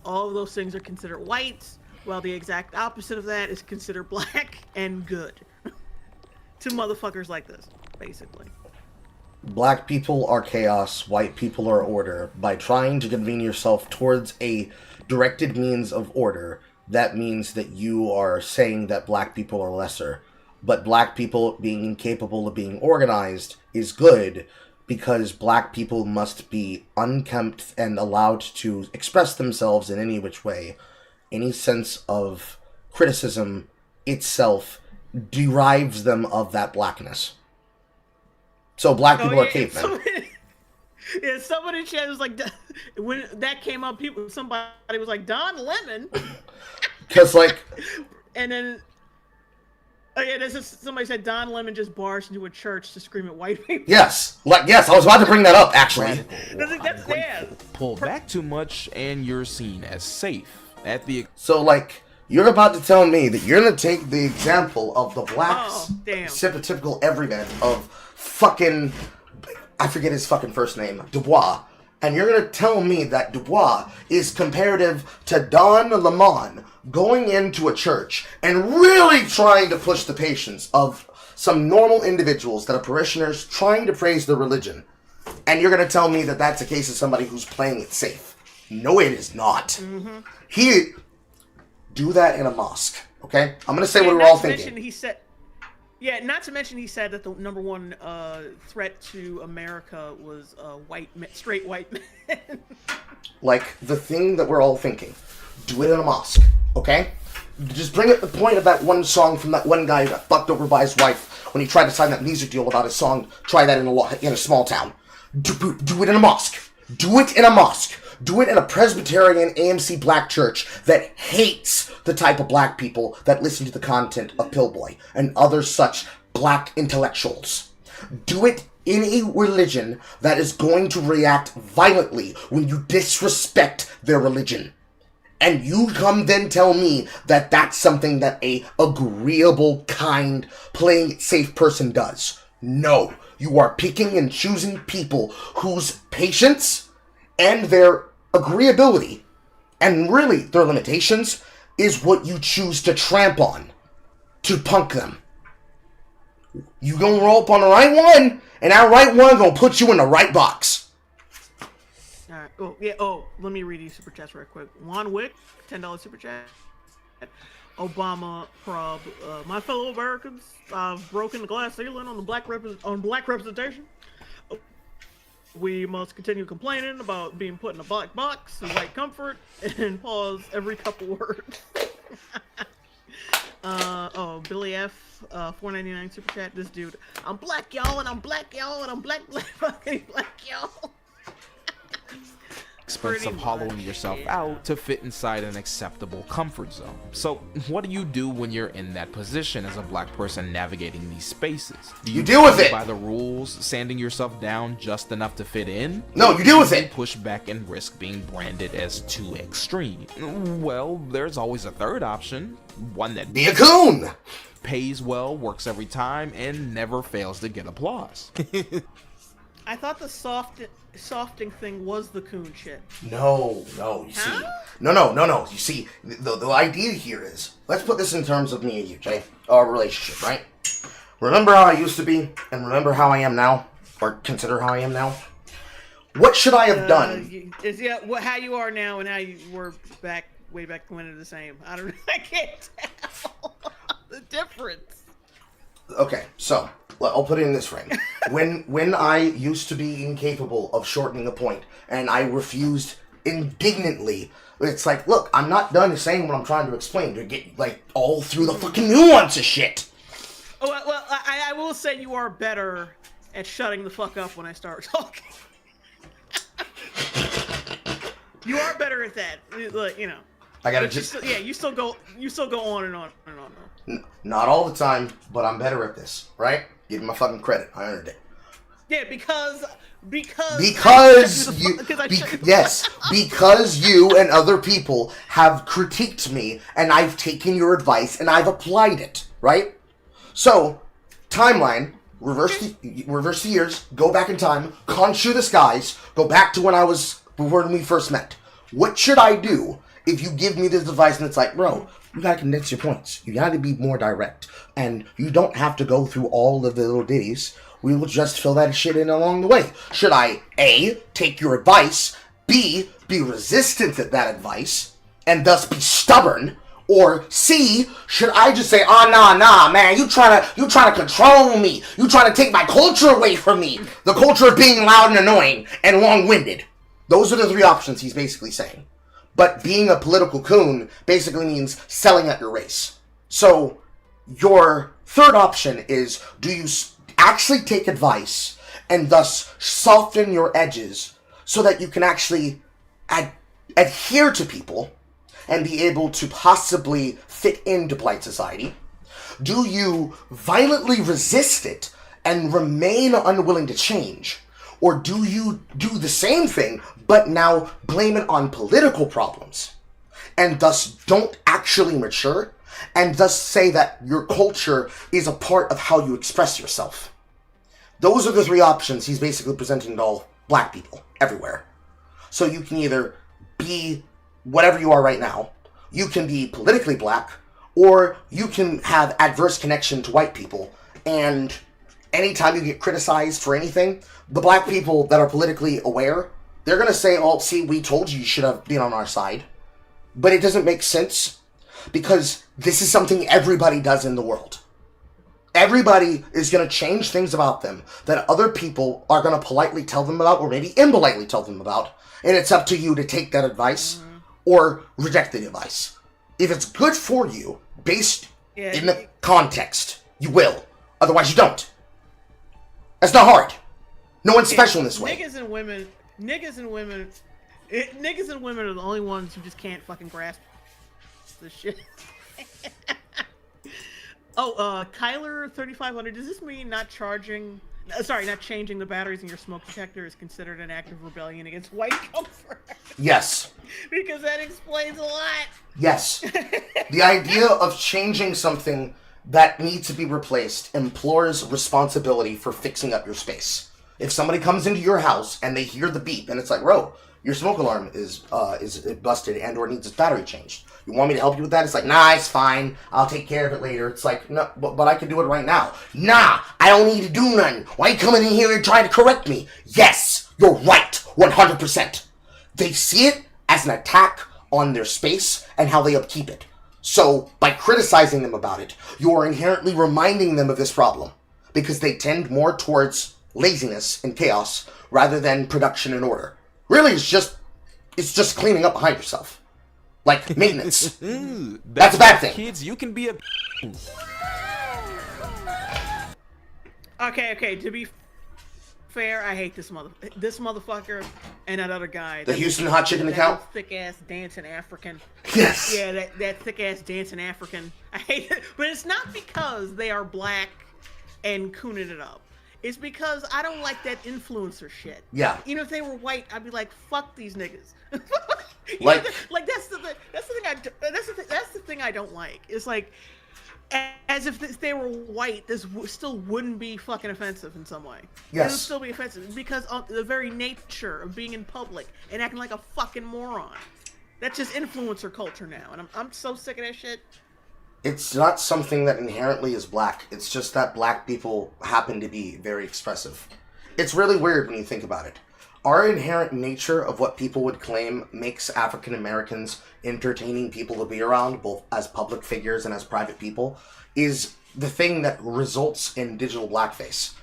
All of those things are considered white, while the exact opposite of that is considered black and good. To motherfuckers like this, basically. Black people are chaos, white people are order. By trying to convene yourself towards a directed means of order, that means that you are saying that black people are lesser. But black people being incapable of being organized is good, because black people must be unkempt and allowed to express themselves in any which way. Any sense of criticism itself derives them of that blackness. So black people are cavemen. Somebody in chat was like, when that came up, somebody was like, Don Lemon. Because like, and then somebody said Don Lemon just barged into a church to scream at white people. Yes, I was about to bring that up actually. That's pull back too much, and you're seen as safe at the. So like, you're about to tell me that you're gonna take the example of the blacks, typical everyman of fucking, I forget his fucking first name, Dubois, and you're gonna tell me that Dubois is comparative to Don Lemon going into a church and really trying to push the patience of some normal individuals that are parishioners trying to praise their religion, and you're gonna tell me that that's a case of somebody who's playing it safe? No, it is not. Mm-hmm. He do that in a mosque, okay? I'm gonna say what we're all thinking. Not to mention he said that the number one threat to America was straight white men. Like, the thing that we're all thinking. Do it in a mosque, okay? Just bring up the point of that one song from that one guy who got fucked over by his wife when he tried to sign that music deal about his song. Try that in a small town. Do it in a mosque. Do it in a mosque. Do it in a Presbyterian AMC black church that hates the type of black people that listen to the content of Pillboy and other such black intellectuals. Do it in a religion that is going to react violently when you disrespect their religion. And you come then tell me that that's something that a agreeable, kind, playing it safe person does. No, you are picking and choosing people whose patience and their agreeability, and really their limitations, is what you choose to tramp on, to punk them. You gonna roll up on the right one, and that right one gonna put you in the right box. Alright, let me read these super chats real quick. Juan Wick, $10 super chat. Obama prob, my fellow Americans, I've broken the glass ceiling on black representation. We must continue complaining about being put in a black box and white comfort, and pause every couple words. Billy F, $4.99 super chat. This dude, I'm black y'all, and I'm black y'all, and I'm black y'all. Expense of hollowing yourself out to fit inside an acceptable comfort zone. So, what do you do when you're in that position as a black person navigating these spaces? Do you deal with it by the rules, sanding yourself down just enough to fit in? No, you deal with it. Push back and risk being branded as too extreme. Well, there's always a third option, one that be a coon, pays well, works every time, and never fails to get applause. I thought the softing thing was the coon shit. No, you see. No. You see, the idea here is, let's put this in terms of me and you, Jay. Our relationship, right? Remember how I used to be, and remember how I am now? Or consider how I am now? What should I have done? How you are now and how you were way back when are the same. I can't tell the difference. Okay, so I'll put it in this frame. When I used to be incapable of shortening a point, and I refused indignantly, it's like, look, I'm not done saying what I'm trying to explain. To get like all through the fucking nuance of shit. Oh well, I will say you are better at shutting the fuck up when I start talking. You are better at that, like, you know. I gotta you still go on and on and on. Not all the time, but I'm better at this, right? Give me my fucking credit. I earned it. Yeah, because you and other people have critiqued me, and I've taken your advice and I've applied it, right? So, timeline, reverse the years, go back in time, conjure the skies, go back to when we first met. What should I do if you give me this advice and it's like, bro, you gotta condense your points. You gotta be more direct. And you don't have to go through all of the little ditties. We will just fill that shit in along the way. Should I, A, take your advice, B, be resistant to that advice, and thus be stubborn, or C, should I just say, nah, man, you trying to control me. You trying to take my culture away from me. The culture of being loud and annoying and long-winded. Those are the three options he's basically saying. But being a political coon basically means selling at your race. So, your third option is, do you actually take advice and thus soften your edges so that you can actually adhere to people and be able to possibly fit into polite society? Do you violently resist it and remain unwilling to change? Or do you do the same thing, but now blame it on political problems, and thus don't actually mature, and thus say that your culture is a part of how you express yourself? Those are the three options he's basically presenting to all black people, everywhere. So you can either be whatever you are right now, you can be politically black, or you can have adverse connection to white people, and anytime you get criticized for anything, the black people that are politically aware, they're going to say, oh, see, we told you should have been on our side. But it doesn't make sense, because this is something everybody does in the world. Everybody is going to change things about them that other people are going to politely tell them about, or maybe impolitely tell them about, and it's up to you to take that advice or reject the advice. If it's good for you, based in the context, you will. Otherwise, you don't. That's not hard. No one's special in this way. Niggas and women are the only ones who just can't fucking grasp this shit. Kyler 3500. Does this mean not changing the batteries in your smoke detector is considered an act of rebellion against white comfort? Yes. Because that explains a lot. Yes. The idea of changing something that needs to be replaced implores responsibility for fixing up your space. If somebody comes into your house and they hear the beep and it's like, bro, your smoke alarm is busted and or needs its battery changed. You want me to help you with that? It's like, nah, it's fine. I'll take care of it later. It's like, no, but I can do it right now. Nah, I don't need to do nothing. Why you coming in here and trying to correct me? Yes, you're right, 100%. They see it as an attack on their space and how they upkeep it. So, by criticizing them about it, you are inherently reminding them of this problem, because they tend more towards laziness and chaos rather than production and order. Really, it's just cleaning up behind yourself. Like maintenance. That's a bad thing. Kids, you can be a... Okay, to be fair, I hate this motherfucker and that other guy. The Houston Hot Chicken account? Thick-ass dancing African. Yes! Yeah, that thick-ass dancing African. I hate it. But it's not because they are black and cooning it up. It's because I don't like that influencer shit. Yeah. Even if they were white, I'd be like, fuck these niggas. Like that's the thing I don't like. It's like, as if they were white, this still wouldn't be fucking offensive in some way. Yes. It would still be offensive because of the very nature of being in public and acting like a fucking moron. That's just influencer culture now, and I'm so sick of that shit. It's not something that inherently is black. It's just that black people happen to be very expressive. It's really weird when you think about it. Our inherent nature of what people would claim makes African Americans entertaining people to be around, both as public figures and as private people, is the thing that results in digital blackface.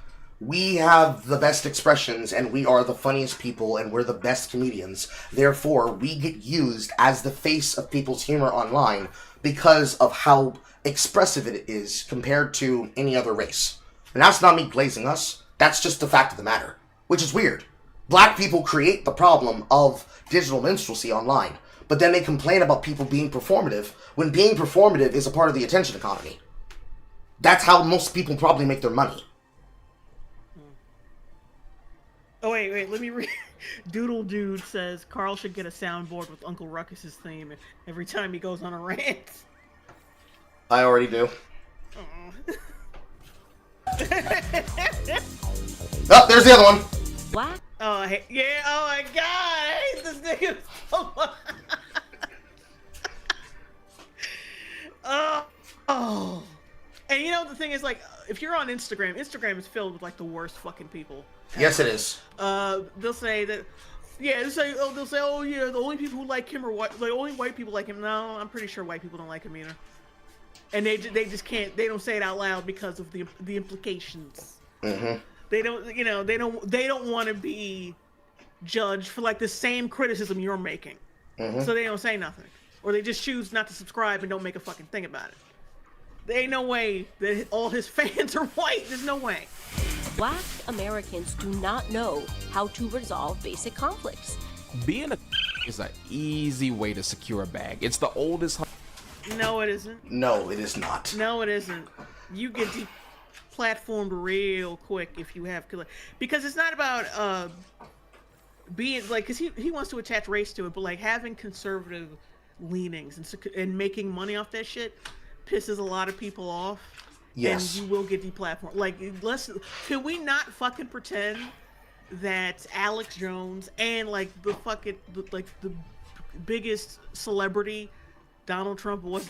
We have the best expressions, and we are the funniest people, and we're the best comedians. Therefore, we get used as the face of people's humor online because of how expressive it is compared to any other race. And that's not me glazing us. That's just the fact of the matter, which is weird. Black people create the problem of digital minstrelsy online but then they complain about people being performative when being performative is a part of the attention economy. That's how most people probably make their money. Oh, wait, let me read. Doodle Dude says Carl should get a soundboard with Uncle Ruckus's theme every time he goes on a rant. I already do. Oh, there's the other one. What? Oh, yeah, oh my god, I hate this nigga so much. Oh. And you know, the thing is, like, if you're on Instagram is filled with, like, the worst fucking people. Yes, it is. They'll say that, yeah, oh, yeah, the only people who like him are white, like, only white people like him. No, I'm pretty sure white people don't like him either. And they just can't, they don't say it out loud because of the implications. Mm-hmm. They don't, you know, they don't want to be judged for, like, the same criticism you're making. Mm-hmm. So they don't say nothing. Or they just choose not to subscribe and don't make a fucking thing about it. There ain't no way that all his fans are white. There's no way. Black Americans do not know how to resolve basic conflicts. Being a is an easy way to secure a bag. It's the oldest. No, it isn't. No, it is not. No, it isn't. You get deplatformed real quick if you have, because it's not about being like, because he wants to attach race to it, but like having conservative leanings and making money off that shit pisses a lot of people off. Yes. And you will get deplatformed. Like, can we not fucking pretend that Alex Jones and like the biggest celebrity, Donald Trump, was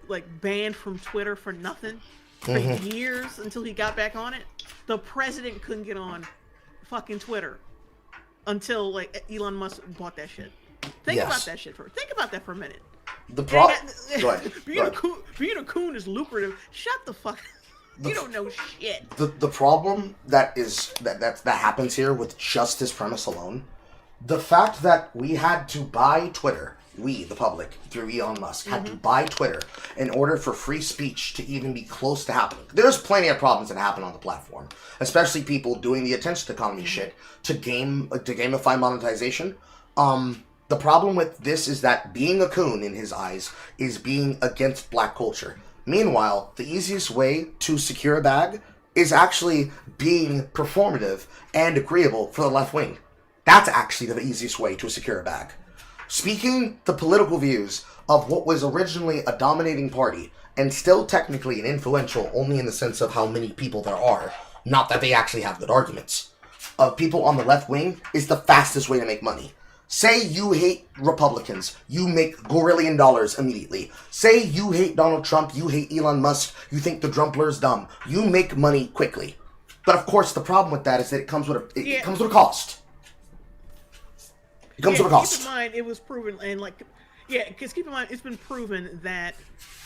like banned from Twitter for nothing for years until he got back on it? The president couldn't get on fucking Twitter until like Elon Musk bought that shit. Think about that shit think about that for a minute. The problem. Being a coon is lucrative. Shut the fuck up. You don't know shit. The problem that happens here with just this premise alone, the fact that we had to buy Twitter, we, the public, through Elon Musk, had to buy Twitter in order for free speech to even be close to happening. There's plenty of problems that happen on the platform, especially people doing the attention economy shit to gamify monetization. The problem with this is that being a coon, in his eyes, is being against black culture. Meanwhile, the easiest way to secure a bag is actually being performative and agreeable for the left wing. That's actually the easiest way to secure a bag. Speaking the political views of what was originally a dominating party, and still technically an influential only in the sense of how many people there are, not that they actually have good arguments, of people on the left wing is the fastest way to make money. Say you hate Republicans, you make $1 billion immediately. Say you hate Donald Trump, you hate Elon Musk, you think the Drumpler's dumb. You make money quickly. But of course, the problem with that is that it comes with a cost. It comes with a cost. Keep in mind, it was proven, and like, because keep in mind, it's been proven that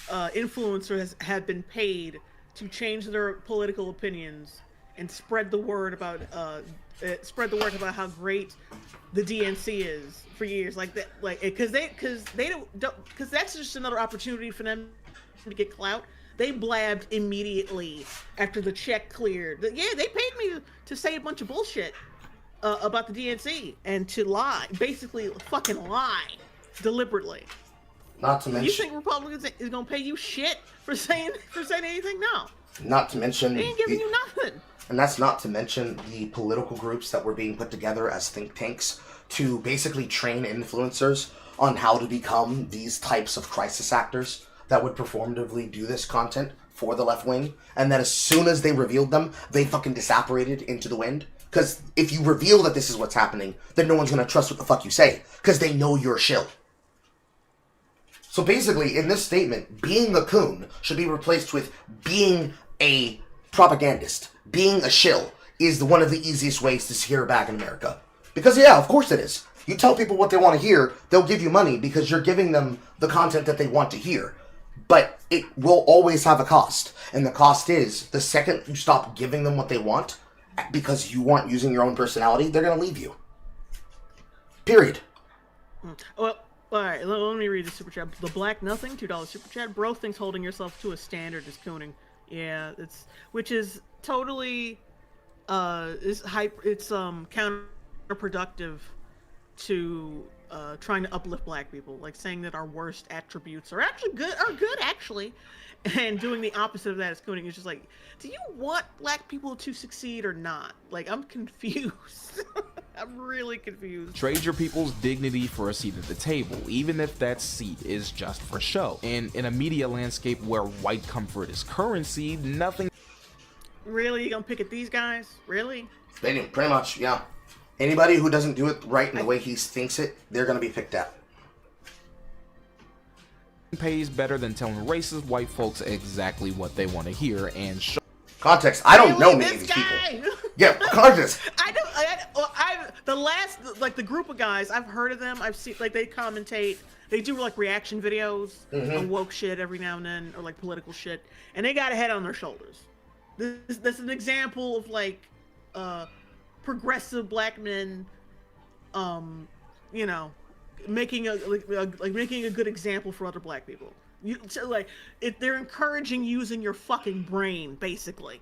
influencers have been paid to change their political opinions and spread the word about how great the DNC is for years, like that, like because that's just another opportunity for them to get clout. They blabbed immediately after the check cleared. Yeah, they paid me to say a bunch of bullshit about the DNC and to lie, basically fucking lie deliberately. Not to mention, you think Republicans is gonna pay you shit for saying anything? No. Not to mention, they ain't giving you nothing. And that's not to mention the political groups that were being put together as think tanks to basically train influencers on how to become these types of crisis actors that would performatively do this content for the left wing. And that as soon as they revealed them, they fucking disapparated into the wind. Because if you reveal that this is what's happening, then no one's going to trust what the fuck you say. Because they know you're a shill. So basically, in this statement, being a coon should be replaced with being a propagandist. Being a shill is one of the easiest ways to secure a bag in America. Because yeah, of course it is. You tell people what they want to hear, they'll give you money because you're giving them the content that they want to hear. But it will always have a cost. And the cost is, the second you stop giving them what they want, because you aren't using your own personality, they're going to leave you. Period. Well, alright, let me read the super chat. The Black Nothing, $2 super chat. Bro thinks holding yourself to a standard is cooning. Yeah, which is totally it's counterproductive to trying to uplift black people, like saying that our worst attributes are actually good, actually, and doing the opposite of that is cooning. It's just like, do you want black people to succeed or not? Like, I'm confused. I'm really confused. Trade your people's dignity for a seat at the table, even if that seat is just for show. And in a media landscape where white comfort is currency, nothing. Really? You gonna pick at these guys? Really? Pretty much, yeah. Anybody who doesn't do it right in the way he thinks it, they're gonna be picked at. Pays better than telling racist white folks exactly what they want to hear and show. Context. I don't know many of these people. Yeah, context. The group of guys, I've heard of them. I've seen, like, they commentate. They do, like, reaction videos on woke shit every now and then, or, like, political shit. And they got a head on their shoulders. This is an example of, like, progressive black men, you know, making a good example for other black people. They're encouraging using your fucking brain, basically.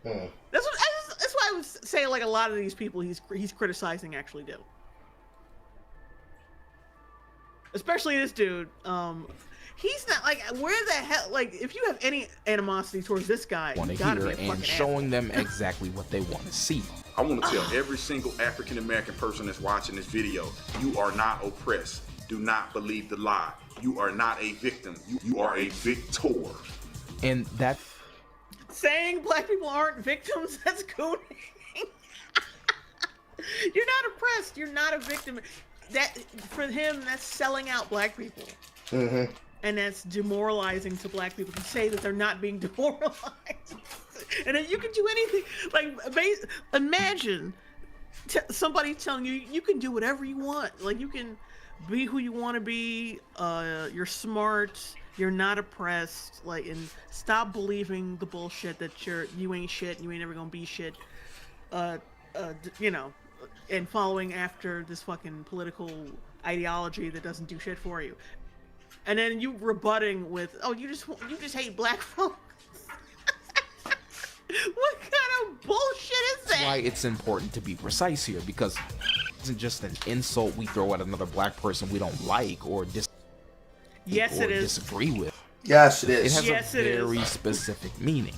That's why I would say, like, a lot of these people he's criticizing actually do. Especially this dude. He's not, like, where the hell, like, if you have any animosity towards this guy, want you to gotta hear be a and fucking showing them exactly what they want to see. I want to tell every single African American person that's watching this video, you are not oppressed. Do not believe the lie. You are not a victim. You are a victor. And that saying black people aren't victims, that's cooning. You're not oppressed. You're not a victim. That, for him, that's selling out black people. Mm-hmm. And that's demoralizing to black people to say that they're not being demoralized. And then you can do anything. Like, imagine somebody telling you you can do whatever you want. Like, you can be who you want to be. You're smart. You're not oppressed. Like, and stop believing the bullshit that you ain't shit and you ain't ever gonna be shit. You know, and following after this fucking political ideology that doesn't do shit for you. And then you rebutting with, oh, you just hate black folks. What kind of bullshit is that? That's why it's important to be precise here, because it isn't just an insult we throw at another black person we don't like or disagree with. Yes, it is. It has a very specific meaning.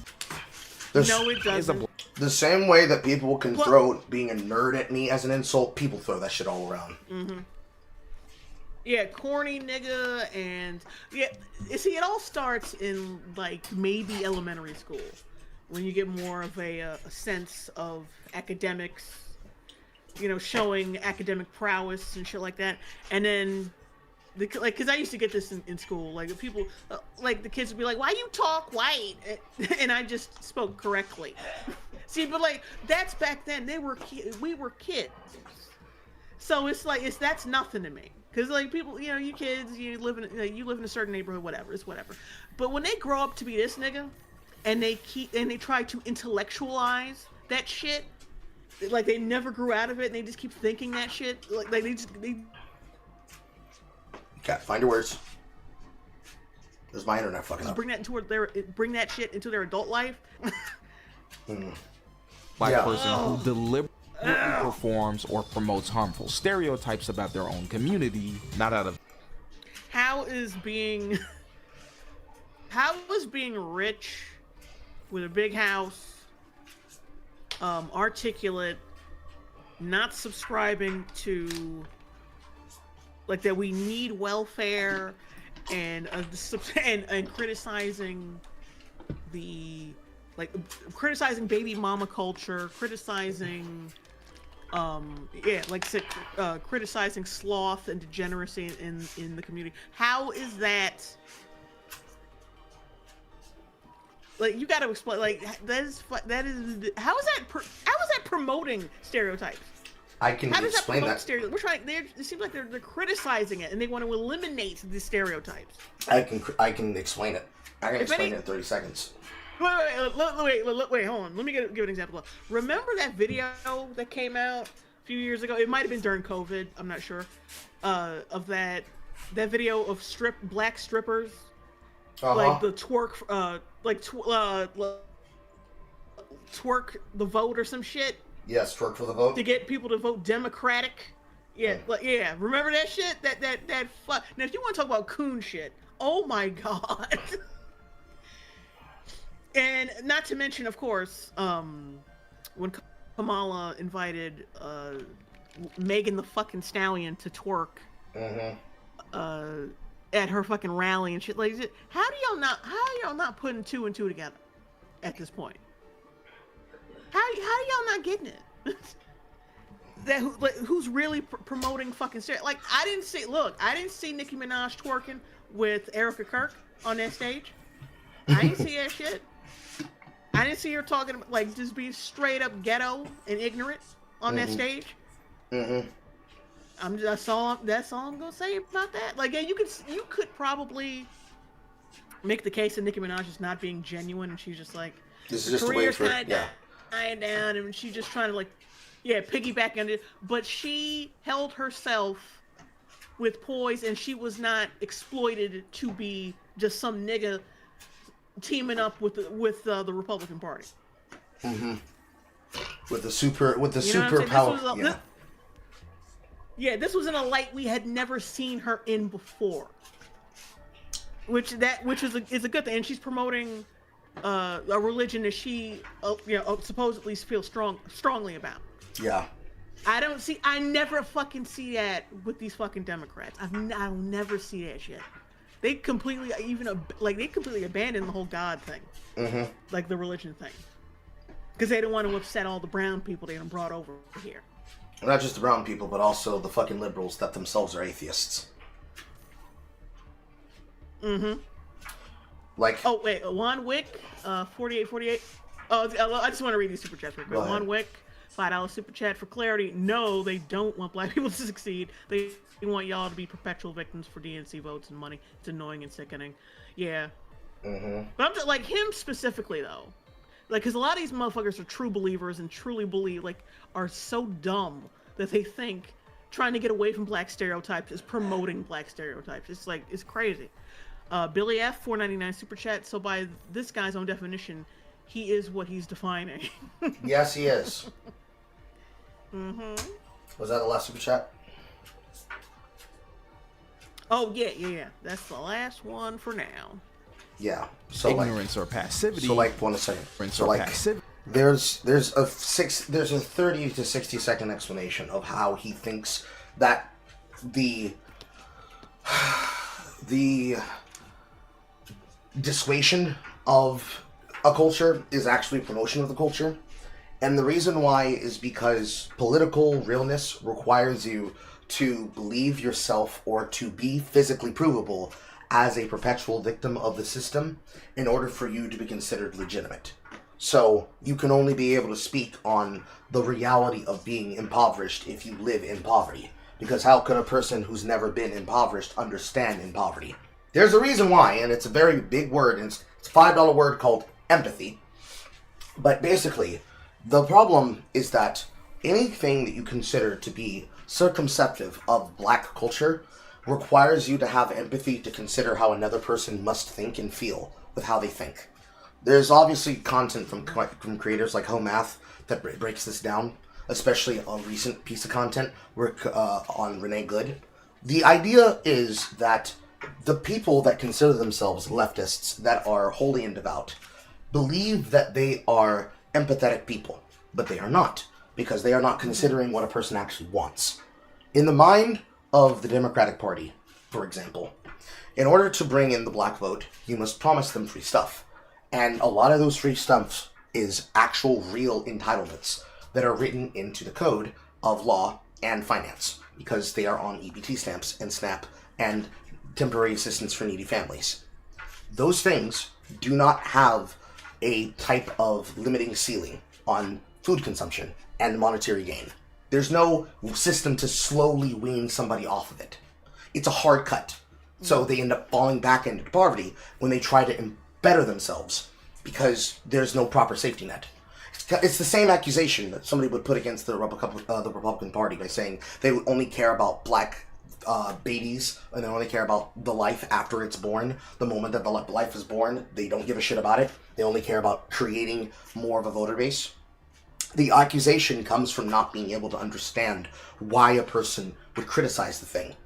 No, it doesn't. The same way that people can throw being a nerd at me as an insult, people throw that shit all around. Mm-hmm. Yeah, corny nigga, and yeah, see, it all starts in, like, maybe elementary school, when you get more of a sense of academics, you know, showing academic prowess and shit like that, and then, like, because I used to get this in school, like, people, like, the kids would be like, why you talk white? And I just spoke correctly. See, but, like, that's back then. We were kids. So it's like, that's nothing to me. Because, like, people, you know, you kids, you live in a certain neighborhood, whatever, it's whatever. But when they grow up to be this nigga, and they try to intellectualize that shit, like, they never grew out of it, and they just keep thinking that shit, like they Cat, find your words. There's my internet fucking up. bring that shit into their adult life. Black person who deliberately performs or promotes harmful stereotypes about their own community, not out of. How is being rich with a big house, articulate, not subscribing to, like, that we need welfare, and criticizing criticizing baby mama culture, criticizing criticizing sloth and degeneracy in the community. How is that? Like, you got to explain. Like, how is that promoting stereotypes? I can explain that. It seems like they're criticizing it, and they want to eliminate the stereotypes. I can explain it. I can explain it in 30 seconds. Wait, hold on. Let me give an example. Remember that video that came out a few years ago? It might have been during COVID. I'm not sure. Of that video of black strippers, like the twerk, twerk the vote or some shit. Yes, twerk for the vote. To get people to vote Democratic. Yeah, yeah. Remember that shit? That Now, if you want to talk about coon shit, oh my god. And not to mention, of course, when Kamala invited Megan the fucking Stallion to twerk at her fucking rally and shit like that. How are y'all not putting two and two together at this point? How y'all not getting it? Who's really promoting fucking stereotypes? Like, I didn't see Nicki Minaj twerking with Erica Kirk on that stage. I didn't see that shit. I didn't see her talking about, like, just being straight up ghetto and ignorant on that stage. That's all I'm gonna say about that. Like, yeah, you could probably make the case that Nicki Minaj is not being genuine, and she's just like, this is just a way for dying down, and she's just trying to, like, piggyback on it. But she held herself with poise, and she was not exploited to be just some nigga teaming up with the Republican Party. With the super power. This was in a light we had never seen her in before. Which is a good thing, and she's promoting a religion that she supposedly feels strongly about. Yeah. I never fucking see that with these fucking Democrats. I'll never see that shit. They completely abandoned the whole God thing. Like the religion thing. Because they don't want to upset all the brown people they done brought over here. Not just the brown people, but also the fucking liberals that themselves are atheists. Like... Oh, wait. Juan Wick, 4848. Oh, I just want to read these super chats real quick. Juan Wick, $5 super chat. For clarity, no, they don't want black people to succeed. They want y'all to be perpetual victims for DNC votes and money. It's annoying and sickening. Yeah. But I'm just, like, him specifically, though. Like, because a lot of these motherfuckers are true believers and truly believe, like, are so dumb that they think trying to get away from black stereotypes is promoting black stereotypes. It's like, it's crazy. Billy F, $4.99 super chat. So by this guy's own definition, he is what he's defining. Yes, he is. Was that the last super chat? Oh, yeah. That's the last one for now. Yeah. So ignorance or passivity. So like, one second. So like, there's a 30 to 60 second explanation of how he thinks that the dissuasion of a culture is actually promotion of the culture. And the reason why is because political realness requires you to believe yourself or to be physically provable as a perpetual victim of the system in order for you to be considered legitimate. So you can only be able to speak on the reality of being impoverished if you live in poverty. Because how could a person who's never been impoverished understand in poverty? There's a reason why, and it's a very big word, and it's a $5 word called empathy. But basically, the problem is that anything that you consider to be circumceptive of black culture requires you to have empathy to consider how another person must think and feel with how they think. There's obviously content from creators like Home Math that breaks this down, especially a recent piece of content on Renee Good. The idea is that the people that consider themselves leftists, that are holy and devout, believe that they are empathetic people, but they are not, because they are not considering what a person actually wants. In the mind of the Democratic Party, for example, in order to bring in the black vote, you must promise them free stuff. And a lot of those free stuff is actual real entitlements that are written into the code of law and finance, because they are on EBT stamps and SNAP and temporary assistance for needy families. Those things do not have a type of limiting ceiling on food consumption and monetary gain. There's no system to slowly wean somebody off of it. It's a hard cut. So they end up falling back into poverty when they try to better themselves because there's no proper safety net. It's the same accusation that somebody would put against the Republican Party by saying they only care about black babies and they only care about the life after it's born. The moment that the life is born, they don't give a shit about it. They only care about creating more of a voter base. The accusation comes from not being able to understand why a person would criticize the thing.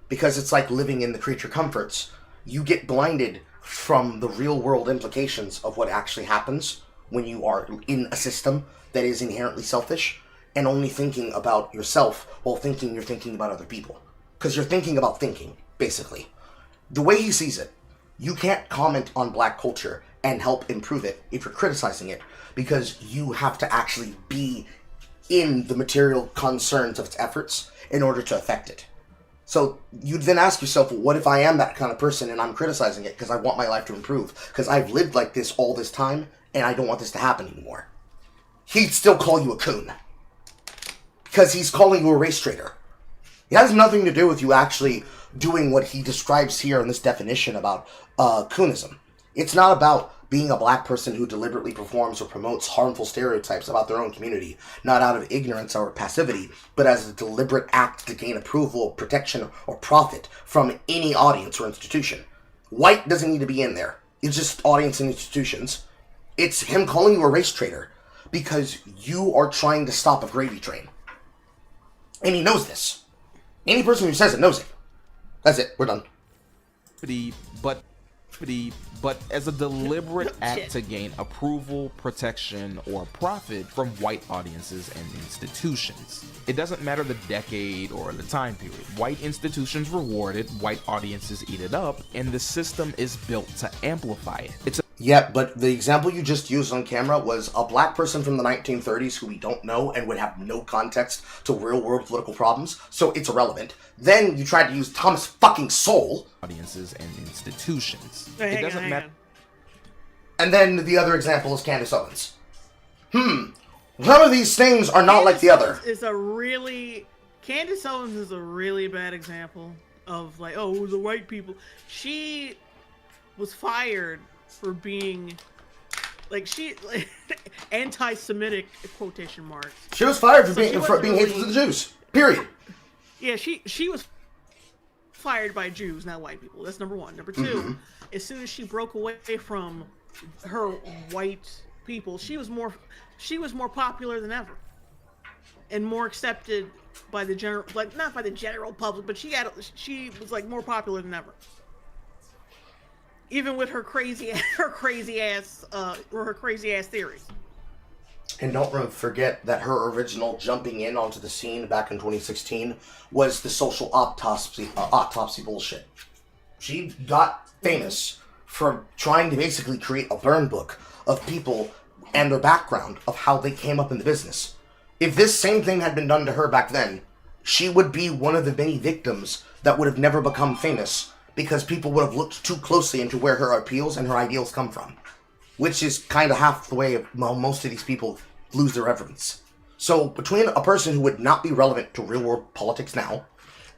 Because it's like living in the creature comforts. You get blinded from the real world implications of what actually happens when you are in a system that is inherently selfish and only thinking about yourself while thinking you're thinking about other people. Because you're thinking about thinking, basically. The way he sees it, you can't comment on black culture and help improve it if you're criticizing it, because you have to actually be in the material concerns of its efforts in order to affect it. So you'd then ask yourself, well, what if I am that kind of person and I'm criticizing it because I want my life to improve? Because I've lived like this all this time and I don't want this to happen anymore. He'd still call you a coon. Because he's calling you a race traitor. It has nothing to do with you actually doing what he describes here in this definition about coonism. It's not about being a black person who deliberately performs or promotes harmful stereotypes about their own community, not out of ignorance or passivity, but as a deliberate act to gain approval, protection, or profit from any audience or institution. White doesn't need to be in there. It's just audience and institutions. It's him calling you a race traitor because you are trying to stop a gravy train. And he knows this. Any person who says it knows it. That's it. We're done. But as a deliberate act to gain approval, protection, or profit from white audiences and institutions. It doesn't matter the decade or the time period. White institutions reward it, white audiences eat it up, and the system is built to amplify it. Yeah, but the example you just used on camera was a black person from the 1930s who we don't know and would have no context to real-world political problems, so it's irrelevant. Then you tried to use Thomas fucking Sowell. Audiences and institutions. Wait, it doesn't matter. And then the other example is Candace Owens. Some of these things are not like the other. Candace Owens is a really bad example of like, oh, the white people. She was fired for being anti-Semitic quotation marks. She was fired for being hateful to the Jews. Period. Yeah, she was fired by Jews, not white people. That's number one. Number two, as soon as she broke away from her white people, she was more popular than ever, and more accepted by the general, like not by the general public, but she was like more popular than ever. Even with her crazy ass theories. And don't forget that her original jumping in onto the scene back in 2016 was the social autopsy bullshit. She got famous for trying to basically create a burn book of people and their background of how they came up in the business. If this same thing had been done to her back then, she would be one of the many victims that would have never become famous, because people would have looked too closely into where her appeals and her ideals come from. Which is kind of half the way most of these people lose their reverence. So, between a person who would not be relevant to real-world politics now,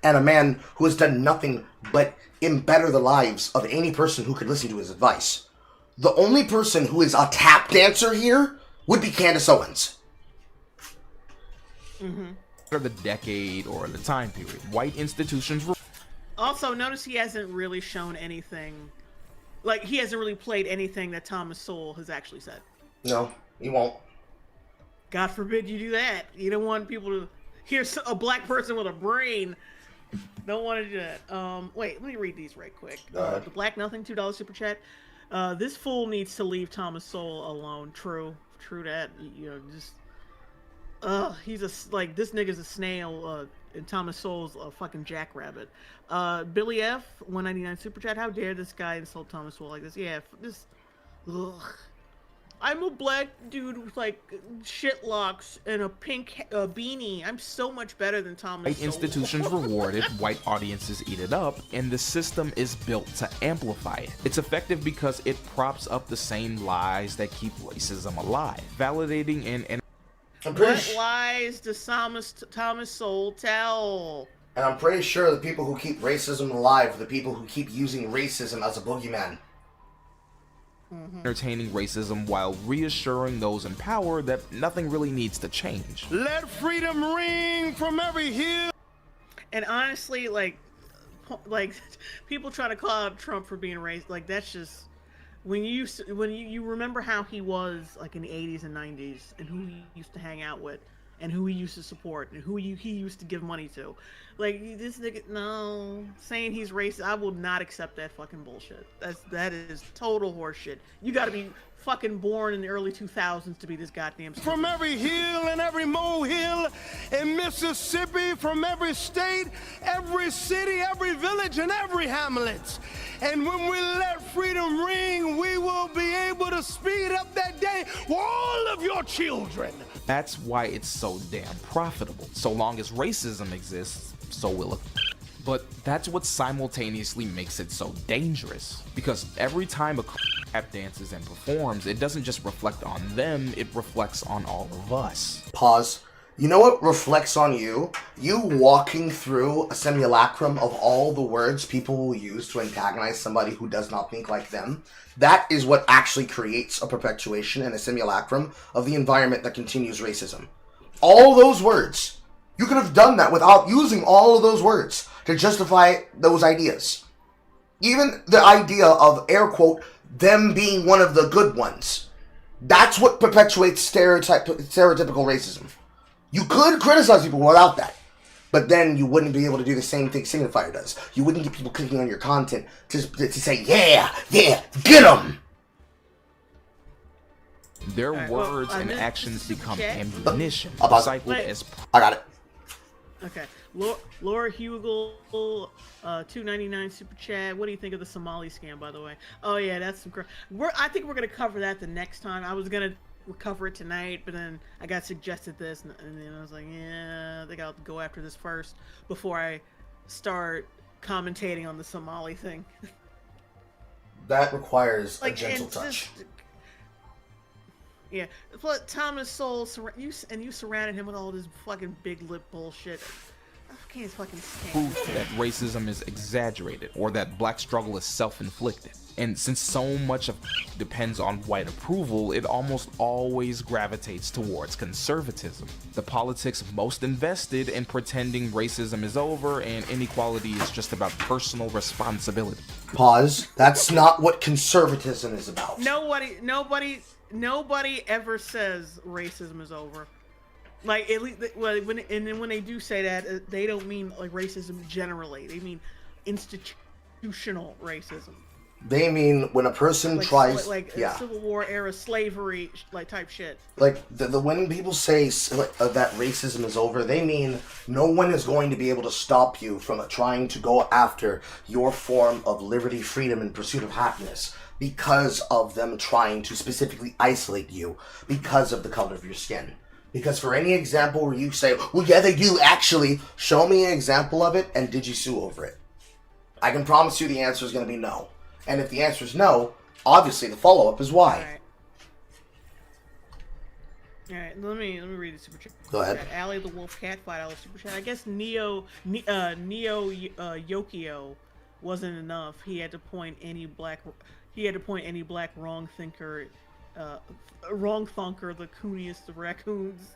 and a man who has done nothing but embetter the lives of any person who could listen to his advice, the only person who is a tap dancer here would be Candace Owens. Or the decade or the time period. White institutions were... Also, notice he hasn't really shown anything. Like, he hasn't really played anything that Thomas Sowell has actually said. No, he won't. God forbid you do that. You don't want people to hear a black person with a brain. Don't want to do that. Wait, let me read these right quick. The Black Nothing, $2 super chat. This fool needs to leave Thomas Sowell alone. True that. You know, just... he's this nigga's a snail, and Thomas Sowell's a fucking jackrabbit. Billy F, 199 super chat. How dare this guy insult Thomas Sowell like this? Yeah, ugh. I'm a black dude with like shit locks and a pink beanie. I'm so much better than Thomas White Sowell. institutions rewarded, white audiences eat it up, and the system is built to amplify it. It's effective because it props up the same lies that keep racism alive, validating and what lies does Thomas Sowell tell? And I'm pretty sure the people who keep racism alive are the people who keep using racism as a boogeyman. Entertaining racism while reassuring those in power that nothing really needs to change. Let freedom ring from every hill. And honestly, like people try to call out Trump for being racist. Like, that's just... when you remember how he was like in the 80s and 90s, and who he used to hang out with, and who he used to support, and who he used to give money to. Like, this nigga, no, saying he's racist, I will not accept that fucking bullshit. That is total horseshit. You gotta be fucking born in the early 2000s to be this goddamn stupid. From every hill and every molehill in Mississippi, from every state, every city, every village, and every hamlet. And when we let freedom ring, we will be able to speed up that day for all of your children. That's why it's so damn profitable. So long as racism exists, so will it. But that's what simultaneously makes it so dangerous. Because every time a tap dances and performs, it doesn't just reflect on them, it reflects on all of us. Pause. You know what reflects on you? You walking through a simulacrum of all the words people will use to antagonize somebody who does not think like them. That is what actually creates a perpetuation and a simulacrum of the environment that continues racism. All those words. You could have done that without using all of those words to justify those ideas. Even the idea of, air quote, them being one of the good ones. That's what perpetuates stereotypical racism. You could criticize people without that, but then you wouldn't be able to do the same thing Signifier does. You wouldn't get people clicking on your content to say, yeah, get them. Their words and actions become ammunition, cycled as... I got it. Okay. Laura Hugel, $2.99 super chat. What do you think of the Somali scam, by the way? Oh yeah, that's some I think we're gonna cover that the next time. I was gonna cover it tonight, but then I got suggested this, and then I was like, yeah, I think I'll go after this first before I start commentating on the Somali thing. That requires a gentle touch. Yeah, but Thomas Sowell, you surrounded him with all this fucking big lip bullshit. I can't fucking stand proof that racism is exaggerated or that black struggle is self-inflicted. And since so much of depends on white approval, it almost always gravitates towards conservatism. The politics most invested in pretending racism is over and inequality is just about personal responsibility. Pause. That's not what conservatism is about. Nobody ever says racism is over. Like, at least, when they do say that, they don't mean like racism generally. They mean institutional racism. They mean when a person tries, Civil War era slavery, like type shit. Like when people say that racism is over, they mean no one is going to be able to stop you from trying to go after your form of liberty, freedom, and pursuit of happiness because of them trying to specifically isolate you because of the color of your skin. Because for any example where you say, well, yeah, they do actually, show me an example of it, and did you sue over it? I can promise you the answer is going to be no. And if the answer is no, obviously the follow-up is why. Alright, let me read the super chat. Go ahead. Allie the Wolf Cat, $5 super chat. I guess Neo Yokio wasn't enough. He had to point any black wrong thunker, the cooniest of raccoons.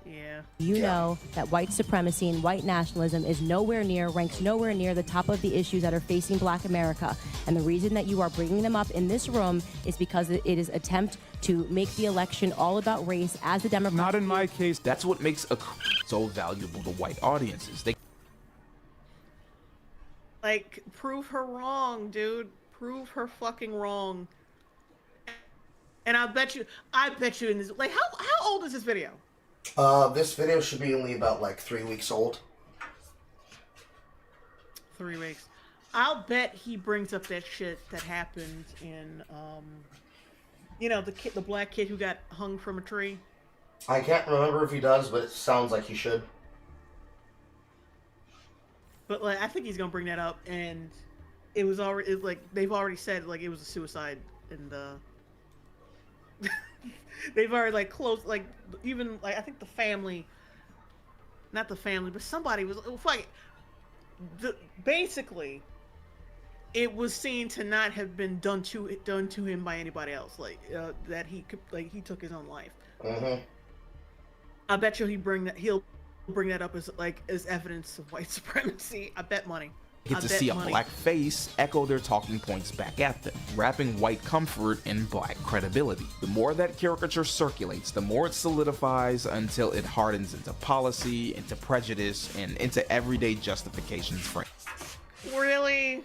Yeah. You know that white supremacy and white nationalism ranks nowhere near the top of the issues that are facing Black America. And the reason that you are bringing them up in this room is because it is attempt to make the election all about race as the Democrats. Not in my case. That's what makes a so valuable to white audiences. Like, prove her wrong, dude. Prove her fucking wrong. And I bet you in this, like, how old is this video? This video should be only about like 3 weeks old. 3 weeks. I'll bet he brings up that shit that happened in, the black kid who got hung from a tree. I can't remember if he does, but it sounds like he should. But like, I think he's gonna bring that up, and it was already they've already said like it was a suicide, and they've already even I think the family, not the family, but somebody was basically it was seen to not have been done to him by anybody else, that he took his own life. Mm-hmm. I bet you he'll bring that up as evidence of white supremacy. I bet money. get to see a black face echo their talking points back at them, wrapping white comfort in black credibility. The more that caricature circulates, the more it solidifies until it hardens into policy, into prejudice, and into everyday justifications for it. Really?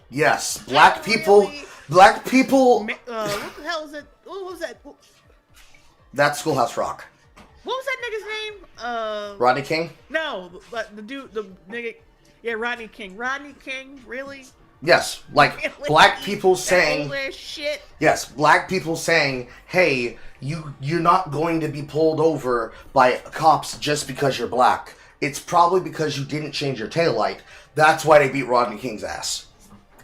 Yes, black people. Really? Black people. What the hell is it? What was that? That's Schoolhouse Rock. What was that nigga's name? Rodney King? No, the dude, the nigga. Yeah, Rodney King. Rodney King, really? Yes, like really? Black people saying. That shit. Yes, black people saying, "Hey, you're not going to be pulled over by cops just because you're black. It's probably because you didn't change your taillight. That's why they beat Rodney King's ass,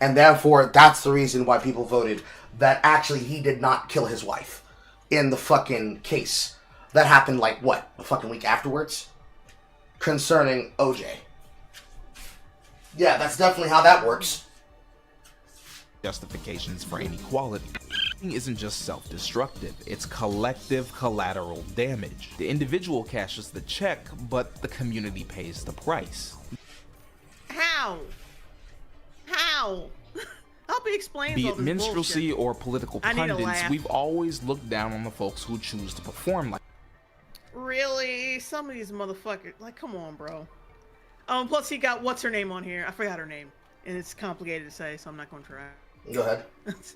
and therefore that's the reason why people voted that actually he did not kill his wife in the fucking case that happened like what a fucking week afterwards concerning OJ." Yeah, that's definitely how that works. Justifications for inequality. It isn't just self-destructive, it's collective collateral damage. The individual cashes the check, but the community pays the price. How? How? Help me explain. Be it minstrelsy or political pundits, we've always looked down on the folks who choose to perform like. Really? Some of these motherfuckers, like, come on, bro. Plus he got what's her name on here. I forgot her name, and it's complicated to say, so I'm not going to try. Go ahead.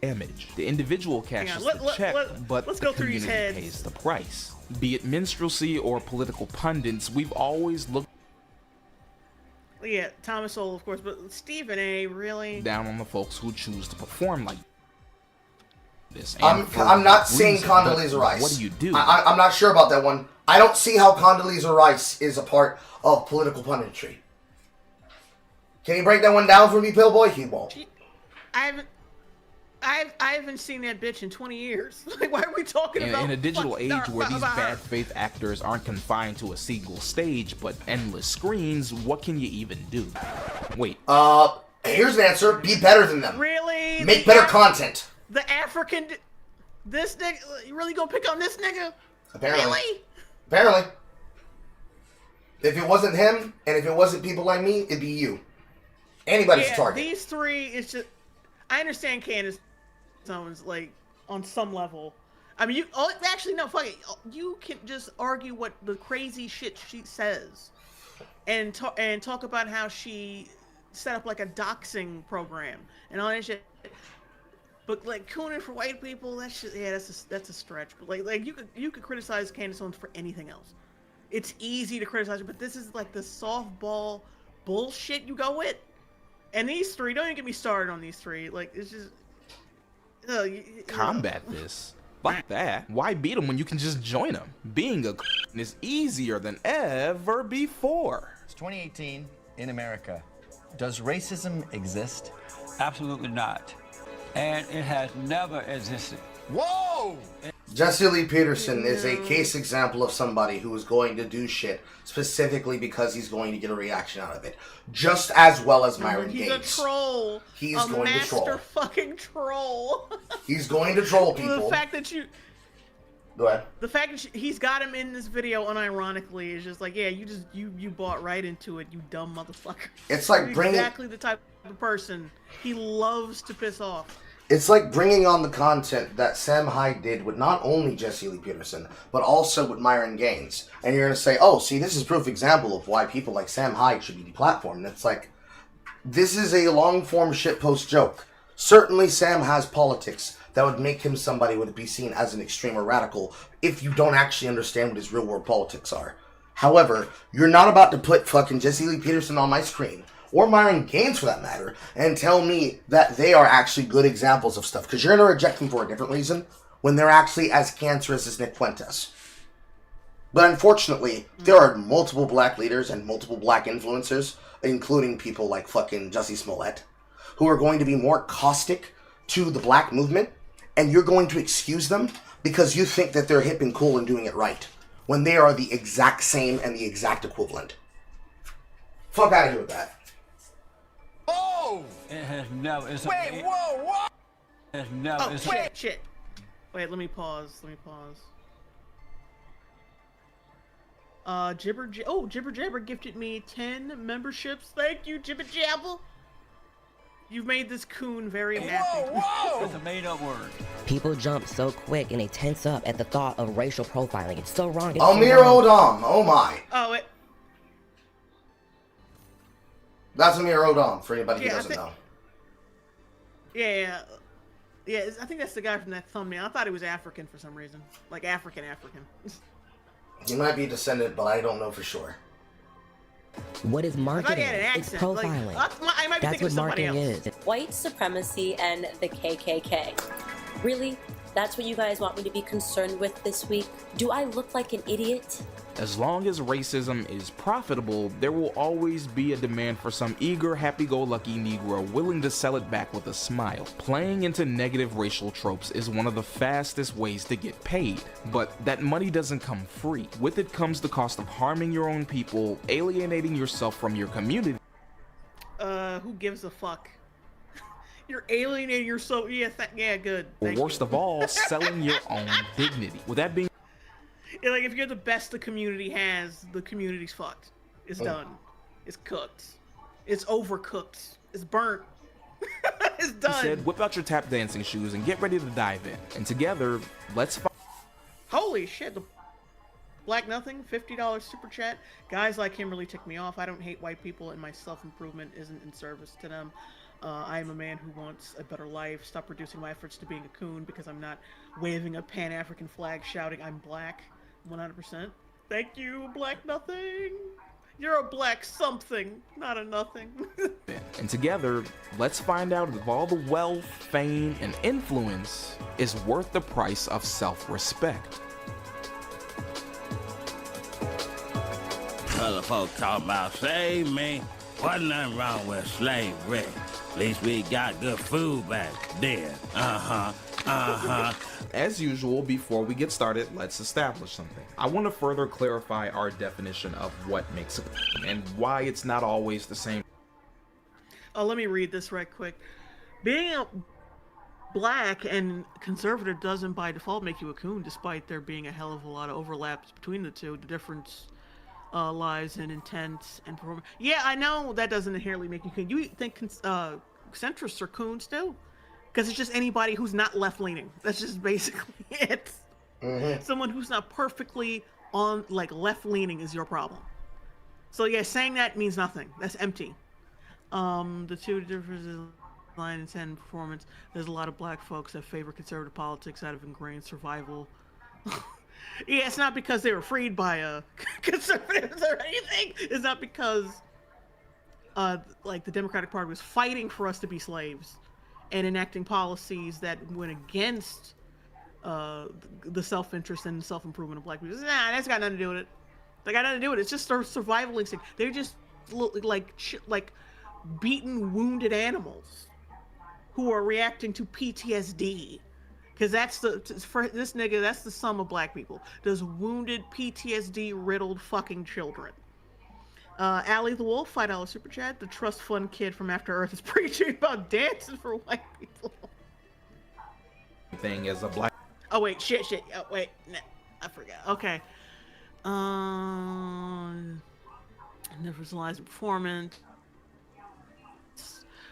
Damage. The individual cashes the check, but the community pays the price. Be it minstrelsy or political pundits, we've always looked. Yeah, Thomas Sowell, of course, but Stephen A. really down on the folks who choose to perform like this. I'm not saying Condoleezza Rice. What do you do? I'm not sure about that one. I don't see how Condoleezza Rice is a part of political punditry. Can you break that one down for me, Pillboy? He won't. I haven't seen that bitch in 20 years. Like, why are we talking about? In a digital age where these bad faith actors aren't confined to a single stage but endless screens, what can you even do? Wait. Here's an answer. Be better than them. Really? Make better content. The African. This nigga. You really gonna pick on this nigga? Apparently. Really? Apparently. If it wasn't him, and if it wasn't people like me, it'd be you. Anybody's a target. These three, it's just. I understand Candace Owens, like, on some level. I mean, actually, no, fuck it. You can just argue what the crazy shit she says. And talk about how she set up, like, a doxing program. And all that shit. But, like, cooning for white people, that's just, yeah, that's a stretch. But, like you could criticize Candace Owens for anything else. It's easy to criticize her, but this is, like, the softball bullshit you go with. And these three, don't even get me started on these three. Like, it's just... Combat this. Fuck that. Why beat them when you can just join them? Being a is easier than ever before. It's 2018 in America. Does racism exist? Absolutely not. And it has never existed. Whoa! Jesse Lee Peterson is a case example of somebody who is going to do shit specifically because he's going to get a reaction out of it. Just as well as Myron Gaines. He's a troll. He's going to troll. Master fucking troll. He's going to troll people. The fact that you... Go ahead. The fact that he's got him in this video unironically is just like, yeah, you bought right into it, you dumb motherfucker. It's like bringing... exactly the type of person he loves to piss off. It's like bringing on the content that Sam Hyde did with not only Jesse Lee Peterson, but also with Myron Gaines. And you're going to say, oh, see, this is proof example of why people like Sam Hyde should be deplatformed. And it's like, this is a long-form shitpost joke. Certainly Sam has politics that would make him somebody who would be seen as an extreme or radical if you don't actually understand what his real-world politics are. However, you're not about to put fucking Jesse Lee Peterson on my screen, or Myron Gaines for that matter, and tell me that they are actually good examples of stuff. Because you're going to reject them for a different reason when they're actually as cancerous as Nick Fuentes. But unfortunately, there are multiple black leaders and multiple black influencers, including people like fucking Jussie Smollett, who are going to be more caustic to the black movement, and you're going to excuse them because you think that they're hip and cool and doing it right, when they are the exact same and the exact equivalent. Fuck out of here with that. Oh! It has never... Wait, whoa, what? It has never... Oh, shit. Wait, let me pause. Jibber Jabber gifted me 10 memberships. Thank you, Jibber Jabber. You've made this coon very happy. Whoa! That's a made-up word. People jump so quick and they tense up at the thought of racial profiling. It's so wrong. Amir Odom. Oh my. Oh, it. That's Amir Odom, for anybody who doesn't know. Yeah. I think that's the guy from that thumbnail. I thought he was African for some reason. Like African. He might be descendant, but I don't know for sure. What is marketing? It's profiling. I might be That's what marketing is. White supremacy and the KKK. Really? That's what you guys want me to be concerned with this week? Do I look like an idiot? As long as racism is profitable, there will always be a demand for some eager, happy-go-lucky Negro willing to sell it back with a smile. Playing into negative racial tropes is one of the fastest ways to get paid, but that money doesn't come free. With it comes the cost of harming your own people, alienating yourself from your community. Who gives a fuck? You're alienating yourself. Yeah, good. Or worst of all, selling your own dignity. With that being like, if you're the best the community has, the community's fucked. It's done. It's cooked. It's overcooked. It's burnt. It's done. He said, whip out your tap dancing shoes and get ready to dive in. And together, let's find. Holy shit. The Black Nothing, $50 super chat. Guys like him really tick me off. I don't hate white people, and my self-improvement isn't in service to them. I am a man who wants a better life. Stop reducing my efforts to being a coon because I'm not waving a Pan-African flag shouting I'm black. 100%. Thank you, Black Nothing. You're a black something, not a nothing. And together, let's find out if all the wealth, fame, and influence is worth the price of self-respect. Other folks talking about save me. Wasn't nothing wrong with slavery. At least we got good food back then. As usual, before we get started, let's establish something. I want to further clarify our definition of what makes a coon and why it's not always the same. Oh, let me read this right quick. Being a black and conservative doesn't by default make you a coon, despite there being a hell of a lot of overlaps between the two. The difference lies in intent and performance. Yeah, I know that doesn't inherently make you coon. You think centrists are coons too? Because it's just anybody who's not left-leaning. That's just basically it. Someone who's not perfectly on, like, left-leaning is your problem. So yeah, saying that means nothing. That's empty. The two differences line and ten performance. There's a lot of black folks that favor conservative politics out of ingrained survival. Yeah, it's not because they were freed by conservatives or anything. It's not because like the Democratic Party was fighting for us to be slaves and enacting policies that went against the self-interest and self-improvement of black people. Nah, that's got nothing to do with it. They got nothing to do with it. It's just their survival instinct. They're just like beaten, wounded animals who are reacting to PTSD. Because that's for this nigga, that's the sum of black people. There's wounded, PTSD-riddled fucking children. Allie the Wolf, $5 super chat. The trust fund kid from After Earth is preaching about dancing for white people. Thing as a black. Oh wait, shit. Oh wait, nah, I forgot. Okay. Never lies in performance.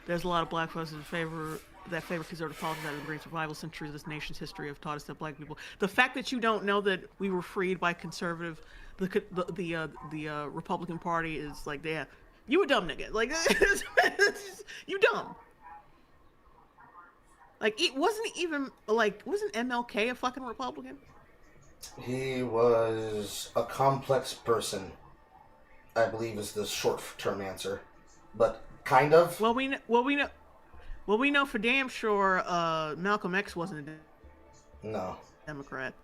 There's a lot of black folks that favor conservative politics out of the great survival century of this nation's history have taught us that black people. The fact that you don't know that we were freed by conservative, the Republican Party is like, yeah, you a dumb nigga. Like, you dumb. Like, it wasn't MLK a fucking Republican? He was a complex person, I believe is the short-term answer, but kind of. Well, we know for damn sure Malcolm X wasn't a Democrat.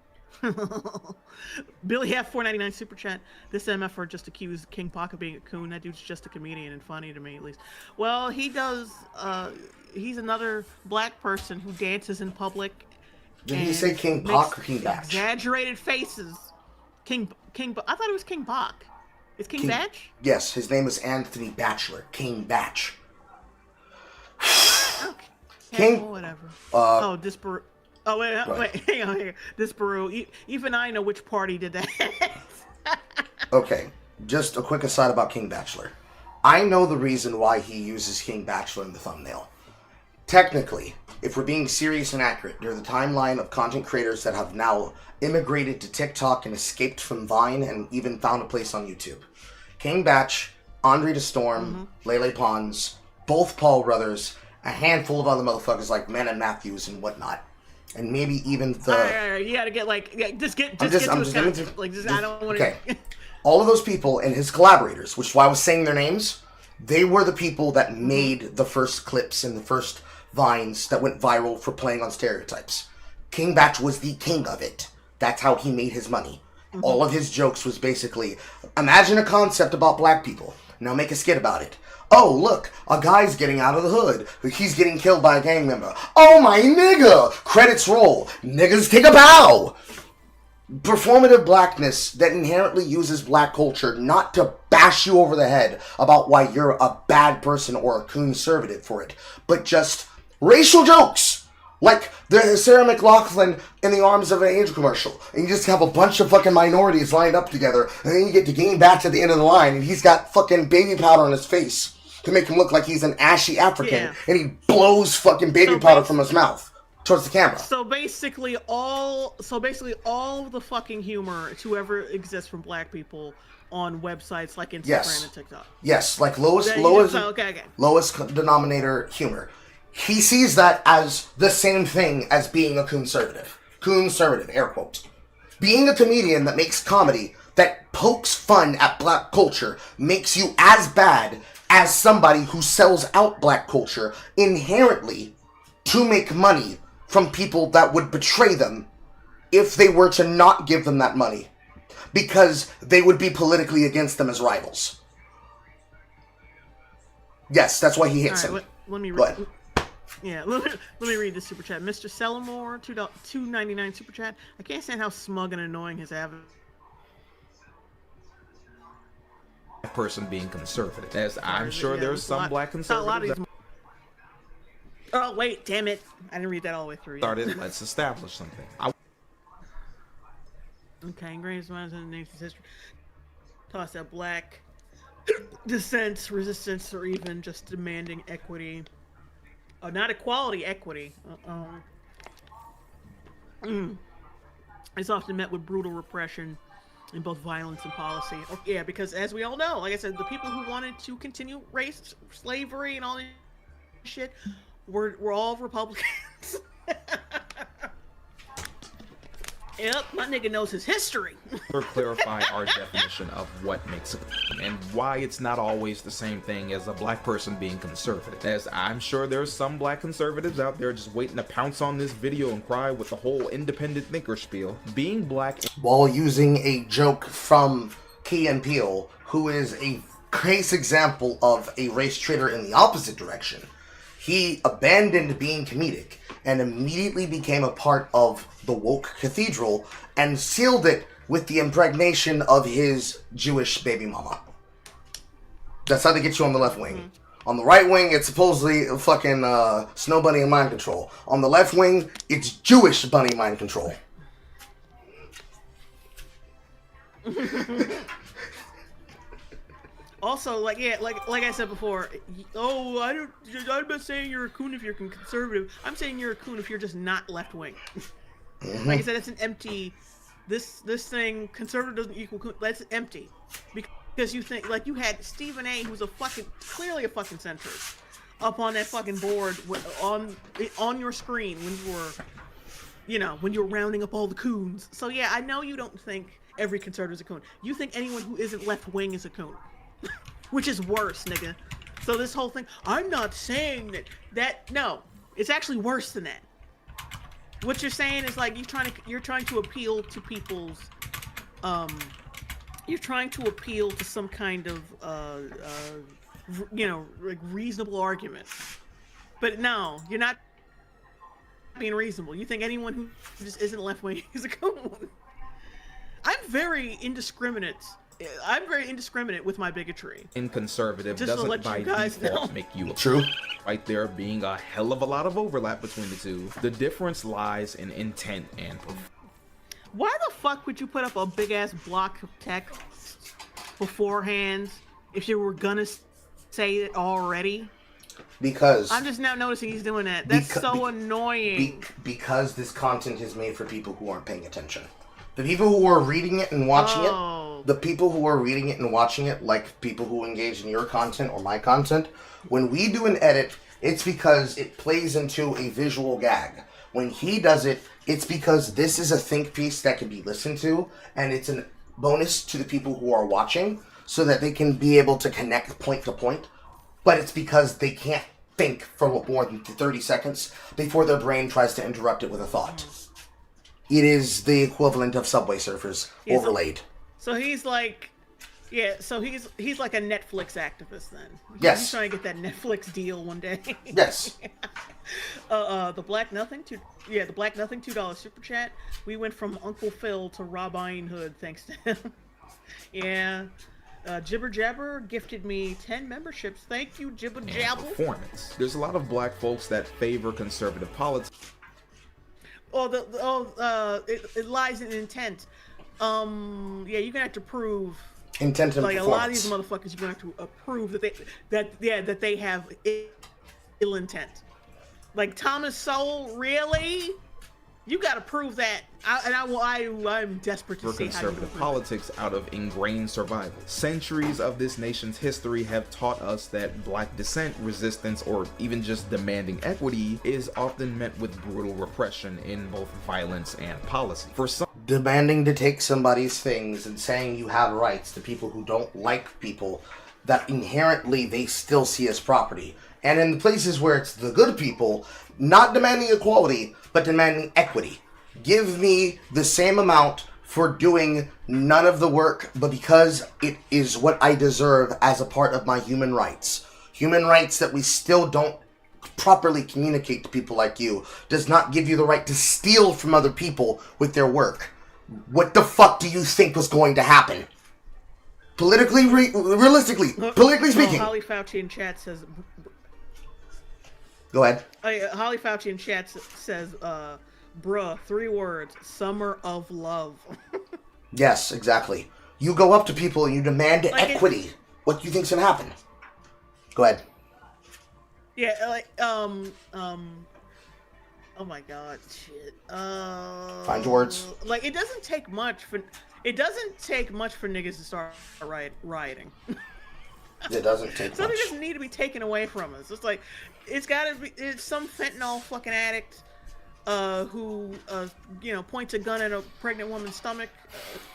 Billy F. $4.99 super chat. This MFR just accused King Bach of being a coon. That dude's just a comedian and funny to me, at least. Well, he does. He's another black person who dances in public. Did he say King Bach or King Bach? Exaggerated faces. King. I thought it was King Bach. Is King Batch? Yes, his name is Anthony Batchelor. King Batch. Okay. King. Well, whatever. Disparu. Oh wait, hang on here. Disparu. Even I know which party did that. Okay, just a quick aside about King Bachelor. I know the reason why he uses King Bachelor in the thumbnail. Technically, if we're being serious and accurate, there's a timeline of content creators that have now immigrated to TikTok and escaped from Vine and even found a place on YouTube. King Batch, Andre the Storm, Lele Pons, both Paul brothers, a handful of other motherfuckers like Men and Matthews and whatnot. And maybe even the... you gotta get like... I don't want to... Okay. All of those people and his collaborators, which is why I was saying their names, they were the people that made the first clips and the first Vines that went viral for playing on stereotypes. King Batch was the king of it. That's how he made his money. All of his jokes was basically, imagine a concept about black people. Now make a skit about it. Oh, look, a guy's getting out of the hood. He's getting killed by a gang member. Oh, my nigga! Credits roll. Niggas take a bow! Performative blackness that inherently uses black culture not to bash you over the head about why you're a bad person or a conservative for it, but just racial jokes. Like the Sarah McLachlan in the arms of an angel commercial. And you just have a bunch of fucking minorities lined up together, and then you get to Game Batch at the end of the line, and he's got fucking baby powder on his face to make him look like he's an ashy African, and he blows fucking baby powder from his mouth towards the camera. So basically all the fucking humor to ever exist from black people on websites like Instagram and TikTok. Yes, like lowest denominator humor. He sees that as the same thing as being a conservative. Conservative, air quotes. Being a comedian that makes comedy that pokes fun at black culture makes you as bad as somebody who sells out black culture inherently to make money from people that would betray them if they were to not give them that money, because they would be politically against them as rivals. Yes, that's why he hits him. Let me read. Yeah, let me read this super chat. Mr. Sellamore, $2.99 super chat. I can't stand how smug and annoying his avatar. Person being conservative. As I'm sure there's some black conservatives. Oh wait, damn it! I didn't read that all the way through. Started. Let's establish something. Okay, ingrained in the nation's history. Toss that black dissent, resistance, or even just demanding equity. Oh, not equality, equity. It's often met with brutal repression in both violence and policy. Oh, yeah, because as we all know, like I said, the people who wanted to continue race slavery and all this shit were all Republicans. Yep, my nigga knows his history. Or clarify our definition of what makes a and why it's not always the same thing as a black person being conservative. As I'm sure there's some black conservatives out there just waiting to pounce on this video and cry with the whole independent thinker spiel. Being black while using a joke from Key and Peele, who is a case example of a race traitor in the opposite direction. He abandoned being comedic and immediately became a part of the woke cathedral and sealed it with the impregnation of his Jewish baby mama. That's how they get you on the left wing. On the right wing, it's supposedly fucking Snow Bunny and mind control. On the left wing, it's Jewish bunny mind control. Also, like I said before, I'm not saying you're a coon if you're conservative. I'm saying you're a coon if you're just not left wing. Like I said, it's an empty. This thing, conservative doesn't equal coon. That's empty, because you think like you had Stephen A, who's clearly a fucking centrist, up on that fucking board on your screen when you were rounding up all the coons. So yeah, I know you don't think every conservative is a coon. You think anyone who isn't left wing is a coon. Which is worse, nigga. So this whole thing, I'm not saying that no, it's actually worse than that. What you're saying is like you're trying to appeal to people's you're trying to appeal to some kind of like reasonable argument. But no, you're not being reasonable. You think anyone who just isn't left wing is a coon. I'm very indiscriminate with my bigotry. Inconservative just doesn't by default make you a true. Right there being a hell of a lot of overlap between the two. The difference lies in intent and why the fuck would you put up a big ass block of text beforehand if you were gonna say it already? Because I'm just now noticing he's doing that. That's so annoying. Because this content is made for people who aren't paying attention. The people who are reading it and watching it, the people who are reading it and watching it, like people who engage in your content or my content, when we do an edit, it's because it plays into a visual gag. When he does it, it's because this is a think piece that can be listened to, and it's a bonus to the people who are watching, so that they can be able to connect point to point. But it's because they can't think for more than 30 seconds before their brain tries to interrupt it with a thought. It is the equivalent of Subway Surfers overlaid. So he's like, so he's like a Netflix activist then. Yes. He's trying to get that Netflix deal one day. Yes. The Black Nothing $2 super chat. We went from Uncle Phil to Robin Hood thanks to him. Yeah. Jibber Jabber gifted me 10 memberships. Thank you, Jibber Jabber. Performance. There's a lot of black folks that favor conservative politics. It lies in intent. Yeah, you're gonna have to prove intent and like performance. A lot of these motherfuckers, you're gonna have to prove that they have ill intent. Like Thomas Sowell, really? You got to prove that. I'm desperate to see how you conservative politics out of ingrained survival. Centuries of this nation's history have taught us that black dissent, resistance, or even just demanding equity is often met with brutal repression in both violence and policy. For some, demanding to take somebody's things and saying you have rights to people who don't like people that inherently they still see as property. And in the places where it's the good people, not demanding equality, but demanding equity. Give me the same amount for doing none of the work, but because it is what I deserve as a part of my human rights. Human rights that we still don't properly communicate to people like you does not give you the right to steal from other people with their work. What the fuck do you think was going to happen? Politically, realistically, politically speaking. Holly Fauci in chat says... Go ahead. Holly Fauci in chat says, bruh, 3 words, summer of love. Yes, exactly. You go up to people and you demand equity. What do you think's gonna happen? Go ahead. Yeah, like, oh my god, shit. Find your words. Like, it doesn't take much for niggas to start rioting. It doesn't take much. Something doesn't need to be taken away from us. It's like, it's some fentanyl fucking addict who points a gun at a pregnant woman's stomach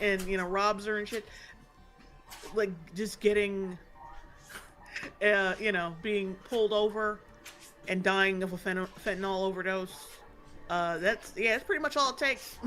and robs her and shit. Like, just getting being pulled over and dying of a fentanyl overdose. That's pretty much all it takes.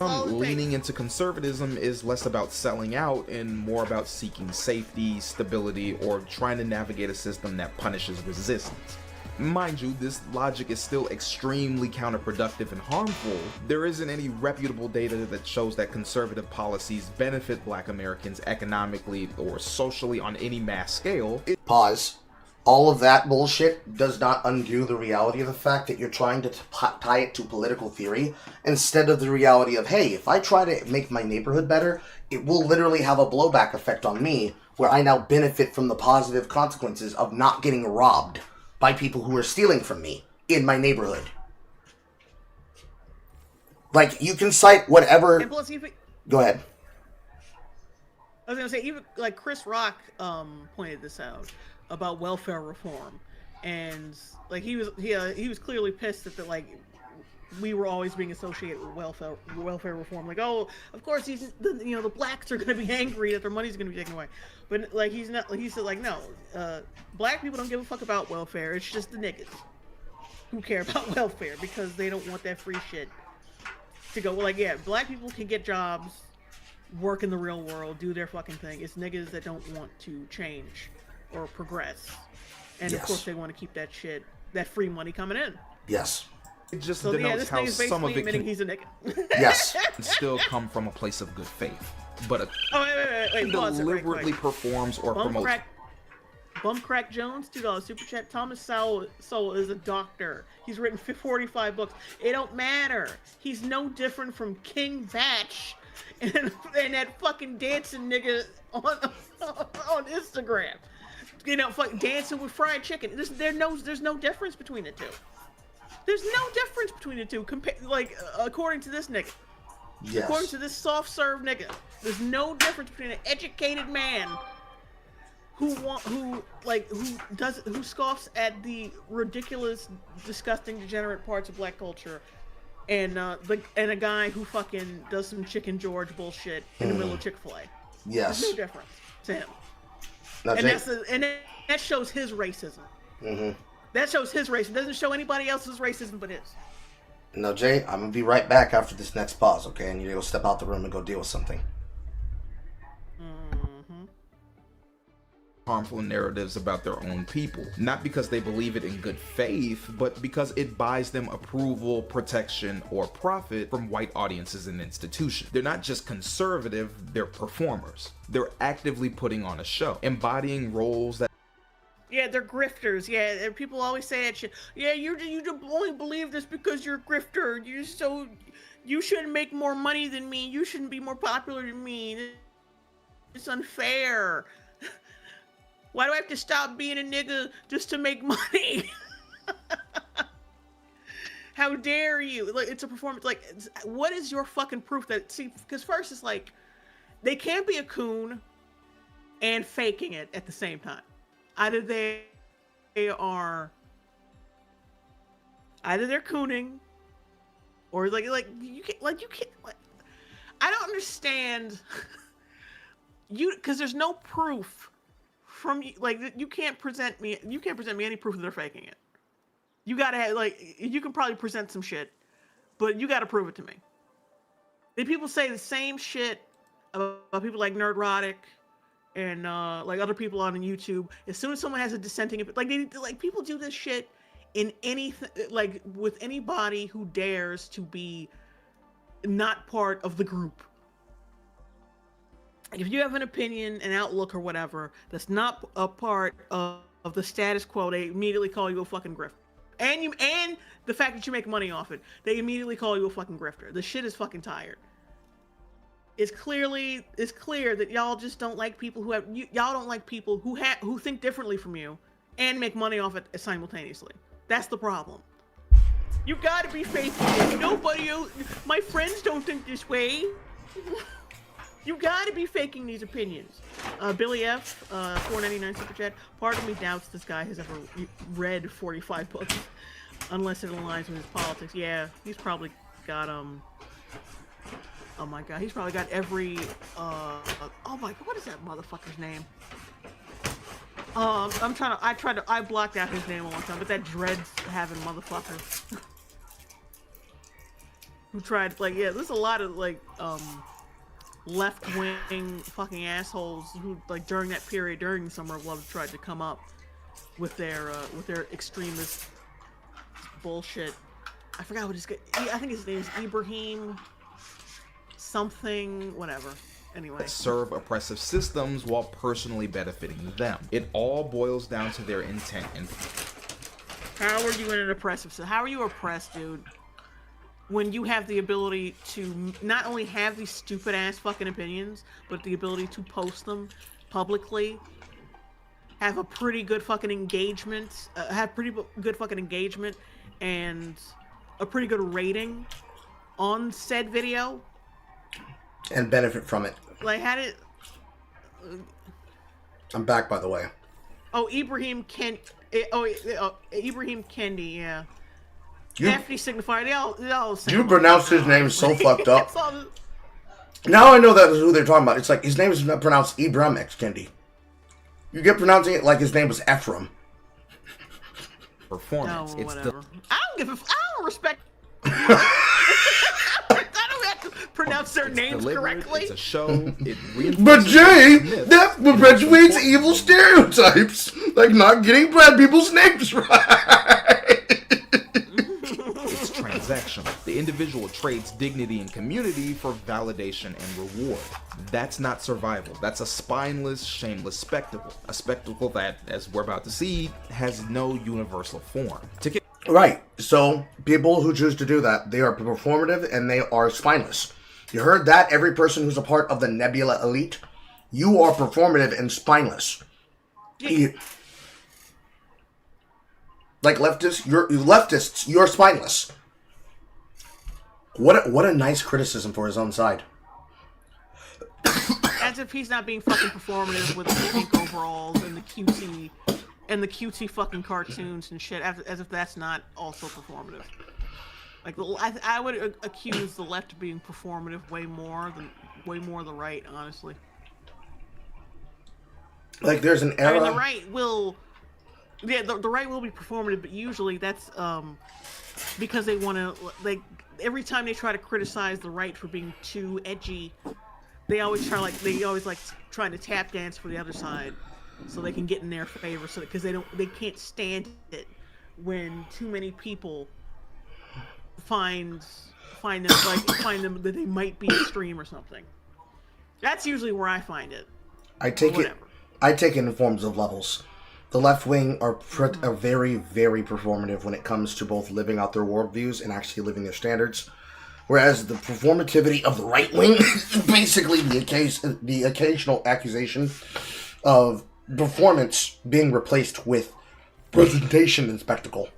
Leaning into conservatism is less about selling out and more about seeking safety, stability, or trying to navigate a system that punishes resistance. Mind you, this logic is still extremely counterproductive and harmful. There isn't any reputable data that shows that conservative policies benefit black Americans economically or socially on any mass scale. Pause. All of that bullshit does not undo the reality of the fact that you're trying to tie it to political theory instead of the reality of, hey, if I try to make my neighborhood better, it will literally have a blowback effect on me where I now benefit from the positive consequences of not getting robbed by people who are stealing from me in my neighborhood. Like, you can cite whatever... And plus, Go ahead. I was going to say, even like Chris Rock pointed this out about welfare reform, and like he was clearly pissed that we were always being associated with welfare reform. Like, oh, of course the blacks are going to be angry that their money's going to be taken away, but like he said like, no, black people don't give a fuck about welfare. It's just the niggas who care about welfare because they don't want that free shit to go. Well, like, yeah, black people can get jobs, work in the real world, do their fucking thing. It's niggas that don't want to change or progress, and yes. Of course they want to keep that free money coming in. Yes. It just denotes how some of it can, he's a nigga. Yes. still come from a place of good faith, but wait, deliberately performs or promotes. Bumcrack Jones, $2 super chat. Thomas Sowell is a doctor. He's written 45 books. It don't matter. He's no different from King Batch and that fucking dancing nigga on Instagram. You know, fucking dancing with fried chicken. There's no difference between the two. There's no difference between the two. According to this nigga. Yes. According to this soft serve nigga, there's no difference between an educated man who scoffs at the ridiculous, disgusting, degenerate parts of black culture, and a guy who fucking does some Chicken George bullshit in the middle of Chick-fil-A. Yes. There's no difference to him. That shows his racism. Mm-hmm. That shows his racism. It doesn't show anybody else's racism but his. Now, Jay, I'm going to be right back after this next pause, okay? I need to go step out the room and go deal with something. Harmful narratives about their own people, not because they believe it in good faith, but because it buys them approval, protection, or profit from white audiences and institutions. They're not just conservative, they're performers. They're actively putting on a show, embodying roles that Yeah, they're grifters. Yeah, people always say that shit. Yeah, you only believe this because you're a grifter. You shouldn't make more money than me. You shouldn't be more popular than me. It's unfair. Why do I have to stop being a nigga just to make money? How dare you? Like, it's a performance. Like, what is your fucking proof that? See, because first it's like they can't be a coon and faking it at the same time. Either they're cooning, or like you can't. I don't understand because there's no proof from you. Like, you can't present me any proof that they're faking it. You gotta have, you can probably present some shit, but you gotta prove it to me. Then people say the same shit about people like Nerdrotic and other people on YouTube. As soon as someone has a dissenting, people do this shit in anything, with anybody who dares to be not part of the group. If you have an opinion, an outlook, or whatever that's not a part of the status quo, they immediately call you a fucking grifter. And the fact that you make money off it, they immediately call you a fucking grifter. The shit is fucking tired. It's clear that y'all just don't like people y'all don't like people who think differently from you and make money off it simultaneously. That's the problem. You gotta be faking. Nobody else, my friends don't think this way. You gotta be faking these opinions. Billy F, $4.99 super chat. Part of me doubts this guy has ever read 45 books, unless it aligns with his politics. Yeah, he's probably got oh my god, he's probably got every oh my god, what is that motherfucker's name? I blocked out his name a long time, but that dreads having motherfucker who tried, there's a lot of left-wing fucking assholes who, during that period, during the Summer of Love, tried to come up with their extremist bullshit. I forgot what his guy, I think his name is Ibrahim something, whatever. Anyway. Serve oppressive systems while personally benefiting them. It all boils down to their intent. And how are you in an oppressive system? How are you oppressed, dude? When you have the ability to not only have these stupid ass fucking opinions, but the ability to post them publicly, have a pretty good fucking engagement, and a pretty good rating on said video, and benefit from it. I'm back, by the way. Oh, Ibrahim Kendi, yeah. Hefty signifier, they all You pronounce his name so fucked up. Now I know that is who they're talking about. It's like his name is not pronounced Ibrahim X Kendi. You get pronouncing it like his name was Ephraim. Performance. No, whatever. I don't respect. I don't have to pronounce their names correctly. It's a show. But Jay, that perpetuates evil stereotypes, like not getting black people's names right. It's transactional. The individual trades dignity and community for validation and reward. That's not survival. That's a spineless, shameless spectacle. A spectacle that, as we're about to see, has no universal form. Right. So people who choose to do that, they are performative and they are spineless. You heard that? Every person who's a part of the Nebula elite, you are performative and spineless. Like leftists, you're spineless. What a nice criticism for his own side. As if he's not being fucking performative with the pink overalls and the cutesy fucking cartoons and shit. As if that's not also performative. Like I would accuse the left of being performative way more than the right, honestly. Like there's an era. I mean, the right will be performative, but usually that's because they want to like every time they try to criticize the right for being too edgy, they always trying to tap dance for the other side so they can get in their favor. So because they can't stand it when too many people find them that they might be extreme or something. That's usually where I find it. I take it in forms of levels. The left wing are very, very performative when it comes to both living out their worldviews and actually living their standards. Whereas the performativity of the right wing is basically the occasional accusation of performance being replaced with presentation and spectacle.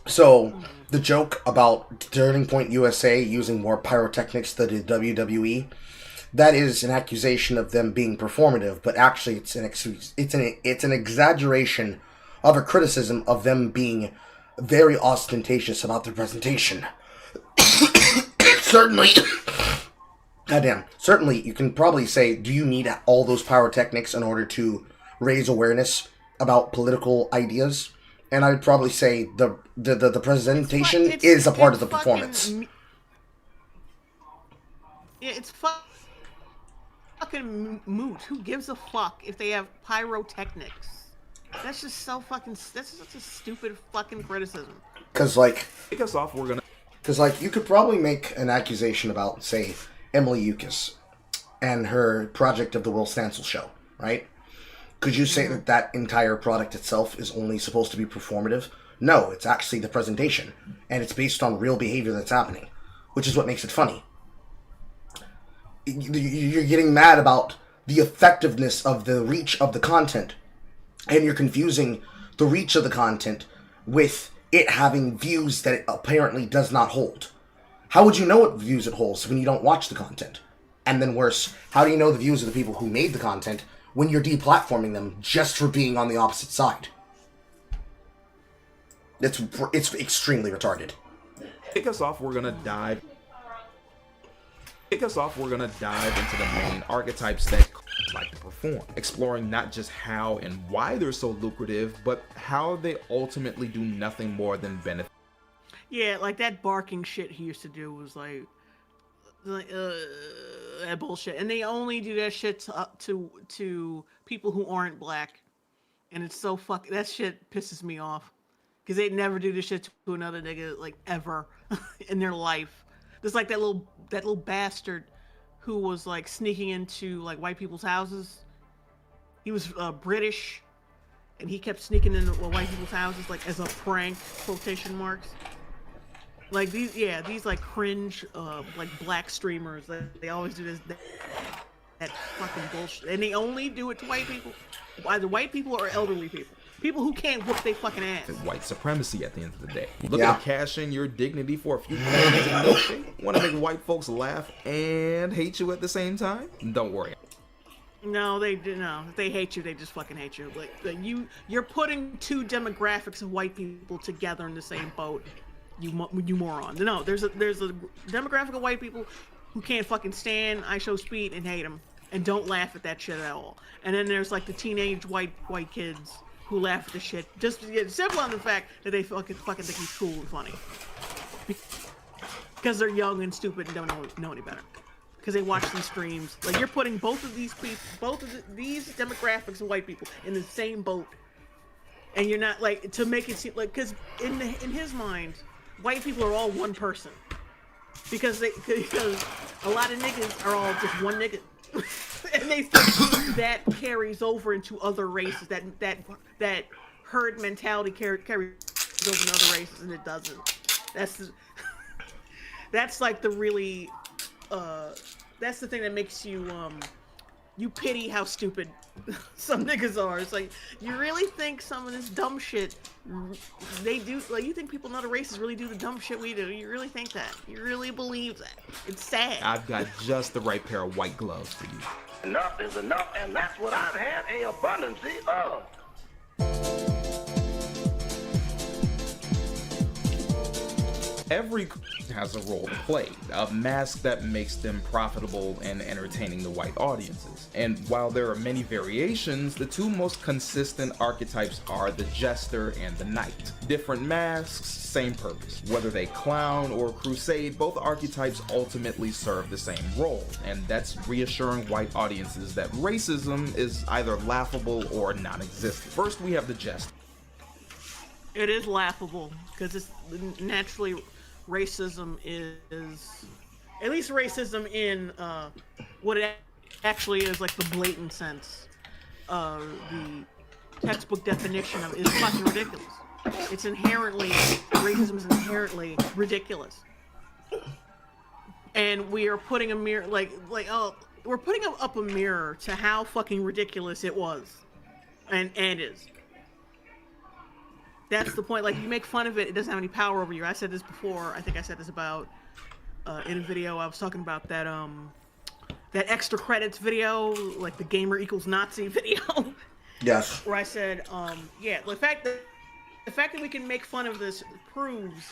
So, the joke about Turning Point USA using more pyrotechnics than the WWE, that is an accusation of them being performative, but actually it's an exaggeration of a criticism of them being very ostentatious about their presentation. Certainly, you can probably say, do you need all those pyrotechnics in order to raise awareness about political ideas? And I would probably say the presentation is a part of the performance. Yeah, it's fucking moot. Who gives a fuck if they have pyrotechnics? That's just so fucking. That's such a stupid fucking criticism. Because like, kick us off. We're gonna. Because like, you could probably make an accusation about, say, Emily Eucas and her project of the Will Stancil show, right? Could you say that entire product itself is only supposed to be performative? No, it's actually the presentation, and it's based on real behavior that's happening, which is what makes it funny. You're getting mad about the effectiveness of the reach of the content, and you're confusing the reach of the content with it having views that it apparently does not hold. How would you know what views it holds when you don't watch the content? And then worse, how do you know the views of the people who made the content when you're deplatforming them just for being on the opposite side? It's extremely retarded. Kick us off, we're gonna dive into the main archetypes that like to perform, exploring not just how and why they're so lucrative, but how they ultimately do nothing more than benefit. Yeah, like that barking shit he used to do was like that bullshit, and they only do that shit to people who aren't black, and it's so that shit pisses me off because they never do this shit to another nigga like ever in their life. There's like that little bastard who was like sneaking into like white people's houses. He was British, and he kept sneaking into white people's houses like as a prank, quotation marks. Like these like cringe like black streamers. They always do that fucking bullshit, and they only do it to white people, either white people or elderly people who can't whoop their fucking ass. White supremacy at the end of the day. Looking to cash in your dignity for a few pennies and milkshake? Want to make white folks laugh and hate you at the same time? Don't worry. No, they do. No, if they hate you, they just fucking hate you. Like you're putting two demographics of white people together in the same boat. You moron. No, there's a demographic of white people who can't fucking stand I Show Speed and hate him and don't laugh at that shit at all. And then there's like the teenage white kids who laugh at the shit just simple on the fact that they fucking think he's cool and funny because they're young and stupid and don't know any better because they watch these streams. Like you're putting both of these demographics of white people in the same boat, and you're not like to make it seem like because in his mind, white people are all one person because a lot of niggas are all just one nigga. And they think that carries over into other races. That herd mentality carries over into other races, and it doesn't. That's like the really that's the thing that makes you you pity how stupid some niggas are. It's like, you really think some of this dumb shit they do, like, you think people in other races really do the dumb shit we do? You really think that? You really believe that? It's sad. I've got just the right pair of white gloves for you. Enough is enough, and that's what I've had a abundance of. Every has a role to play, a mask that makes them profitable and entertaining to white audiences. And while there are many variations, the two most consistent archetypes are the jester and the knight. Different masks, same purpose. Whether they clown or crusade, both archetypes ultimately serve the same role, and that's reassuring white audiences that racism is either laughable or non-existent. First, we have the jester. It is laughable, because it's naturally... racism is, at least racism in what it actually is, like the blatant sense. The textbook definition of it is fucking ridiculous. It's inherently, racism is inherently ridiculous. And we are putting a mirror, we're putting up a mirror to how fucking ridiculous it was. And is. That's the point. Like, you make fun of it, it doesn't have any power over you. I said this before. I think I said this about in a video. I was talking about that that extra credits video, like the gamer equals Nazi video. Yes. Where I said, yeah, the fact that we can make fun of this proves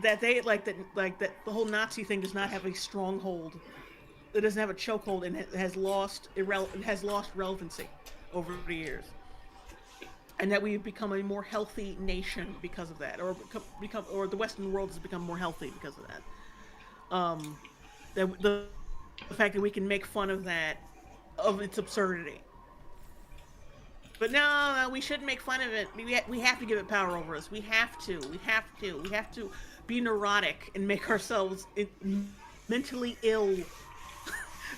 that they that the whole Nazi thing does not have a stronghold. It doesn't have a chokehold, and it has lost relevancy over the years. And that we've become a more healthy nation because of that, or the Western world has become more healthy because of that. The fact that we can make fun of that, of its absurdity. But no, we shouldn't make fun of it. We have to give it power over us. We have to be neurotic and make ourselves mentally ill.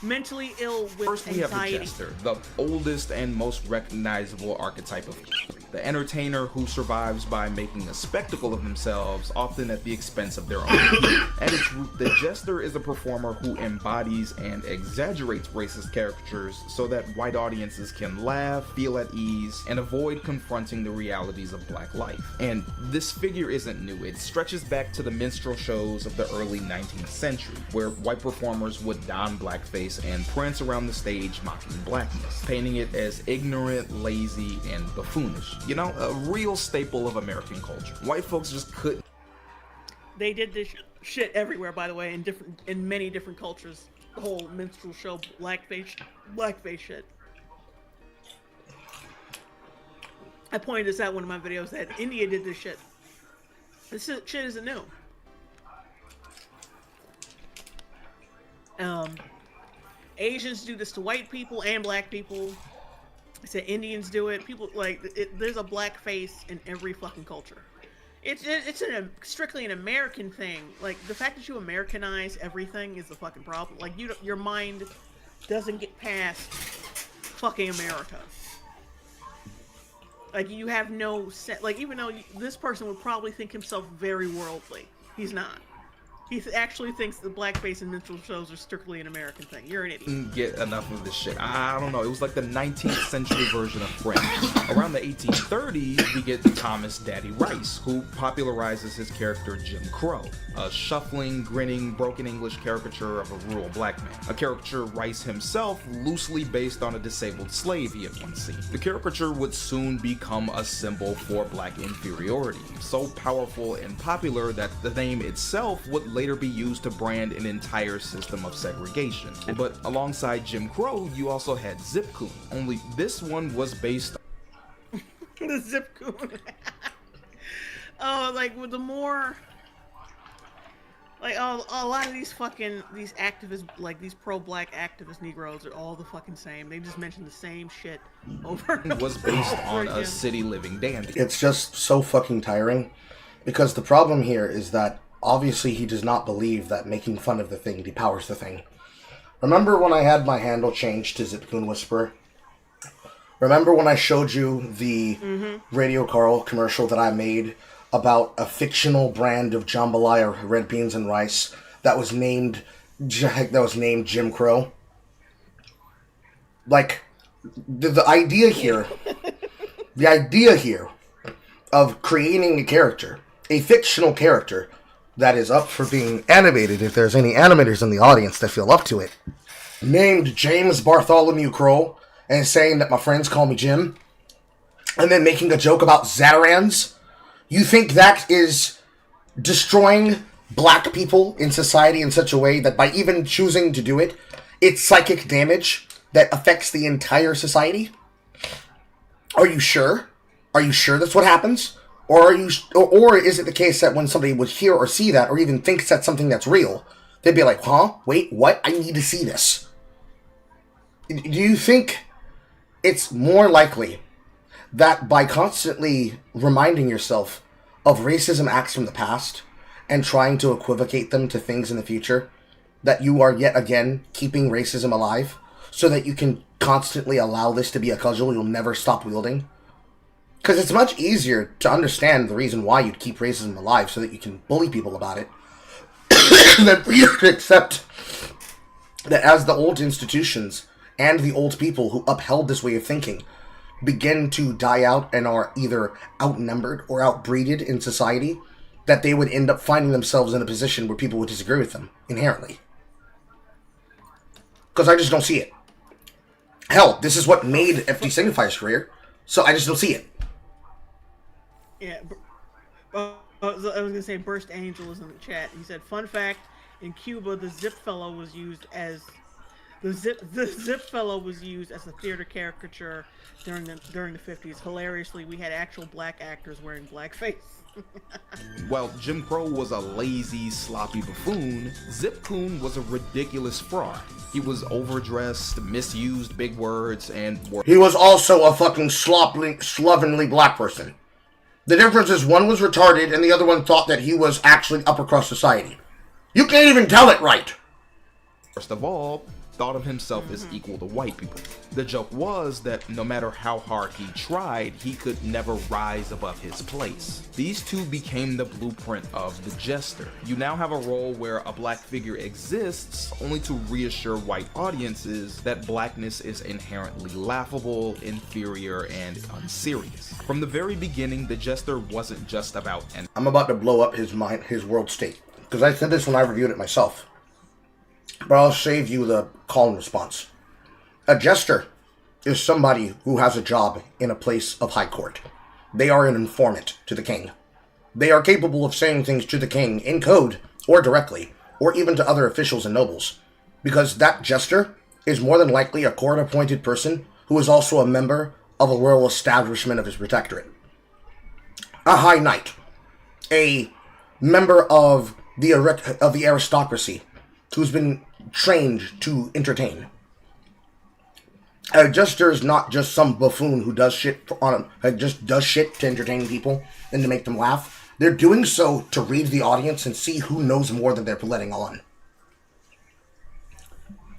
Mentally ill with First, we anxiety. have the jester, the oldest and most recognizable archetype of the entertainer who survives by making a spectacle of themselves, often at the expense of their own. At its root, the jester is a performer who embodies and exaggerates racist caricatures so that white audiences can laugh, feel at ease, and avoid confronting the realities of black life. And this figure isn't new. It stretches back to the minstrel shows of the early 19th century, where white performers would don blackface and prance around the stage mocking blackness, painting it as ignorant, lazy, and buffoonish. You know, a real staple of American culture. White folks just couldn't. They did this shit everywhere, by the way, in many different cultures. The whole minstrel show, blackface shit. I pointed this out in one of my videos that India did this shit. This shit isn't new. Asians do this to white people and black people. I said Indians do it. People there's a black face in every fucking culture. It's strictly an American thing. Like, the fact that you Americanize everything is the fucking problem. Like, your mind doesn't get past fucking America. Like, you have no set. Like, even though this person would probably think himself very worldly, he's not. He actually thinks the blackface and minstrel shows are strictly an American thing. You're an idiot. Get enough of this shit. I don't know. It was like the 19th century version of French. Around the 1830s, we get Thomas Daddy Rice, who popularizes his character Jim Crow, a shuffling, grinning, broken English caricature of a rural black man. A caricature Rice himself loosely based on a disabled slave he had once seen. The caricature would soon become a symbol for black inferiority, so powerful and popular that the name itself would later be used to brand an entire system of segregation. But alongside Jim Crow, you also had Zip Coon, only this one was based on the Zip Coon. Oh, like, with the more, like, a lot of these activists, like these pro-black activist Negroes, are all the fucking same. They just mention the same shit over and over. Was based on a city living dandy. It's just so fucking tiring, because the problem here is that obviously he does not believe that making fun of the thing depowers the thing. Remember when I had my handle changed to Zipcoon Whisperer? Remember when I showed you the Radio Carl commercial that I made about a fictional brand of jambalaya, red beans and rice, that was named that was named Jim Crow. Like, the idea here, of creating a character, a fictional character, that is up for being animated, if there's any animators in the audience that feel up to it, named James Bartholomew Crow, and saying that my friends call me Jim, and then making a joke about Zatarans. You think that is destroying black people in society in such a way that by even choosing to do it, it's psychic damage that affects the entire society? Are you sure? Are you sure that's what happens? Or is it the case that when somebody would hear or see that, or even thinks that's something that's real, they'd be like, huh? Wait, what? I need to see this. Do you think it's more likely that by constantly reminding yourself of racism acts from the past and trying to equivocate them to things in the future, that you are yet again keeping racism alive so that you can constantly allow this to be a cudgel you'll never stop wielding? Because it's much easier to understand the reason why you'd keep racism alive so that you can bully people about it than for you to accept that as the old institutions and the old people who upheld this way of thinking begin to die out and are either outnumbered or outbreeded in society, that they would end up finding themselves in a position where people would disagree with them inherently. Because I just don't see it. Hell, this is what made FD Signifier's career, so I just don't see it. Yeah, I was gonna say Burst Angel is in the chat. He said, "Fun fact: in Cuba, the Zip Fellow was used as a theater caricature during the 50s. Hilariously, we had actual black actors wearing blackface." While Jim Crow was a lazy, sloppy buffoon, Zip Coon was a ridiculous fraud. He was overdressed, misused big words, and he was also a fucking slovenly black person. The difference is one was retarded and the other one thought that he was actually upper crust society. You can't even tell it right. First of all, thought of himself as equal to white people. The joke was that no matter how hard he tried, he could never rise above his place. These two became the blueprint of the Jester. You now have a role where a black figure exists only to reassure white audiences that blackness is inherently laughable, inferior, and unserious. From the very beginning, the Jester wasn't just about I'm about to blow up his world state, because I said this when I reviewed it myself. But I'll save you the call and response. A jester is somebody who has a job in a place of high court. They are an informant to the king. They are capable of saying things to the king in code, or directly, or even to other officials and nobles, because that jester is more than likely a court-appointed person who is also a member of a royal establishment of his protectorate. A high knight, a member of the aristocracy, who's been trained to entertain. A jester is not just some buffoon who does shit to entertain people and to make them laugh. They're doing so to read the audience and see who knows more than they're letting on.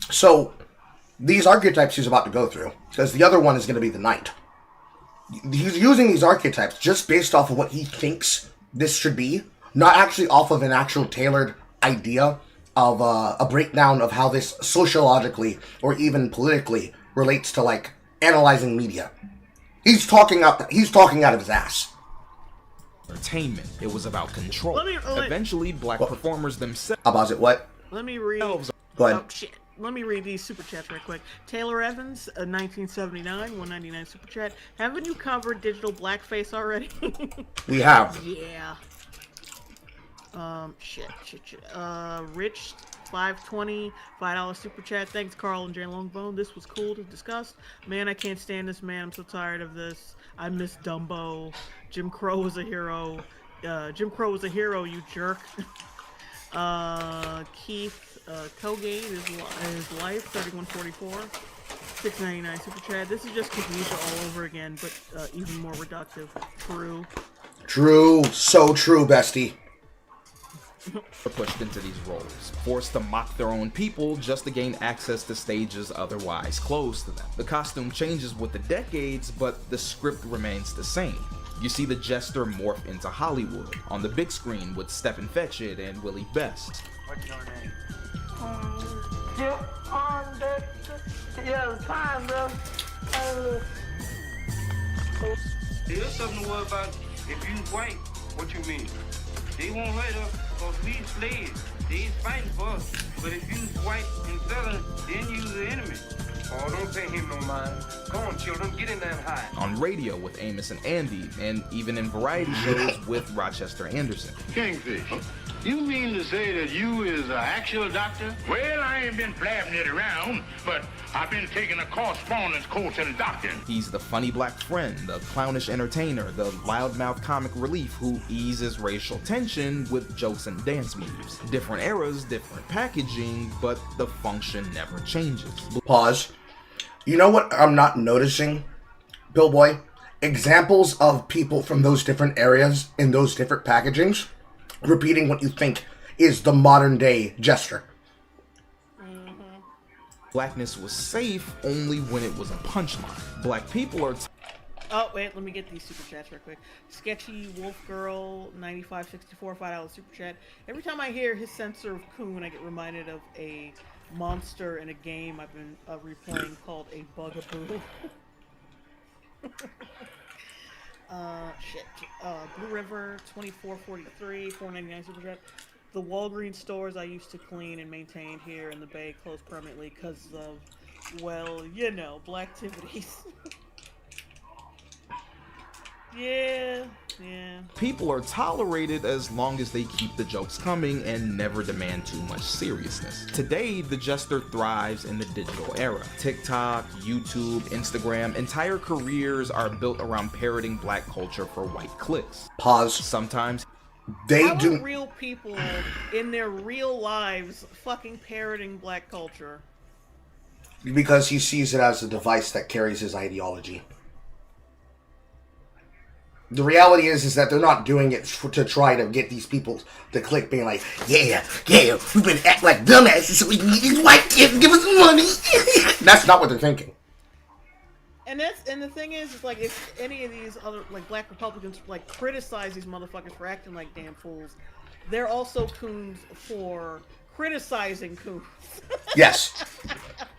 So, these archetypes he's about to go through, because the other one is going to be the knight. He's using these archetypes just based off of what he thinks this should be, not actually off of an actual tailored idea of a breakdown of how this sociologically or even politically relates to, like, analyzing media. He's talking out of his ass. Entertainment. It was about control. Eventually, black performers themselves. About it, what? Let me read. Go ahead. Oh, shit. Let me read these super chats real quick. Taylor Evans, 1979, 199 super chat. Haven't you covered digital blackface already? We have. Yeah. Rich 520 $5 super chat. Thanks, Carl and Jay Longbone. This was cool to discuss. Man, I can't stand this man. I'm so tired of this. I miss Dumbo. Jim Crow was a hero. Jim Crow was a hero, you jerk. Keith Togate is life 3144 $6.99 super chat. This is just Kazusa all over again, but even more reductive. True, so true, bestie. Are pushed into these roles, forced to mock their own people just to gain access to stages otherwise closed to them. The costume changes with the decades, but the script remains the same. You see the Jester morph into Hollywood on the big screen with Stephen Fetchit and Willie Best. What's your name? Just on that. Yeah, time, bro. There's something to worry about if you white. What you mean? They won't hurt us because we slaves. They fighting for us. But if you white and southern, then you the enemy. Oh, don't pay him no mind. Come on, children, get in there and hide. On radio with Amos and Andy, and even in variety shows with Rochester Anderson. Kingfish, you mean to say that you is an actual doctor? Well, I ain't been blabbing it around, but I've been taking a correspondence course in doctoring. He's the funny black friend, the clownish entertainer, the loudmouth comic relief who eases racial tension with jokes and dance moves. Different eras, different packaging, but the function never changes. Pause. You know what I'm not noticing, Billboy? Examples of people from those different areas in those different packagings repeating what you think is the modern day jester. Blackness was safe only when it was a punchline. Black people are... Oh, wait, let me get these super chats real quick. Sketchy Wolf Girl 9564 $5 super chat. Every time I hear his censor of Coon, I get reminded of a monster in a game I've been replaying called a Bugaboo. Shit. Blue River 2443 $4.99 super chat. The Walgreens stores I used to clean and maintain here in the Bay closed permanently because of, well, you know, black activities. Yeah. People are tolerated as long as they keep the jokes coming and never demand too much seriousness. Today, the jester thrives in the digital era. TikTok, YouTube, Instagram, entire careers are built around parroting black culture for white clicks. Pause. Sometimes How are real people in their real lives fucking parroting black culture? Because he sees it as a device that carries his ideology. The reality is that they're not doing it to try to get these people to click, being like, yeah, we've been acting like dumbasses so we can get these white kids to give us money. That's not what they're thinking. And the thing is like, if any of these other like black Republicans like criticize these motherfuckers for acting like damn fools, they're also coons for criticizing coons. Yes.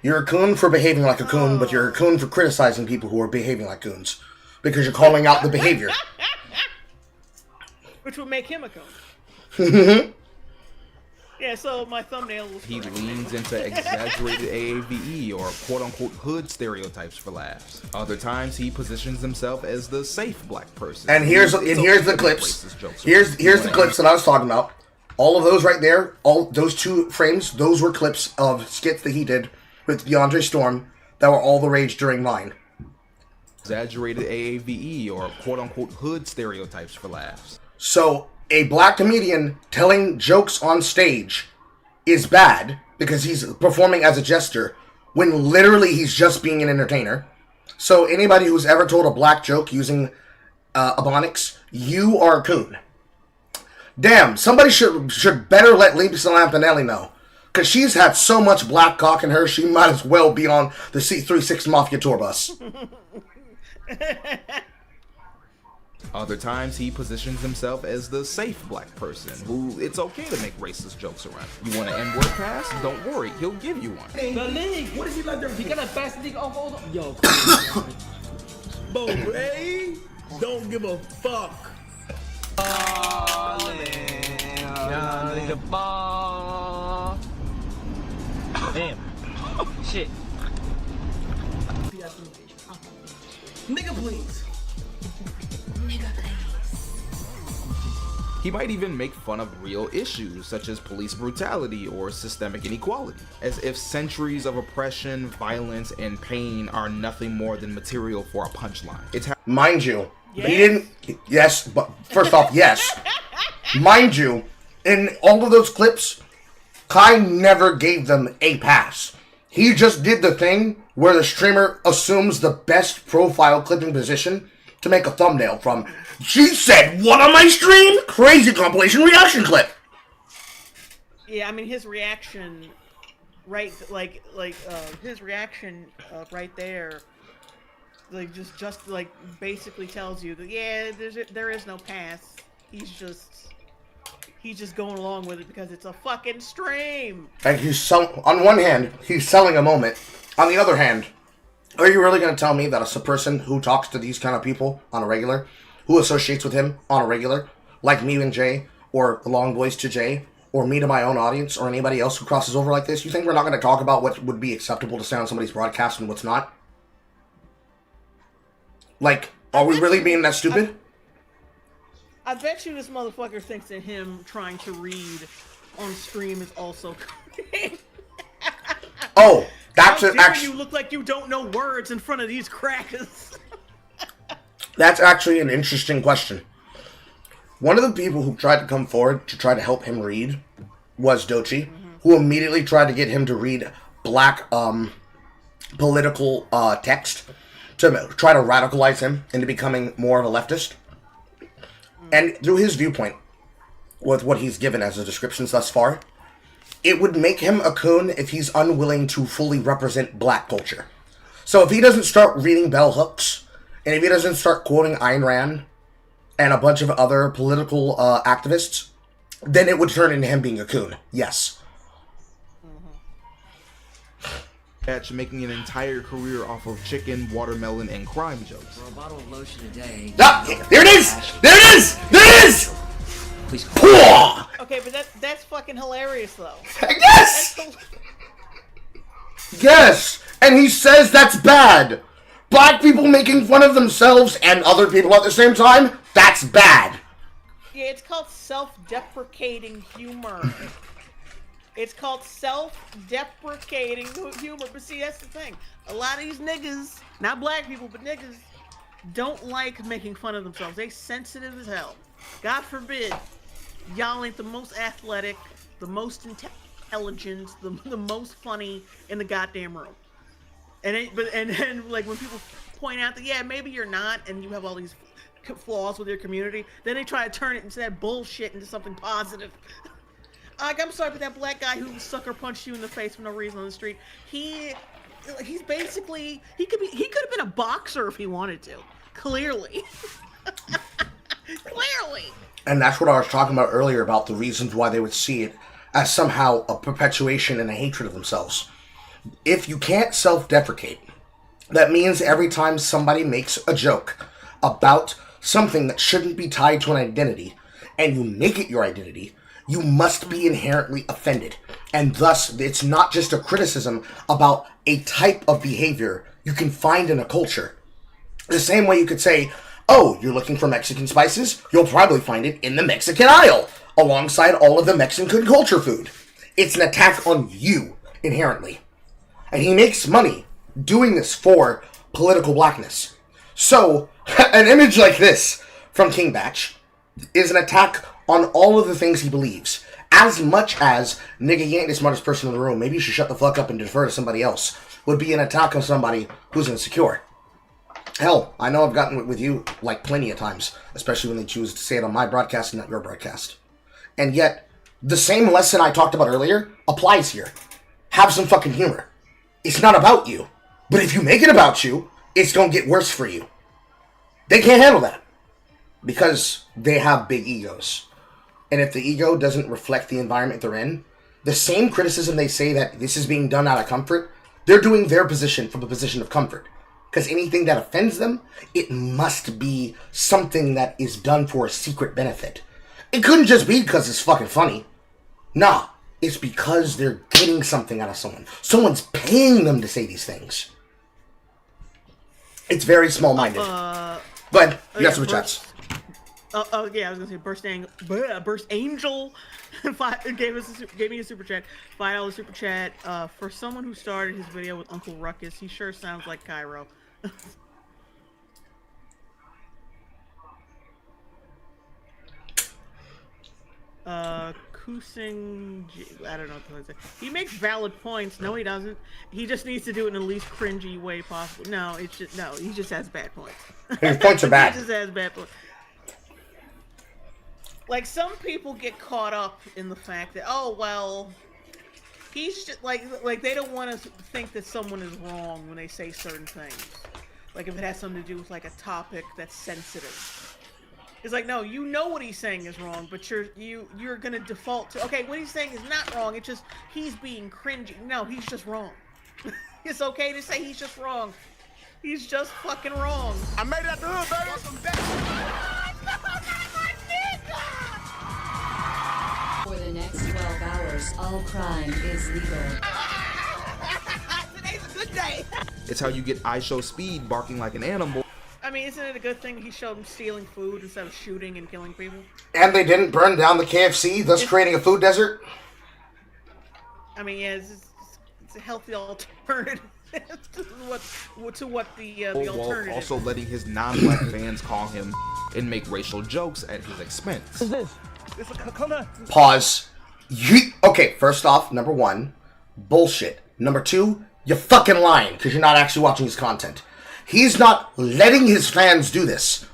You're a coon for behaving like a coon, but you're a coon for criticizing people who are behaving like coons. Because you're calling out the behavior. Which would make him a coon. Yeah, so my thumbnail was he leans into exaggerated AAVE or quote-unquote hood stereotypes for laughs. Other times he positions himself as the safe black person. And here's the clips. Here's the clips that I was talking about. All of those right there, all those 2 frames, those were clips of skits that he did with DeAndre Storm that were all the rage during Vine. Exaggerated AAVE or quote-unquote hood stereotypes for laughs. So, a black comedian telling jokes on stage is bad because he's performing as a jester when literally he's just being an entertainer. So, anybody who's ever told a black joke using Ebonics, you are a coon. Damn, somebody should better let Lisa Lampanelli know. Because she's had so much black cock in her, she might as well be on the C36 Mafia tour bus. Other times he positions himself as the safe black person who it's okay to make racist jokes around. You want an N-word pass? Don't worry, he'll give you one. The league, what is he like there? He got a fast league off. Yo, Bo Ray, don't give a fuck. Damn. Shit. Nigga, please. He might even make fun of real issues such as police brutality or systemic inequality, as if centuries of oppression, violence, and pain are nothing more than material for a punchline. Mind you, he didn't. Yes, but first off, yes. Mind you, in all of those clips, Kai never gave them a pass. He just did the thing where the streamer assumes the best profile clipping position to make a thumbnail from. She said, "What on my stream? Crazy compilation reaction clip." Yeah, I mean his reaction, right? Like his reaction right there, like just like basically tells you that yeah, there is no pass. He's just going along with it because it's a fucking stream. And on one hand, he's selling a moment. On the other hand, are you really going to tell me that as a person who talks to these kind of people on a regular, who associates with him on a regular, like me and Jay, or the Long Boys to Jay, or me to my own audience, or anybody else who crosses over like this, you think we're not going to talk about what would be acceptable to say on somebody's broadcast and what's not? Like, are we really being that stupid? I bet you this motherfucker thinks that him trying to read on stream is also Oh, that's actually... you look like you don't know words in front of these crackers. That's actually an interesting question. One of the people who tried to come forward to try to help him read was Dochi, who immediately tried to get him to read black political text to try to radicalize him into becoming more of a leftist. And through his viewpoint, with what he's given as the descriptions thus far, it would make him a coon if he's unwilling to fully represent black culture. So if he doesn't start reading bell hooks, and if he doesn't start quoting Ayn Rand and a bunch of other political activists, then it would turn into him being a coon. Yes. Making an entire career off of chicken, watermelon, and crime jokes. For a bottle of lotion a day. Ah, there it is! There it is! There it is! Please. Okay, but that's fucking hilarious, though. Yes! Yes! And he says that's bad. Black people making fun of themselves and other people at the same time, that's bad. Yeah, it's called self-deprecating humor. It's called self-deprecating humor. But see, that's the thing. A lot of these niggas, not black people, but niggas, don't like making fun of themselves. They sensitive as hell. God forbid, y'all ain't the most athletic, the most intelligent, the most funny in the goddamn room. And then like when people point out that, yeah, maybe you're not, and you have all these flaws with your community, then they try to turn it into that bullshit into something positive. Like, I'm sorry, but that black guy who sucker punched you in the face for no reason on the street, he's basically, he could have been a boxer if he wanted to. Clearly. Clearly. And that's what I was talking about earlier about the reasons why they would see it as somehow a perpetuation and a hatred of themselves. If you can't self-deprecate, that means every time somebody makes a joke about something that shouldn't be tied to an identity, and you make it your identity, you must be inherently offended. And thus, it's not just a criticism about a type of behavior you can find in a culture. The same way you could say, oh, you're looking for Mexican spices? You'll probably find it in the Mexican aisle, alongside all of the Mexican culture food. It's an attack on you, inherently. And he makes money doing this for political blackness. So, an image like this from King Batch is an attack on all of the things he believes. As much as, nigga, you ain't the smartest person in the room, maybe you should shut the fuck up and defer to somebody else, would be an attack on somebody who's insecure. Hell, I know I've gotten it with you, like, plenty of times, especially when they choose to say it on my broadcast and not your broadcast. And yet, the same lesson I talked about earlier applies here. Have some fucking humor. It's not about you. But if you make it about you, it's gonna get worse for you. They can't handle that. Because they have big egos. And if the ego doesn't reflect the environment they're in, the same criticism they say that this is being done out of comfort, they're doing their position from a position of comfort. Because anything that offends them, it must be something that is done for a secret benefit. It couldn't just be because it's fucking funny. Nah, it's because they're getting something out of someone. Someone's paying them to say these things. It's very small-minded. But you got super chats. Oh yeah, I was gonna say Burst Angel gave me a super chat, $5 super chat. For someone who started his video with Uncle Ruckus, he sure sounds like Cairo. Kusing, I don't know what to say. He makes valid points. No, he doesn't. He just needs to do it in the least cringy way possible. No, he just has bad points. His points are bad. He just has bad points. Like, some people get caught up in the fact that, oh, well, he's just, like they don't want to think that someone is wrong when they say certain things. Like, if it has something to do with, like, a topic that's sensitive. It's like, no, you know what he's saying is wrong, but you're gonna default to, okay, what he's saying is not wrong. It's just he's being cringy. No, he's just wrong. It's okay to say he's just wrong. He's just fucking wrong. I made it out the hood, baby. For the next 12 hours, all crime is legal. Today's a good day. It's how you get I Show Speed barking like an animal. I mean, isn't it a good thing he showed him stealing food instead of shooting and killing people? And they didn't burn down the KFC, thus creating a food desert? I mean, yeah, it's a healthy alternative to what the While alternative. also letting his non-black fans call him and make racial jokes at his expense. What's this? It's a coconut. Pause. Okay, first off, number one, bullshit. Number two, you're fucking lying because you're not actually watching his content. He's not letting his fans do this.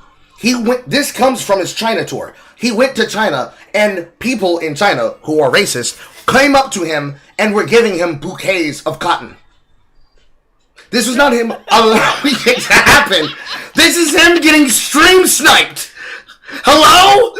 This comes from his China tour. He went to China, and people in China who are racist came up to him and were giving him bouquets of cotton. This was not him allowing it to happen. This is him getting stream sniped. Hello?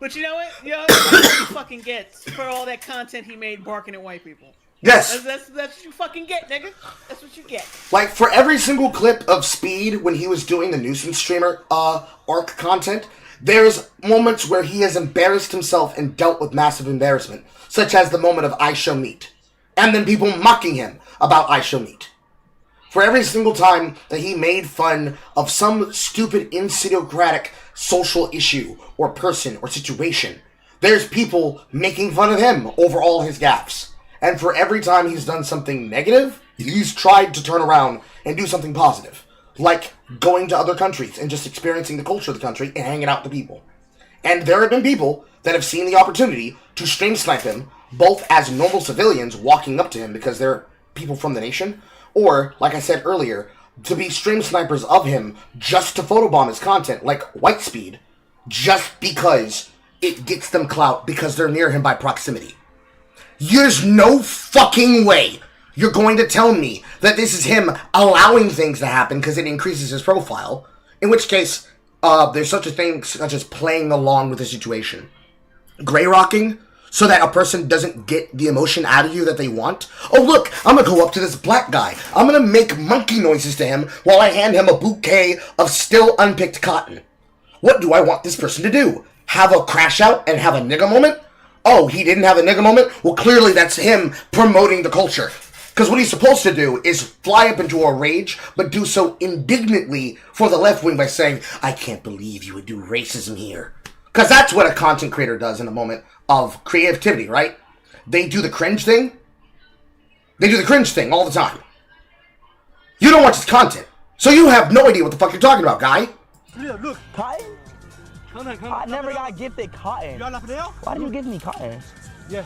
But you know what? You know what he fucking gets for all that content he made barking at white people. Yes. That's what you fucking get, nigga. That's what you get. Like, for every single clip of Speed when he was doing the nuisance streamer arc content, there's moments where he has embarrassed himself and dealt with massive embarrassment, such as the moment of I Show Meat, and then people mocking him about I Show Meat. For every single time that he made fun of some stupid idiosyncratic social issue or person or situation, there's people making fun of him over all his gaffes. And for every time he's done something negative, he's tried to turn around and do something positive. Like going to other countries and just experiencing the culture of the country and hanging out with people. And there have been people that have seen the opportunity to stream snipe him, both as normal civilians walking up to him because they're people from the nation, or, like I said earlier, to be stream snipers of him just to photobomb his content, like Whitespeed, just because it gets them clout because they're near him by proximity. There's no fucking way you're going to tell me that this is him allowing things to happen because it increases his profile, in which case, there's such a thing such as playing along with the situation. Gray rocking, so that a person doesn't get the emotion out of you that they want. Oh look, I'm gonna go up to this black guy. I'm gonna make monkey noises to him while I hand him a bouquet of still unpicked cotton. What do I want this person to do? Have a crash out and have a nigga moment? Oh, he didn't have a nigga moment? Well, clearly that's him promoting the culture. Because what he's supposed to do is fly up into a rage, but do so indignantly for the left wing by saying, I can't believe you would do racism here. Because that's what a content creator does in a moment of creativity, right? They do the cringe thing. They do the cringe thing all the time. You don't watch his content, so you have no idea what the fuck you're talking about, guy. Yeah, look, cotton? I never got gifted cotton. Why do you give me cotton? Yeah.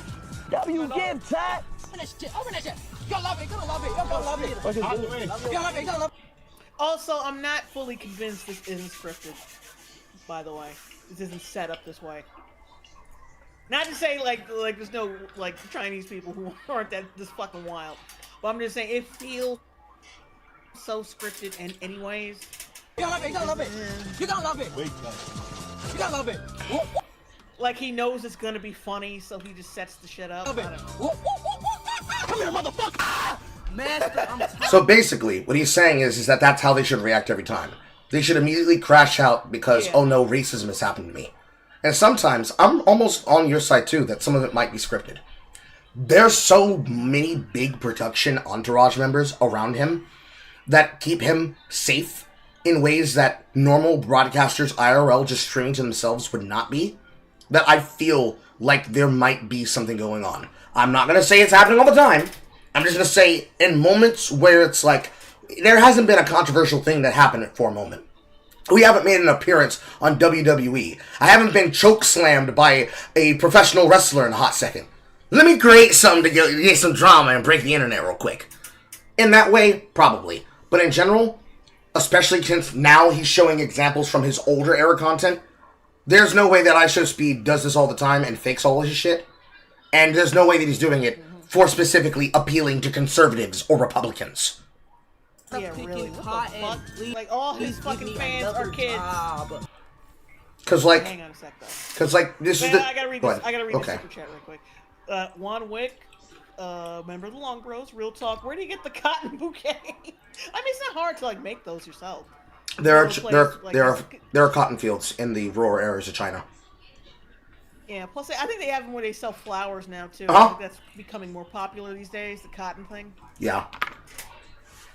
W give, chat. Open that shit. Open that shit. You're gonna love it. You're gonna love it. You're gonna love it. You're gonna love it. You're gonna love it. Also, I'm not fully convinced this isn't scripted, by the way. This isn't set up this way. Not to say like there's no like Chinese people who aren't this fucking wild, but I'm just saying it feels so scripted in any ways. You're gonna love it. You're gonna love it. You're gonna love it. Wait, you're gonna love it. Like he knows it's gonna be funny, so he just sets the shit up. Come here, motherfucker! Master, So basically, what he's saying is that that's how they should react every time. They should immediately crash out because, oh no, racism has happened to me. And sometimes, I'm almost on your side too, that some of it might be scripted. There's so many big production entourage members around him that keep him safe in ways that normal broadcasters IRL just streaming to themselves would not be, that I feel like there might be something going on. I'm not going to say it's happening all the time. I'm just going to say in moments where it's like, there hasn't been a controversial thing that happened for a moment. We haven't made an appearance on WWE. I haven't been choke slammed by a professional wrestler in a hot second. Let me create something to get some drama and break the internet real quick. In that way, probably. But in general, especially since now he's showing examples from his older era content, there's no way that I Show Speed does this all the time and fakes all his shit. And there's no way that he's doing it for specifically appealing to conservatives or Republicans. Yeah, really. What the fuck? Like, all his fucking fans are kids. Cause like, hang on a sec though. Cause like this is the. I gotta read this. I gotta read okay. the super chat real quick. Juan Wick, member of the Long Bros, real talk. Where do you get the cotton bouquet? I mean, it's not hard to like make those yourself. There are cotton fields in the rural areas of China. Yeah. Plus, I think they have them where they sell flowers now too. Uh-huh. I think that's becoming more popular these days. The cotton thing. Yeah.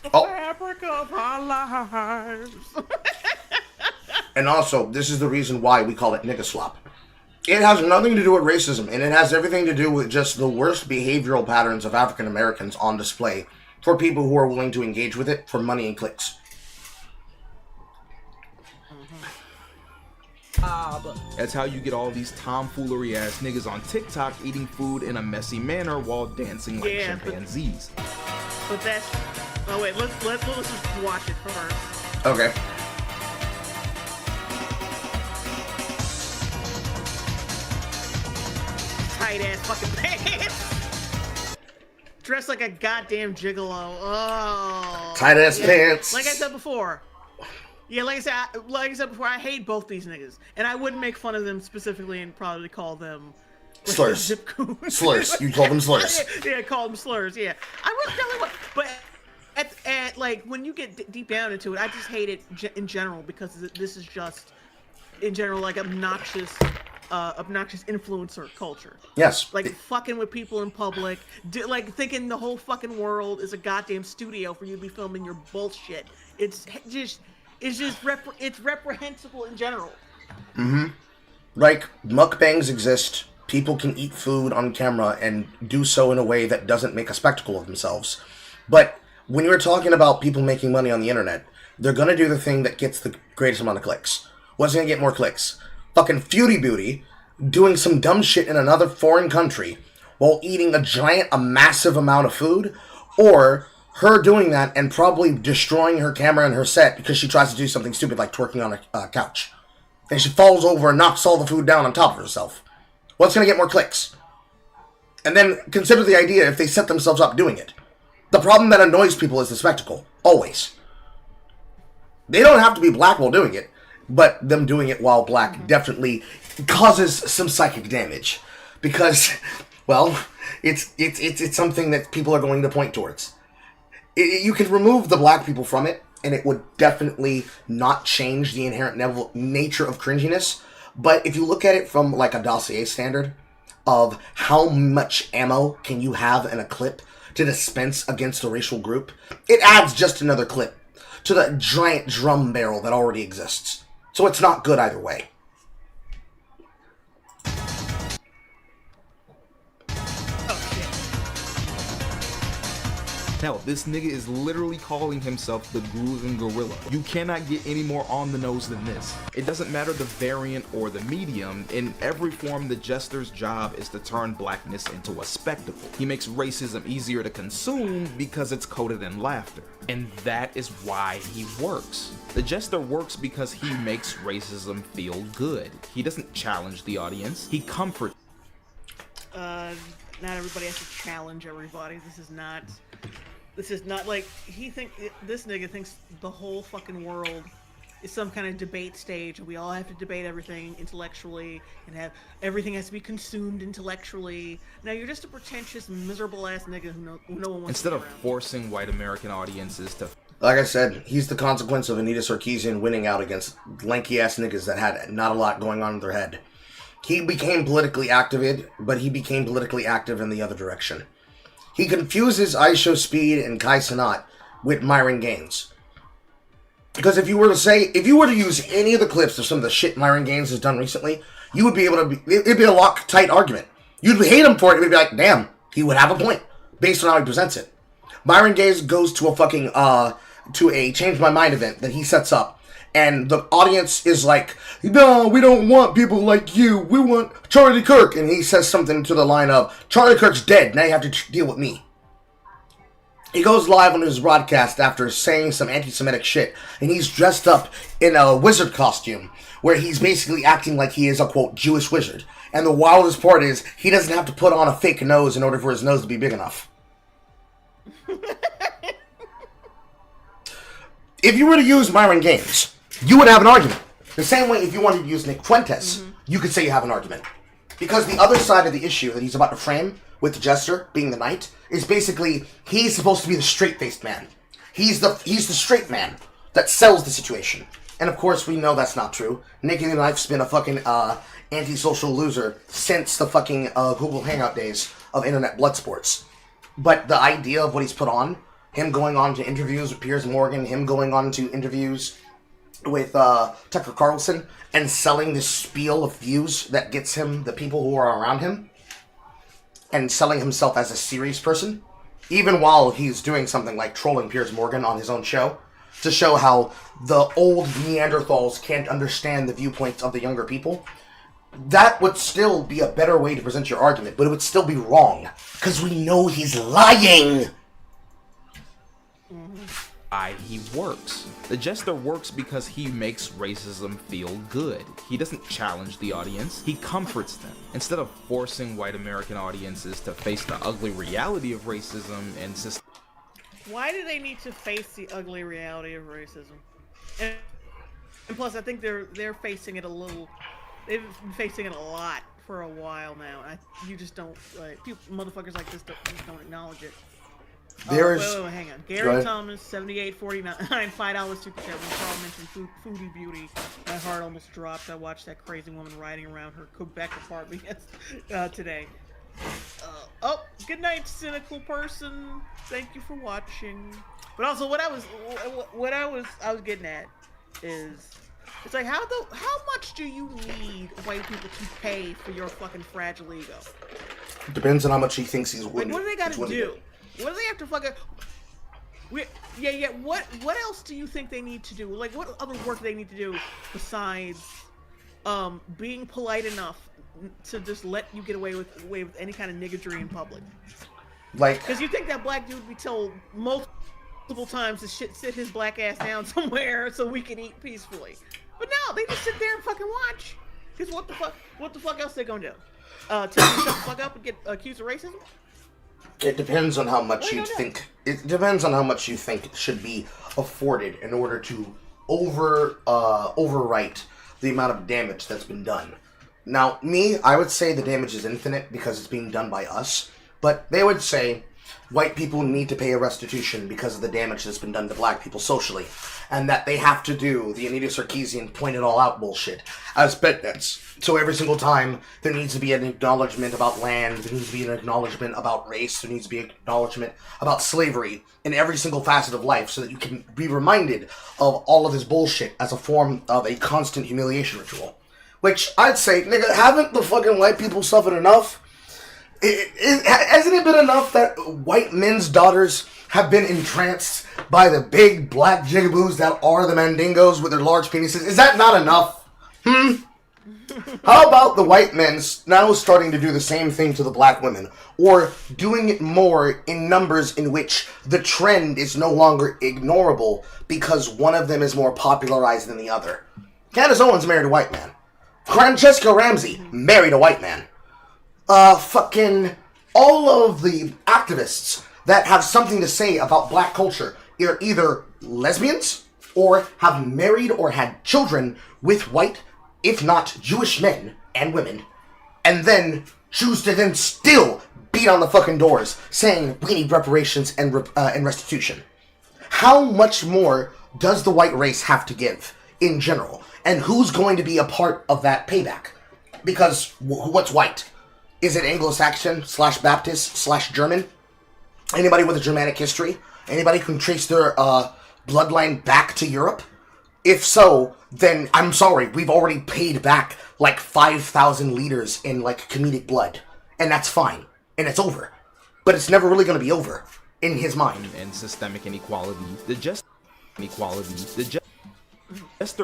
The Oh. fabric of our lives. And also, this is the reason why we call it nigga slop. It has nothing to do with racism, and it has everything to do with just the worst behavioral patterns of African Americans on display for people who are willing to engage with it for money and clicks. That's how you get all these tomfoolery ass niggas on TikTok eating food in a messy manner while dancing like chimpanzees. But that's. Oh wait, let's just watch it first. Okay. Tight ass fucking pants. Dressed like a goddamn gigolo. Oh. Tight ass pants. Like I said before. Yeah, like I said before, I hate both these niggas, and I wouldn't make fun of them specifically and probably call them slurs. Zip coons. Slurs. You call them slurs. Yeah, call them slurs. Yeah, I would really would, but at like when you get deep down into it, I just hate it in general because this is just in general like obnoxious influencer culture. Yes. Like fucking with people in public, like thinking the whole fucking world is a goddamn studio for you to be filming your bullshit. It's reprehensible in general. Mm-hmm. Like, mukbangs exist. People can eat food on camera and do so in a way that doesn't make a spectacle of themselves. But when you're talking about people making money on the internet, they're gonna do the thing that gets the greatest amount of clicks. What's gonna get more clicks? Fucking Feudy Beauty doing some dumb shit in another foreign country while eating a massive amount of food, or her doing that and probably destroying her camera and her set because she tries to do something stupid like twerking on a couch. And she falls over and knocks all the food down on top of herself. What's going to get more clicks? And then consider the idea if they set themselves up doing it. The problem that annoys people is the spectacle. Always. They don't have to be black while doing it, but them doing it while black definitely causes some psychic damage. Because, well, it's something that people are going to point towards. You could remove the black people from it, and it would definitely not change the inherent nature of cringiness. But if you look at it from like a dossier standard of how much ammo can you have in a clip to dispense against a racial group, it adds just another clip to the giant drum barrel that already exists. So it's not good either way. Hell, this nigga is literally calling himself the Groovin' Gorilla. You cannot get any more on the nose than this. It doesn't matter the variant or the medium. In every form, the jester's job is to turn blackness into a spectacle. He makes racism easier to consume because it's coated in laughter. And that is why he works. The jester works because he makes racism feel good. He doesn't challenge the audience. He comforts. Not everybody has to challenge everybody. This is not like this nigga thinks the whole fucking world is some kind of debate stage and we all have to debate everything intellectually and everything has to be consumed intellectually. Now you're just a pretentious, miserable ass nigga who no one wants Instead of forcing white American audiences to... Like I said, he's the consequence of Anita Sarkeesian winning out against lanky ass niggas that had not a lot going on in their head. He became politically active, but he became politically active in the other direction. He confuses Aisho Speed and Kai Cenat with Myron Gaines. Because if you were to use any of the clips of some of the shit Myron Gaines has done recently, you would be able to, it'd be a Loctite argument. You'd hate him for it, and you'd be like, damn, he would have a point, based on how he presents it. Myron Gaines goes to a fucking, to a Change My Mind event that he sets up, and the audience is like, no, we don't want people like you. We want Charlie Kirk. And he says something to the line of, Charlie Kirk's dead. Now you have to deal with me. He goes live on his broadcast after saying some anti-Semitic shit. And he's dressed up in a wizard costume, where he's basically acting like he is a, quote, Jewish wizard. And the wildest part is, he doesn't have to put on a fake nose in order for his nose to be big enough. If you were to use Myron Gaines, you would have an argument. The same way if you wanted to use Nick Fuentes, you could say you have an argument. Because the other side of the issue that he's about to frame with the Jester being the Knight is basically he's supposed to be the straight-faced man. He's the straight man that sells the situation. And of course we know that's not true. Nicky the Knife's been a fucking antisocial loser since the fucking Google Hangout days of internet blood sports. But the idea of what he's put on, him going on to interviews with Piers Morgan, him going on to interviews with Tucker Carlson, and selling this spiel of views that gets him the people who are around him, and selling himself as a serious person, even while he's doing something like trolling Piers Morgan on his own show, to show how the old Neanderthals can't understand the viewpoints of the younger people. That would still be a better way to present your argument, but it would still be wrong, because we know he's lying! He works. The Jester works because he makes racism feel good. He doesn't challenge the audience, he comforts them. Instead of forcing white American audiences to face the ugly reality of racism and Why do they need to face the ugly reality of racism? And plus, I think they're facing it a little. They've been facing it a lot for a while now. You just don't motherfuckers like this just don't acknowledge it. There's wait, hang on. Gary Thomas, 78.49, $5 super chat. When Carl mentioned Foodie Beauty, my heart almost dropped. I watched that crazy woman riding around her Quebec apartment today. Oh, good night, cynical person. Thank you for watching. But also, what I was getting at is, it's like how much do you need white people to pay for your fucking fragile ego? Depends on how much he thinks he's winning. What do they got to do? What do they have to fucking? What else do you think they need to do? Like, what other work do they need to do besides being polite enough to just let you get away with any kind of niggardry in public? Like, because you think that black dude would be told multiple times to sit his black ass down somewhere so we can eat peacefully, but no, they just sit there and fucking watch. Because what the fuck else they gonna do? Tell you to shut the fuck up and get accused of racism? It depends on how much you think. It depends on how much you think should be afforded in order to overwrite the amount of damage that's been done. Now, I would say the damage is infinite because it's being done by us. But they would say white people need to pay a restitution because of the damage that's been done to black people socially, and that they have to do the Anita Sarkeesian point it all out bullshit as bed nets. So every single time there needs to be an acknowledgement about land, there needs to be an acknowledgement about race, there needs to be an acknowledgement about slavery in every single facet of life, so that you can be reminded of all of this bullshit as a form of a constant humiliation ritual. Which I'd say, nigga, haven't the fucking white people suffered enough? Hasn't it been enough that white men's daughters have been entranced by the big black jigaboos that are the Mandingos with their large penises? Is that not enough? How about the white men now starting to do the same thing to the black women? Or doing it more in numbers in which the trend is no longer ignorable because one of them is more popularized than the other? Candace Owens married a white man. Francesca Ramsey married a white man. Fucking all of the activists that have something to say about black culture are either lesbians or have married or had children with white, if not Jewish men and women, and then choose to then still beat on the fucking doors saying we need reparations and restitution. How much more does the white race have to give in general? And who's going to be a part of that payback? Because what's white? Is it Anglo-Saxon / Baptist / German? Anybody with a Germanic history? Anybody who can trace their bloodline back to Europe? If so, then I'm sorry, we've already paid back like 5,000 liters in like comedic blood. And that's fine. And it's over. But it's never really going to be over in his mind. And systemic inequality. The Jester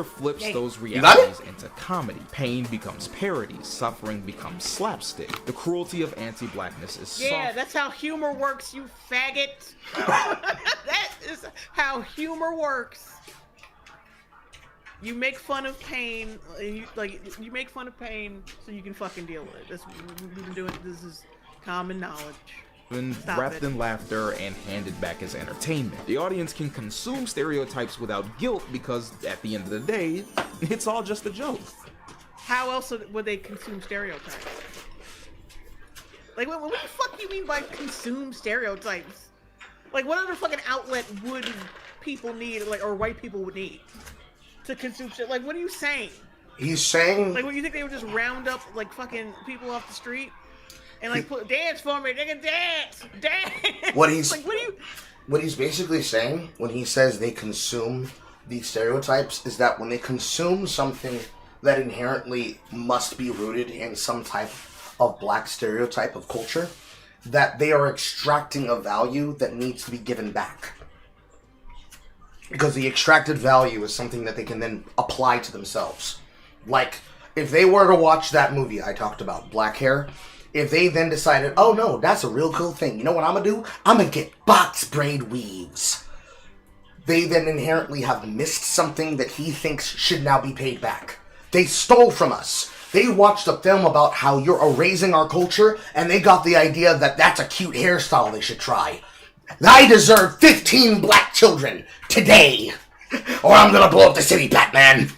flips those realities into comedy. Pain becomes parody. Suffering becomes slapstick. The cruelty of anti-blackness is soft. Yeah, that's how humor works, you faggot. That is how humor works. You make fun of pain, you make fun of pain so you can fucking deal with it. That's what we've been doing. This is common knowledge. Wrapped in laughter and handed back as entertainment. The audience can consume stereotypes without guilt because, at the end of the day, It's all just a joke. How else would they consume stereotypes? Like, what the fuck do you mean by consume stereotypes? Like, what other fucking outlet would people need, like, or white people would need to consume shit? Like, what are you saying? He's saying... Like, what, you think they would just round up, like, fucking people off the street? And, like, dance for me, nigga, dance! Dance! What he's... Like, What he's basically saying when he says they consume these stereotypes is that when they consume something that inherently must be rooted in some type of black stereotype of culture, that they are extracting a value that needs to be given back. Because the extracted value is something that they can then apply to themselves. Like, if they were to watch that movie I talked about, Black Hair, if they then decided, oh no, that's a real cool thing, you know what I'm gonna do? I'm gonna get box braid weaves. They then inherently have missed something that he thinks should now be paid back. They stole from us. They watched a film about how you're erasing our culture, and they got the idea that that's a cute hairstyle they should try. I deserve 15 black children today, or I'm gonna blow up the city, Batman.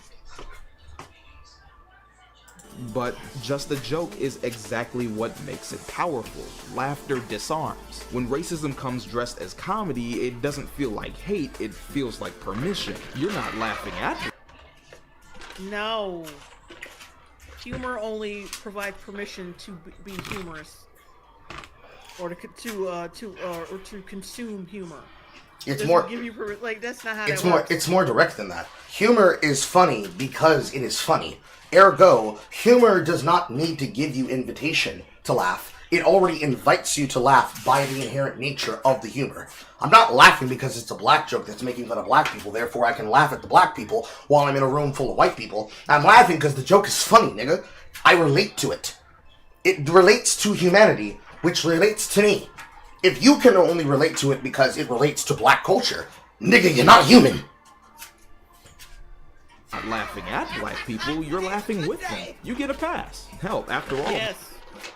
But just a joke is exactly what makes it powerful. Laughter disarms. When racism comes dressed as comedy, it doesn't feel like hate, it feels like permission. You're not laughing at me. no. Humor only provides permission to be humorous. Or to consume humor. It's more. Give you like that's not how It's that more. works. It's more direct than that. Humor is funny because it is funny. Ergo, humor does not need to give you invitation to laugh. It already invites you to laugh by the inherent nature of the humor. I'm not laughing because it's a black joke that's making fun of black people, therefore I can laugh at the black people while I'm in a room full of white people. I'm laughing because the joke is funny, nigga. I relate to it. It relates to humanity, which relates to me. If you can only relate to it because it relates to black culture, nigga, you're not human. Not laughing at black people, you're laughing with them. You get a pass. Hell, after all,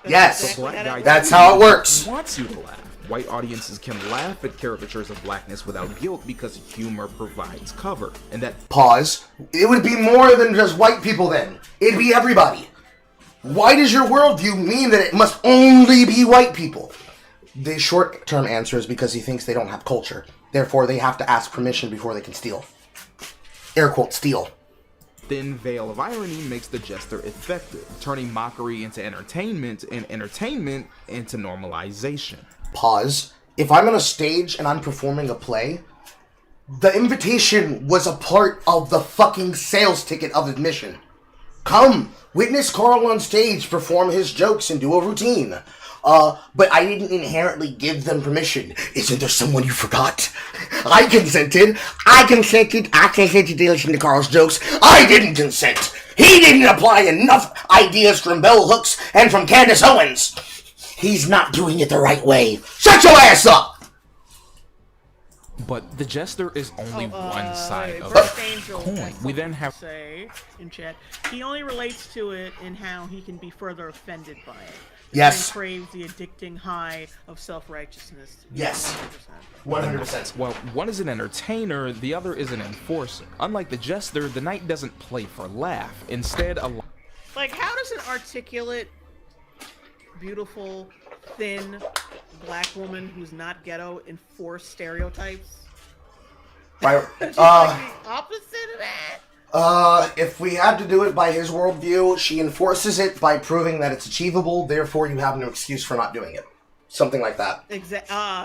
Yes, the black guy that's how it works. Wants you to laugh. White audiences can laugh at caricatures of blackness without guilt because humor provides cover, and that Pause. It would be more than just white people then. It'd be everybody. Why does your worldview mean that it must only be white people? The short-term answer is because he thinks they don't have culture. Therefore, they have to ask permission before they can steal. Air quote, steal. thin veil of irony makes the jester effective, turning mockery into entertainment and entertainment into normalization. Pause. If I'm on a stage and I'm performing a play, the invitation was a part of the fucking sales ticket of admission. Come, witness Carl on stage perform his jokes and do a routine. But I didn't inherently give them permission. Isn't there someone you forgot? I consented. I consented to listen to Carl's jokes. I didn't consent. He didn't apply enough ideas from Bell Hooks and from Candace Owens. He's not doing it the right way. Shut your ass up! But the jester is only one side of Angel the coin. We then have say in chat, he only relates to it in how he can be further offended by it. Yes. And craves the addicting high of self-righteousness. Yes. 100%. Well, one is an entertainer, the other is an enforcer. Unlike the jester, the knight doesn't play for laugh. Instead, like, how does an articulate, beautiful, thin black woman who's not ghetto enforce stereotypes? Right. She's like the opposite of that. If we had to do it by his worldview, she enforces it by proving that it's achievable, therefore you have no excuse for not doing it. Something like that.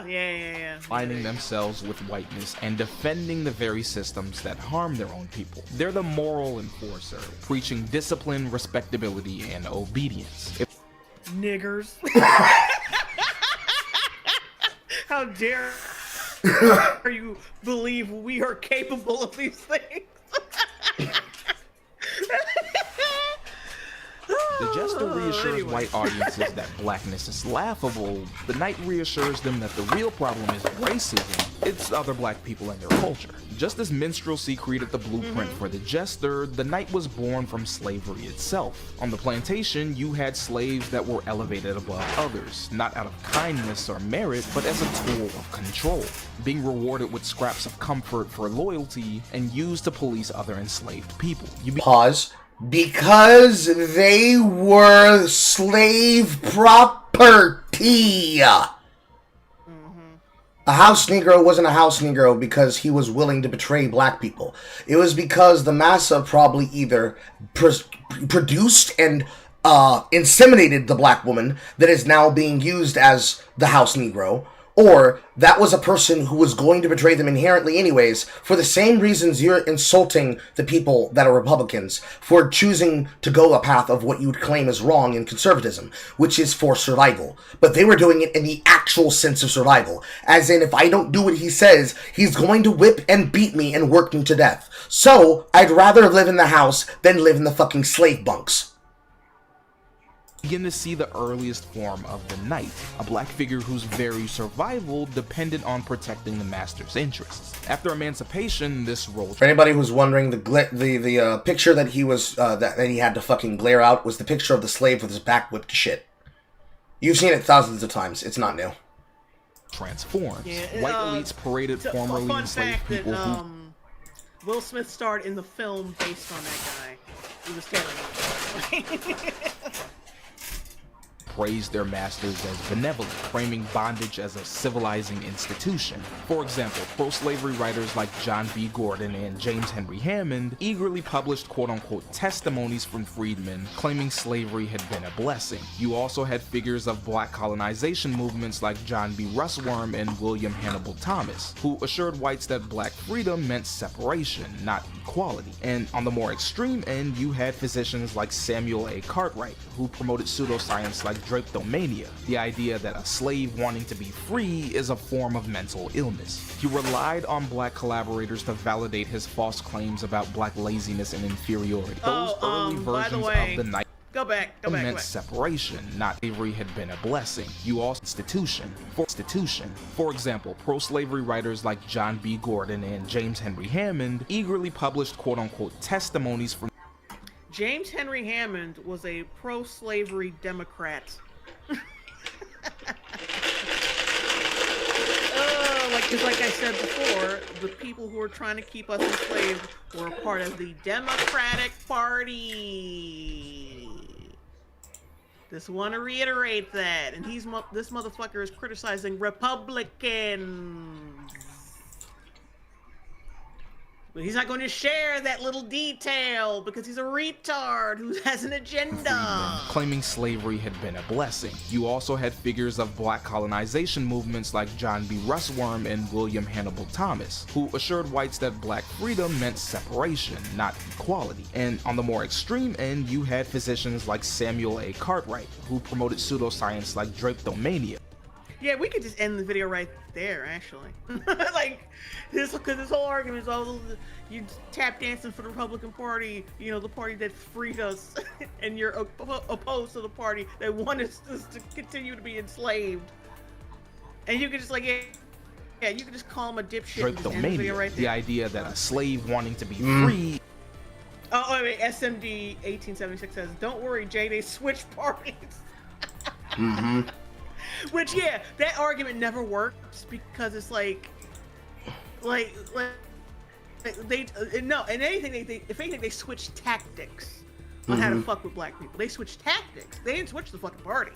Yeah. aligning themselves with whiteness and defending the very systems that harm their own people. They're the moral enforcer, preaching discipline, respectability, and obedience. Niggers. How dare you believe we are capable of these things? The jester to reassure white audiences that blackness is laughable, the Knight reassures them that the real problem isn't racism, it's other black people and their culture. Just as minstrelsy created the blueprint for the jester, the Knight was born from slavery itself. On the plantation, you had slaves that were elevated above others, not out of kindness or merit, but as a tool of control, being rewarded with scraps of comfort for loyalty and used to police other enslaved people. Pause. Because they were slave property. A house Negro wasn't a house Negro because he was willing to betray black people. It was because the massa probably either produced and inseminated the black woman that is now being used as the house Negro, or that was a person who was going to betray them inherently anyways, for the same reasons you're insulting the people that are Republicans for choosing to go a path of what you would claim is wrong in conservatism, which is for survival. But they were doing it in the actual sense of survival, as in if I don't do what he says, he's going to whip and beat me and work me to death. So, I'd rather live in the house than live in the fucking slave bunks. Begin to see the earliest form of the Knight, a black figure whose very survival depended on protecting the master's interests. After emancipation, this role... For anybody who's wondering, the picture that he was that he had to fucking glare out was the picture of the slave with his back whipped to shit. You've seen it thousands of times. It's not new. Transforms. Yeah, white elites paraded formerly enslaved people who... Will Smith starred in the film based on that guy. He was terrible. Praised their masters as benevolent, framing bondage as a civilizing institution. For example, pro-slavery writers like John B. Gordon and James Henry Hammond eagerly published quote-unquote testimonies from freedmen claiming slavery had been a blessing. You also had figures of black colonization movements like John B. Russwurm and William Hannibal Thomas, who assured whites that black freedom meant separation, not equality. And on the more extreme end, you had physicians like Samuel A. Cartwright, who promoted pseudoscience like drapetomania, the idea that a slave wanting to be free is a form of mental illness. He relied on black collaborators to validate his false claims about black laziness and inferiority. Those early versions of the Knight meant separation, not slavery had been a blessing. You also institution. For example, pro-slavery writers like John B. Gordon and James Henry Hammond eagerly published quote-unquote testimonies from... James Henry Hammond was a pro-slavery Democrat. Like I said before, the people who are trying to keep us enslaved were a part of the Democratic Party. Just want to reiterate that. And this motherfucker is criticizing Republicans. But he's not going to share that little detail because he's a retard who has an agenda. Claiming slavery had been a blessing. You also had figures of black colonization movements like John B. Russwurm and William Hannibal Thomas, who assured whites that black freedom meant separation, not equality. And on the more extreme end, you had physicians like Samuel A. Cartwright, who promoted pseudoscience like drapetomania. Yeah, we could just end the video right there, actually. Like, because this whole argument is all you tap dancing for the Republican Party, you know, the party that freed us, and you're opposed to the party that wanted us to continue to be enslaved. And you could just, like, yeah, you could just call him a dipshit and just end the video right there. The idea that a slave wanting to be free... Oh, wait, SMD 1876 says, don't worry, Jay, they switched parties. Which, yeah, that argument never works because it's like they no, and anything if anything they switch tactics on how to fuck with black people. They switch tactics. They didn't switch the fucking party.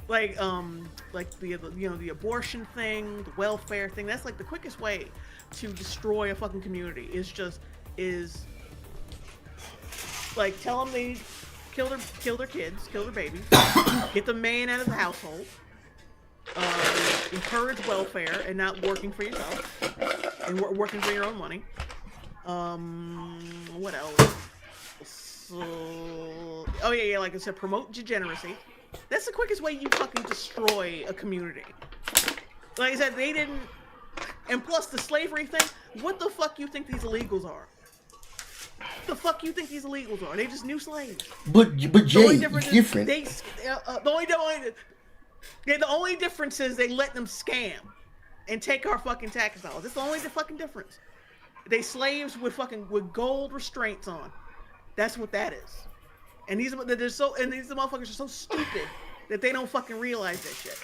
Like the abortion thing, the welfare thing. That's like the quickest way to destroy a fucking community. Is like tell them they kill their kids, kill their babies, get the man out of the household. Encourage welfare and not working for yourself and working for your own money. What else? So, oh yeah, like I said, promote degeneracy. That's the quickest way you fucking destroy a community. Like I said, they didn't. And plus the slavery thing. What the fuck you think these illegals are? The fuck you think these illegals are? They just new slaves. But Jay, it's different. The only difference is they let them scam and take our fucking tax dollars. That's the only fucking difference. They slaves with gold restraints on. That's what that is. And these motherfuckers are so stupid that they don't fucking realize that shit.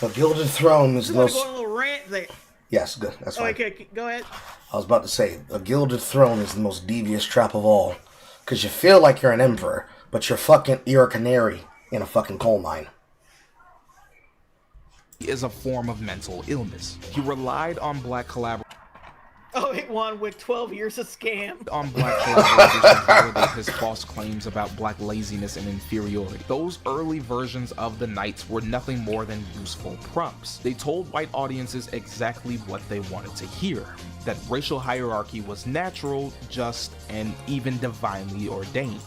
The Gilded Throne is the most. Go on a little rant there. Yes, good. That's fine. Okay, go ahead. I was about to say, a Gilded Throne is the most devious trap of all. Because you feel like you're an emperor, but you're a canary in a fucking coal mine. Is a form of mental illness. He relied on black collaborators. Oh, it won with 12 years of scam. On black collaborators to validate his false claims about black laziness and inferiority. Those early versions of the Knights were nothing more than useful prompts. They told white audiences exactly what they wanted to hear. That racial hierarchy was natural, just, and even divinely ordained.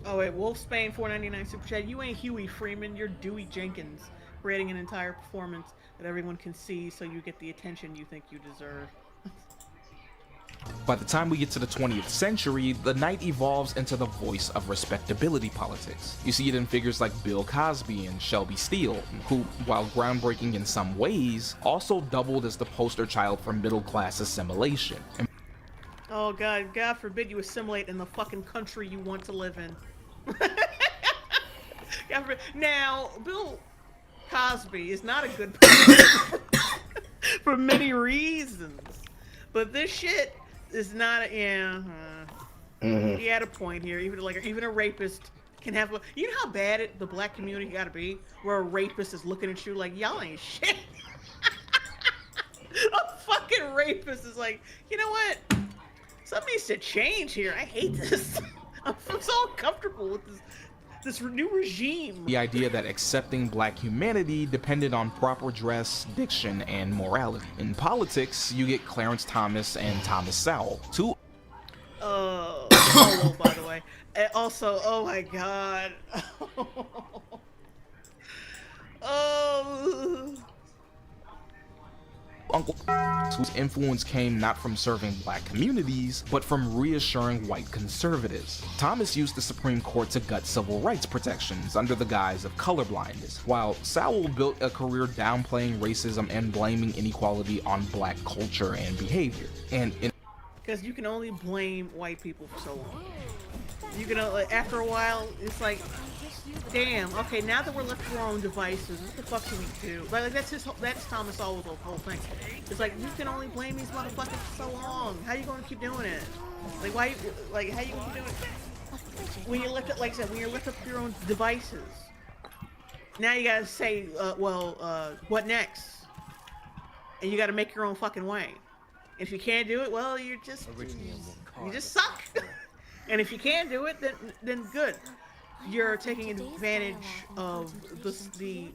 Oh wait, Wolfsbane 499 Super Chat. You ain't Huey Freeman, you're Dewey Jenkins. Creating an entire performance that everyone can see so you get the attention you think you deserve. By the time we get to the 20th century, the Knight evolves into the voice of respectability politics. You see it in figures like Bill Cosby and Shelby Steele, who, while groundbreaking in some ways, also doubled as the poster child for middle-class assimilation. Oh God forbid you assimilate in the fucking country you want to live in. God forbid. Now, Bill Cosby is not a good person for many reasons, but this shit is not. He had a point here. Even a rapist can have. You know how bad the black community got to be, where a rapist is looking at you like y'all ain't shit. A fucking rapist is like, you know what? Something needs to change here. I hate this. I'm so uncomfortable with this new regime. The idea that accepting black humanity depended on proper dress, diction, and morality. In politics, you get Clarence Thomas and Thomas Sowell, two. Solo, by the way. And also, oh my God. Uncle whose influence came not from serving black communities, but from reassuring white conservatives. Thomas used the Supreme Court to gut civil rights protections under the guise of colorblindness, while Sowell built a career downplaying racism and blaming inequality on black culture and behavior. Because you can only blame white people for so long. You can, after a while, it's like, damn, okay, now that we're left to our own devices, what the fuck do we do? That's Thomas Sowell's whole thing. It's like, you can only blame these motherfuckers for so long. How you gonna keep doing it? Like, how you gonna keep doing it? When you're left up, like I said, when you're left up to your own devices, now you gotta say, what next? And you gotta make your own fucking way. And if you can't do it, well, you just suck. And if you can't do it, then good. You're taking advantage of the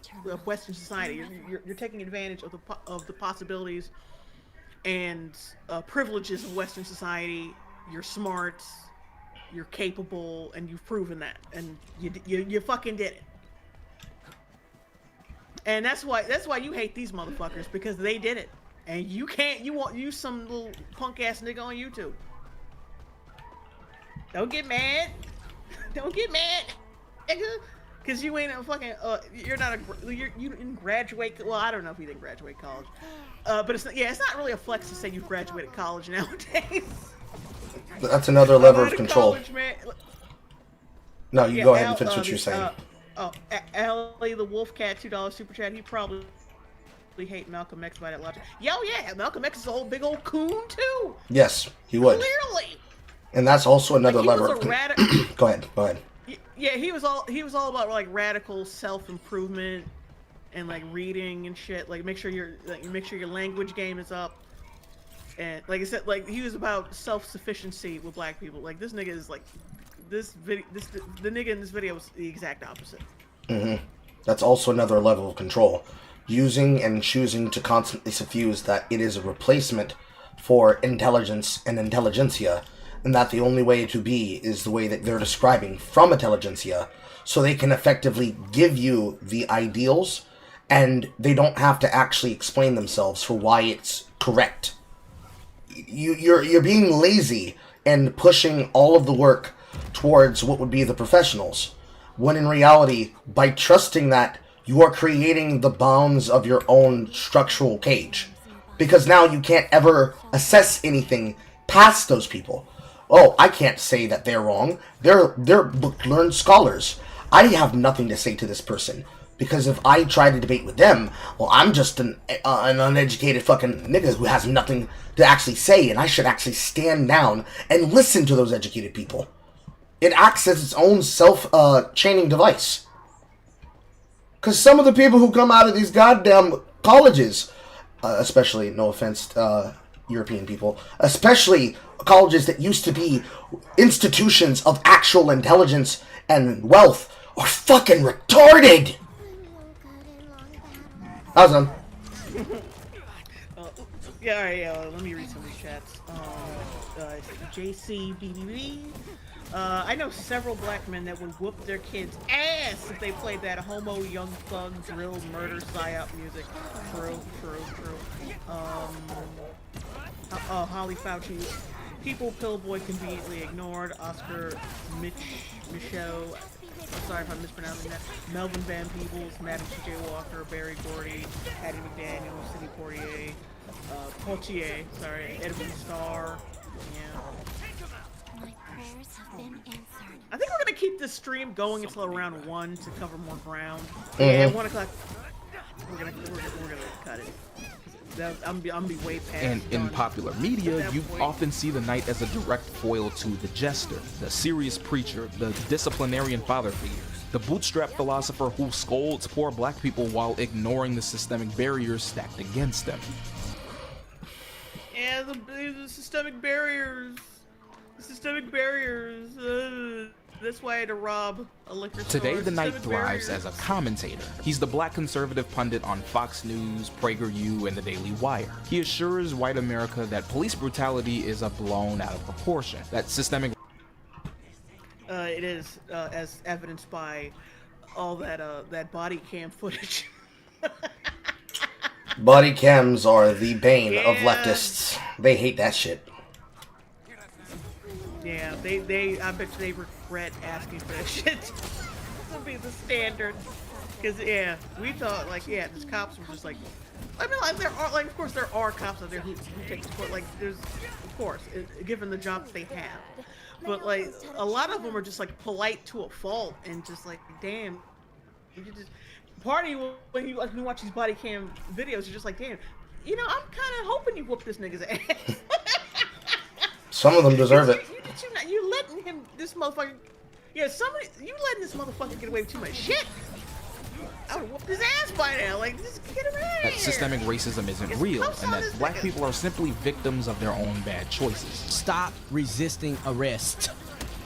Western society. You're taking advantage of the possibilities and privileges of Western society. You're smart, you're capable, and you've proven that. And you fucking did it. And that's why you hate these motherfuckers, because they did it. And you can't. You some little punk ass nigga on YouTube. Don't get mad. Don't get mad, nigga. Cause you ain't a fucking. You didn't graduate. Well, I don't know if you didn't graduate college. But it's not really a flex to say you graduated college nowadays. That's another lever of control. College, No, you go ahead and finish what you're saying. Ellie the Wolfcat $2 super chat. He probably hate Malcolm X by that logic. Yo, yeah, Malcolm X is a whole big old coon too. Yes, he would. Clearly. And that's also another lever. Go ahead. Yeah, he was all about like radical self-improvement and like reading and shit. Like make sure your language game is up. And like I said, like he was about self-sufficiency with black people. Like this nigga is like the nigga in this video was the exact opposite. That's also another level of control. Using and choosing to constantly suffuse that it is a replacement for intelligence and intelligentsia, and that the only way to be is the way that they're describing from intelligentsia, so they can effectively give you the ideals, and they don't have to actually explain themselves for why it's correct. You're being lazy and pushing all of the work towards what would be the professionals, when in reality, by trusting that, you are creating the bounds of your own structural cage. Because now you can't ever assess anything past those people. Oh, I can't say that they're wrong. They're book-learned scholars. I have nothing to say to this person. Because if I try to debate with them, well, I'm just an uneducated fucking nigga who has nothing to actually say, and I should actually stand down and listen to those educated people. It acts as its own self-chaining device. Because some of the people who come out of these goddamn colleges, especially, no offense, European people, especially colleges that used to be institutions of actual intelligence and wealth, are fucking retarded! I was done. Yeah, alright, let me read some of these chats. JCBBB. I know several black men that would whoop their kids' ass if they played that homo, young thug, drill, murder, psyop music. True. Holly Fauci. People Pillboy conveniently ignored. Oscar Michaud. I'm sorry if I'm mispronouncing that. Melvin Van Peebles, Madam T.J. Walker, Barry Gordy, Hattie McDaniel, Sidney Portier, Edwin Starr. Yeah. My prayers have been answered. I think we're gonna keep this stream going until around 1 to cover more ground. Mm-hmm. Yeah, at 1 o'clock. We're gonna cut it. I'm gonna be way past. And in popular media, you often see the knight as a direct foil to the jester, the serious preacher, the disciplinarian father figure, the bootstrap philosopher who scolds poor black people while ignoring the systemic barriers stacked against them. Yeah, the systemic barriers. That's why I had to rob a liquor store. Today, the knight thrives as a commentator. He's the black conservative pundit on Fox News, PragerU, and the Daily Wire. He assures white America that police brutality is blown out of proportion, that systemic... It is, as evidenced by all that body cam footage. Body cams are the bane of leftists. They hate that shit. Yeah, I bet you they regret asking for that shit. This will be the standard. Because, yeah, we thought, like, yeah, these cops were just like, I mean, like, of course there are cops out there who take support, like, there's, of course, given the jobs they have. But, like, a lot of them are just, like, polite to a fault and just, like, damn, you just, part of you, when you watch these body cam videos, you're just like, damn, you know, I'm kind of hoping you whoop this nigga's ass. Some of them deserve it. You letting him, this motherfucker, yeah, you letting this motherfucker get away with too much shit. I would whoop his ass by now, like, just get him out of here. That systemic racism isn't real, and that black people are simply victims of their own bad choices. Stop resisting arrest.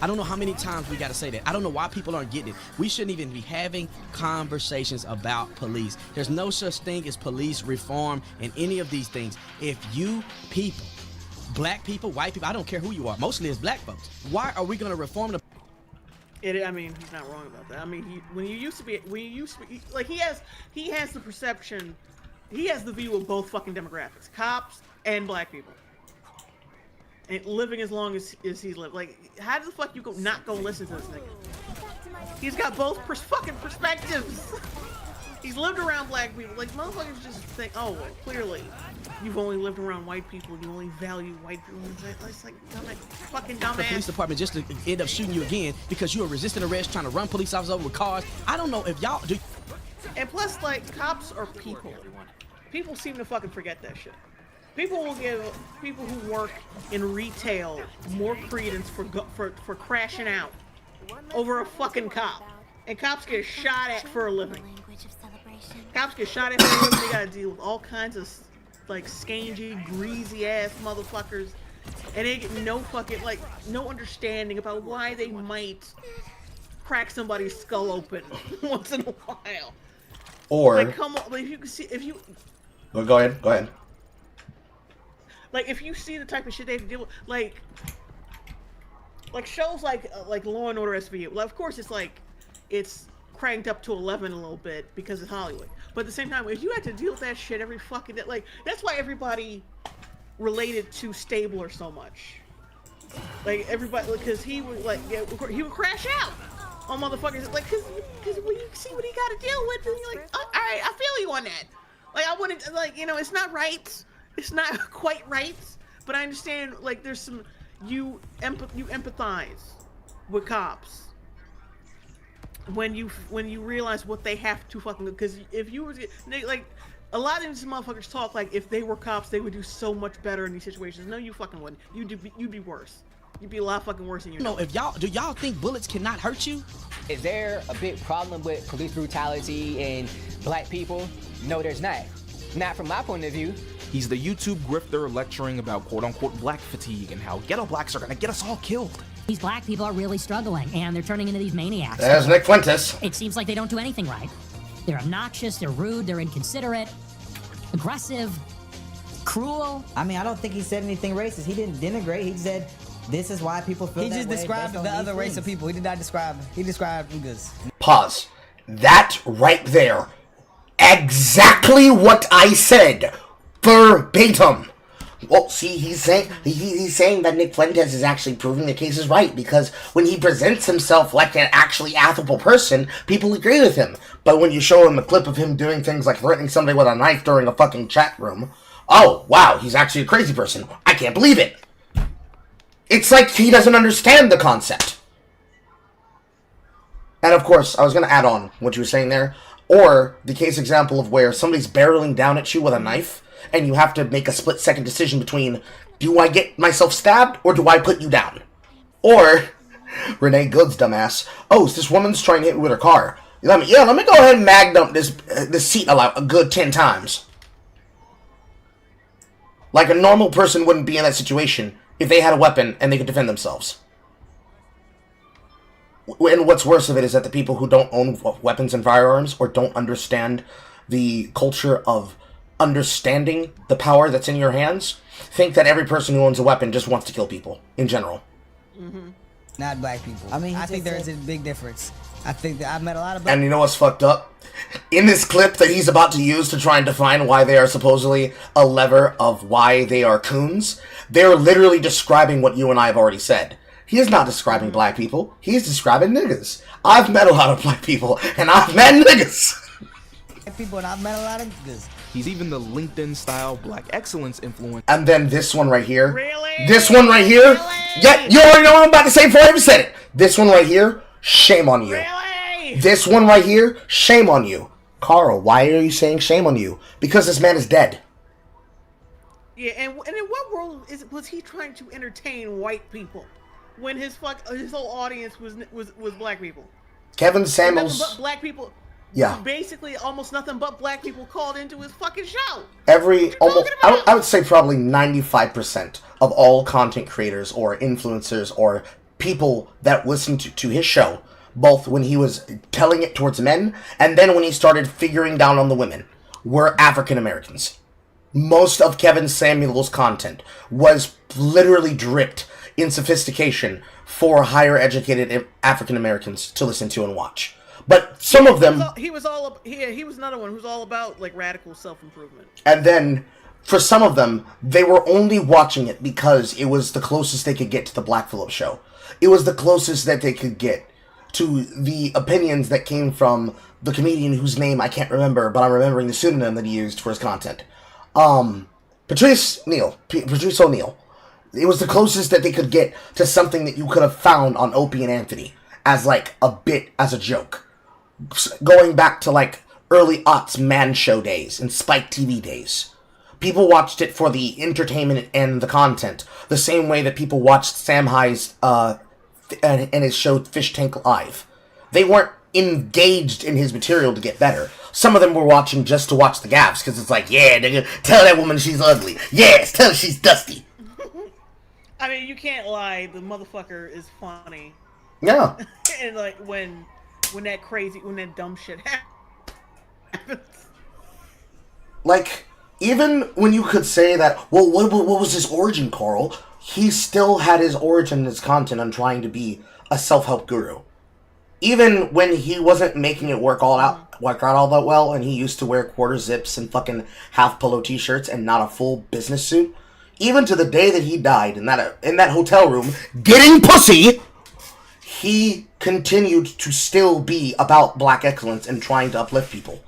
I don't know how many times we gotta say that. I don't know why people aren't getting it. We shouldn't even be having conversations about police. There's no such thing as police reform and any of these things. If you people, black people, white people, I don't care who you are, mostly it's black folks. Why are we gonna reform the... I mean, he's not wrong about that. I mean, when you used to be, like, he has the perception, he has the view of both fucking demographics, cops and black people. And living as long as he's lived. Like, how the fuck you not go listen to this nigga? He's got both fucking perspectives. He's lived around black people. Like, motherfuckers just think, oh, well, clearly, you've only lived around white people, you only value white people. It's like, fucking dumbass. The police department just to end up shooting you again because you were resisting arrest, trying to run police officers over with cars. I don't know if y'all do. And plus, like, cops are people. People seem to fucking forget that shit. People will give people who work in retail more credence for crashing out over a fucking cop. And cops get shot at for a living. Cops get shot at for a living. They gotta deal with all kinds of, like, scangy, greasy ass motherfuckers. And they get no fucking, like, no understanding about why they might crack somebody's skull open once in a while. Or, like, come on, like, if you can see, if you... Well, go ahead. Like, if you see the type of shit they have to deal with, like shows like Law and Order SVU. Well, of course, it's cranked up to 11 a little bit because it's Hollywood. But at the same time, if you had to deal with that shit every fucking day, like, that's why everybody related to Stabler so much. Like everybody, because he would like he would crash out on motherfuckers, like because when you see what he got to deal with, and you're like, oh, all right, I feel you on that. Like I wouldn't like it's not right, it's not quite right, but I understand like there's some you empathize with cops when you realize what they have to fucking do. Because if you were like a lot of these motherfuckers talk like if they were cops they would do so much better in these situations. No, you fucking wouldn't. You'd be worse. You'd be a lot fucking worse than you know. If y'all think bullets cannot hurt you? Is there a big problem with police brutality and black people? No, there's not. Not from my point of view. He's the YouTube grifter lecturing about quote-unquote black fatigue and how ghetto blacks are gonna get us all killed. These black people are really struggling, and they're turning into these maniacs. There's Nick Fuentes. It seems like they don't do anything right. They're obnoxious, they're rude, they're inconsiderate, aggressive, cruel. I mean, I don't think he said anything racist. He didn't denigrate. He said, this is why people feel that way. He just described the other race of people. He did not describe, he described niggas. Pause. That right there. Exactly what I said. Verbatim. Well, see, he's saying that Nick Fuentes is actually proving the case is right, because when he presents himself like an actually affable person, people agree with him. But when you show him a clip of him doing things like threatening somebody with a knife during a fucking chat room, oh, wow, he's actually a crazy person. I can't believe it. It's like he doesn't understand the concept. And of course, I was going to add on what you were saying there, or the case example of where somebody's barreling down at you with a knife, and you have to make a split-second decision between, do I get myself stabbed, or do I put you down? Or, Renee Good's dumbass, oh, so this woman's trying to hit me with her car. Let me go ahead and mag dump this seat a good 10 times. Like a normal person wouldn't be in that situation if they had a weapon and they could defend themselves. And what's worse of it is that the people who don't own weapons and firearms or don't understand the culture of understanding the power that's in your hands think that every person who owns a weapon just wants to kill people in general. Not black people. I mean, I think there is a big difference. I think that I've met a lot of black And you know what's fucked up? In this clip that he's about to use to try and define why they are supposedly a lever of why they are coons, they're literally describing what you and I have already said. He is not describing black people. He's describing niggas. I've met a lot of black people, and I've met niggas. people, and I've met a lot of niggas. He's even the LinkedIn-style black excellence influence. And then this one right here. Really? This one right here. Really? Yeah, you already know what I'm about to say before I even said it. This one right here, shame on you. Really? This one right here, shame on you. Carl, why are you saying shame on you? Because this man is dead. Yeah, and in what world was he trying to entertain white people when his whole audience was black people? Kevin Samuels. Nothing but black people. Yeah. Basically, almost nothing but black people called into his fucking show. I would say probably 95% of all content creators or influencers or people that listen to his show, both when he was telling it towards men and then when he started figuring down on the women, were African Americans. Most of Kevin Samuels' content was literally dripped in sophistication for higher educated African Americans to listen to and watch. But some of them... He was another one who's all about, like, radical self-improvement. And then, for some of them, they were only watching it because it was the closest they could get to the Black Phillip show. It was the closest that they could get to the opinions that came from the comedian whose name I can't remember, but I'm remembering the pseudonym that he used for his content. Patrice O'Neal. It was the closest that they could get to something that you could have found on Opie and Anthony as, like, a bit, as a joke. Going back to, like, early aughts Man Show days and Spike TV days. People watched it for the entertainment and the content, the same way that people watched Sam High's, and his show Fish Tank Live. They weren't engaged in his material to get better. Some of them were watching just to watch the gaffes, because it's like, yeah, nigga, tell that woman she's ugly. Yes, tell her she's dusty. I mean, you can't lie, the motherfucker is funny. Yeah. And, like, when that dumb shit happens. Like, even when you could say that, well, what was his origin, Carl? He still had his origin in his content on trying to be a self-help guru. Even when he wasn't making it work all that well, and he used to wear quarter zips and fucking half polo t-shirts and not a full business suit, even to the day that he died in that hotel room getting pussy, he continued to still be about black excellence and trying to uplift people.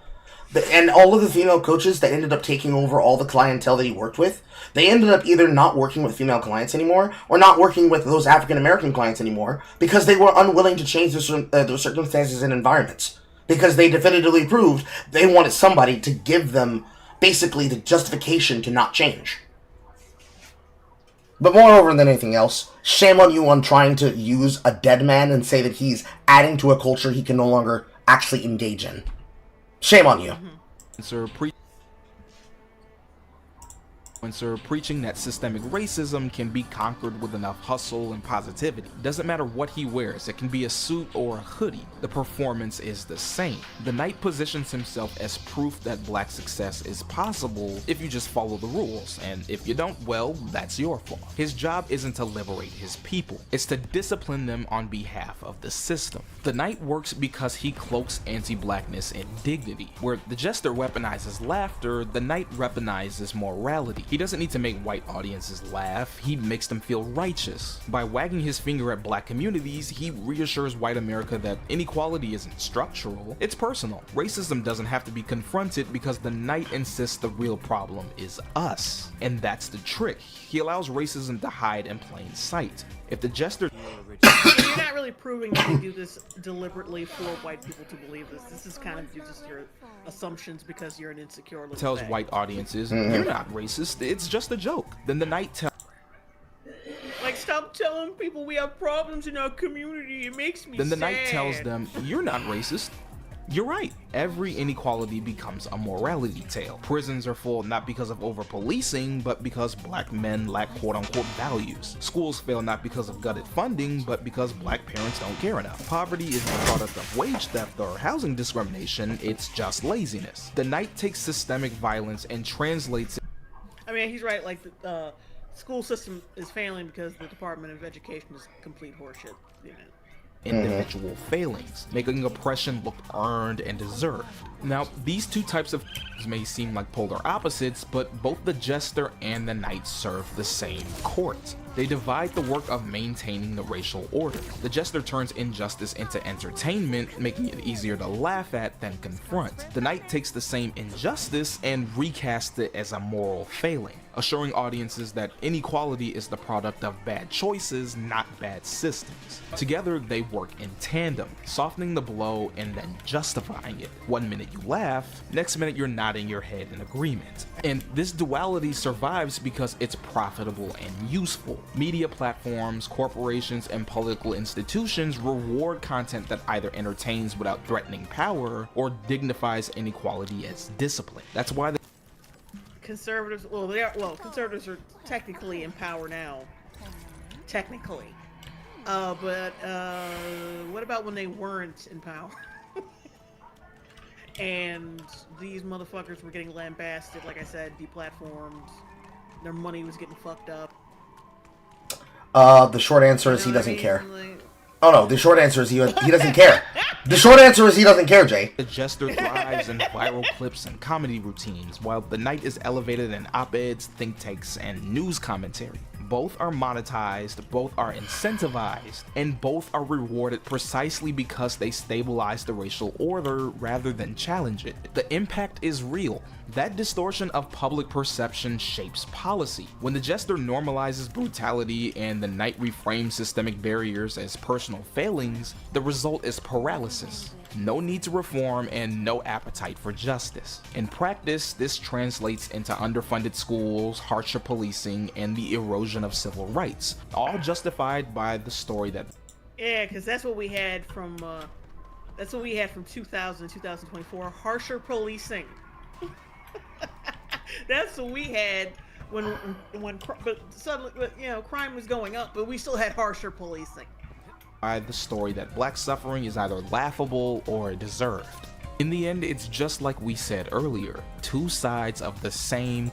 And all of the female coaches that ended up taking over all the clientele that he worked with, they ended up either not working with female clients anymore or not working with those African American clients anymore because they were unwilling to change their circumstances and environments. Because they definitively proved they wanted somebody to give them basically the justification to not change. But moreover than anything else, shame on you on trying to use a dead man and say that he's adding to a culture he can no longer actually engage in. Shame on you. Preaching that systemic racism can be conquered with enough hustle and positivity. Doesn't matter what he wears, it can be a suit or a hoodie. The performance is the same. The Knight positions himself as proof that black success is possible if you just follow the rules, and if you don't, well, that's your fault. His job isn't to liberate his people, it's to discipline them on behalf of the system. The Knight works because he cloaks anti-blackness in dignity. Where the Jester weaponizes laughter, the Knight weaponizes morality. He doesn't need to make white audiences laugh, he makes them feel righteous. By wagging his finger at black communities, he reassures white America that inequality isn't structural, it's personal. Racism doesn't have to be confronted because the Knight insists the real problem is us. And that's the trick. He allows racism to hide in plain sight. If the Jester... You're not really proving that you do this deliberately for white people to believe this. This is kind of just your assumptions because you're an insecure little tells thing. White audiences, you're not racist, it's just a joke. Then the Knight tells... Like, stop telling people we have problems in our community, it makes me sad. Then the Knight tells them, you're not racist. You're right. Every inequality becomes a morality tale. Prisons are full not because of over-policing, but because black men lack quote-unquote values. Schools fail not because of gutted funding, but because black parents don't care enough. Poverty is the product of wage theft or housing discrimination, it's just laziness. The Knight takes systemic violence and translates it. I mean, he's right, like, the school system is failing because the Department of Education is complete horseshit, you know. Individual failings, making oppression look earned and deserved. Now, these two types of may seem like polar opposites, but both the Jester and the Knight serve the same court. They divide the work of maintaining the racial order. The Jester turns injustice into entertainment, making it easier to laugh at than confront. The Knight takes the same injustice and recasts it as a moral failing, assuring audiences that inequality is the product of bad choices, not bad systems. Together, they work in tandem, softening the blow and then justifying it. One minute you laugh, next minute you're nodding your head in agreement. And this duality survives because it's profitable and useful. Media platforms, corporations, and political institutions reward content that either entertains without threatening power or dignifies inequality as discipline. That's why conservatives, conservatives are technically in power now. Technically. But what about when they weren't in power? And these motherfuckers were getting lambasted, like I said, deplatformed. Their money was getting fucked up. The short answer is he doesn't care. Oh no, the short answer is he doesn't care. The short answer is he doesn't care, Jay. The Jester thrives in viral clips and comedy routines, while the Knight is elevated in op-eds, think tanks, and news commentary. Both are monetized, both are incentivized, and both are rewarded precisely because they stabilize the racial order rather than challenge it. The impact is real. That distortion of public perception shapes policy. When the Jester normalizes brutality and the Knight reframes systemic barriers as personal failings, the result is paralysis. No need to reform and no appetite for justice. In practice, this translates into underfunded schools, harsher policing, and the erosion of civil rights, all justified by the story that... Yeah, because that's what we had from 2000 to 2024, harsher policing. That's what we had when but suddenly, you know, crime was going up, but we still had harsher policing. By the story that black suffering is either laughable or deserved. In the end, it's just like we said earlier, two sides of the same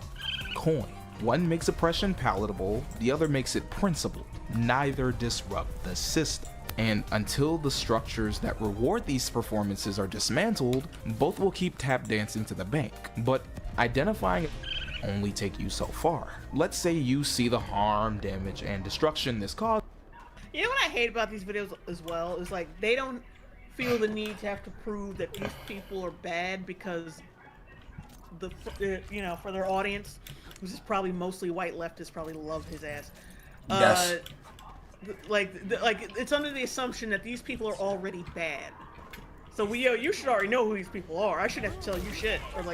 coin. One makes oppression palatable, the other makes it principled. Neither disrupt the system. And until the structures that reward these performances are dismantled, both will keep tap dancing to the bank. But identifying only take you so far. Let's say you see the harm, damage, and destruction this causes. You know what I hate about these videos as well is like they don't feel the need to have to prove that these people are bad because for their audience, which is probably mostly white leftists, probably love his ass. Yes. Like it's under the assumption that these people are already bad. So you should already know who these people are. I shouldn't have to tell you shit or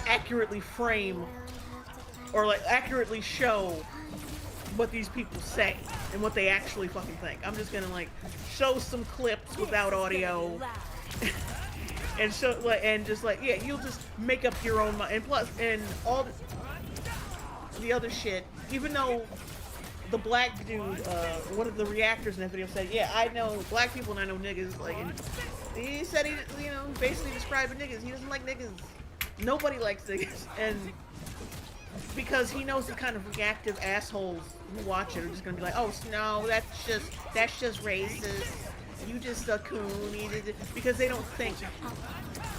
accurately frame or accurately show what these people say and what they actually fucking think. I'm just gonna show some clips without audio and you'll just make up your own mind. And plus, and all the other shit, even though the black dude, one of the reactors in that video said, yeah, I know black people and I know niggas, and he said basically describing niggas. He doesn't like niggas. Nobody likes niggas. And because he knows the kind of reactive assholes who watch it are just gonna be like, oh no, that's just racist. You just a coon. Because they don't think.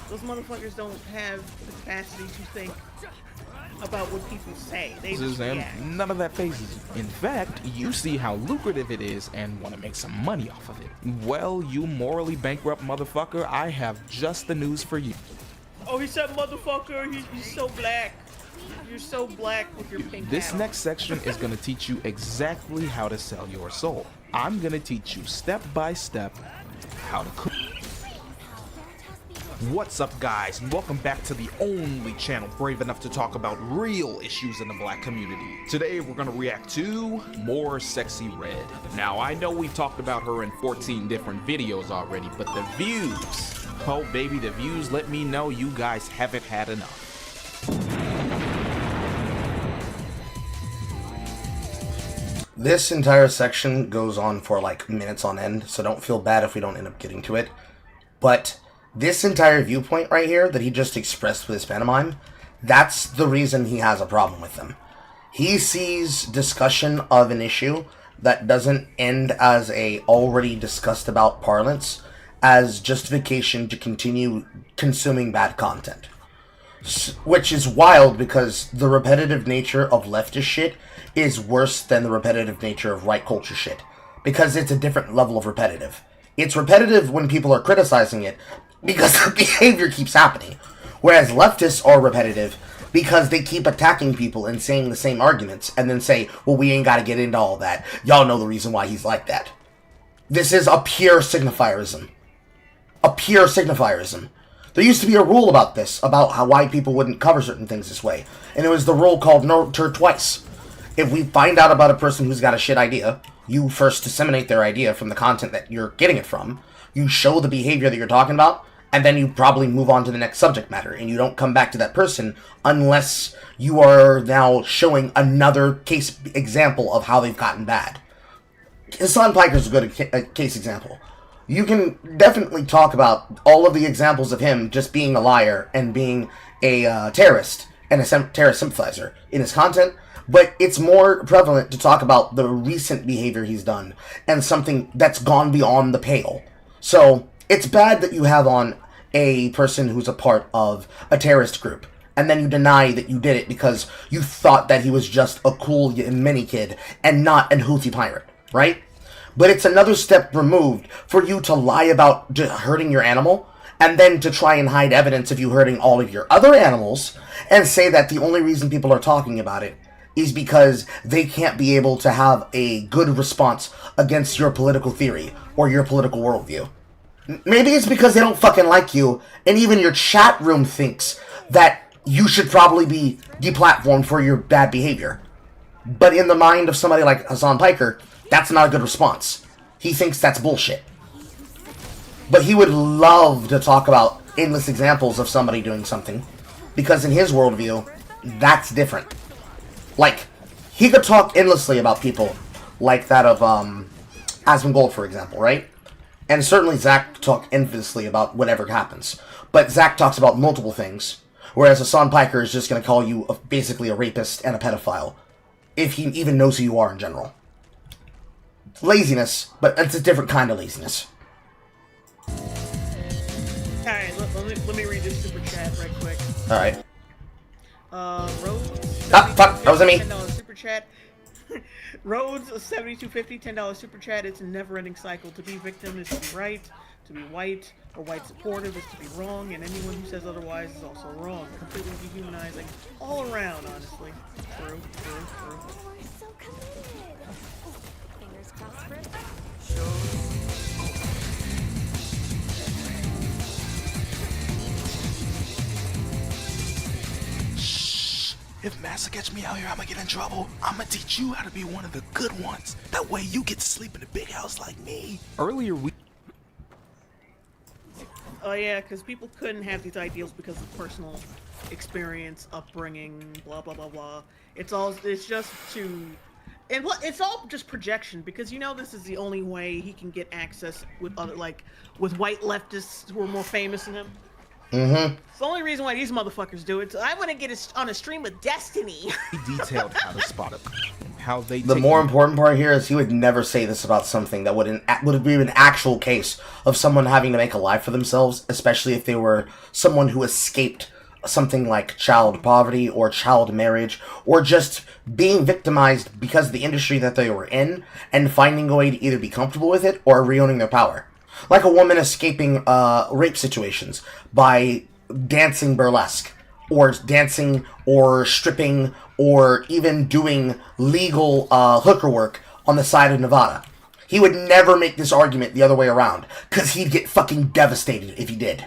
Those motherfuckers don't have the capacity to think about what people say. They just react. None of that phases you. In fact, you see how lucrative it is and want to make some money off of it. Well, you morally bankrupt motherfucker, I have just the news for you. Oh, he said motherfucker, he's so black. You're so black with your pink This hat. next section is going to teach you exactly how to sell your soul. I'm going to teach you step by step how to cook. What's up, guys, and welcome back to the only channel brave enough to talk about real issues in the black community. Today we're going to react to More Sexy Red. Now, I know we've talked about her in 14 different videos already, but the views, oh baby, the views let me know you guys haven't had enough. This entire section goes on for minutes on end, so don't feel bad if we don't end up getting to it. But this entire viewpoint right here that he just expressed with his pantomime, that's the reason he has a problem with them. He sees discussion of an issue that doesn't end as a already discussed about parlance as justification to continue consuming bad content. Which is wild because the repetitive nature of leftist shit is worse than the repetitive nature of right culture shit. Because it's a different level of repetitive. It's repetitive when people are criticizing it because the behavior keeps happening. Whereas leftists are repetitive because they keep attacking people and saying the same arguments and then say, well, we ain't gotta get into all that. Y'all know the reason why he's like that. This is a pure signifierism. A pure signifierism. There used to be a rule about this, about how white people wouldn't cover certain things this way. And it was the rule called no turd twice. If we find out about a person who's got a shit idea, you first disseminate their idea from the content that you're getting it from, you show the behavior that you're talking about, and then you probably move on to the next subject matter, and you don't come back to that person unless you are now showing another case example of how they've gotten bad. Hassan Piker's a good case example. You can definitely talk about all of the examples of him just being a liar and being a terrorist and a terrorist sympathizer in his content, but it's more prevalent to talk about the recent behavior he's done and something that's gone beyond the pale. So it's bad that you have on a person who's a part of a terrorist group and then you deny that you did it because you thought that he was just a cool mini kid and not an Houthi pirate, right? But it's another step removed for you to lie about hurting your animal and then to try and hide evidence of you hurting all of your other animals and say that the only reason people are talking about it is because they can't be able to have a good response against your political theory or your political worldview. Maybe it's because they don't fucking like you, and even your chat room thinks that you should probably be deplatformed for your bad behavior. But in the mind of somebody like Hassan Piker, that's not a good response. He thinks that's bullshit. But he would love to talk about endless examples of somebody doing something, because in his worldview, that's different. Like, he could talk endlessly about people like that of Asmongold, for example, right? And certainly Zach could talk endlessly about whatever happens. But Zach talks about multiple things, whereas Hassan Piker is just going to call you basically a rapist and a pedophile, if he even knows who you are in general. Laziness, but it's a different kind of laziness. Alright, let me read this super chat right quick. Alright. Rhodes. Ah, fuck, that wasn't me. $10 super chat. Rhodes, a $72.50, $10 super chat. It's a never-ending cycle. To be victim is to be right. To be white or white supportive is to be wrong, and anyone who says otherwise is also wrong. Completely dehumanizing all around, honestly. True. So committed. Fingers crossed for a If Massa catch me out here, I'ma get in trouble. I'ma teach you how to be one of the good ones. That way you get to sleep in a big house like me. Earlier we... Oh yeah, because people couldn't have these ideals because of personal experience, upbringing, blah blah blah blah. It's just to, and it's all just projection, because you know this is the only way he can get access with other, like, with white leftists who are more famous than him. Mm-hmm. It's the only reason why these motherfuckers do it. So I want to get on a stream of Destiny. He detailed how to spot it, how they. The more important part here is he would never say this about something that would be an actual case of someone having to make a life for themselves, especially if they were someone who escaped something like child poverty or child marriage, or just being victimized because of the industry that they were in and finding a way to either be comfortable with it or re-owning their power. Like a woman escaping rape situations by dancing burlesque, or dancing, or stripping, or even doing legal hooker work on the side of Nevada. He would never make this argument the other way around, because he'd get fucking devastated if he did.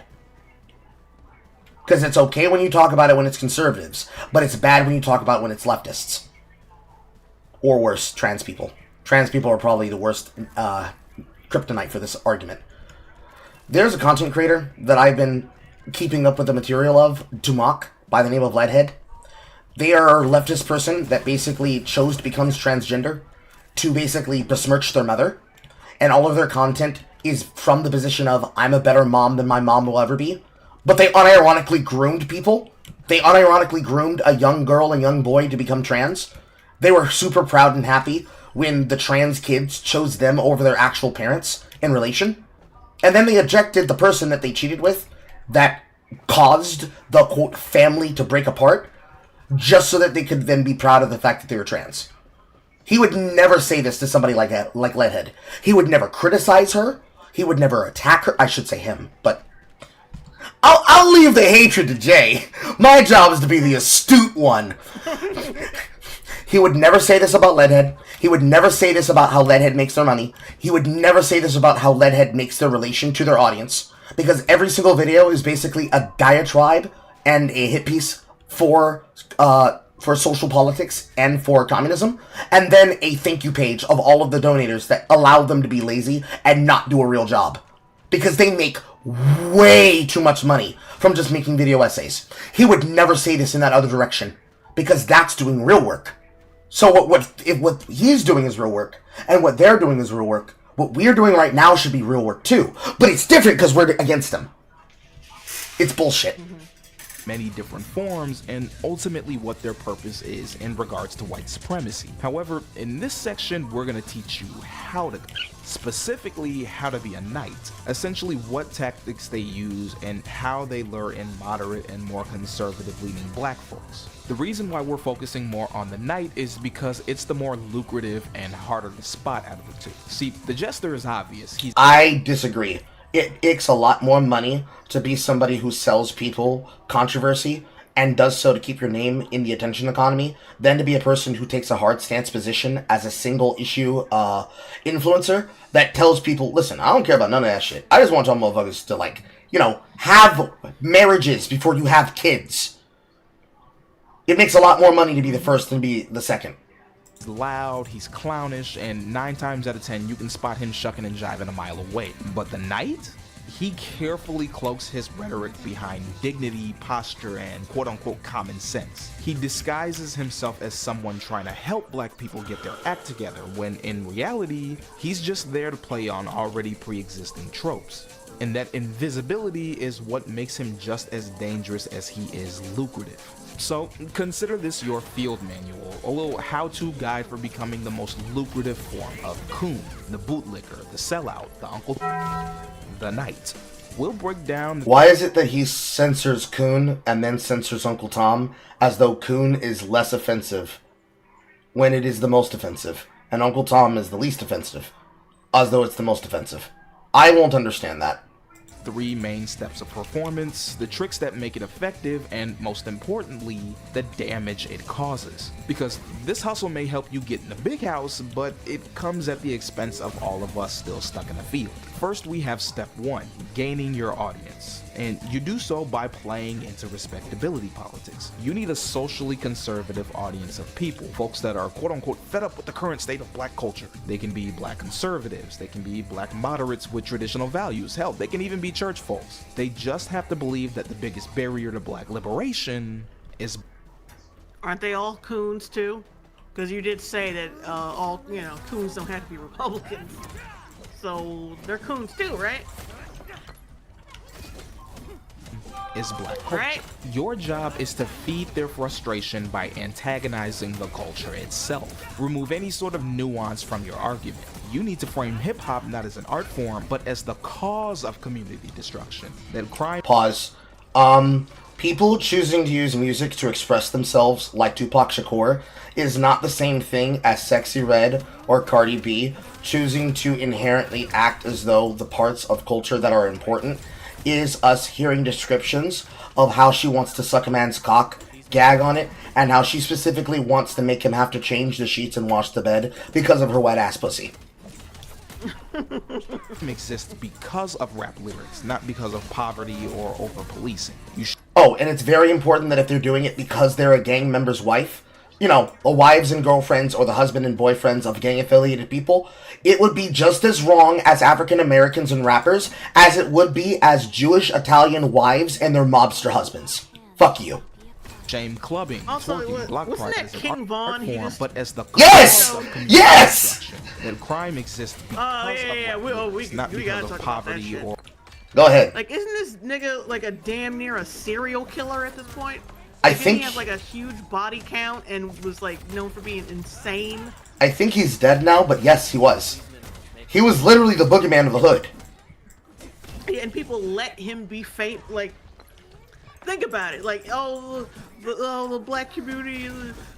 Because it's okay when you talk about it when it's conservatives, but it's bad when you talk about it when it's leftists. Or worse, trans people. Trans people are probably the worst kryptonite for this argument. There's a content creator that I've been keeping up with the material of, Dumock, by the name of Leadhead. They are a leftist person that basically chose to become transgender to basically besmirch their mother, and all of their content is from the position of, I'm a better mom than my mom will ever be. But they unironically groomed people. They unironically groomed a young girl and young boy to become trans. They were super proud and happy when the trans kids chose them over their actual parents in relation. And then they ejected the person that they cheated with that caused the, quote, family to break apart, just so that they could then be proud of the fact that they were trans. He would never say this to somebody like Leadhead. He would never criticize her. He would never attack her. I should say him, but I'll leave the hatred to Jay. My job is to be the astute one. He would never say this about Leadhead. He would never say this about how Leadhead makes their money. He would never say this about how Leadhead makes their relation to their audience. Because every single video is basically a diatribe and a hit piece for social politics and for communism. And then a thank you page of all of the donators that allow them to be lazy and not do a real job. Because they make way too much money from just making video essays. He would never say this in that other direction. Because that's doing real work. So what he's doing is real work, and what they're doing is real work. What we're doing right now should be real work too, but it's different because we're against them. It's bullshit. Many different forms, and ultimately what their purpose is in regards to white supremacy. However, in this section, we're going to teach you how to, specifically how to be a knight, essentially what tactics they use and how they lure in moderate and more conservative leaning black folks. The reason why we're focusing more on the knight is because it's the more lucrative and harder to spot out of the two. See, the jester is obvious. I disagree. It takes a lot more money to be somebody who sells people controversy and does so to keep your name in the attention economy than to be a person who takes a hard stance position as a single issue influencer that tells people, listen, I don't care about none of that shit. I just want y'all motherfuckers to, like, you know, have marriages before you have kids. It makes a lot more money to be the first than be the second. He's loud, he's clownish, and 9 times out of 10 you can spot him shucking and jiving a mile away. But the knight? He carefully cloaks his rhetoric behind dignity, posture, and quote-unquote common sense. He disguises himself as someone trying to help black people get their act together, when in reality, he's just there to play on already pre-existing tropes. And that invisibility is what makes him just as dangerous as he is lucrative. So consider this your field manual, a little how-to guide for becoming the most lucrative form of coon, the bootlicker, the sellout, the uncle, the knight. We'll break down... Why is it that he censors Coon and then censors Uncle Tom as though Coon is less offensive when it is the most offensive, and Uncle Tom is the least offensive as though it's the most offensive? I won't understand that. 3 main steps of performance, the tricks that make it effective, and most importantly, the damage it causes. Because this hustle may help you get in the big house, but it comes at the expense of all of us still stuck in the field. First, we have step 1, gaining your audience. And you do so by playing into respectability politics. You need a socially conservative audience of people, folks that are quote-unquote fed up with the current state of black culture. They can be black conservatives, they can be black moderates with traditional values, hell, they can even be church folks. They just have to believe that the biggest barrier to black liberation is... Aren't they all coons too? Because you did say that all, coons don't have to be Republicans. So they're coons too, right? Is black culture. Right. Your job is to feed their frustration by antagonizing the culture itself. Remove any sort of nuance from your argument. You need to frame hip-hop not as an art form, but as the cause of community destruction. That crime... Pause. People choosing to use music to express themselves, like Tupac Shakur, is not the same thing as Sexy Red or Cardi B choosing to inherently act as though the parts of culture that are important is us hearing descriptions of how she wants to suck a man's cock, gag on it, and how she specifically wants to make him have to change the sheets and wash the bed because of her wet ass pussy. Exists because of rap lyrics, not because of poverty or over-policing. Oh, and it's very important that if they're doing it because they're a gang member's wife, the wives and girlfriends or the husband and boyfriends of gang-affiliated people, it would be just as wrong as African Americans and rappers as it would be as Jewish Italian wives and their mobster husbands. Fuck you. Shame clubbing, Also, twerking, block wasn't parties, that King Von? art He form, just... but as the Yes! Yes! That crime exists because not because of poverty or... Go ahead. Like, isn't this nigga like a damn near a serial killer at this point? I think he has like a huge body count and was like known for being insane. I think he's dead now, but yes, he was. He was literally the boogeyman of the hood. Yeah, and people let him be fake. Like, think about it. Like, the black community,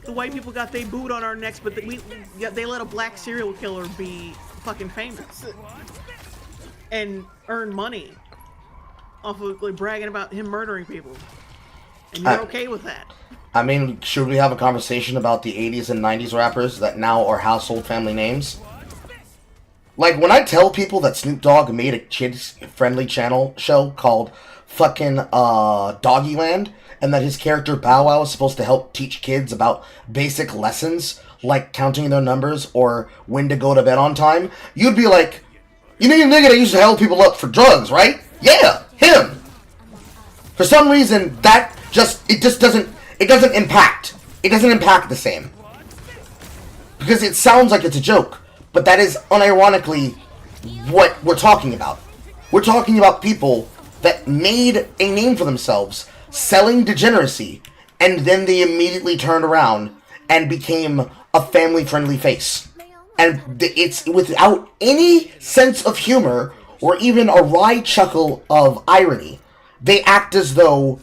the white people got their boot on our necks, but they let a black serial killer be fucking famous and earn money off of like bragging about him murdering people. And you're okay with that. I mean, should we have a conversation about the 80s and 90s rappers that now are household family names? Like, when I tell people that Snoop Dogg made a kids-friendly channel show called fucking Doggyland, and that his character Bow Wow is supposed to help teach kids about basic lessons, like counting their numbers or when to go to bed on time, you'd be like, you need a nigga that used to help people up for drugs, right? Yeah, him! For some reason, it doesn't impact the same. Because it sounds like it's a joke, but that is unironically what we're talking about. We're talking about people that made a name for themselves selling degeneracy, and then they immediately turned around and became a family-friendly face. And it's without any sense of humor or even a wry chuckle of irony. They act as though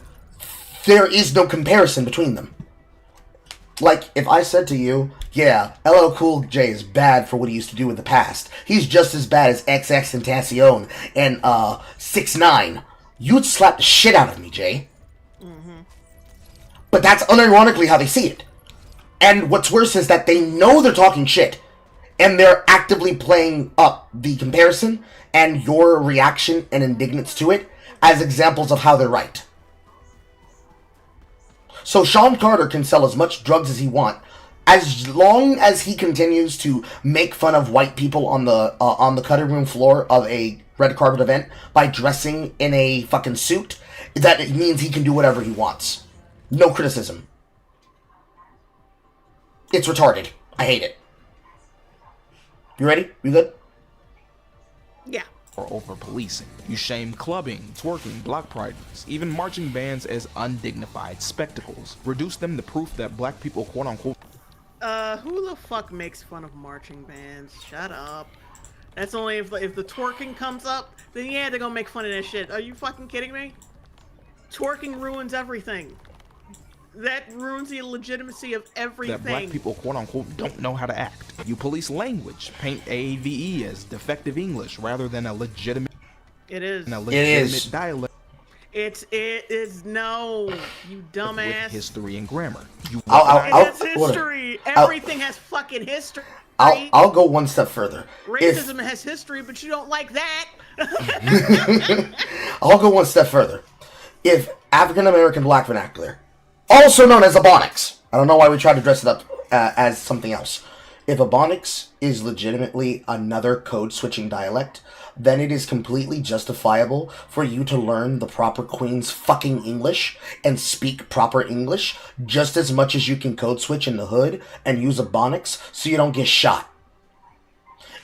there is no comparison between them. Like, if I said to you, yeah, LL Cool J is bad for what he used to do in the past. He's just as bad as XX Tentacion and 6ix9ine. You'd slap the shit out of me, Jay. But that's unironically how they see it. And what's worse is that they know they're talking shit, and they're actively playing up the comparison and your reaction and indignance to it as examples of how they're right. So Sean Carter can sell as much drugs as he wants, as long as he continues to make fun of white people on the cutting room floor of a red carpet event by dressing in a fucking suit. That it means he can do whatever he wants. No criticism. It's retarded. I hate it. You ready? You good? Yeah. Or over-policing. You shame clubbing, twerking, block parties, even marching bands as undignified spectacles. Reduce them to proof that black people, quote-unquote... Who the fuck makes fun of marching bands? Shut up. That's only if the twerking comes up, then yeah, they're gonna make fun of that shit. Are you fucking kidding me? Twerking ruins everything. That ruins the legitimacy of everything. That black people, quote unquote, don't know how to act. You police language, paint AVE as defective English rather than a legitimate. It is. Dialect. It is no, you dumbass. With history and grammar. It's history. Everything has fucking history. I'll go one step further. Racism has history, but you don't like that. I'll go one step further. If African American black vernacular, also known as Ebonics, I don't know why we tried to dress it up as something else. If Ebonics is legitimately another code switching dialect, then it is completely justifiable for you to learn the proper Queen's fucking English and speak proper English just as much as you can code switch in the hood and use Ebonics so you don't get shot.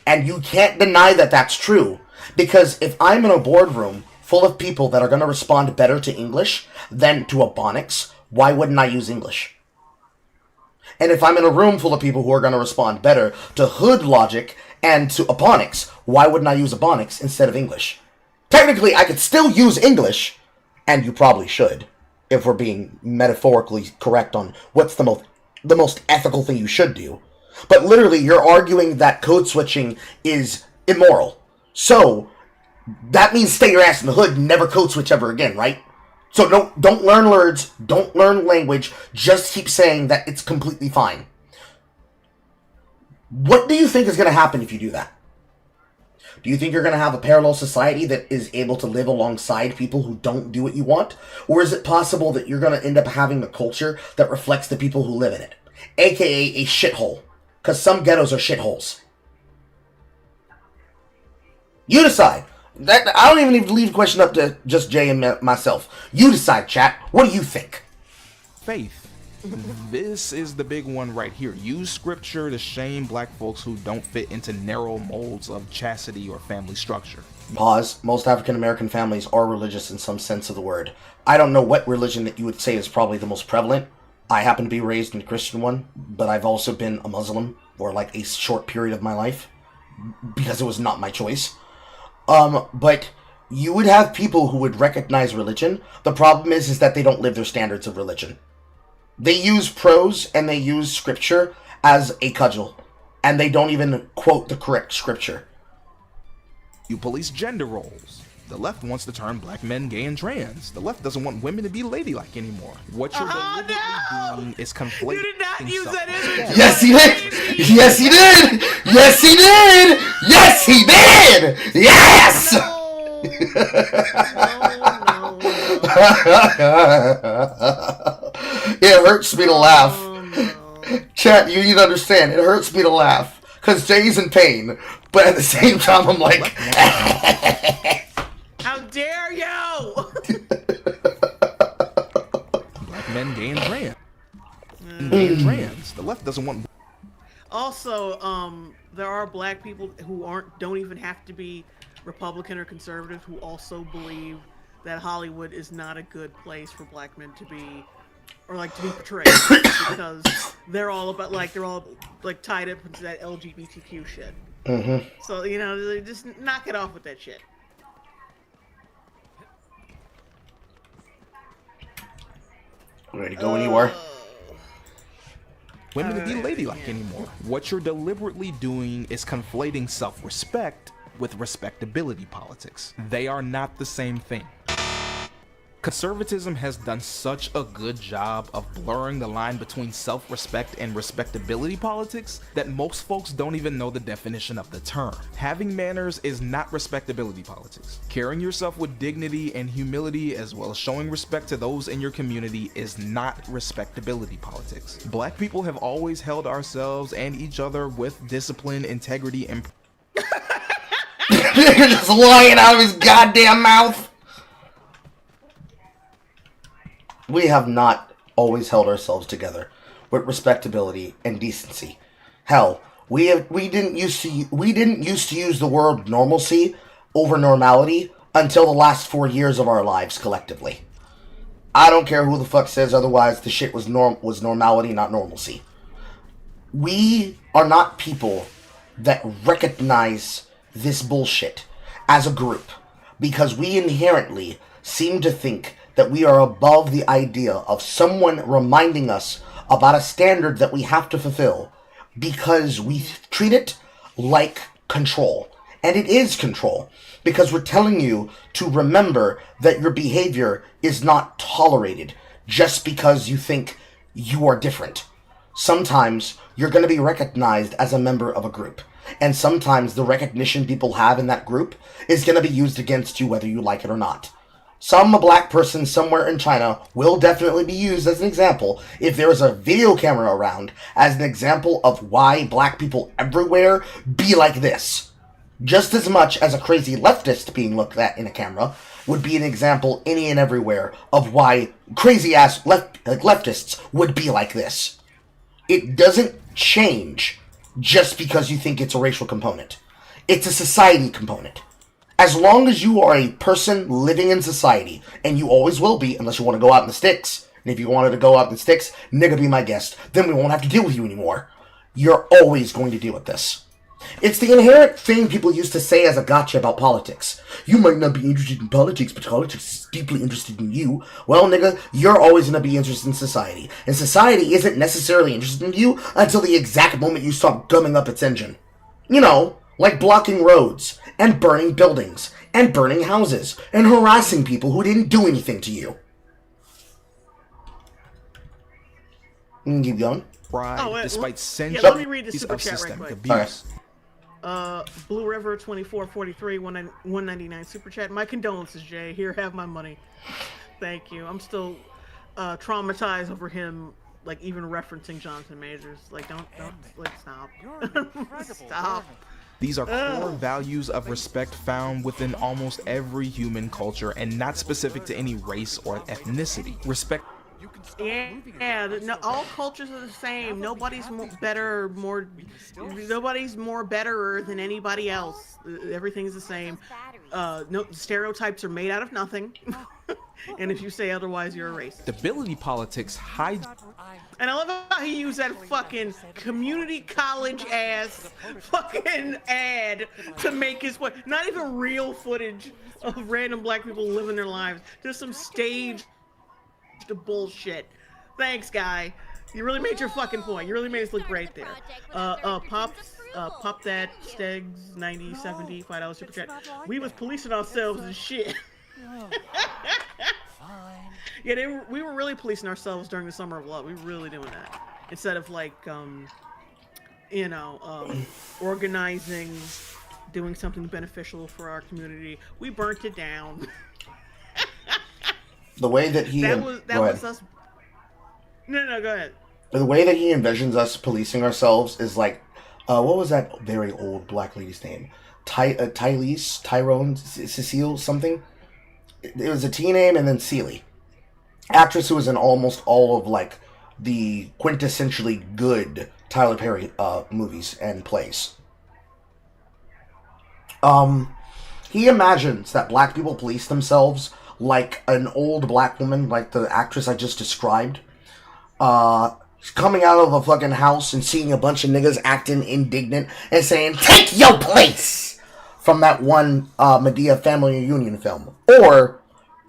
And you can't deny that that's true, because if I'm in a boardroom full of people that are going to respond better to English than to Ebonics, why wouldn't I use English? And if I'm in a room full of people who are going to respond better to hood logic and to Ebonics, why wouldn't I use Ebonics instead of English? Technically, I could still use English, and you probably should, if we're being metaphorically correct on what's the most ethical thing you should do. But literally, you're arguing that code switching is immoral. So, that means stay your ass in the hood and never code switch ever again, right? So don't learn words, don't learn language, just keep saying that it's completely fine. What do you think is going to happen if you do that? Do you think you're going to have a parallel society that is able to live alongside people who don't do what you want? Or is it possible that you're going to end up having a culture that reflects the people who live in it? AKA a shithole. Because some ghettos are shitholes. You decide. I don't even need to leave the question up to just Jay and myself. You decide, chat. What do you think? Faith. This is the big one right here. Use scripture to shame black folks who don't fit into narrow molds of chastity or family structure. Pause. Most African American families are religious in some sense of the word. I don't know what religion that you would say is probably the most prevalent. I happen to be raised in a Christian one, but I've also been a Muslim for like a short period of my life because it was not my choice. But you would have people who would recognize religion. The problem is that they don't live their standards of religion. They use prose and they use scripture as a cudgel. And they don't even quote the correct scripture. You police gender roles. The left wants to turn black men gay and trans. The left doesn't want women to be ladylike anymore. What you're deliberately doing is conflating. You did not use that image. Yes, he did. Yes, he did. Yes, he did. Yes, he did. Yes. It hurts me to laugh. Chat, you need to understand. It hurts me to laugh because Jay's in pain, but at the same time, I'm like. How dare you! Black men, gay and trans. Gay and trans. The left doesn't want. Also, there are black people who don't even have to be Republican or conservative who also believe that Hollywood is not a good place for black men to be, or like to be portrayed, because they're all tied up into that LGBTQ shit. Mm-hmm. So they just knock it off with that shit. Ready to go anywhere? Women to be ladylike anymore. What you're deliberately doing is conflating self-respect with respectability politics. They are not the same thing. Conservatism has done such a good job of blurring the line between self-respect and respectability politics that most folks don't even know the definition of the term. Having manners is not respectability politics. Carrying yourself with dignity and humility as well as showing respect to those in your community is not respectability politics. Black people have always held ourselves and each other with discipline, integrity, and You're just lying out of his goddamn mouth. We have not always held ourselves together with respectability and decency. Hell, we didn't used to use the word normalcy over normality until the last 4 years of our lives collectively. I don't care who the fuck says otherwise. The shit was normality, not normalcy. We are not people that recognize this bullshit as a group because we inherently seem to think that we are above the idea of someone reminding us about a standard that we have to fulfill because we treat it like control. And it is control because we're telling you to remember that your behavior is not tolerated just because you think you are different. Sometimes you're going to be recognized as a member of a group. And sometimes the recognition people have in that group is going to be used against you whether you like it or not. Some black person somewhere in China will definitely be used as an example if there is a video camera around as an example of why black people everywhere be like this. Just as much as a crazy leftist being looked at in a camera would be an example any and everywhere of why crazy-ass leftists would be like this. It doesn't change just because you think it's a racial component. It's a society component. As long as you are a person living in society, and you always will be, unless you want to go out in the sticks, and if you wanted to go out in the sticks, nigga be my guest, then we won't have to deal with you anymore. You're always going to deal with this. It's the inherent thing people used to say as a gotcha about politics. You might not be interested in politics, but politics is deeply interested in you. Well, nigga, you're always going to be interested in society. And society isn't necessarily interested in you until the exact moment you stop gumming up its engine. You know, like blocking roads, and burning buildings, and burning houses, and harassing people who didn't do anything to you. You can keep going. Despite centuries let me read the super of chat right systemic quick. abuse. Blue River 2443 199 super chat. My condolences, Jay. Here, have my money. Thank you. I'm still traumatized over him, like even referencing Jonathan Majors. Like, don't like stop. Stop. These are core values of respect found within almost every human culture and not specific to any race or ethnicity. Respect. All cultures are the same. Nobody's better, nobody's more betterer than anybody else. Everything's the same. No stereotypes are made out of nothing. And if you say otherwise, you're a racist. Stability politics hide. And I love how he used that fucking community college ass fucking ad to make his point. Not even real footage of random black people living their lives. Just some staged bullshit. Thanks, guy. You really made your fucking point. You really made us look great there. Pop that Stegs 9070 $5 super chat. We was policing ourselves and shit. Yeah, we were really policing ourselves during the Summer of Love. We were really doing that instead of like, organizing, doing something beneficial for our community. We burnt it down. The way that he that was us. No, go ahead. The way that he envisions us policing ourselves is like, what was that very old black lady's name? Tyrone, Cecile, something. It was a T name and then Celie, actress who was in almost all of like the quintessentially good Tyler Perry movies and plays. He imagines that black people police themselves like an old black woman, like the actress I just described, coming out of a fucking house and seeing a bunch of niggas acting indignant and saying, "Take your place!" from that one Medea family reunion film. Or,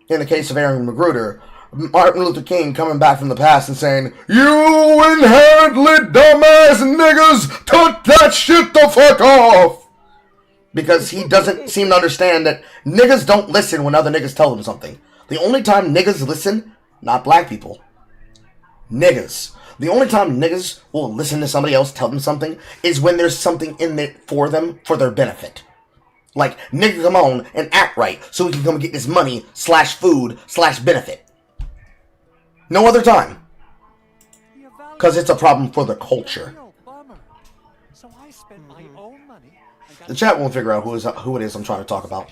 in the case of Aaron Magruder, Martin Luther King coming back from the past and saying, "You inherently dumbass niggas, took that shit the fuck off!" Because he doesn't seem to understand that niggas don't listen when other niggas tell them something. The only time niggas listen, not black people, niggas. The only time niggas will listen to somebody else tell them something is when there's something in it for them for their benefit. Like, nigga, come on and act right so we can come get this money / food / benefit. No other time. Because it's a problem for the culture. The chat won't figure out who it is I'm trying to talk about.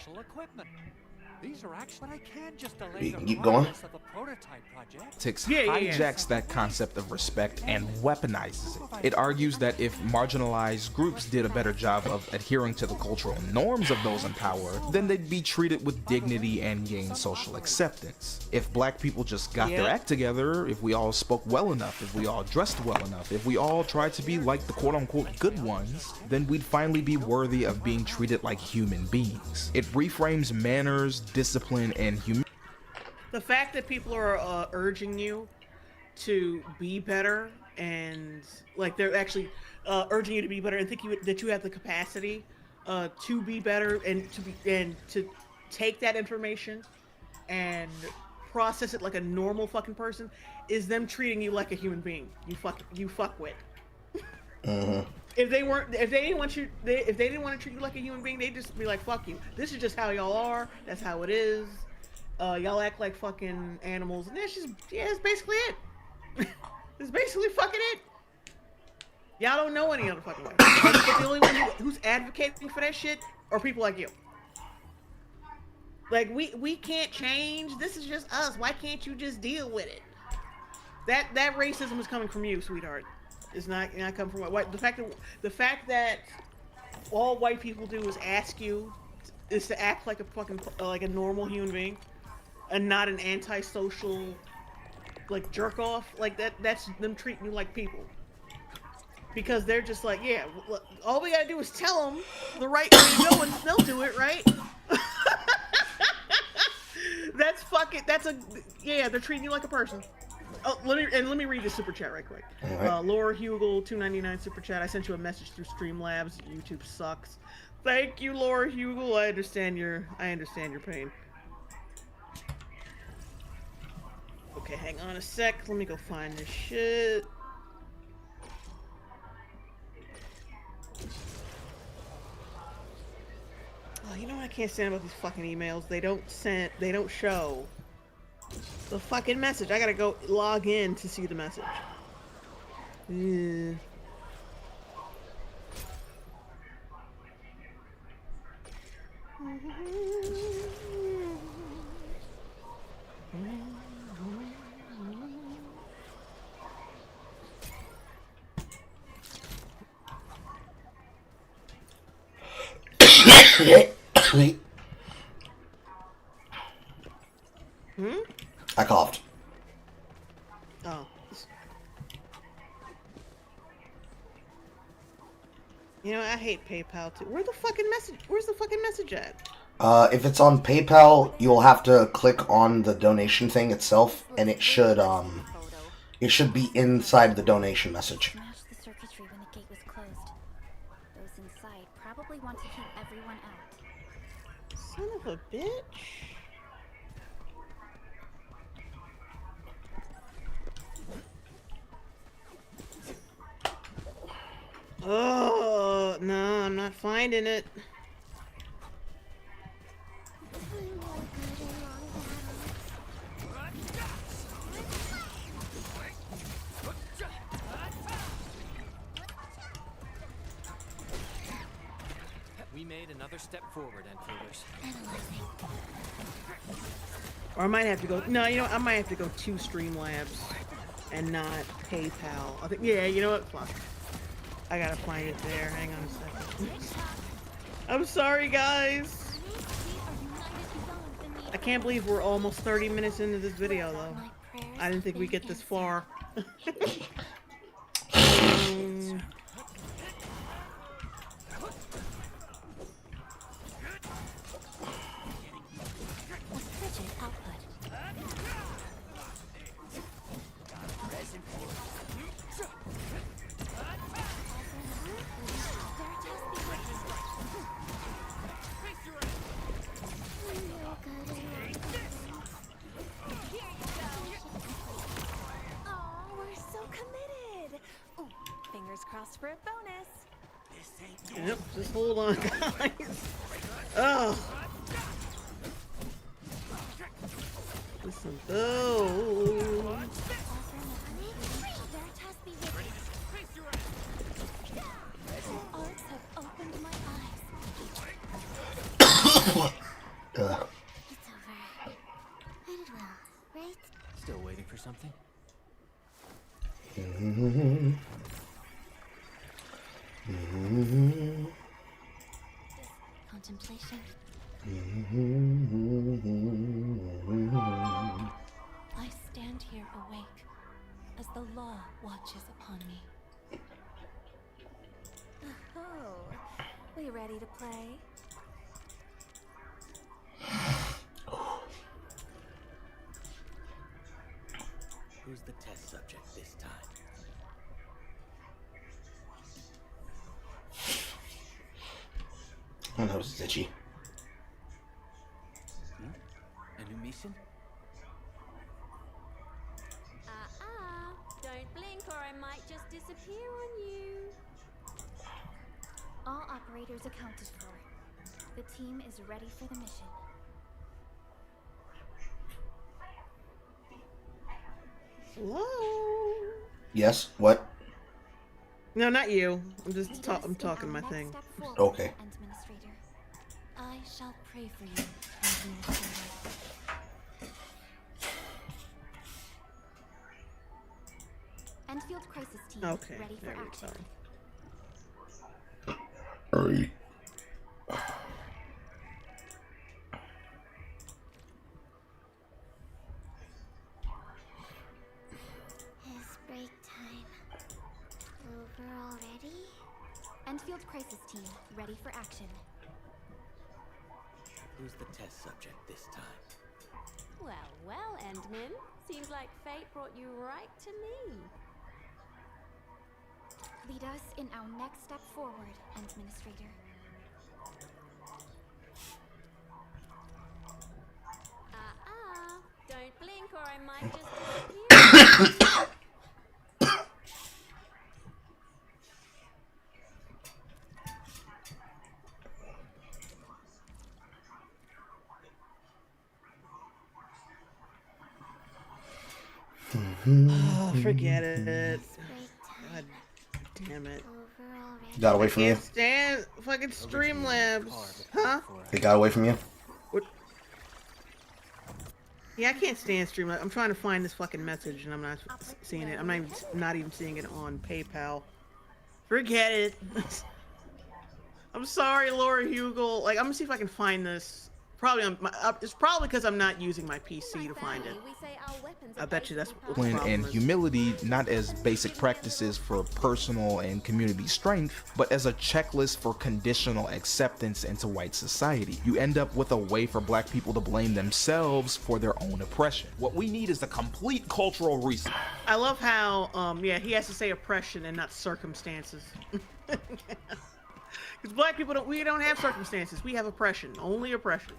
These are actually, but I can just delay the Keep going. progress of the prototype project. Hijacks that concept of respect and weaponizes it. It argues that if marginalized groups did a better job of adhering to the cultural norms of those in power, then they'd be treated with dignity and gain social acceptance. If black people just got their act together, if we all spoke well enough, if we all dressed well enough, if we all tried to be like the quote-unquote good ones, then we'd finally be worthy of being treated like human beings. It reframes manners, discipline, and humility. The fact that people are urging you to be better, and like they're actually urging you to be better, and think that you have the capacity to be better, and to take that information and process it like a normal fucking person, is them treating you like a human being. You fuck with. If they didn't want to treat you like a human being, they'd just be like, fuck you. This is just how y'all are. That's how it is. Y'all act like fucking animals, and that's basically it. It's basically fucking it. Y'all don't know any other fucking way. But the only one who's advocating for that shit are people like you. Like, we can't change. This is just us. Why can't you just deal with it? That racism is coming from you, sweetheart. It's not coming from white. The fact that all white people do is ask you is to act like a fucking like a normal human being, and not an antisocial like jerk off like that. That's them treating you like people, because they're just like, yeah, all we gotta do is tell them the right way to go and they'll do it, right? They're treating you like a person. Oh, let me read the super chat right quick. Right. Laura Hugel, $2.99 super chat. I sent you a message through Streamlabs. YouTube sucks. Thank you, Laura Hugel. I understand your pain. Okay, hang on a sec. Let me go find this shit. Oh, you know what I can't stand about these fucking emails? They don't show the fucking message. I gotta go log in to see the message. Yeah. I coughed. Oh. You know, I hate PayPal too. Where's the fucking message at? If it's on PayPal, you'll have to click on the donation thing itself, and it should be inside the donation message. Smashed the circuitry when the gate was closed. Those inside probably want to keep everyone out. Son of a bitch. Oh, no, I'm not finding it. We made another step forward, Enfielders. Or I might have to go. No, you know what? I might have to go to Streamlabs and not PayPal. I think. Yeah, you know what? Fuck. I gotta find it there. Hang on a second. I'm sorry, guys. I can't believe we're almost 30 minutes into this video, though. I didn't think we'd get this far. Crossed for a bonus. Yep, just hold on, guys. Oh. Listen, oh. Arcs have opened my eyes. for something? Contemplation. I stand here awake as the law watches upon me. Oh, we ready to play? Who's the test subject this time? My nose is itchy. A new mission? Don't blink or I might just disappear on you. All operators accounted for. The team is ready for the mission. Hello? Yes, what? No, not you. I'm talking my thing. Okay. Administrator, I shall pray for you, Administrator. Endfield crisis team ready for action. Hurry. It's break time. Over already? Endfield crisis team ready for action. Who's the test subject this time? Well, Endman. Seems like fate brought you right to me. Lead us in our next step forward, Administrator. Don't blink or I might just disappear. Oh, forget it. God damn it. Got away from you? Can't stand fucking Streamlabs. Huh? They got away from you? What? Yeah, I can't stand Streamlabs. I'm trying to find this fucking message and I'm not seeing it. I'm not even seeing it on PayPal. Forget it. I'm sorry, Laura Hugel. Like, I'm gonna see if I can find this. Probably on my, it's probably because I'm not using my PC to find it. I bet you that's what the problem And is. humility not as basic practices for personal and community strength, but as a checklist for conditional acceptance into white society. You end up with a way for black people to blame themselves for their own oppression. What we need is a complete cultural reset. I love how, yeah, he has to say oppression and not circumstances. Because black people we don't have circumstances. We have oppression. Only oppression.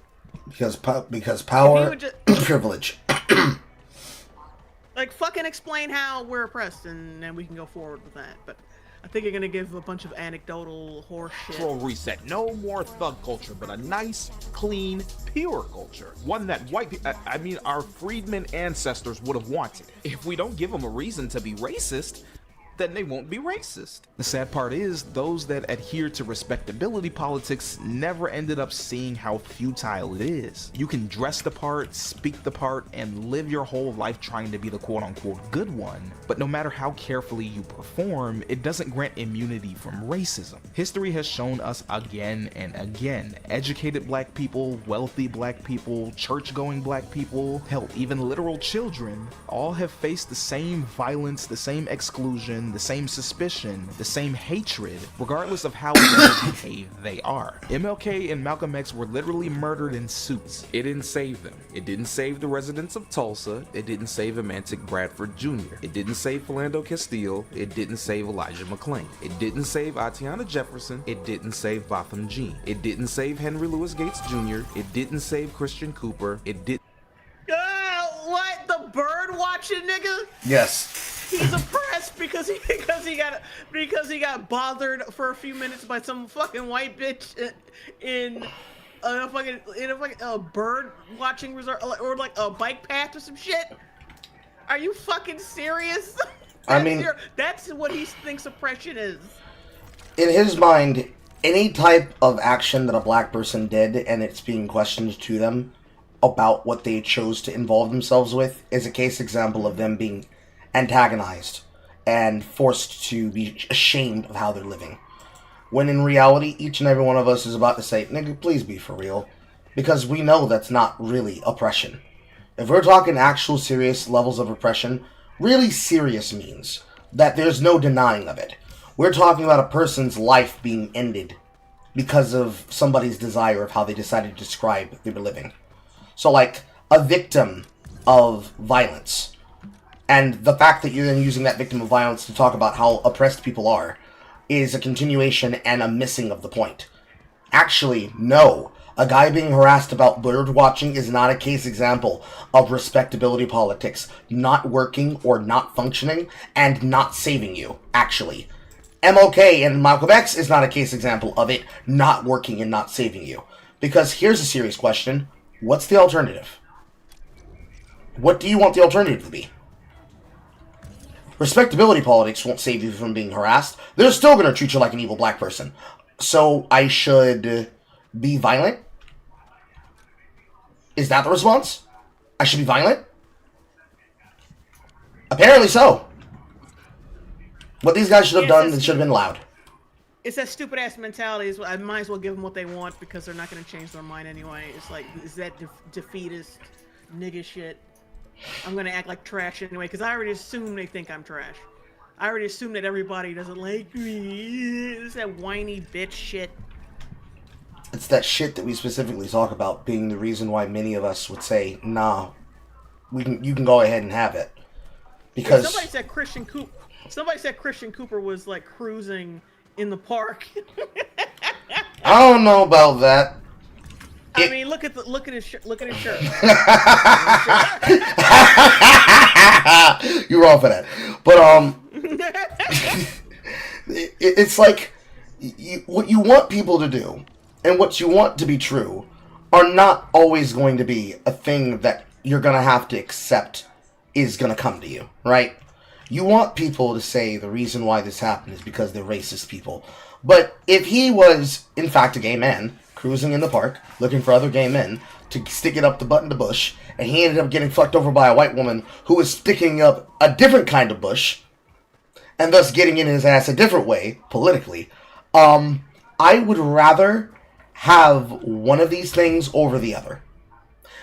Because power, privilege. Like, fucking explain how we're oppressed, and then we can go forward with that. But I think you're gonna give a bunch of anecdotal horse shit. Cultural reset. No more thug culture, but a nice, clean, pure culture. One that white people, I mean, our freedmen ancestors would have wanted. If we don't give them a reason to be racist, then they won't be racist. The sad part is, those that adhere to respectability politics never ended up seeing how futile it is. You can dress the part, speak the part, and live your whole life trying to be the quote-unquote good one, but no matter how carefully you perform, it doesn't grant immunity from racism. History has shown us again and again, educated black people, wealthy black people, church-going black people, hell, even literal children, all have faced the same violence, the same exclusion, the same suspicion, the same hatred, regardless of how well-behaved they are. MLK and Malcolm X were literally murdered in suits. It didn't save them. It didn't save the residents of Tulsa. It didn't save Amantic Bradford Jr. It didn't save Philando Castile. It didn't save Elijah McClain. It didn't save Atiana Jefferson. It didn't save Botham Jean. It didn't save Henry Louis Gates Jr. It didn't save Christian Cooper. It did. What? The bird watching nigga? Yes. He's oppressed because he got bothered for a few minutes by some fucking white bitch in a fucking bird watching resort or like a bike path or some shit. Are you fucking serious? I mean, that's what he thinks oppression is. In his mind, any type of action that a black person did and it's being questioned to them about what they chose to involve themselves with is a case example of them being antagonized and forced to be ashamed of how they're living. When in reality, each and every one of us is about to say, nigga, please be for real. Because we know that's not really oppression. If we're talking actual serious levels of oppression, really serious means that there's no denying of it. We're talking about a person's life being ended because of somebody's desire of how they decided to describe they were living. So like, a victim of violence. And the fact that you're then using that victim of violence to talk about how oppressed people are is a continuation and a missing of the point. Actually, no. A guy being harassed about bird watching is not a case example of respectability politics not working or not functioning and not saving you, actually. MLK and Malcolm X is not a case example of it not working and not saving you. Because here's a serious question. What's the alternative? What do you want the alternative to be? Respectability politics won't save you from being harassed. They're still going to treat you like an evil black person. So I should be violent? Is that the response? I should be violent? Apparently so. What these guys should have done, it should have been loud. It's that stupid ass mentality. I might as well give them what they want because they're not going to change their mind anyway. It's like, is that defeatist nigga shit? I'm going to act like trash anyway because I already assume they think I'm trash. I already assume that everybody doesn't like me. It's that whiny bitch shit. It's that shit that we specifically talk about being the reason why many of us would say, nah, you can go ahead and have it. Because somebody said Christian Cooper was like cruising in the park. I don't know about that. I mean, look at his shirt. You're wrong for that. But it's like what you want people to do and what you want to be true are not always going to be a thing that you're going to have to accept is going to come to you, right? You want people to say the reason why this happened is because they're racist people. But if he was, in fact, a gay man, cruising in the park, looking for other gay men to stick it up the butt in the bush, and he ended up getting fucked over by a white woman who was sticking up a different kind of bush, and thus getting in his ass a different way, politically, I would rather have one of these things over the other.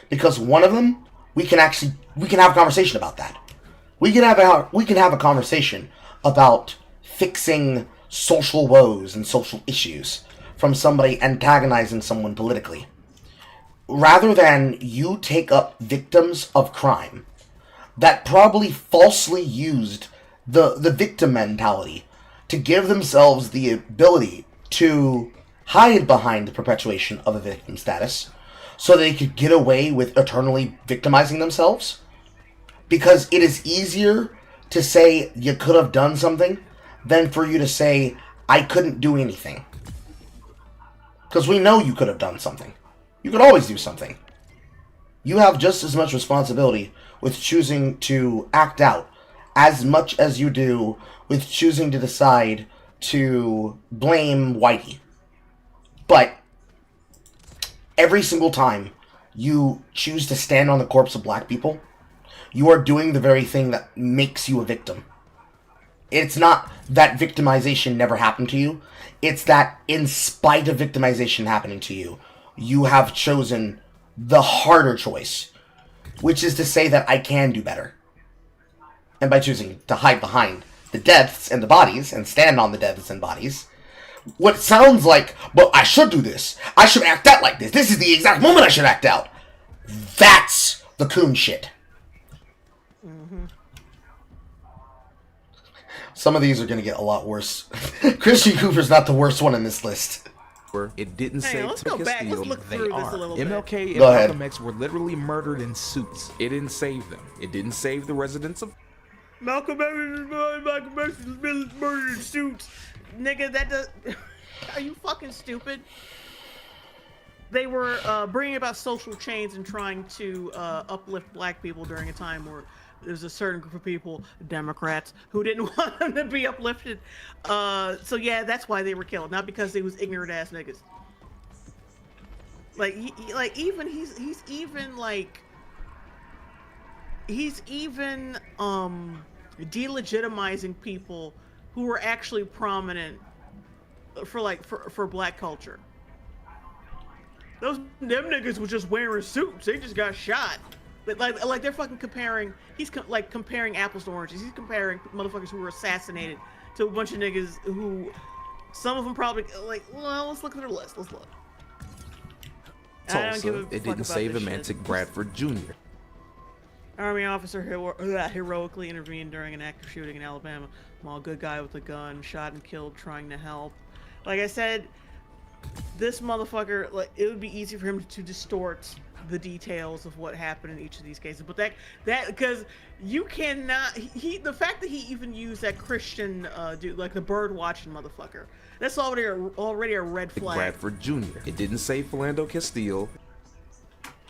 Because one of them, we can have a conversation about that. We can have a conversation about fixing social woes and social issues from somebody antagonizing someone politically. Rather than you take up victims of crime that probably falsely used the victim mentality to give themselves the ability to hide behind the perpetuation of a victim status so they could get away with eternally victimizing themselves. Because it is easier to say you could have done something than for you to say, I couldn't do anything. Because we know you could have done something. You could always do something. You have just as much responsibility with choosing to act out as much as you do with choosing to decide to blame Whitey. But every single time you choose to stand on the corpse of black people, you are doing the very thing that makes you a victim. It's not that victimization never happened to you. It's that in spite of victimization happening to you, you have chosen the harder choice, which is to say that I can do better. And by choosing to hide behind the deaths and the bodies and stand on the deaths and bodies, what sounds like, well, I should do this. I should act out like this. This is the exact moment I should act out. That's the coon shit. Some of these are going to get a lot worse. Christian Cooper's not the worst one in this list. It didn't say let's go back. Let's look through this a little bit. MLK and Go ahead. Malcolm X were literally murdered in suits. It didn't save them. It didn't save the residents of Malcolm X is murdered in suits. Nigga, that does... Are you fucking stupid? They were bringing about social change and trying to uplift black people during a time where there's a certain group of people, Democrats, who didn't want them to be uplifted. So yeah, that's why they were killed, not because they was ignorant ass niggas. Like he's even delegitimizing people who are actually prominent for black culture. Them niggas was just wearing suits. They just got shot. But like they're fucking comparing. He's comparing apples to oranges. He's comparing motherfuckers who were assassinated to a bunch of niggas who, some of them probably well, let's look at their list. Let's look. Tulsa, it didn't save Amantic Bradford Jr. Army officer heroically intervened during an active shooting in Alabama while a good guy with a gun shot and killed trying to help. Like I said, this motherfucker, it would be easy for him to distort the details of what happened in each of these cases. But that because you cannot, the fact that he even used that Christian dude, like the bird watching motherfucker, that's already a red flag. Bradford Jr. It didn't save Philando Castile.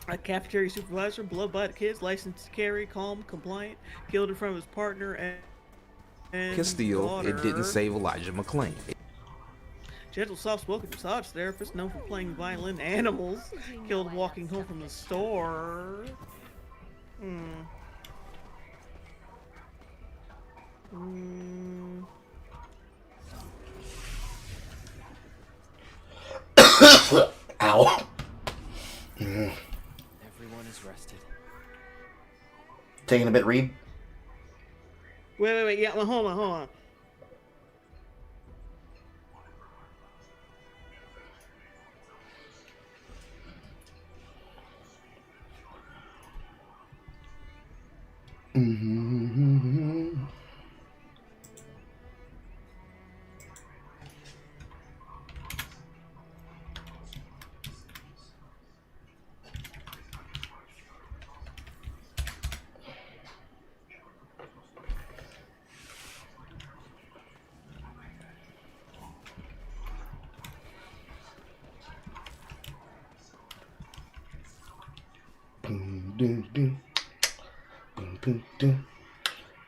A cafeteria supervisor, blood by the kids, licensed to carry, calm, compliant, killed in front of his partner and Castile, daughter. it didn't save Elijah McClain. Gentle, soft-spoken massage therapist known for playing violin animals, killed walking home from the store. Ow. Everyone is rested. Taking a bit, Reed? Wait. Yeah, well, hold on.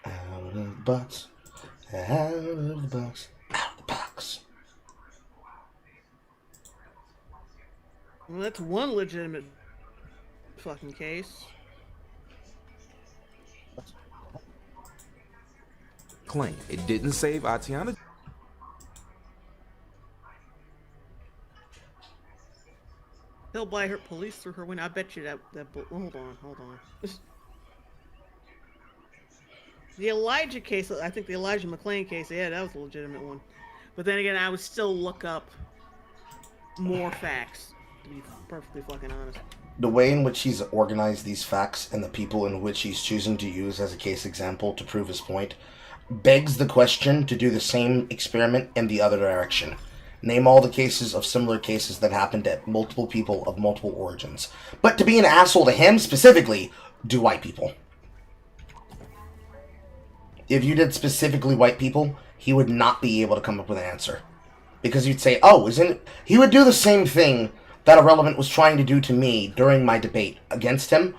Out of the box, out of the box, out of the box. Well, that's one legitimate fucking case. Claim it didn't save Atiana. Killed by her police through her window. I bet you that hold on. The Elijah case, I think the Elijah McClain case, yeah, that was a legitimate one. But then again, I would still look up more facts, to be perfectly fucking honest. The way in which he's organized these facts and the people in which he's choosing to use as a case example to prove his point begs the question to do the same experiment in the other direction. Name all the cases of similar cases that happened to multiple people of multiple origins. But to be an asshole to him specifically, do white people. If you did specifically white people, he would not be able to come up with an answer. Because you'd say, oh, isn't it? He would do the same thing that Irrelevant was trying to do to me during my debate against him,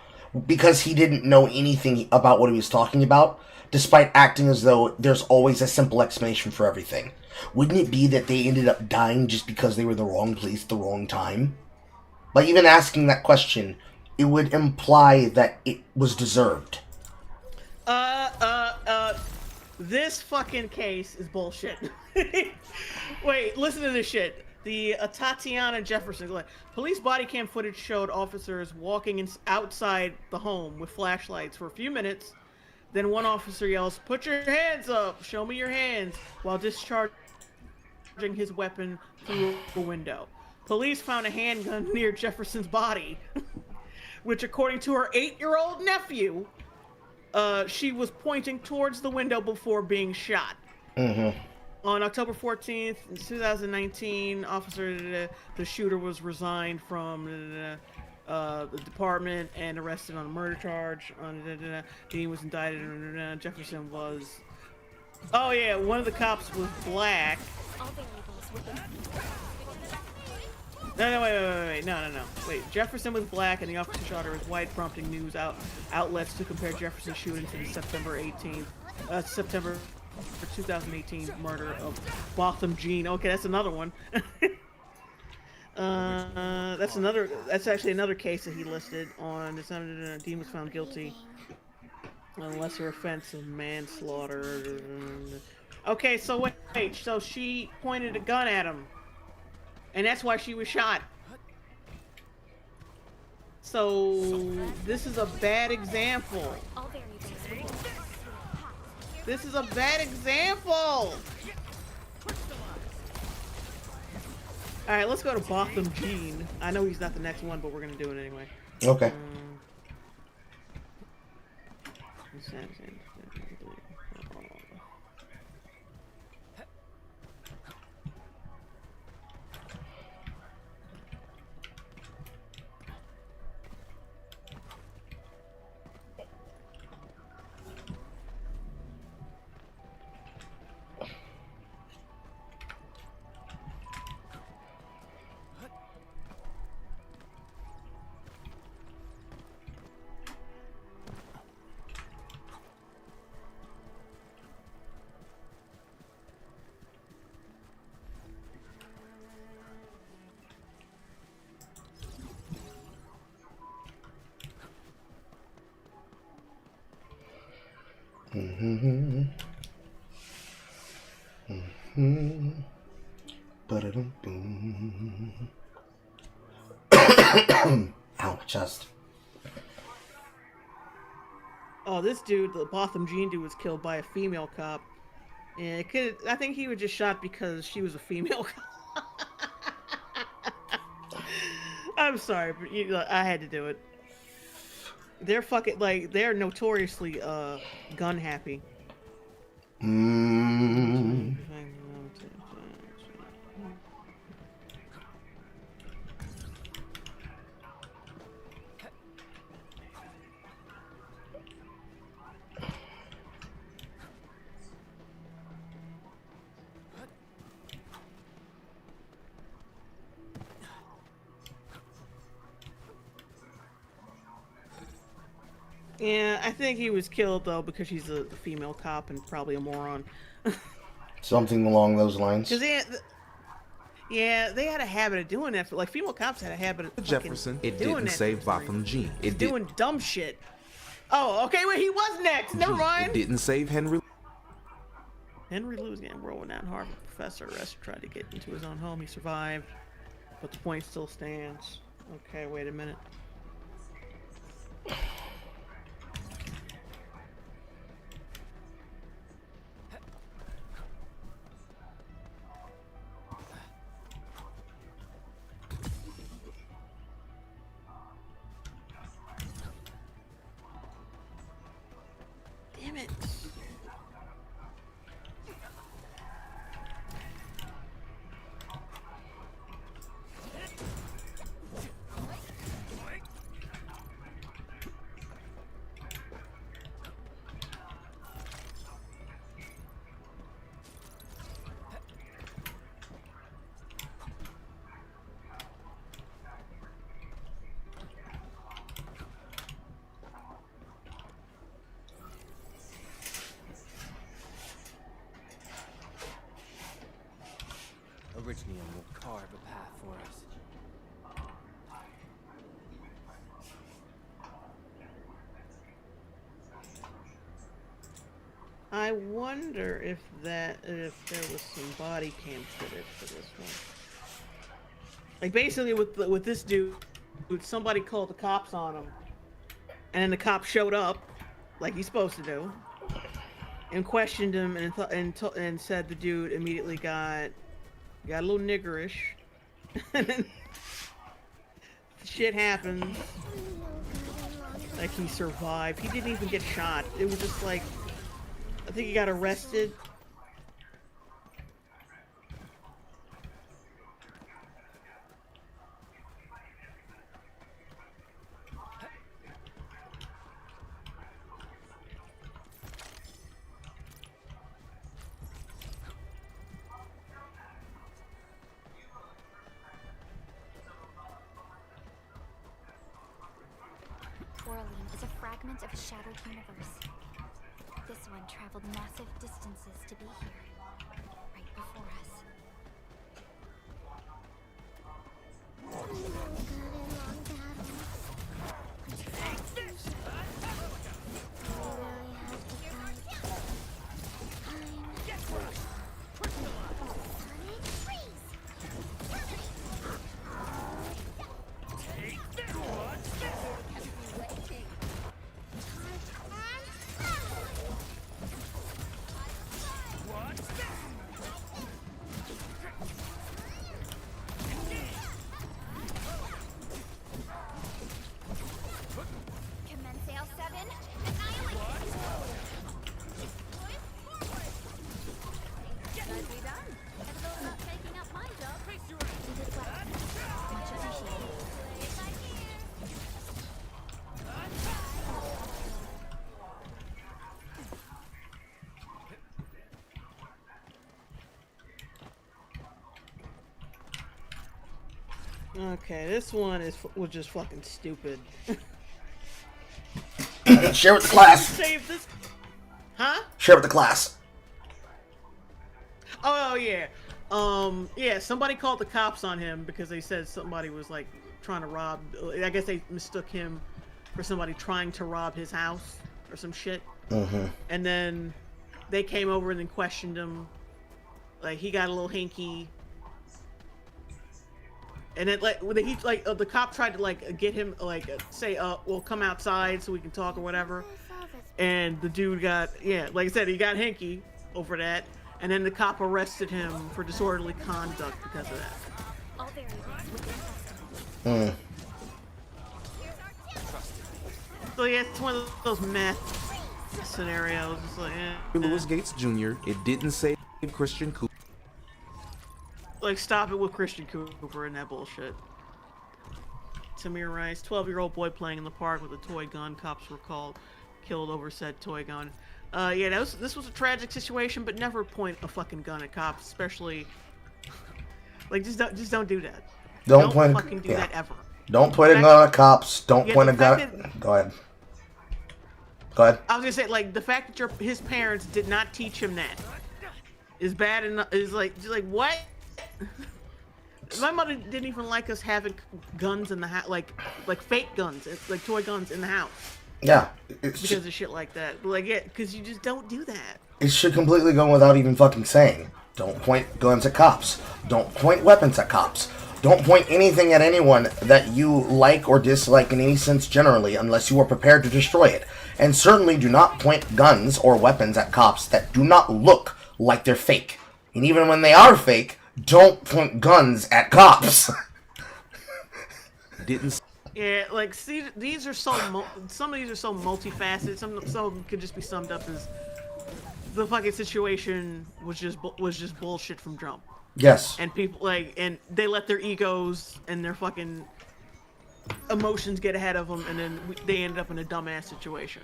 because he didn't know anything about what he was talking about, despite acting as though there's always a simple explanation for everything. Wouldn't it be that they ended up dying just because they were in the wrong place at the wrong time? By even asking that question, it would imply that it was deserved. This fucking case is bullshit. Wait, listen to this shit. The Tatiana Jefferson. Police body cam footage showed officers walking outside the home with flashlights for a few minutes. Then one officer yells, "Put your hands up! Show me your hands!" while discharging his weapon through a window. Police found a handgun near Jefferson's body, which, according to her 8-year-old nephew, she was pointing towards the window before being shot. On October 14th, 2019, the shooter was resigned from the department and arrested on a murder charge. Dean was indicted. Jefferson was... Oh yeah, one of the cops was black. No, wait. No. Wait, Jefferson was black and the officer shot her as white, prompting news outlets to compare Jefferson's shooting to the September 2018 murder of Botham Jean. Okay, that's another one. That's actually another case that he listed on the Dean was found guilty on a lesser offense of manslaughter. Okay, so wait, so she pointed a gun at him, and that's why she was shot. So this is a bad example. This is a bad example. Alright, let's go to Botham Jean. I know he's not the next one, but we're gonna do it anyway. Okay. Ow, my chest. Oh, this dude, the Botham Jean dude, was killed by a female cop. Yeah, I think he was just shot because she was a female cop. I'm sorry, but I had to do it. They're fucking, like, they're notoriously, gun happy. Yeah, I think he was killed, though, because she's a female cop and probably a moron. Something along those lines. Because they had a habit of doing that. Like, female cops had a habit of Jefferson, it doing didn't that save Botham Jean. It did. doing dumb shit. Oh, okay, wait, he was next. Never mind. It didn't save Henry. Henry Lou was getting rolled out. Harvard professor arrested, tried to get into his own home. He survived, but the point still stands. Okay, wait a minute. Damn it. Originally will carve a path for us. I wonder if there was some body cam footage for this one. Like, basically with this dude, somebody called the cops on him, and then the cops showed up, like he's supposed to do, and questioned him, and said the dude immediately got a little niggerish, and then shit happens. Like, he survived. He didn't even get shot. It was just like, I think he got arrested. Is a fragment of a shattered universe. This one traveled massive distances to be here, right before us. Okay, this one was just fucking stupid. Share with the class. Save this. Huh? Share with the class. Oh yeah. Yeah, somebody called the cops on him because they said somebody was like trying to rob. I guess they mistook him for somebody trying to rob his house or some shit. Mm-hmm. And then they came over and then questioned him. Like he got a little hinky. And it the cop tried to get him say well come outside so we can talk or whatever, and the dude got like I said he got hinky over that, and then the cop arrested him for disorderly conduct because of that. So yeah, it's one of those meth scenarios. It's like, Louis Gates Jr. It didn't save Christian Cooper. Like, stop it with Christian Cooper and that bullshit. Tamir Rice, 12-year-old boy playing in the park with a toy gun. Cops were killed over said toy gun. Yeah, this was a tragic situation, but never point a fucking gun at cops, especially. Like, just don't do that. Don't fucking do that ever. Don't point a gun at cops. Don't point a gun. Go ahead. Go ahead. I was gonna say, like, the fact that his parents did not teach him that is bad enough. Is like what? My mother didn't even like us having guns in the house, like fake guns, like toy guns in the house. Yeah. Because of shit like that. Like, yeah, because you just don't do that. It should completely go without even fucking saying. Don't point guns at cops. Don't point weapons at cops. Don't point anything at anyone that you like or dislike in any sense generally unless you are prepared to destroy it. And certainly do not point guns or weapons at cops that do not look like they're fake. And even when they are fake, don't point guns at cops. Yeah, like, see, these are so some of these are so multifaceted. Some of them could just be summed up as the fucking situation was just bullshit from jump. Yes. And people and they let their egos and their fucking emotions get ahead of them, and then they ended up in a dumbass situation.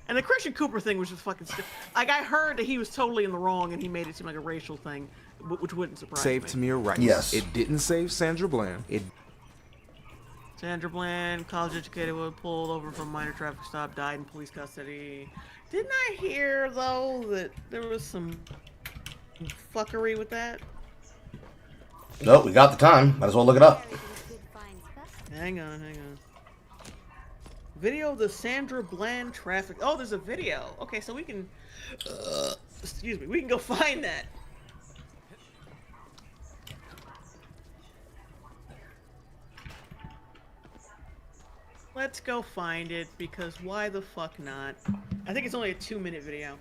And the Christian Cooper thing was just fucking like, I heard that he was totally in the wrong and he made it seem like a racial thing, which wouldn't surprise me. Saved Tamir Rice. Yes. It didn't save Sandra Bland. Sandra Bland, college-educated woman, pulled over from minor traffic stop, died in police custody. Didn't I hear, though, that there was some fuckery with that? Nope, we got the time. Might as well look it up. Hang on. Video of the Sandra Bland traffic. Oh, there's a video. Okay, so we can... excuse me. We can go find that. Let's go find it, because why the fuck not? I think it's only a 2-minute video.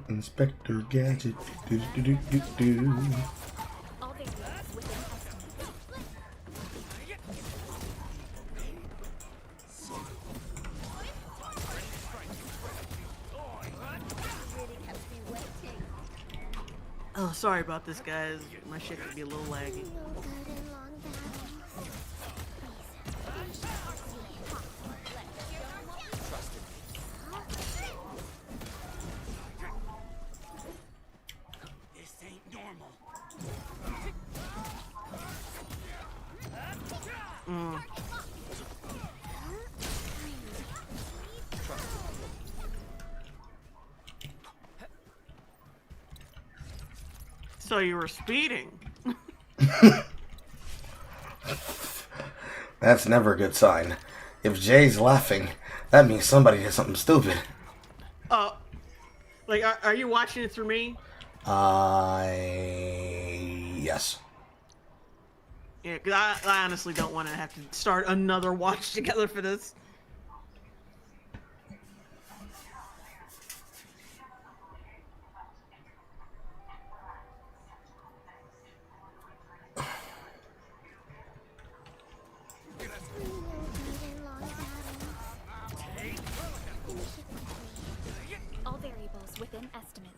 Inspector Gadget. Oh, sorry about this, guys. My shit could be a little laggy. This ain't normal. So you were speeding. That's never a good sign. If Jay's laughing, that means somebody did something stupid. Like, are you watching it through me? Yes. Yeah, because I honestly don't want to have to start another watch together for this. All variables within estimates.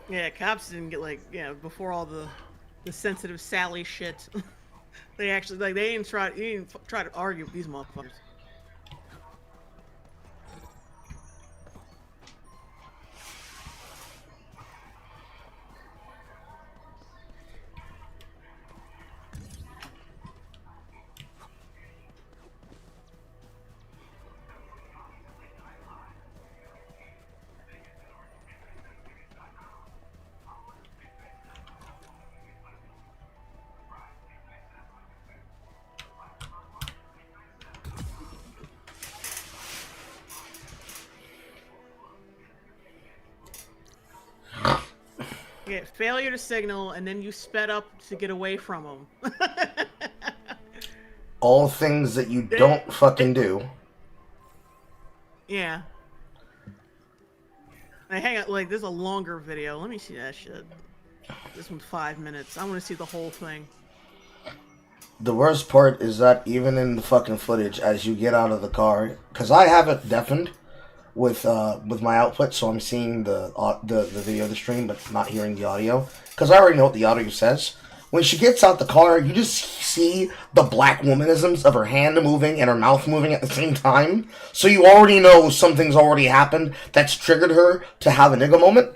Yeah, cops didn't get before all the sensitive Sally shit. They actually they didn't try to argue with these motherfuckers. Yeah, failure to signal, and then you sped up to get away from them. All things that you don't fucking do. Yeah. Hey, hang on, this is a longer video. Let me see that shit. This one's 5 minutes. I want to see the whole thing. The worst part is that even in the fucking footage, as you get out of the car, because I have it deafened with my output, so I'm seeing the video of the stream, but not hearing the audio, because I already know what the audio says. When she gets out the car, you just see the black womanisms of her hand moving and her mouth moving at the same time, so you already know something's already happened that's triggered her to have a nigga moment.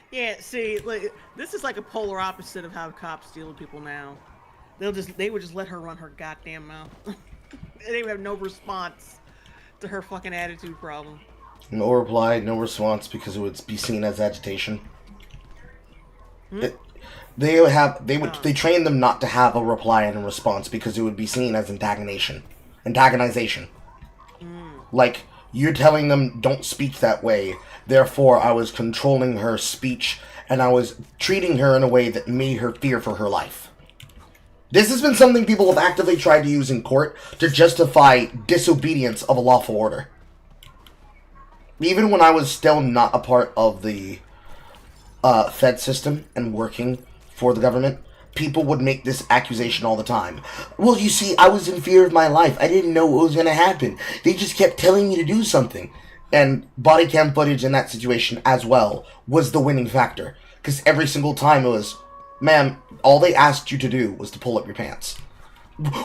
Yeah, see, this is like a polar opposite of how cops deal with people now. They would just let her run her goddamn mouth. They would have no response to her fucking attitude problem. No reply, no response, because it would be seen as agitation. They train them not to have a reply and a response because it would be seen as antagonization. Like, you're telling them don't speak that way, therefore I was controlling her speech and I was treating her in a way that made her fear for her life. This has been something people have actively tried to use in court to justify disobedience of a lawful order. Even when I was still not a part of the Fed system and working for the government, people would make this accusation all the time. Well, you see, I was in fear of my life. I didn't know what was going to happen. They just kept telling me to do something. And body cam footage in that situation as well was the winning factor. Because every single time it was, ma'am, all they asked you to do was to pull up your pants.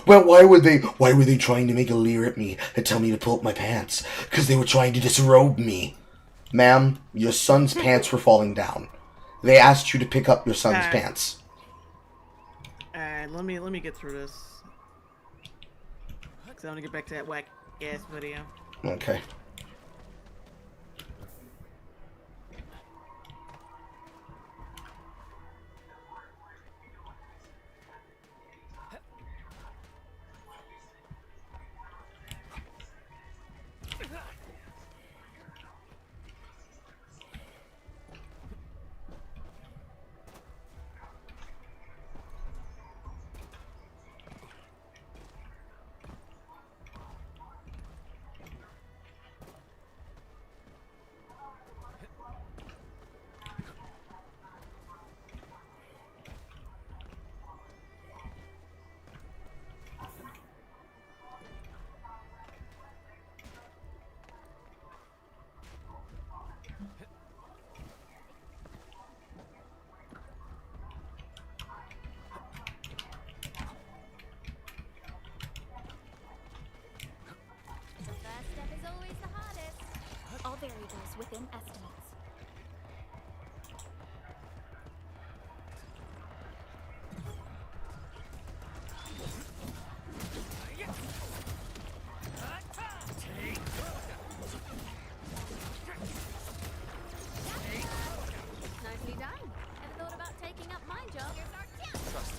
Well, why were they trying to make a leer at me and tell me to pull up my pants? Because they were trying to disrobe me. Ma'am, your son's pants were falling down. They asked you to pick up your son's pants. Alright, let me get through this. Because I want to get back to that whack ass video. Okay. variables within estimates. Nicely done. Ever thought about taking up my job? Trust it.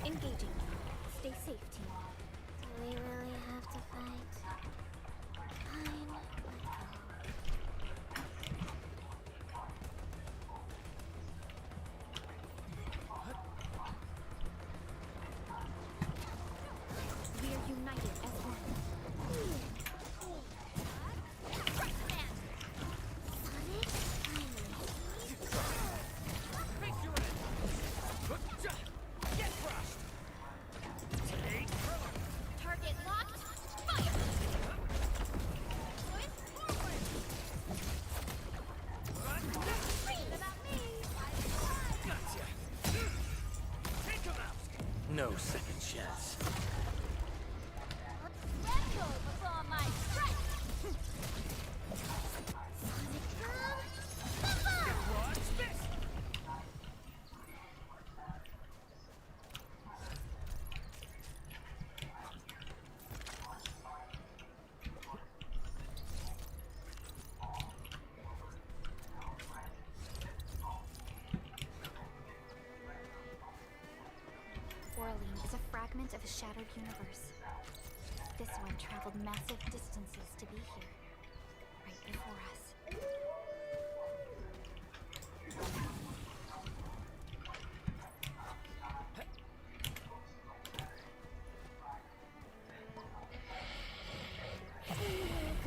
Engaging. Stay safe, team. Do we really have to fight? Fine. We're united as one. Target locked. Fire. Forget about me. No second chance. Tremble before my strike. Sonic Orlean is a fragment of a shattered universe. This one traveled massive distances to be here, right before us.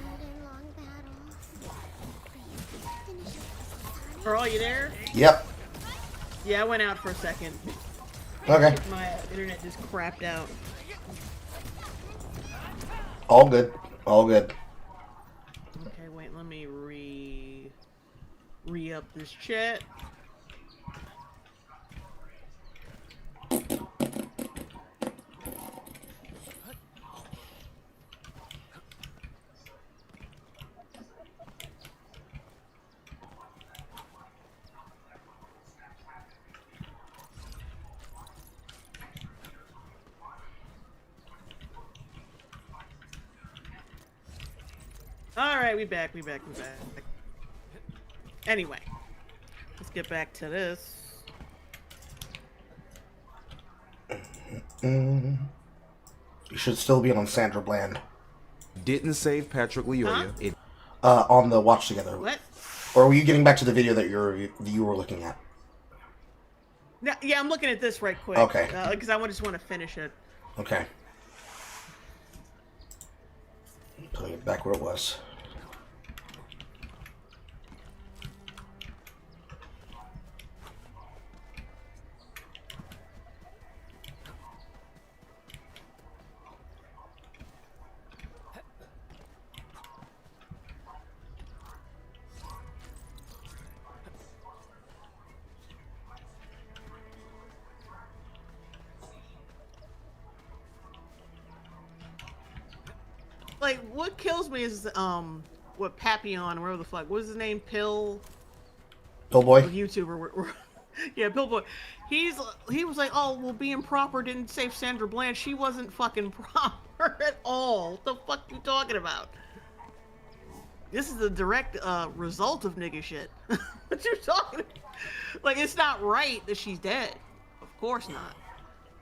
good and long battle. Please, finish it. Earl, you there? Yep. Yeah, I went out for a second. Okay. My internet just crapped out. All good. All good. Okay, wait, let me re-up this chat. Alright, we back. Anyway, let's get back to this. You should still be on Sandra Bland. Didn't save Patrick Lyoya. Huh? On the watch together. What? Or were you getting back to the video that you were looking at? No, yeah, I'm looking at this right quick. Okay. Because I just want to finish it. Okay. Putting it back where it was. Like, what kills me is what Papillon, whatever the fuck, what was his name? Pillboy? YouTuber. Yeah, Pillboy. He was like, oh, well, being proper didn't save Sandra Bland. She wasn't fucking proper at all. What the fuck are you talking about? This is the direct result of nigga shit. What you talking about? Like, it's not right that she's dead. Of course not.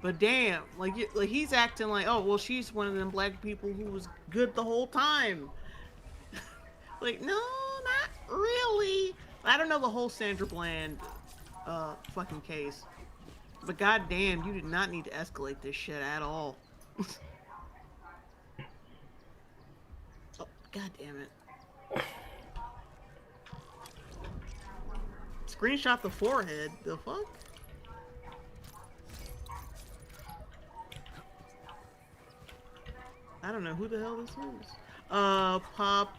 But damn, like he's acting like, oh, well, she's one of them black people who was good the whole time. Like, no, not really. I don't know the whole Sandra Bland fucking case. But goddamn, you did not need to escalate this shit at all. Oh, god damn it. Screenshot the forehead. The fuck? I don't know who the hell this is. Pop.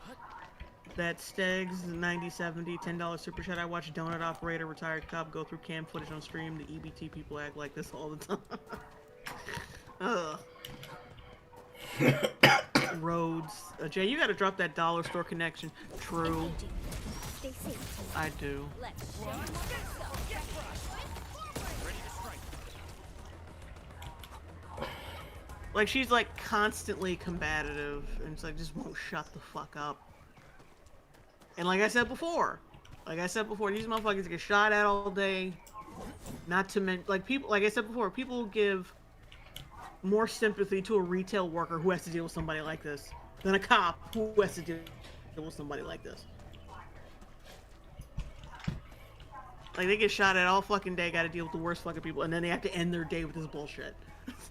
That Stegs 9070 $10 super chat. I watch Donut Operator retired cop go through cam footage on stream. The EBT people act like this all the time. Ugh. Roads. Jay, you gotta drop that dollar store connection. True. I do. Like, she's like constantly combative and it's like just won't shut the fuck up. And like I said before, these motherfuckers get shot at all day. Not to mention, like, people, like I said before, people give more sympathy to a retail worker who has to deal with somebody like this than a cop who has to deal with somebody like this. Like, they get shot at all fucking day, gotta deal with the worst fucking people, and then they have to end their day with this bullshit.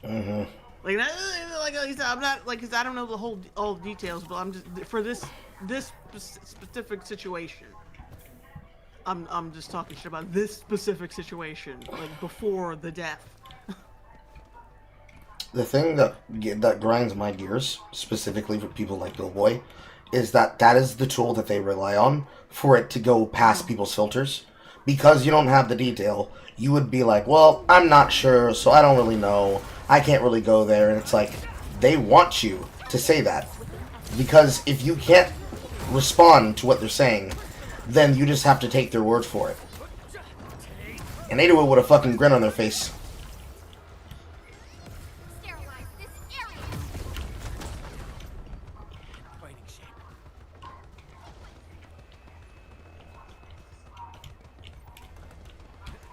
Mm-hmm. Like I said, I'm not, like, 'cause I don't know all the details, but I'm just, for this specific situation, I'm just talking shit about this specific situation, like, before the death. The thing that grinds my gears, specifically for people like Billboy, is that is the tool that they rely on for it to go past people's filters. Because you don't have the detail, you would be like, well, I'm not sure, so I don't really know. I can't really go there. And it's like, they want you to say that. Because if you can't respond to what they're saying, then you just have to take their word for it. And they do it with a fucking grin on their face.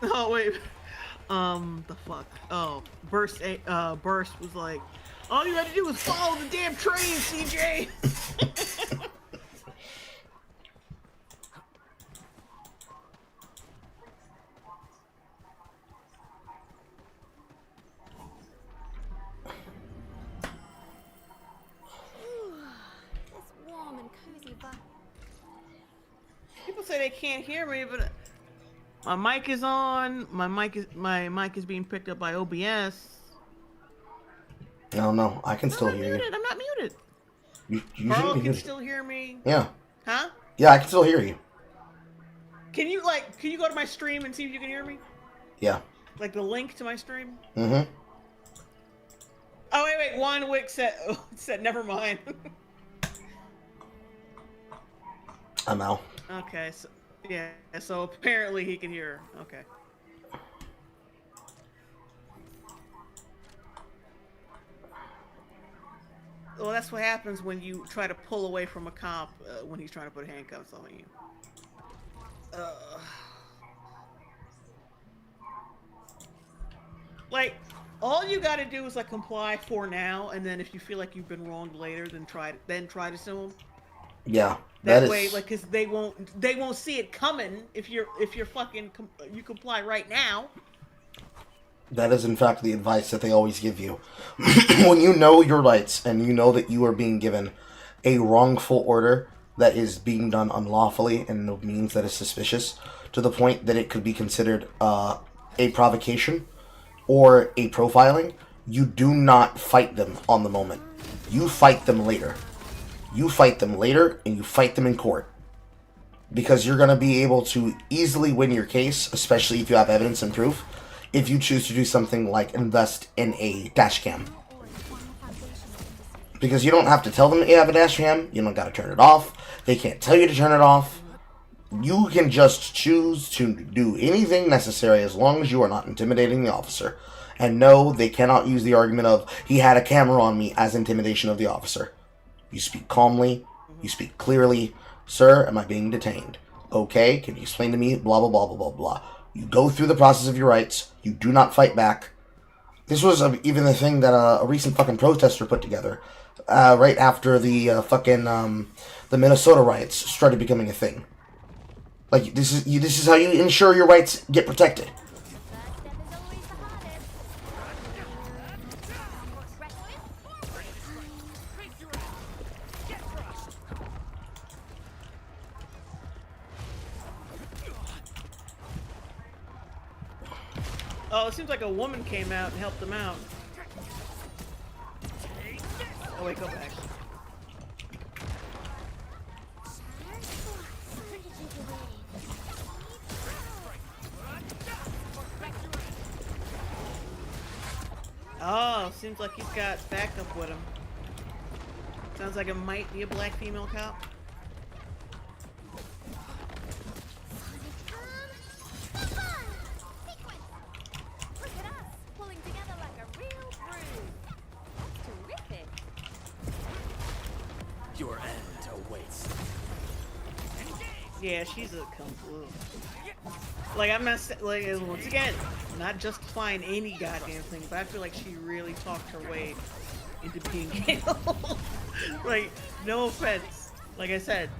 Oh wait, the fuck? Oh, Burst was like, all you had to do was follow the damn train, CJ. It's warm and cozy, but People say they can't hear me, but my mic is on. My mic is being picked up by OBS. No, I can still hear you. I'm not muted. You Carl should be can muted. still hear me. Yeah. Huh? Yeah, I can still hear you. Can you go to my stream and see if you can hear me? Yeah. Like the link to my stream? Mm-hmm. Oh wait, Juan Wick said never mind. I'm out. Okay, so yeah, so apparently he can hear. Okay. Well, that's what happens when you try to pull away from a cop when he's trying to put handcuffs on you. Like, all you gotta do is like comply for now, and then if you feel like you've been wronged later, then try to sue them. Yeah, That way, like, cause they won't see it coming if you're fucking you comply right now. That is, in fact, the advice that they always give you. When you know your rights and you know that you are being given a wrongful order that is being done unlawfully and of means that is suspicious, to the point that it could be considered a provocation or a profiling, you do not fight them on the moment. You fight them later. You fight them later, and you fight them in court. Because you're going to be able to easily win your case, especially if you have evidence and proof, if you choose to do something like invest in a dash cam. Because you don't have to tell them that you have a dash cam, you don't got to turn it off, they can't tell you to turn it off. You can just choose to do anything necessary as long as you are not intimidating the officer. And no, they cannot use the argument of, he had a camera on me as intimidation of the officer. You speak calmly. You speak clearly. Sir, am I being detained? Okay, can you explain to me? Blah, blah, blah, blah, blah, blah. You go through the process of your rights. You do not fight back. This was even the thing that a recent fucking protester put together. Right after the the Minnesota riots started becoming a thing. Like, this is how you ensure your rights get protected. Oh, it seems like a woman came out and helped them out. Oh wait, go back. Oh, seems like he's got backup with him. Sounds like it might be a black female cop. Your end awaits. Yeah, she's a complete. Like, I'm not like, once again, not justifying any goddamn thing, but I feel like she really talked her way into being killed. Like, no offense. Like I said,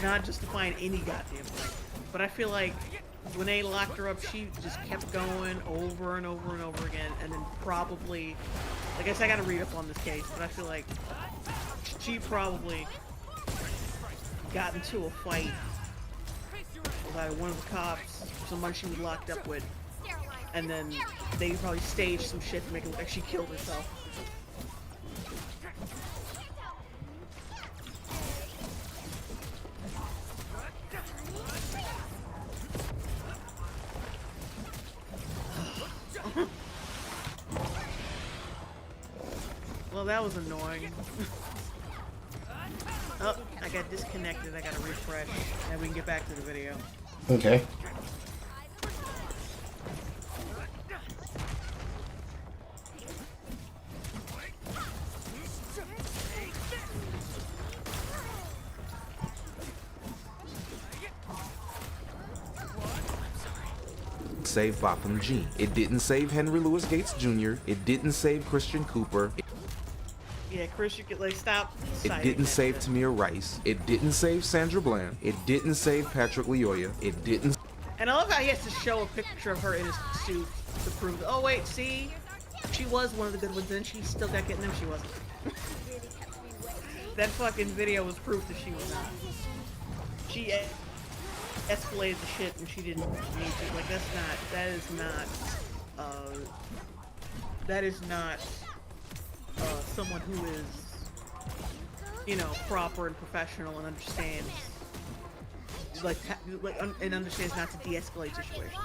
not justifying any goddamn thing, but I feel like when they locked her up, she just kept going over and over and over again, and then probably, like I said, I gotta read up on this case, but I feel like she probably got into a fight with either one of the cops, somebody she was locked up with, and then they probably staged some shit to make it look like she killed herself. Well, that was annoying. Oh, I got disconnected. I gotta refresh. And we can get back to the video. Okay. Save Botham Jean. It didn't save Henry Louis Gates Jr. It didn't save Christian Cooper. Yeah, Chris, you could like stop. It didn't save Tamir Rice. It didn't save Sandra Bland. It didn't save Patrick Lyoya. It didn't. And I love how he has to show a picture of her in his suit to prove. Oh wait, see, she was one of the good ones. Then she still got getting them. She wasn't. That fucking video was proof that she was not. She escalated the shit when she didn't need to. Like that is not someone who is, you know, proper and professional and understands, and understands not to de-escalate situations.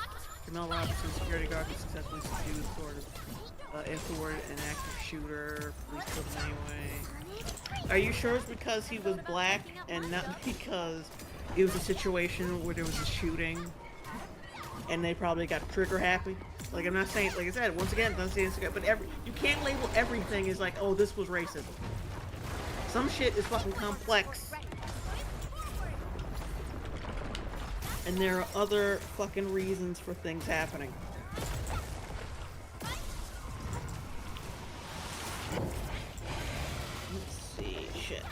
Jamel Robinson, security guard who successfully subdued Endfield, an active shooter. Police killed him anyway. Are you sure it's because he was black and not because it was a situation where there was a shooting and they probably got trigger happy? Like, I'm not saying, like I said, once again, I'm not saying it's, but you can't label everything as like, oh, this was racism. Some shit is fucking complex. And there are other fucking reasons for things happening. Let's see, shit.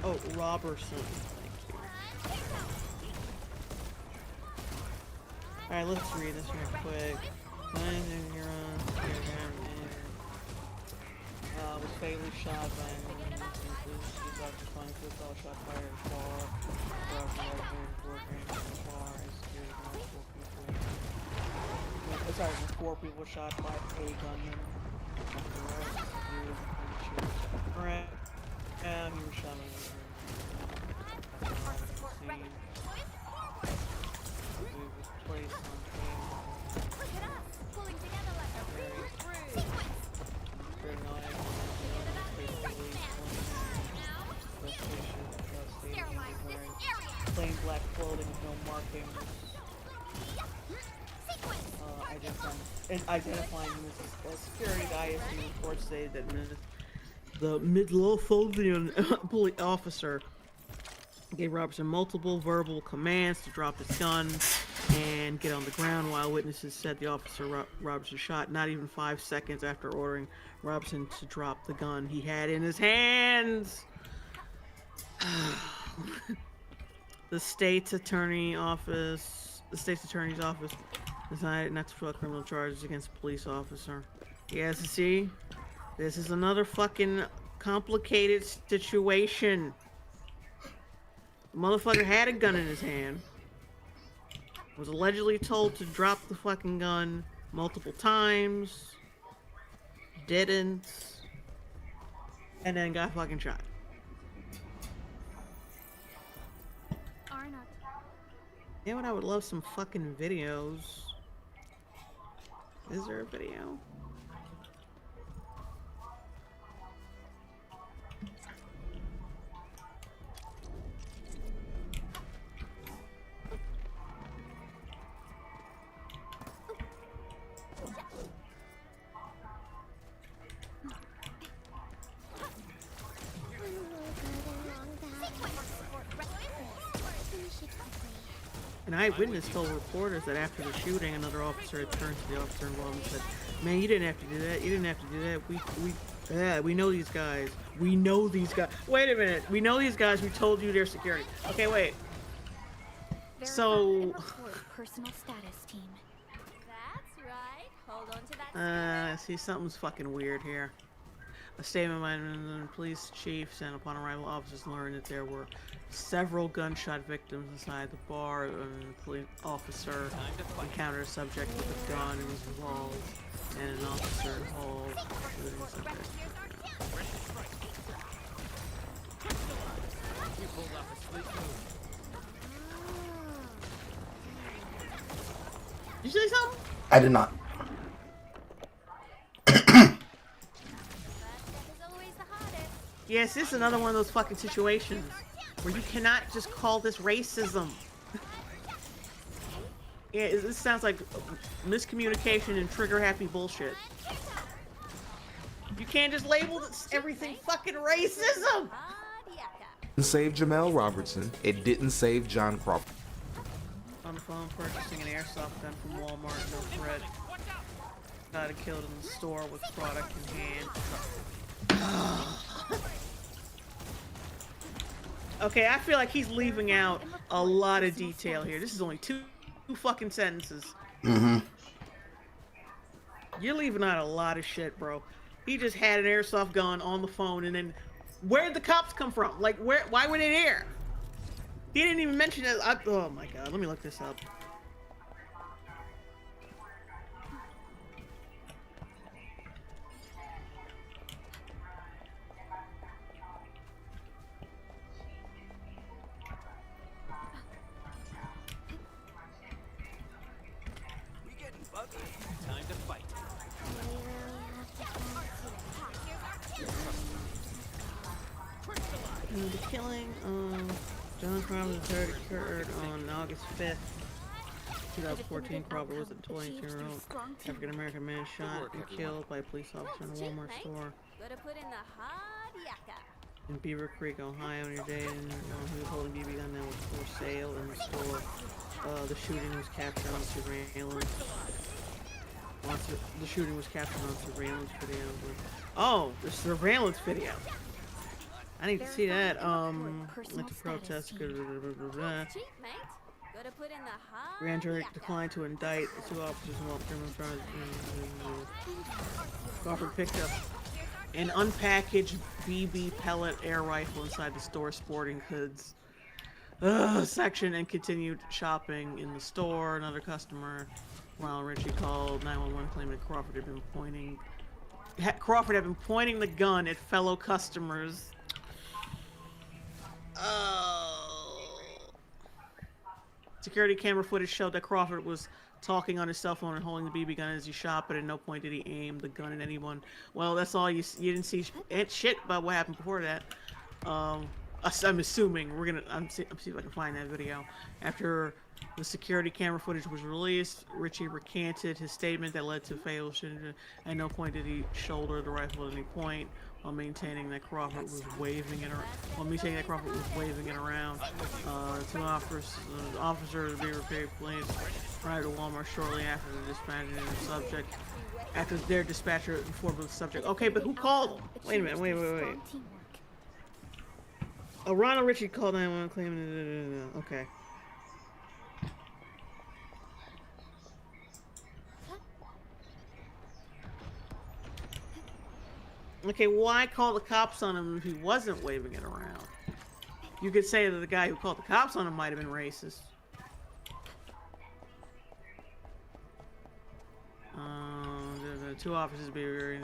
Oh, Robertson. Alright, let's read this real quick. Was fatally shot by an shot fired at a bar. Sorry, 4 people shot by a gunman. Correct. And he was shot black clothing with no markings. Identifying him as a security guy, as the reports say that the Midlothian police officer gave Robertson multiple verbal commands to drop his gun and get on the ground, while witnesses said the officer Robertson shot not even 5 seconds after ordering Robertson to drop the gun he had in his hands. The state's attorney's office decided not to file criminal charges against a police officer. Yes, see? This is another fucking complicated situation. The motherfucker had a gun in his hand. Was allegedly told to drop the fucking gun multiple times. Didn't. And then got fucking shot. You know what? I would love some fucking videos. Is there a video? An eyewitness told reporters that after the shooting, another officer had turned to the officer involved and said, "Man, you didn't have to do that. You didn't have to do that. We know these guys. We know these guys. Wait a minute. We know these guys. We told you they're security. Okay, wait. So, personal status team. That's right. Hold on to that. see, something's fucking weird here. A statement by the police chief sent upon arrival, officers learned that there were several gunshot victims inside the bar, and the police officer encountered a subject with a gun and was involved, and an officer involved shooting the subject. Did you say something? I did not. Yes, this is another one of those fucking situations where you cannot just call this racism. Yeah, this sounds like miscommunication and trigger-happy bullshit. You can't just label this everything fucking racism! It didn't save Jamel Robertson. It didn't save John Crawford. On the phone purchasing an airsoft gun from Walmart, no threat. Got killed in the store with product in hand. Okay, I feel like he's leaving out a lot of detail here. This is only two fucking sentences. Mm-hmm. You're leaving out a lot of shit, bro. He just had an airsoft gun on the phone, and then where'd the cops come from? Like, why were they there? He didn't even mention it. Oh my god, let me look this up. Time to fight. The killing of John Crawford occurred on August 5th, 2014. Crawford was a 22-year-old African-American man shot and killed by a police officer in a Walmart store in Beaver Creek, Ohio. On your day, he was holding BB gun that was for sale in the store. The shooting was captured on surveillance. The shooting was captured on surveillance video. Oh, the surveillance video. I need to see that. Like to protest. Grand jury declined to indict the two officers involved in criminal charges. Crawford picked up an unpackaged BB pellet air rifle inside the store sporting goods section and continued shopping in the store. Another customer, Ronald Ritchie, called 911 claiming that Crawford had been pointing the gun at fellow customers. Security camera footage showed that Crawford was talking on his cell phone and holding the BB gun as he shot, but at no point did he aim the gun at anyone. Well, that's all you didn't see shit about what happened before that. I'm assuming I'm see if I can find that video. After the security camera footage was released, Richie recanted his statement that led to fatal shooting. At no point did he shoulder the rifle at any point, while maintaining that Crawford was waving it around. Two officers be repaid planes arrived at Walmart shortly after the dispatcher and the subject. After their dispatcher informed the subject. Okay, but who called them? Wait a minute. Wait. Oh, Ronald Richie called 911 claiming. Okay. Okay, why call the cops on him if he wasn't waving it around? You could say that the guy who called the cops on him might have been racist. The two officers be very.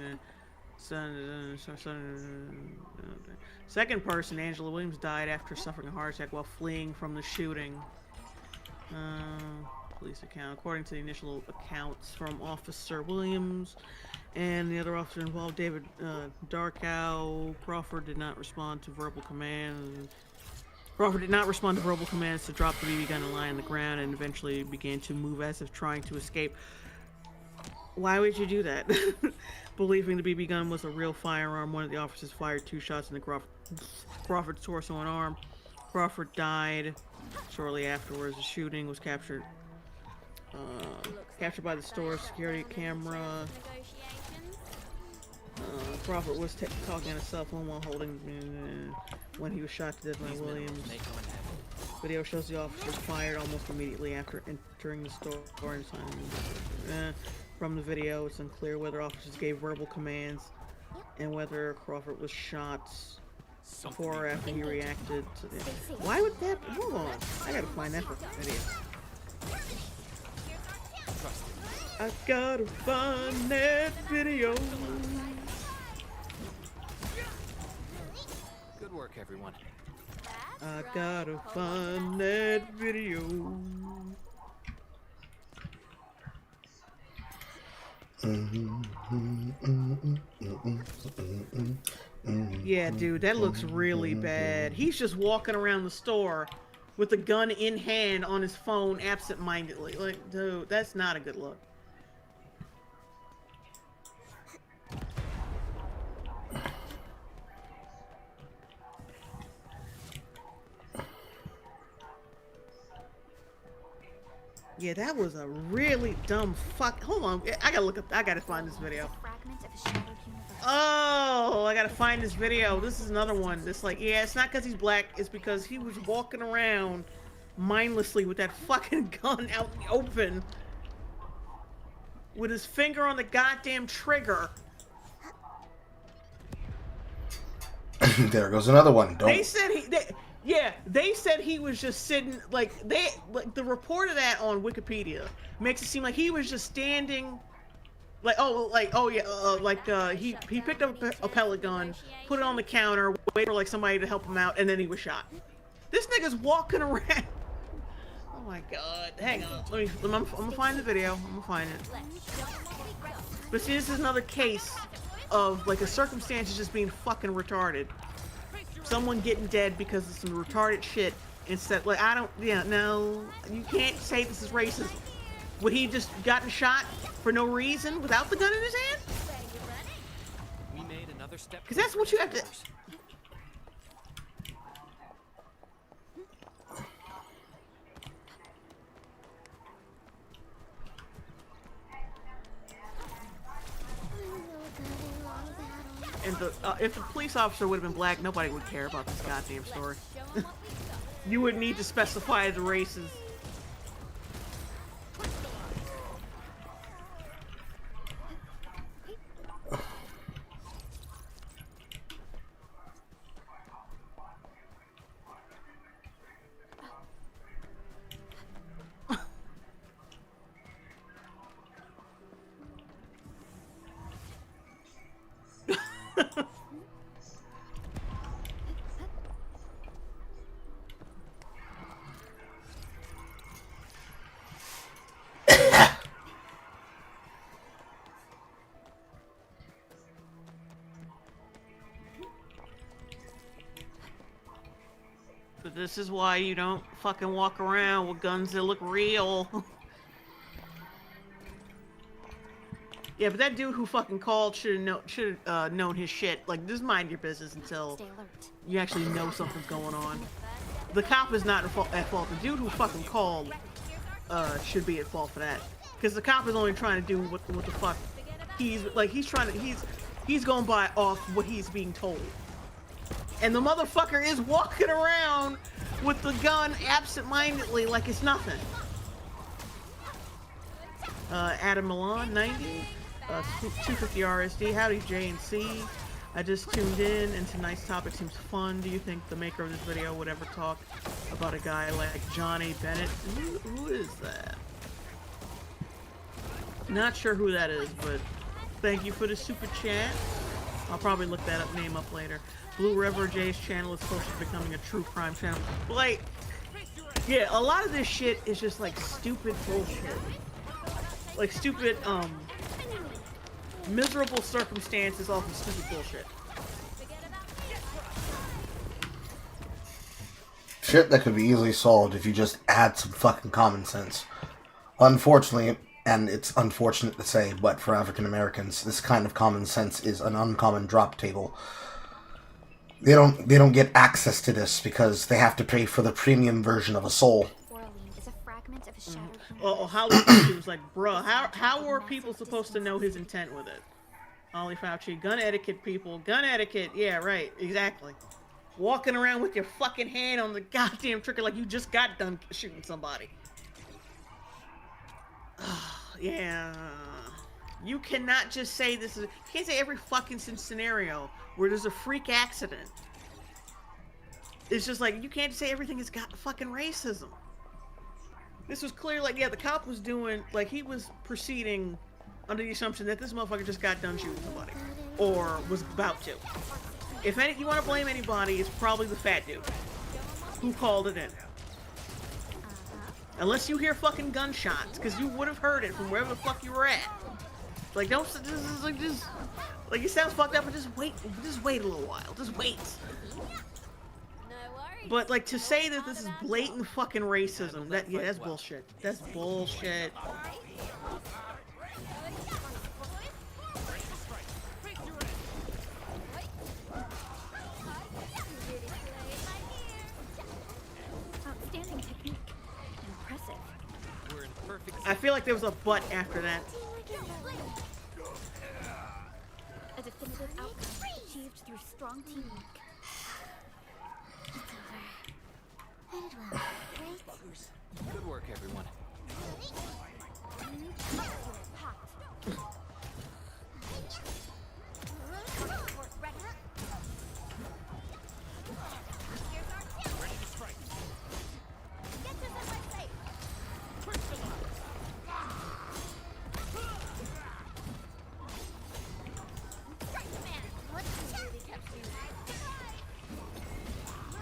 Second person, Angela Williams, died after suffering a heart attack while fleeing from the shooting. Police account. According to the initial accounts from Officer Williams and the other officer involved, David Darkow, Crawford did not respond to verbal commands. Crawford did not respond to verbal commands to drop the BB gun and lie on the ground, and eventually began to move as if trying to escape. Why would you do that? Believing the BB gun was a real firearm, one of the officers fired 2 shots in Crawford's torso and arm. Crawford died shortly afterwards. The shooting was captured by the store security camera. Crawford was talking on his cell phone while holding when he was shot to death by Williams. Video shows the officers fired almost immediately after entering the store. From the video, it's unclear whether officers gave verbal commands and whether Crawford was shot before or after he reacted to the... Why would that... Hold on. I gotta find that video. I gotta find that video. Good work, everyone. I gotta find that video. Yeah, dude, that looks really bad. He's just walking around the store with the gun in hand on his phone absent-mindedly. Like, dude, that's not a good look. Yeah, that was a really dumb fuck. Hold on, I gotta find this video. Oh, I gotta find this video. This is another one. This like, yeah, it's not because he's black. It's because he was walking around mindlessly with that fucking gun out in the open, with his finger on the goddamn trigger. There goes another one. Don't. They said they said he was just sitting, like the report of that on Wikipedia makes it seem like he was just standing, he picked up a pellet gun, put it on the counter, waited for like somebody to help him out, and then he was shot. This nigga's walking around. Oh my god! Hang on, I'm gonna find the video. I'm gonna find it. But see, this is another case of like a circumstance is just being fucking retarded. Someone getting dead because of some retarded shit instead, like, no, you can't say this is racism. Would he just gotten shot for no reason without the gun in his hand? We made another step. Because that's what you have to... And if the police officer would have been black, nobody would care about this goddamn story. You wouldn't need to specify the races. But this is why you don't fucking walk around with guns that look real. Yeah, but that dude who fucking called should have known his shit. Like, just mind your business until you actually know something's going on. The cop is not at fault. The dude who fucking called should be at fault for that. Because the cop is only trying to do what the fuck he's going by off what he's being told. And the motherfucker is walking around with the gun absent-mindedly like it's nothing. Adam Milan, 90. 250 RSD. Howdy, J and C. I just tuned in, and tonight's topic seems fun. Do you think the maker of this video would ever talk about a guy like Johnny Bennett? Who is that? Not sure who that is, but thank you for the super chat. I'll probably look that name up later. Blue River J's channel is close to becoming a true crime channel. Like, yeah, a lot of this shit is just like stupid bullshit. Like stupid, miserable circumstances off of stupid bullshit. Shit that could be easily solved if you just add some fucking common sense. Unfortunately, and it's unfortunate to say, but for African Americans, this kind of common sense is an uncommon drop table. They don't get access to this because they have to pay for the premium version of a soul. Holly Fauci was like, bruh, how were people supposed to know his intent with it? Holly Fauci, gun etiquette, people. Gun etiquette, yeah, right, exactly. Walking around with your fucking hand on the goddamn trigger like you just got done shooting somebody. Yeah. You cannot just say this is... You can't say every fucking scenario where there's a freak accident. It's just like, you can't say everything has got fucking racism. This was clear, like, yeah, the cop was doing, like, he was proceeding under the assumption that this motherfucker just got done shooting somebody. Or was about to. If you want to blame anybody, it's probably the fat dude who called it in. Unless you hear fucking gunshots, because you would have heard it from wherever the fuck you were at. Like, don't, just, like, it sounds fucked up, but just wait a little while. Just wait. But, like, to say that this is blatant fucking racism, that's bullshit. That's bullshit. Outstanding technique. Impressive. We're in perfect. I feel like there was a but after that. A definitive outcome achieved through strong teamwork. Good work, everyone.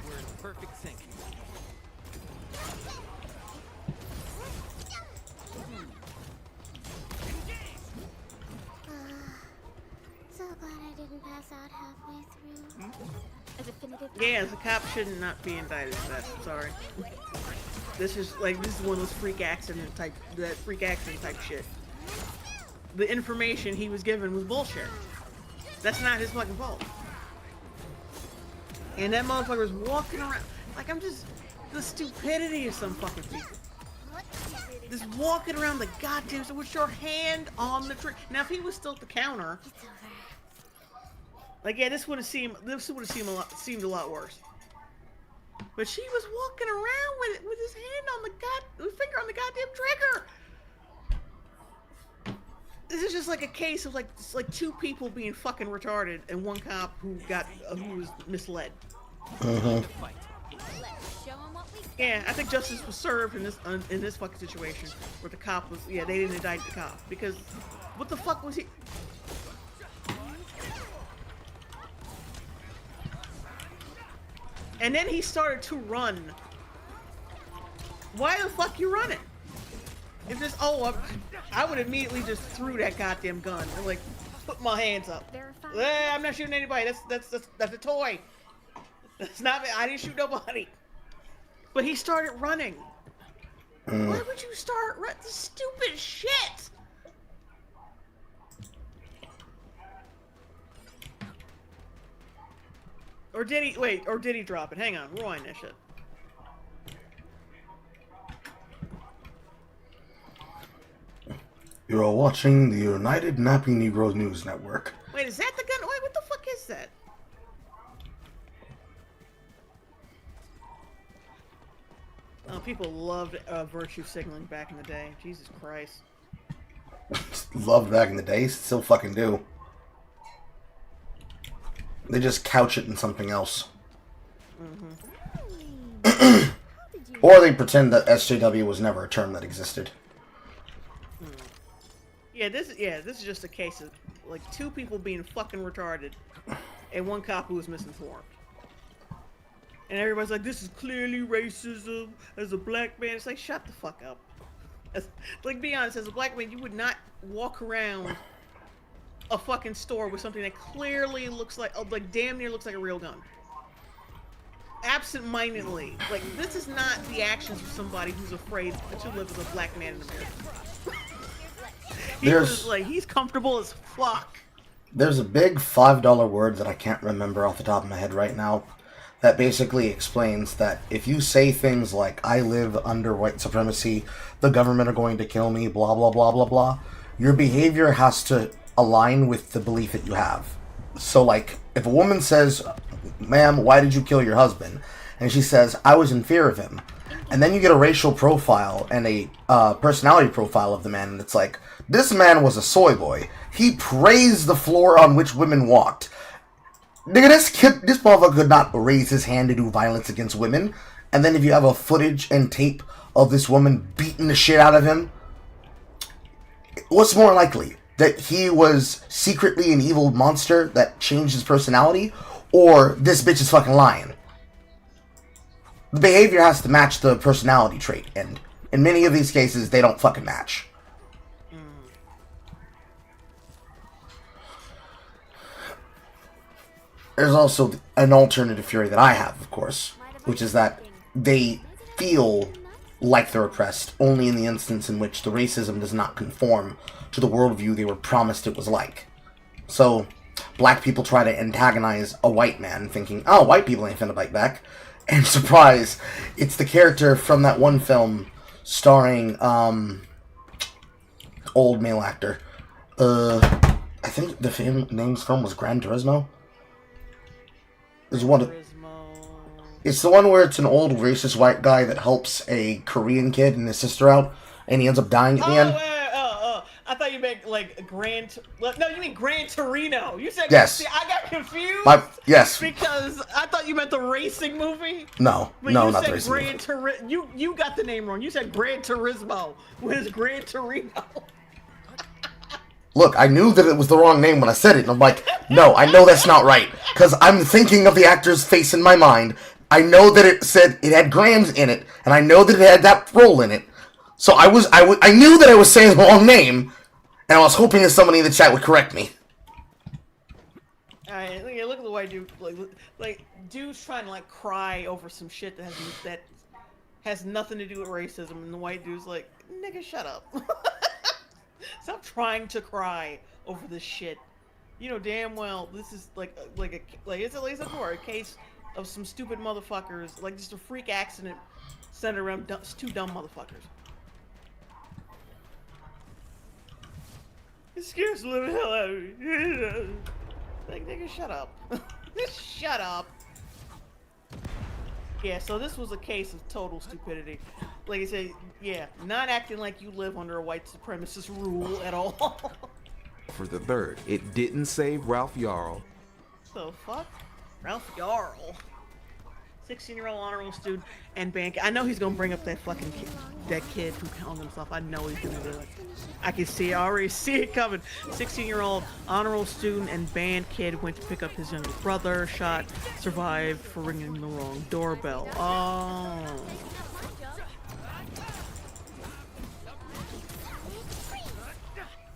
We're in perfect sync. So glad I didn't pass out halfway through. A definitive. Yeah, the cop should not be indicted for that. Sorry. This is one of those freak accident type shit. The information he was given was bullshit. That's not his fucking fault. And that motherfucker was walking around like the stupidity of some fucking people. Just walking around the goddamn with your hand on the trigger. Now, if he was still at the counter, like, yeah, this would have seemed a lot worse. But she was walking around with his hand on his finger on the goddamn trigger. This is just like a case of like two people being fucking retarded and one cop who was misled. Yeah, I think justice was served in this fucking situation where the cop was. Yeah, they didn't indict the cop because what the fuck was he? And then he started to run. Why the fuck you running? If this, I would immediately just threw that goddamn gun and like put my hands up. I'm not shooting anybody. That's a toy. That's not me. I didn't shoot nobody. But he started running. Why would you start this stupid shit? Or did he wait? Or did he drop it? Hang on, rewind that shit. You are watching the United Napping Negro News Network. Wait, is that the gun? Wait, what the fuck is that? Oh, people loved virtue signaling back in the day. Jesus Christ. Loved back in the day, still fucking do. They just couch it in something else. Or they pretend that SJW was never a term that existed. Yeah, this is just a case of like two people being fucking retarded and one cop who was misinformed. And everybody's like, this is clearly racism as a black man. It's like, shut the fuck up. Like, be honest, as a black man, you would not walk around a fucking store with something that clearly looks like damn near looks like a real gun. Absent-mindedly. Like, this is not the actions of somebody who's afraid to live as a black man in America. He's comfortable as fuck. There's a big $5 word that I can't remember off the top of my head right now that basically explains that if you say things like, I live under white supremacy, the government are going to kill me, blah, blah, blah, blah, blah, your behavior has to align with the belief that you have. So, like, if a woman says, ma'am, why did you kill your husband? And she says, I was in fear of him. And then you get a racial profile and a personality profile of the man, and it's like, this man was a soy boy. He praised the floor on which women walked. Nigga, this motherfucker could not raise his hand to do violence against women. And then if you have a footage and tape of this woman beating the shit out of him, what's more likely? That he was secretly an evil monster that changed his personality? Or this bitch is fucking lying? The behavior has to match the personality trait. And in many of these cases, they don't fucking match. There's also an alternative theory that I have, of course, which is that they feel like they're oppressed only in the instance in which the racism does not conform to the worldview they were promised it was like. So, black people try to antagonize a white man thinking, oh, white people ain't finna bite back. And surprise, it's the character from that one film starring, old male actor. I think the name's film was Gran Turismo. There's one. It's the one where it's an old racist white guy that helps a Korean kid and his sister out, and he ends up dying at the end. I thought you meant like No, you mean Gran Torino. You said yes. See, I got confused. Yes. Because I thought you meant the racing movie. No, but no, you not said the racing movie. You got the name wrong. You said Gran Turismo. Where's Gran Torino? Look, I knew that it was the wrong name when I said it, and I'm like, no, I know that's not right, because I'm thinking of the actor's face in my mind. I know that it said it had Grams in it, and I know that it had that role in it. So I knew that I was saying the wrong name, and I was hoping that somebody in the chat would correct me. Alright, look at the white dude, like dude's trying to like cry over some shit that has nothing to do with racism, and the white dude's like, nigga, shut up. Stop trying to cry over this shit. You know damn well this is like it's a case of some stupid motherfuckers, like just a freak accident centered around two dumb motherfuckers. It scares the living hell out of me. Like, nigga, shut up. Just shut up. Yeah, so this was a case of total stupidity. Like I said, yeah, not acting like you live under a white supremacist rule at all. For the third, it didn't save Ralph Yarl. So fuck? Ralph Yarl. 16-year-old honor roll student and band kid. I know he's gonna bring up that fucking kid who hung himself. I know he's gonna do it. I can see it. I already see it coming. 16-year-old honor roll student and band kid went to pick up his younger brother. Shot, survived for ringing the wrong doorbell. Oh.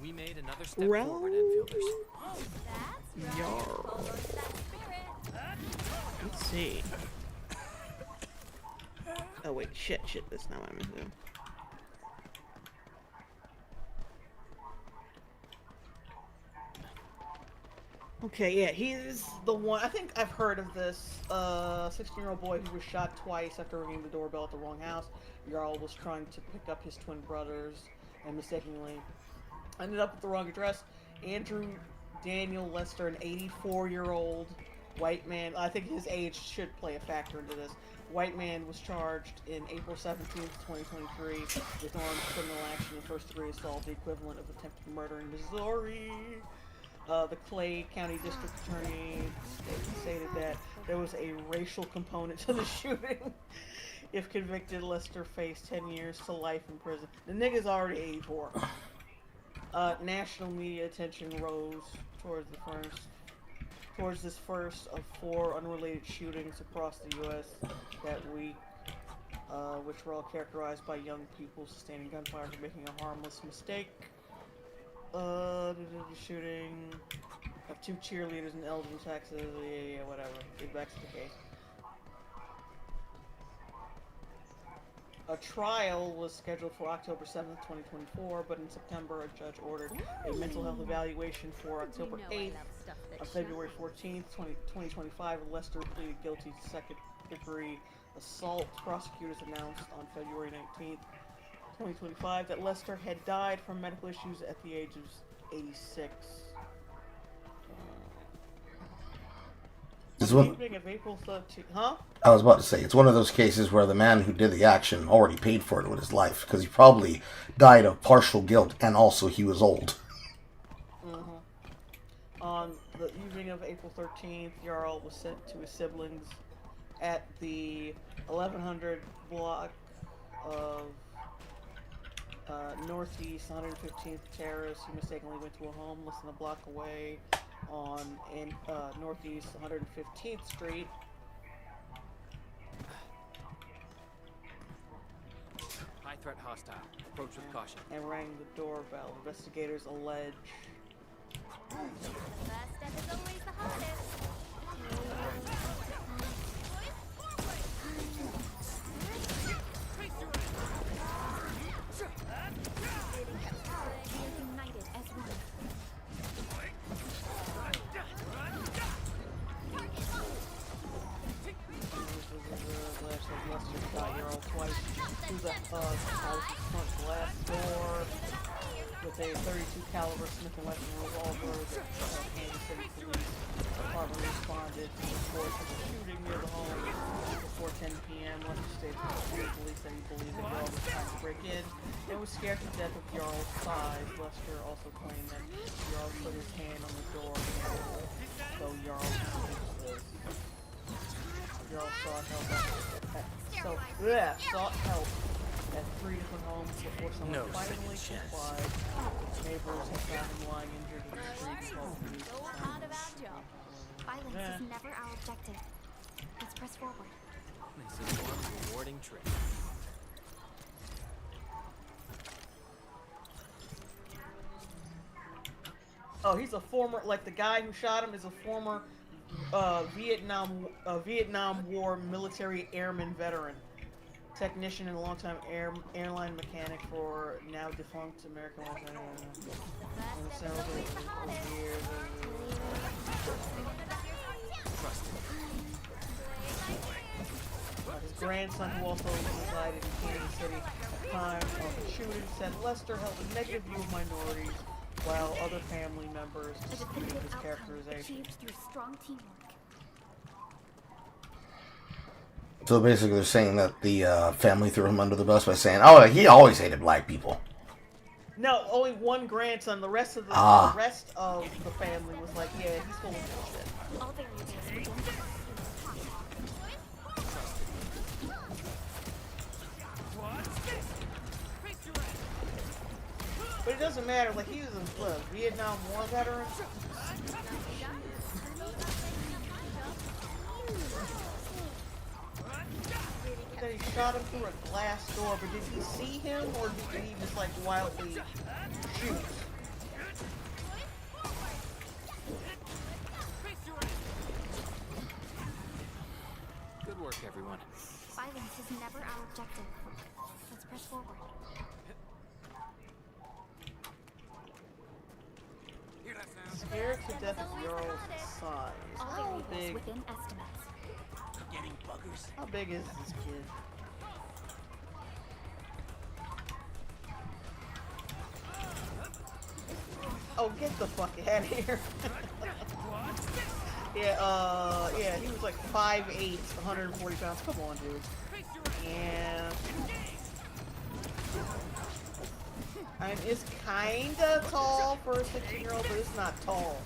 We made another step forward, Enfielders. Let's see. Oh wait, shit, that's not what I'm gonna do. Okay, yeah, he's the one. I think I've heard of this 16-year-old boy who was shot twice after ringing the doorbell at the wrong house. Jarl was trying to pick up his twin brothers and mistakenly ended up at the wrong address. Andrew Daniel Lester, an 84-year-old white man. I think his age should play a factor into this. White man was charged in April 17th, 2023 with armed criminal action and first-degree assault, the equivalent of attempted murder in Missouri. The Clay County District Attorney stated that there was a racial component to the shooting. If convicted, Lester faced 10 years to life in prison. The nigga's already 84. National media attention rose towards this first of 4 unrelated shootings across the U.S. that week, which were all characterized by young people sustaining gunfire for making a harmless mistake. The shooting of 2 cheerleaders in Elgin, Texas. Yeah, whatever. Get back to the case. A trial was scheduled for October 7th, 2024, but in September, a judge ordered a mental health evaluation for October 8th. On February 14th, 2025, Lester pleaded guilty to second-degree assault. Prosecutors announced on February 19th, 2025, that Lester had died from medical issues at the age of 86. Evening of April 13th, huh? I was about to say, it's one of those cases where the man who did the action already paid for it with his life, because he probably died of partial guilt, and also he was old. On the evening of April 13th, Jarl was sent to his siblings at the 1100 block of Northeast 115th Terrace. He mistakenly went to a home less than a block away on Northeast 115th Street. High threat hostile. Approach with caution. And rang the doorbell. Investigators allege. The first step is always the hardest. United as one. Lester shot Jarl twice through the house's front glass door with a .32 caliber Smith & Wesson revolver. The Kansas City Police Department responded to reports of a shooting near the home before 10 p.m. Lester stated to the police that he believed that Jarl was trying to break in and was scared to death of Jarl's size. Lester also claimed that Jarl put his hand on the door handle, though Jarl refused this. Jarl sought help at 3 different homes before someone finally complied. Neighbors had found him lying injured in the street and called police. Go out of our job. Violence is never our objective. Let's press forward. This is one rewarding trip. Oh, he's a former, like the guy who shot him is a former Vietnam War military airman veteran, technician and a longtime airline mechanic for now defunct American his grandson, who also resided in Kansas City at the time of the shooting, said Lester held a negative view of minorities, while other family members disputed his characterization. Through strong teamwork. So basically they're saying that the family threw him under the bus by saying, oh, he always hated black people. No, only one grandson. The rest of the rest of the family was like, yeah, he's full of bullshit. All variables. But it doesn't matter, like he was a Vietnam War veteran. That he shot him through a glass door, but did he see him or did he just like wildly shoot? Good work, everyone. Violence is never our objective. Let's press forward. Scared to death of Jarl's size. How big? Within estimates. Getting buggers. How big is this kid? Oh, get the fuck out of here. Yeah, he was like 5'8", 140 pounds. Come on, dude. Yeah. I mean, it's kinda tall for a 16-year-old, but it's not tall.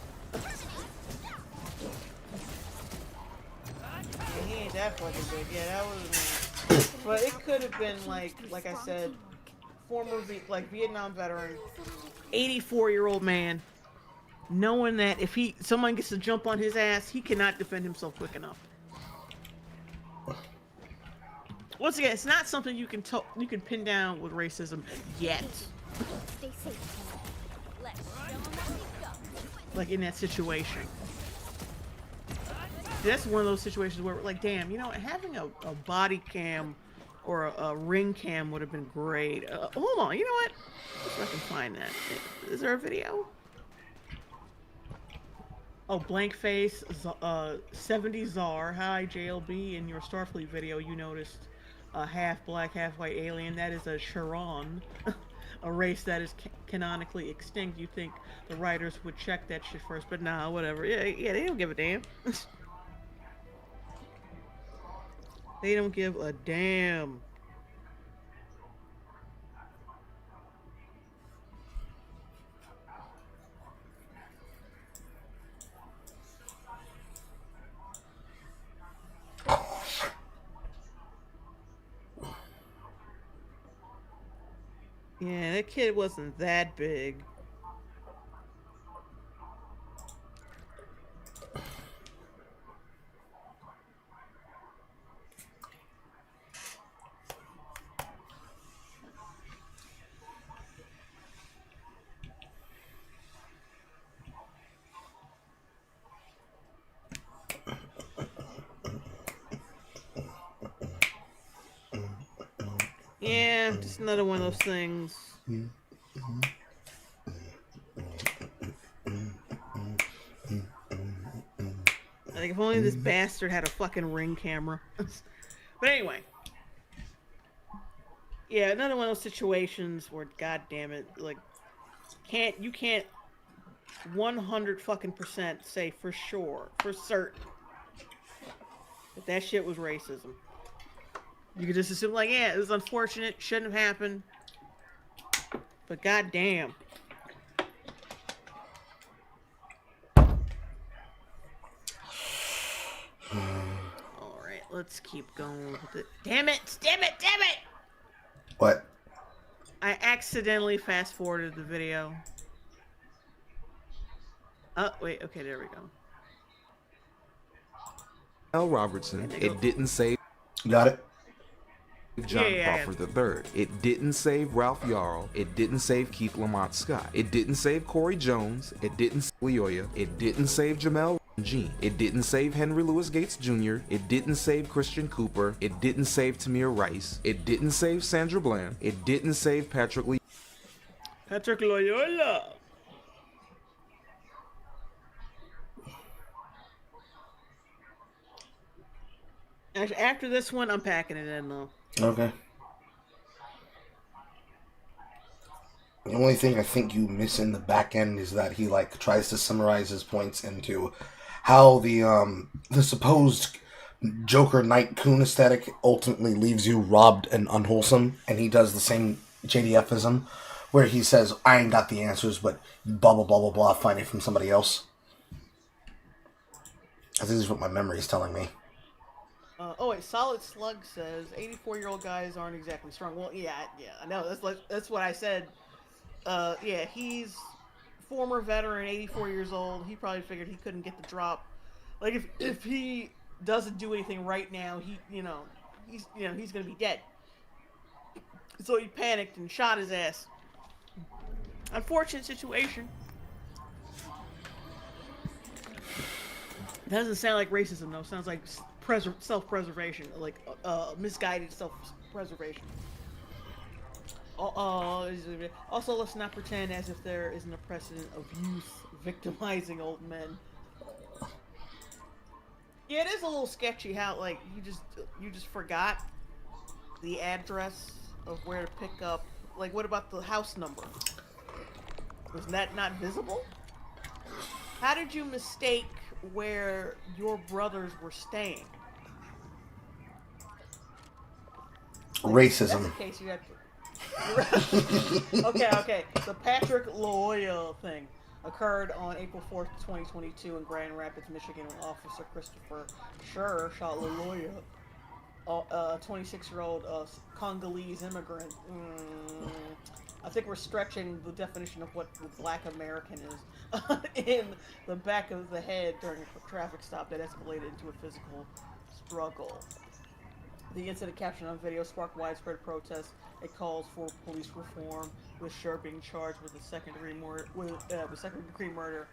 Yeah, he ain't that fucking big. Yeah, that was. But it could have been like I said, former Vietnam veteran, 84-year-old man, knowing that if someone gets to jump on his ass, he cannot defend himself quick enough. Once again, it's not something you can pin down with racism yet. Stay safe. Like in that situation. That's one of those situations where, like, damn, you know, having a body cam or a ring cam would have been great. Hold on, you know what? Let's see if I can find that. Is there a video? Oh, blank face, 70 Czar. Hi, JLB. In your Starfleet video, you noticed a half black, half white alien. That is a Charon, a race that is canonically extinct. You think the writers would check that shit first, but nah, whatever. Yeah, they don't give a damn. They don't give a damn. Yeah, that kid wasn't that big. Yeah, just another one of those things. Like, if only this bastard had a fucking ring camera. But anyway. Yeah, another one of those situations where, god damn it, like, you can't 100% say for sure, for certain, that shit was racism. You could just assume, like, yeah, it was unfortunate, shouldn't have happened, but goddamn. Alright, let's keep going with it. Damn it! Damn it! Damn it! What? I accidentally fast-forwarded the video. Oh, wait, okay, there we go. L. Robertson, it didn't save... Got it? John Crawford III. It didn't save Ralph Yarl. It didn't save Keith Lamont Scott. It didn't save Corey Jones. It didn't save Leoya. It didn't save Jamel Jean. It didn't save Henry Louis Gates Jr. It didn't save Christian Cooper. It didn't save Tamir Rice. It didn't save Sandra Bland. It didn't save Patrick Loyola. Actually, after this one, I'm packing it in though. Okay. The only thing I think you miss in the back end is that he tries to summarize his points into how the supposed Joker Knight Coon aesthetic ultimately leaves you robbed and unwholesome, and he does the same JDFism where he says, I ain't got the answers, but blah blah blah blah blah, find it from somebody else. I think this is what my memory is telling me. Oh wait, Solid Slug says 84-year-old guys aren't exactly strong. Well, yeah, I know. That's what I said. Yeah, he's former veteran, 84 years old. He probably figured he couldn't get the drop. Like if he doesn't do anything right now, he's gonna be dead. So he panicked and shot his ass. Unfortunate situation. Doesn't sound like racism though. Sounds like self-preservation, like misguided self-preservation. Also, let's not pretend as if there isn't a precedent of youth victimizing old men. Yeah, it is a little sketchy how like you just forgot the address of where to pick up. Like, what about the house number? Was that not visible? How did you mistake where your brothers were staying? Racism. That's the case you had to... okay. The Patrick LaLoya thing occurred on April 4th, 2022 in Grand Rapids, Michigan, when Officer Christopher Schur shot LaLoya, a 26-year-old Congolese immigrant. I think we're stretching the definition of what the Black American is in the back of the head during a traffic stop that escalated into a physical struggle. The incident captured on video sparked widespread protests. It calls for police reform, with Schur being charged with a second-degree murder,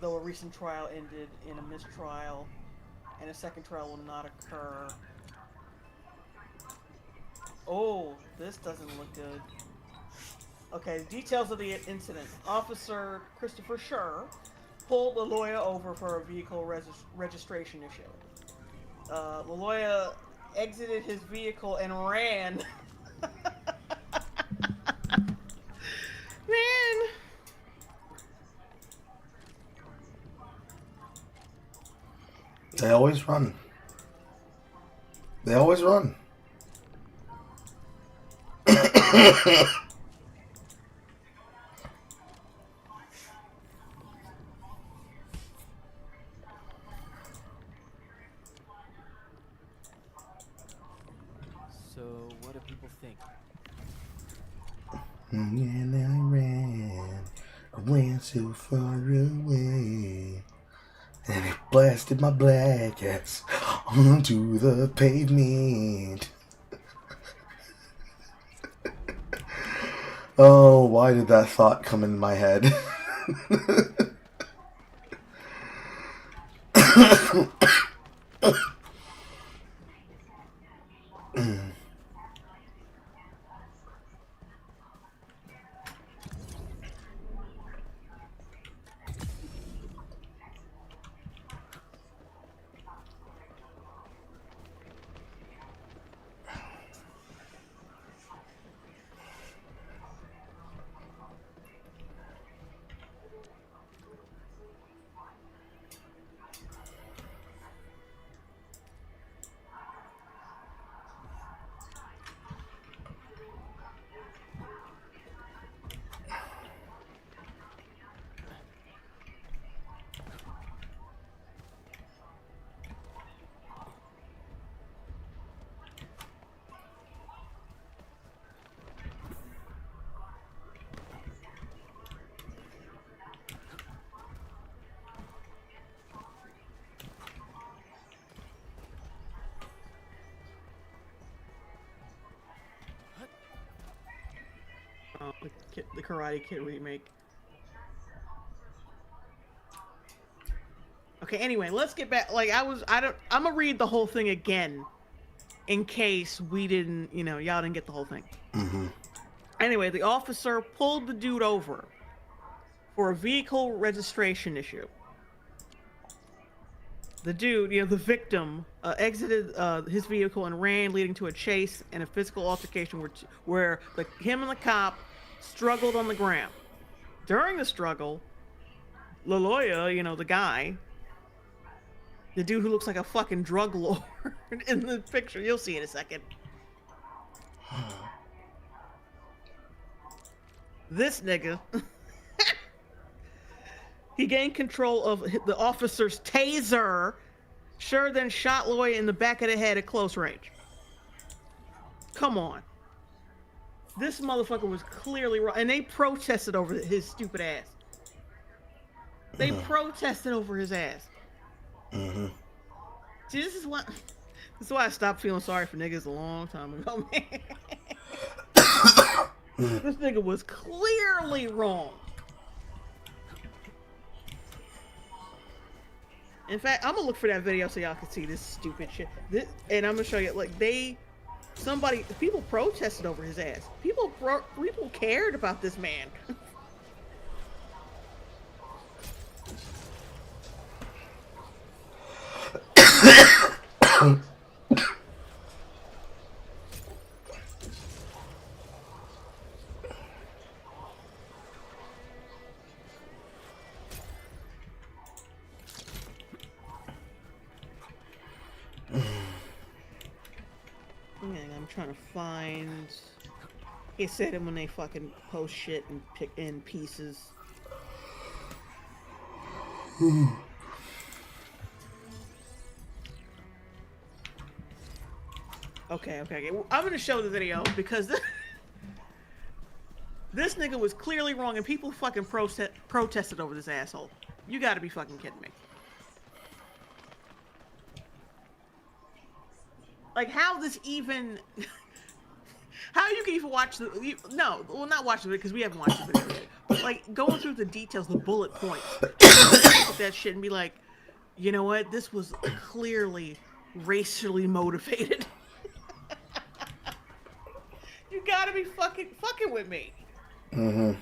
though a recent trial ended in a mistrial, and a second trial will not occur. Oh, this doesn't look good. Okay, details of the incident. Officer Christopher Schur pulled LaLoya over for a vehicle registration issue. LaLoya exited his vehicle and ran. Man. They always run. They always run. So, what do people think? And I ran so far away, and it blasted my black ass onto the pavement. Oh, why did that thought come in my head? The Karate Kid remake. Okay, anyway, let's get back. Like, I'm gonna read the whole thing again, in case we didn't, y'all didn't get the whole thing. Anyway, the officer pulled the dude over for a vehicle registration issue. The dude, the victim, exited his vehicle and ran, leading to a chase and a physical altercation where him and the cop struggled on the ground. During the struggle, LaLoya, the guy, the dude who looks like a fucking drug lord in the picture, you'll see in a second. This nigga, he gained control of the officer's taser. Schur then shot LaLoya in the back of the head at close range. Come on. This motherfucker was clearly wrong. And they protested over his stupid ass. They protested over his ass. See, this is why I stopped feeling sorry for niggas a long time ago, man. This nigga was clearly wrong. In fact, I'm gonna look for that video so y'all can see this stupid shit. And I'm gonna show you, like, people protested over his ass. People cared about this man. I'm trying to find. It said it when they fucking post shit and pick in pieces. Okay. Well, I'm gonna show the video because this nigga was clearly wrong and people fucking protested over this asshole. You gotta be fucking kidding me. Like, how this even... How you can even watch the... No, well, not watch the video, because we haven't watched the video yet. But, like, going through the details, the bullet points. That shit and be like, you know what? This was clearly racially motivated. You gotta be fucking with me. Mm-hmm.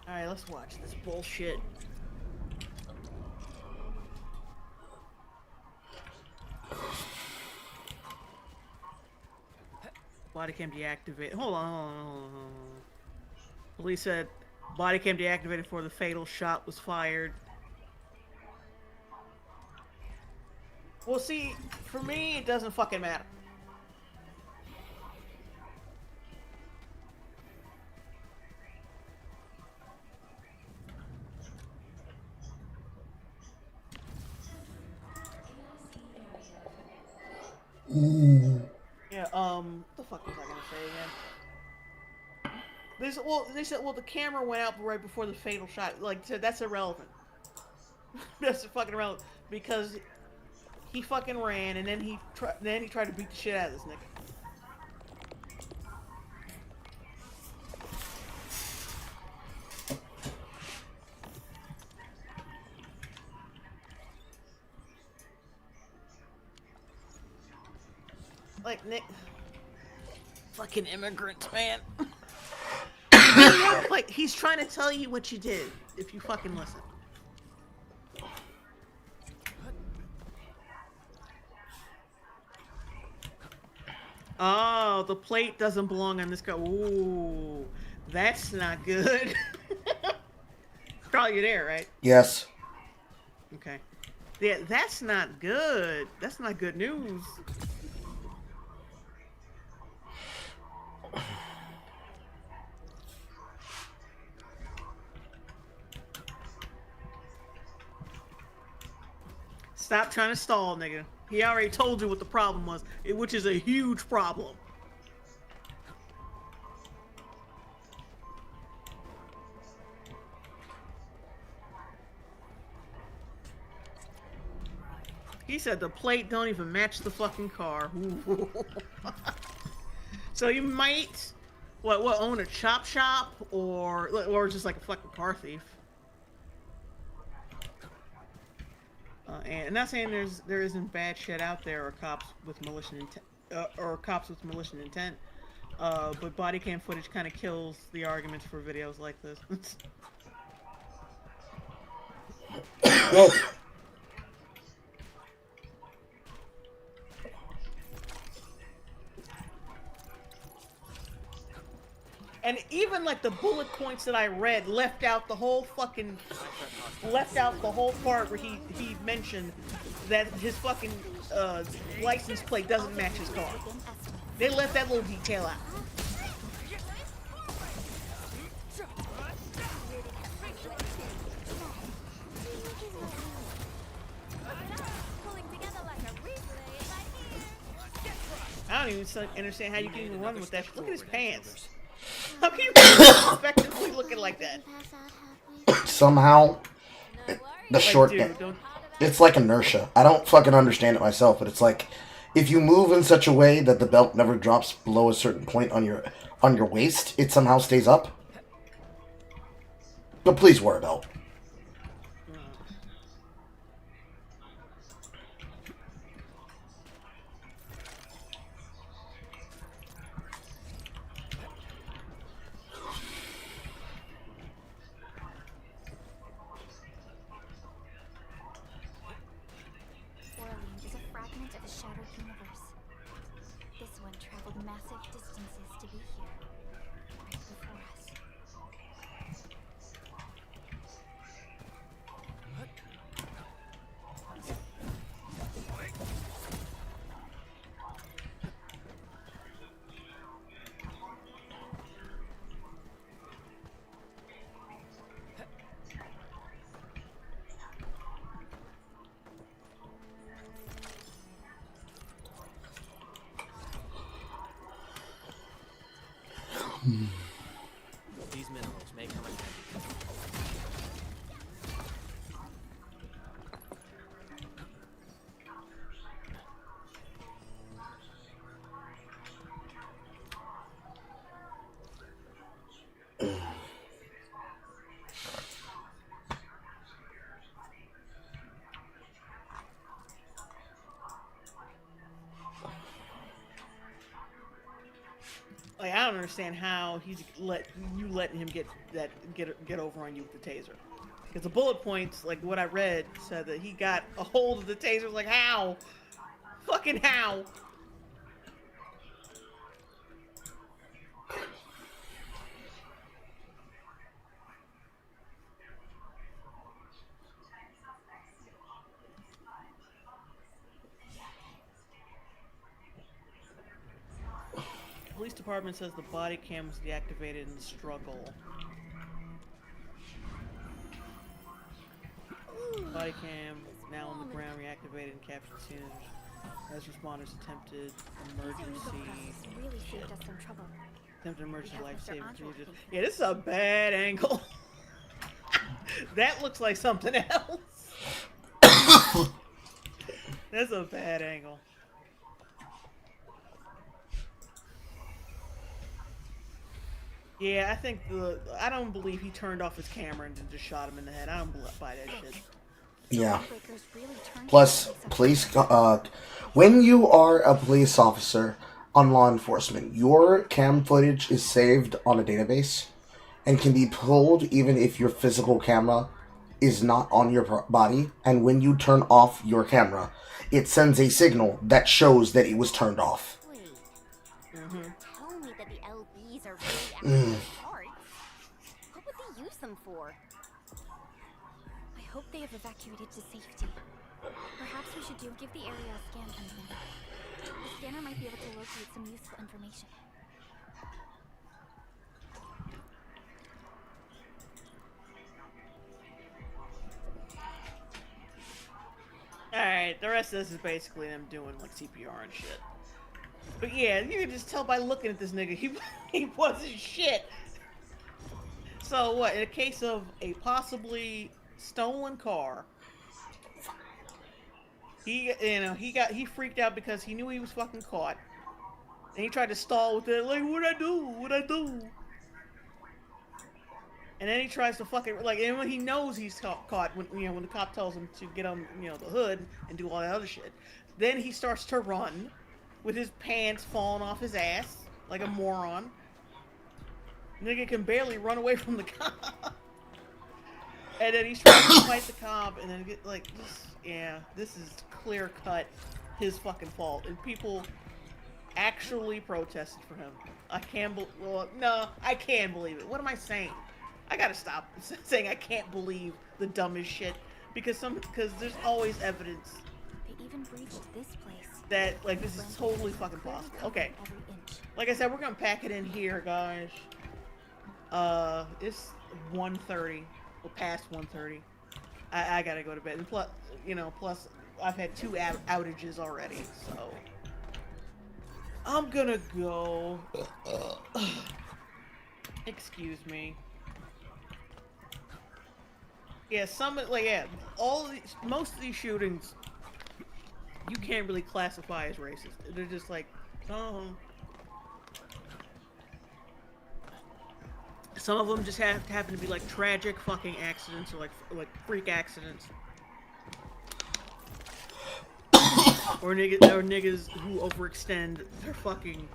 Alright, let's watch this bullshit. Body cam deactivated. Hold on. Police said body cam deactivated before the fatal shot was fired. Well, see, for me, it doesn't fucking matter. Yeah, what the fuck was I gonna say again? They said, the camera went out right before the fatal shot. Like, so that's irrelevant. That's fucking irrelevant because he fucking ran and then he tried to beat the shit out of this nigga. Like, Nick, fucking immigrants, man. Like, he's trying to tell you what you did if you fucking listen. Oh, the plate doesn't belong on this car. Ooh, that's not good. Carl, you're there, right? Yes. Okay. Yeah, that's not good. That's not good news. Stop trying to stall, nigga. He already told you what the problem was, which is a huge problem. He said the plate don't even match the fucking car. So you might, own a chop shop or just like a fucking car thief. And not saying there isn't bad shit out there or cops with malicious intent, but body cam footage kind of kills the arguments for videos like this. And even like the bullet points that I read left out the whole part where he mentioned that his fucking license plate doesn't match his car. They left that little detail out. I don't even understand how you can even run with that. Look at his pants. How can you effectively looking like that? Somehow, the short it's like inertia. I don't fucking understand it myself, but it's like if you move in such a way that the belt never drops below a certain point on your on your waist, it somehow stays up. But please wear a belt. Orleans is a fragment of a shattered universe. This one traveled massive distances to be here, right before us. These minerals may come in handy. Like, I don't understand how he's letting him get over on you with the taser. Because the bullet points, like what I read, said that he got a hold of the taser. Like, how? Fucking how? Police department says the body cam was deactivated in the struggle. Body cam now on the ground, reactivated and captured scene as responders attempted emergency. Really saved us some trouble. Attempted emergency life-saving procedures. Yeah, this is a bad angle. That looks like something else. That's a bad angle. Yeah, I don't believe he turned off his camera and then just shot him in the head. I don't buy that shit. Yeah. Plus, police, when you are a police officer on law enforcement, your cam footage is saved on a database and can be pulled even if your physical camera is not on your body. And when you turn off your camera, it sends a signal that shows that it was turned off. Tell me that the LBs are really active parts. What would they use them for? I hope they have evacuated to safety. Perhaps we should give the area a scan from them. The scanner might be able to locate some useful information. Alright, the rest of this is basically them doing like CPR and shit. But yeah, you can just tell by looking at this nigga, he wasn't shit. So what, in a case of a possibly stolen car, he freaked out because he knew he was fucking caught. And he tried to stall with it, like, what'd I do? And then he tries to fucking, like, and when he knows he's caught, when the cop tells him to get on, the hood and do all that other shit, then he starts to run with his pants falling off his ass like a moron. Nigga can barely run away from the cop. And then he's trying to fight the cop, and then get like, this is clear cut his fucking fault, and people actually protested for him. I can believe it. What am I saying? I gotta stop saying I can't believe the dumbest shit because there's always evidence. They even breached this place. That like this is totally fucking possible. Okay, like I said, we're gonna pack it in here, guys. It's 1:30. We're past 1:30. I gotta go to bed, and plus I've had 2 outages already, so I'm gonna go. Excuse me. Yeah, most of these shootings you can't really classify as racist. They're just like, oh. Some of them just happen to be like tragic fucking accidents or like freak accidents. or niggas who overextend their fucking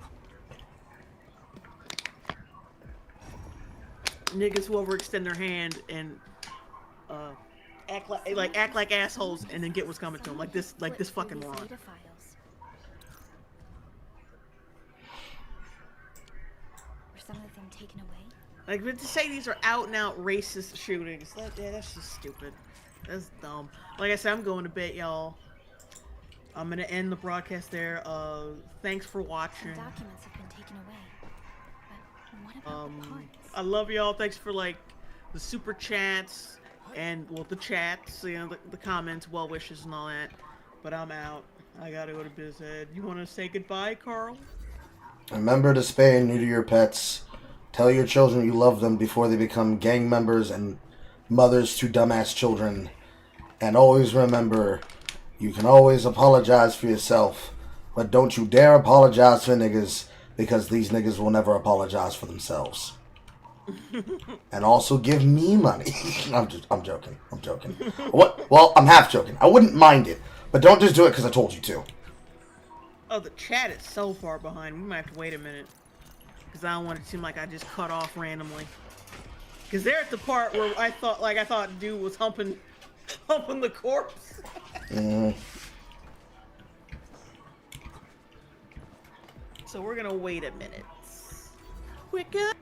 hand and act like assholes and then get what's coming to them, like this fucking Ron. Some of them taken away. Like, but to say these are out and out racist shootings, that's just stupid. That's dumb. Like I said, I'm going to bed, y'all. I'm gonna end the broadcast there. Thanks for watching. Some documents have been taken away. But what about the parts? I love y'all. Thanks for like the super chats and the chats, you know, the comments, well wishes and all that. But I'm out. I gotta go to biz ed. You want to say goodbye, Carl? Remember to spay and neuter your pets. Tell your children you love them before they become gang members and mothers to dumbass children. And always remember, you can always apologize for yourself, but don't you dare apologize for niggas, because these niggas will never apologize for themselves. And also give me money. I'm joking. What? Well, I'm half joking. I wouldn't mind it, but don't just do it because I told you to. Oh, the chat is so far behind. We might have to wait a minute. Because I don't want it to seem like I just cut off randomly. Because they're at the part where I thought dude was humping the corpse. So we're going to wait a minute. We're good.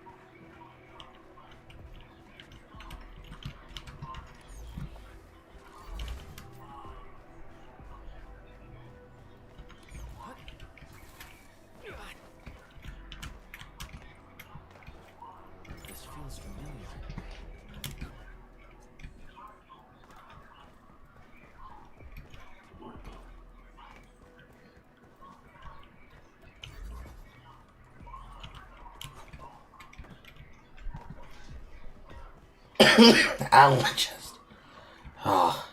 This feels familiar. Ow, just. Oh.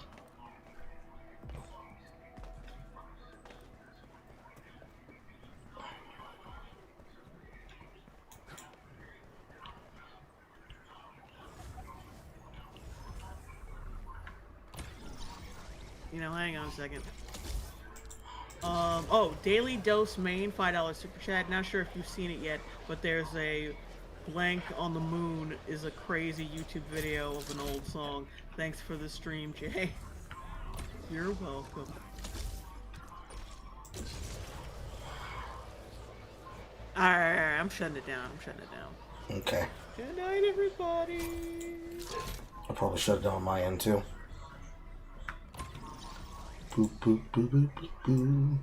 You know, hang on a second. Oh, Daily Dose Main, $5 super chat. Not sure if you've seen it yet, but there's a Blank on the Moon is a crazy YouTube video of an old song. Thanks for the stream, Jay. You're welcome. Alright, I'm shutting it down. Okay. Good night, everybody. I'll probably shut it down on my end too. Boop, boop, boop, boop, boop, boop.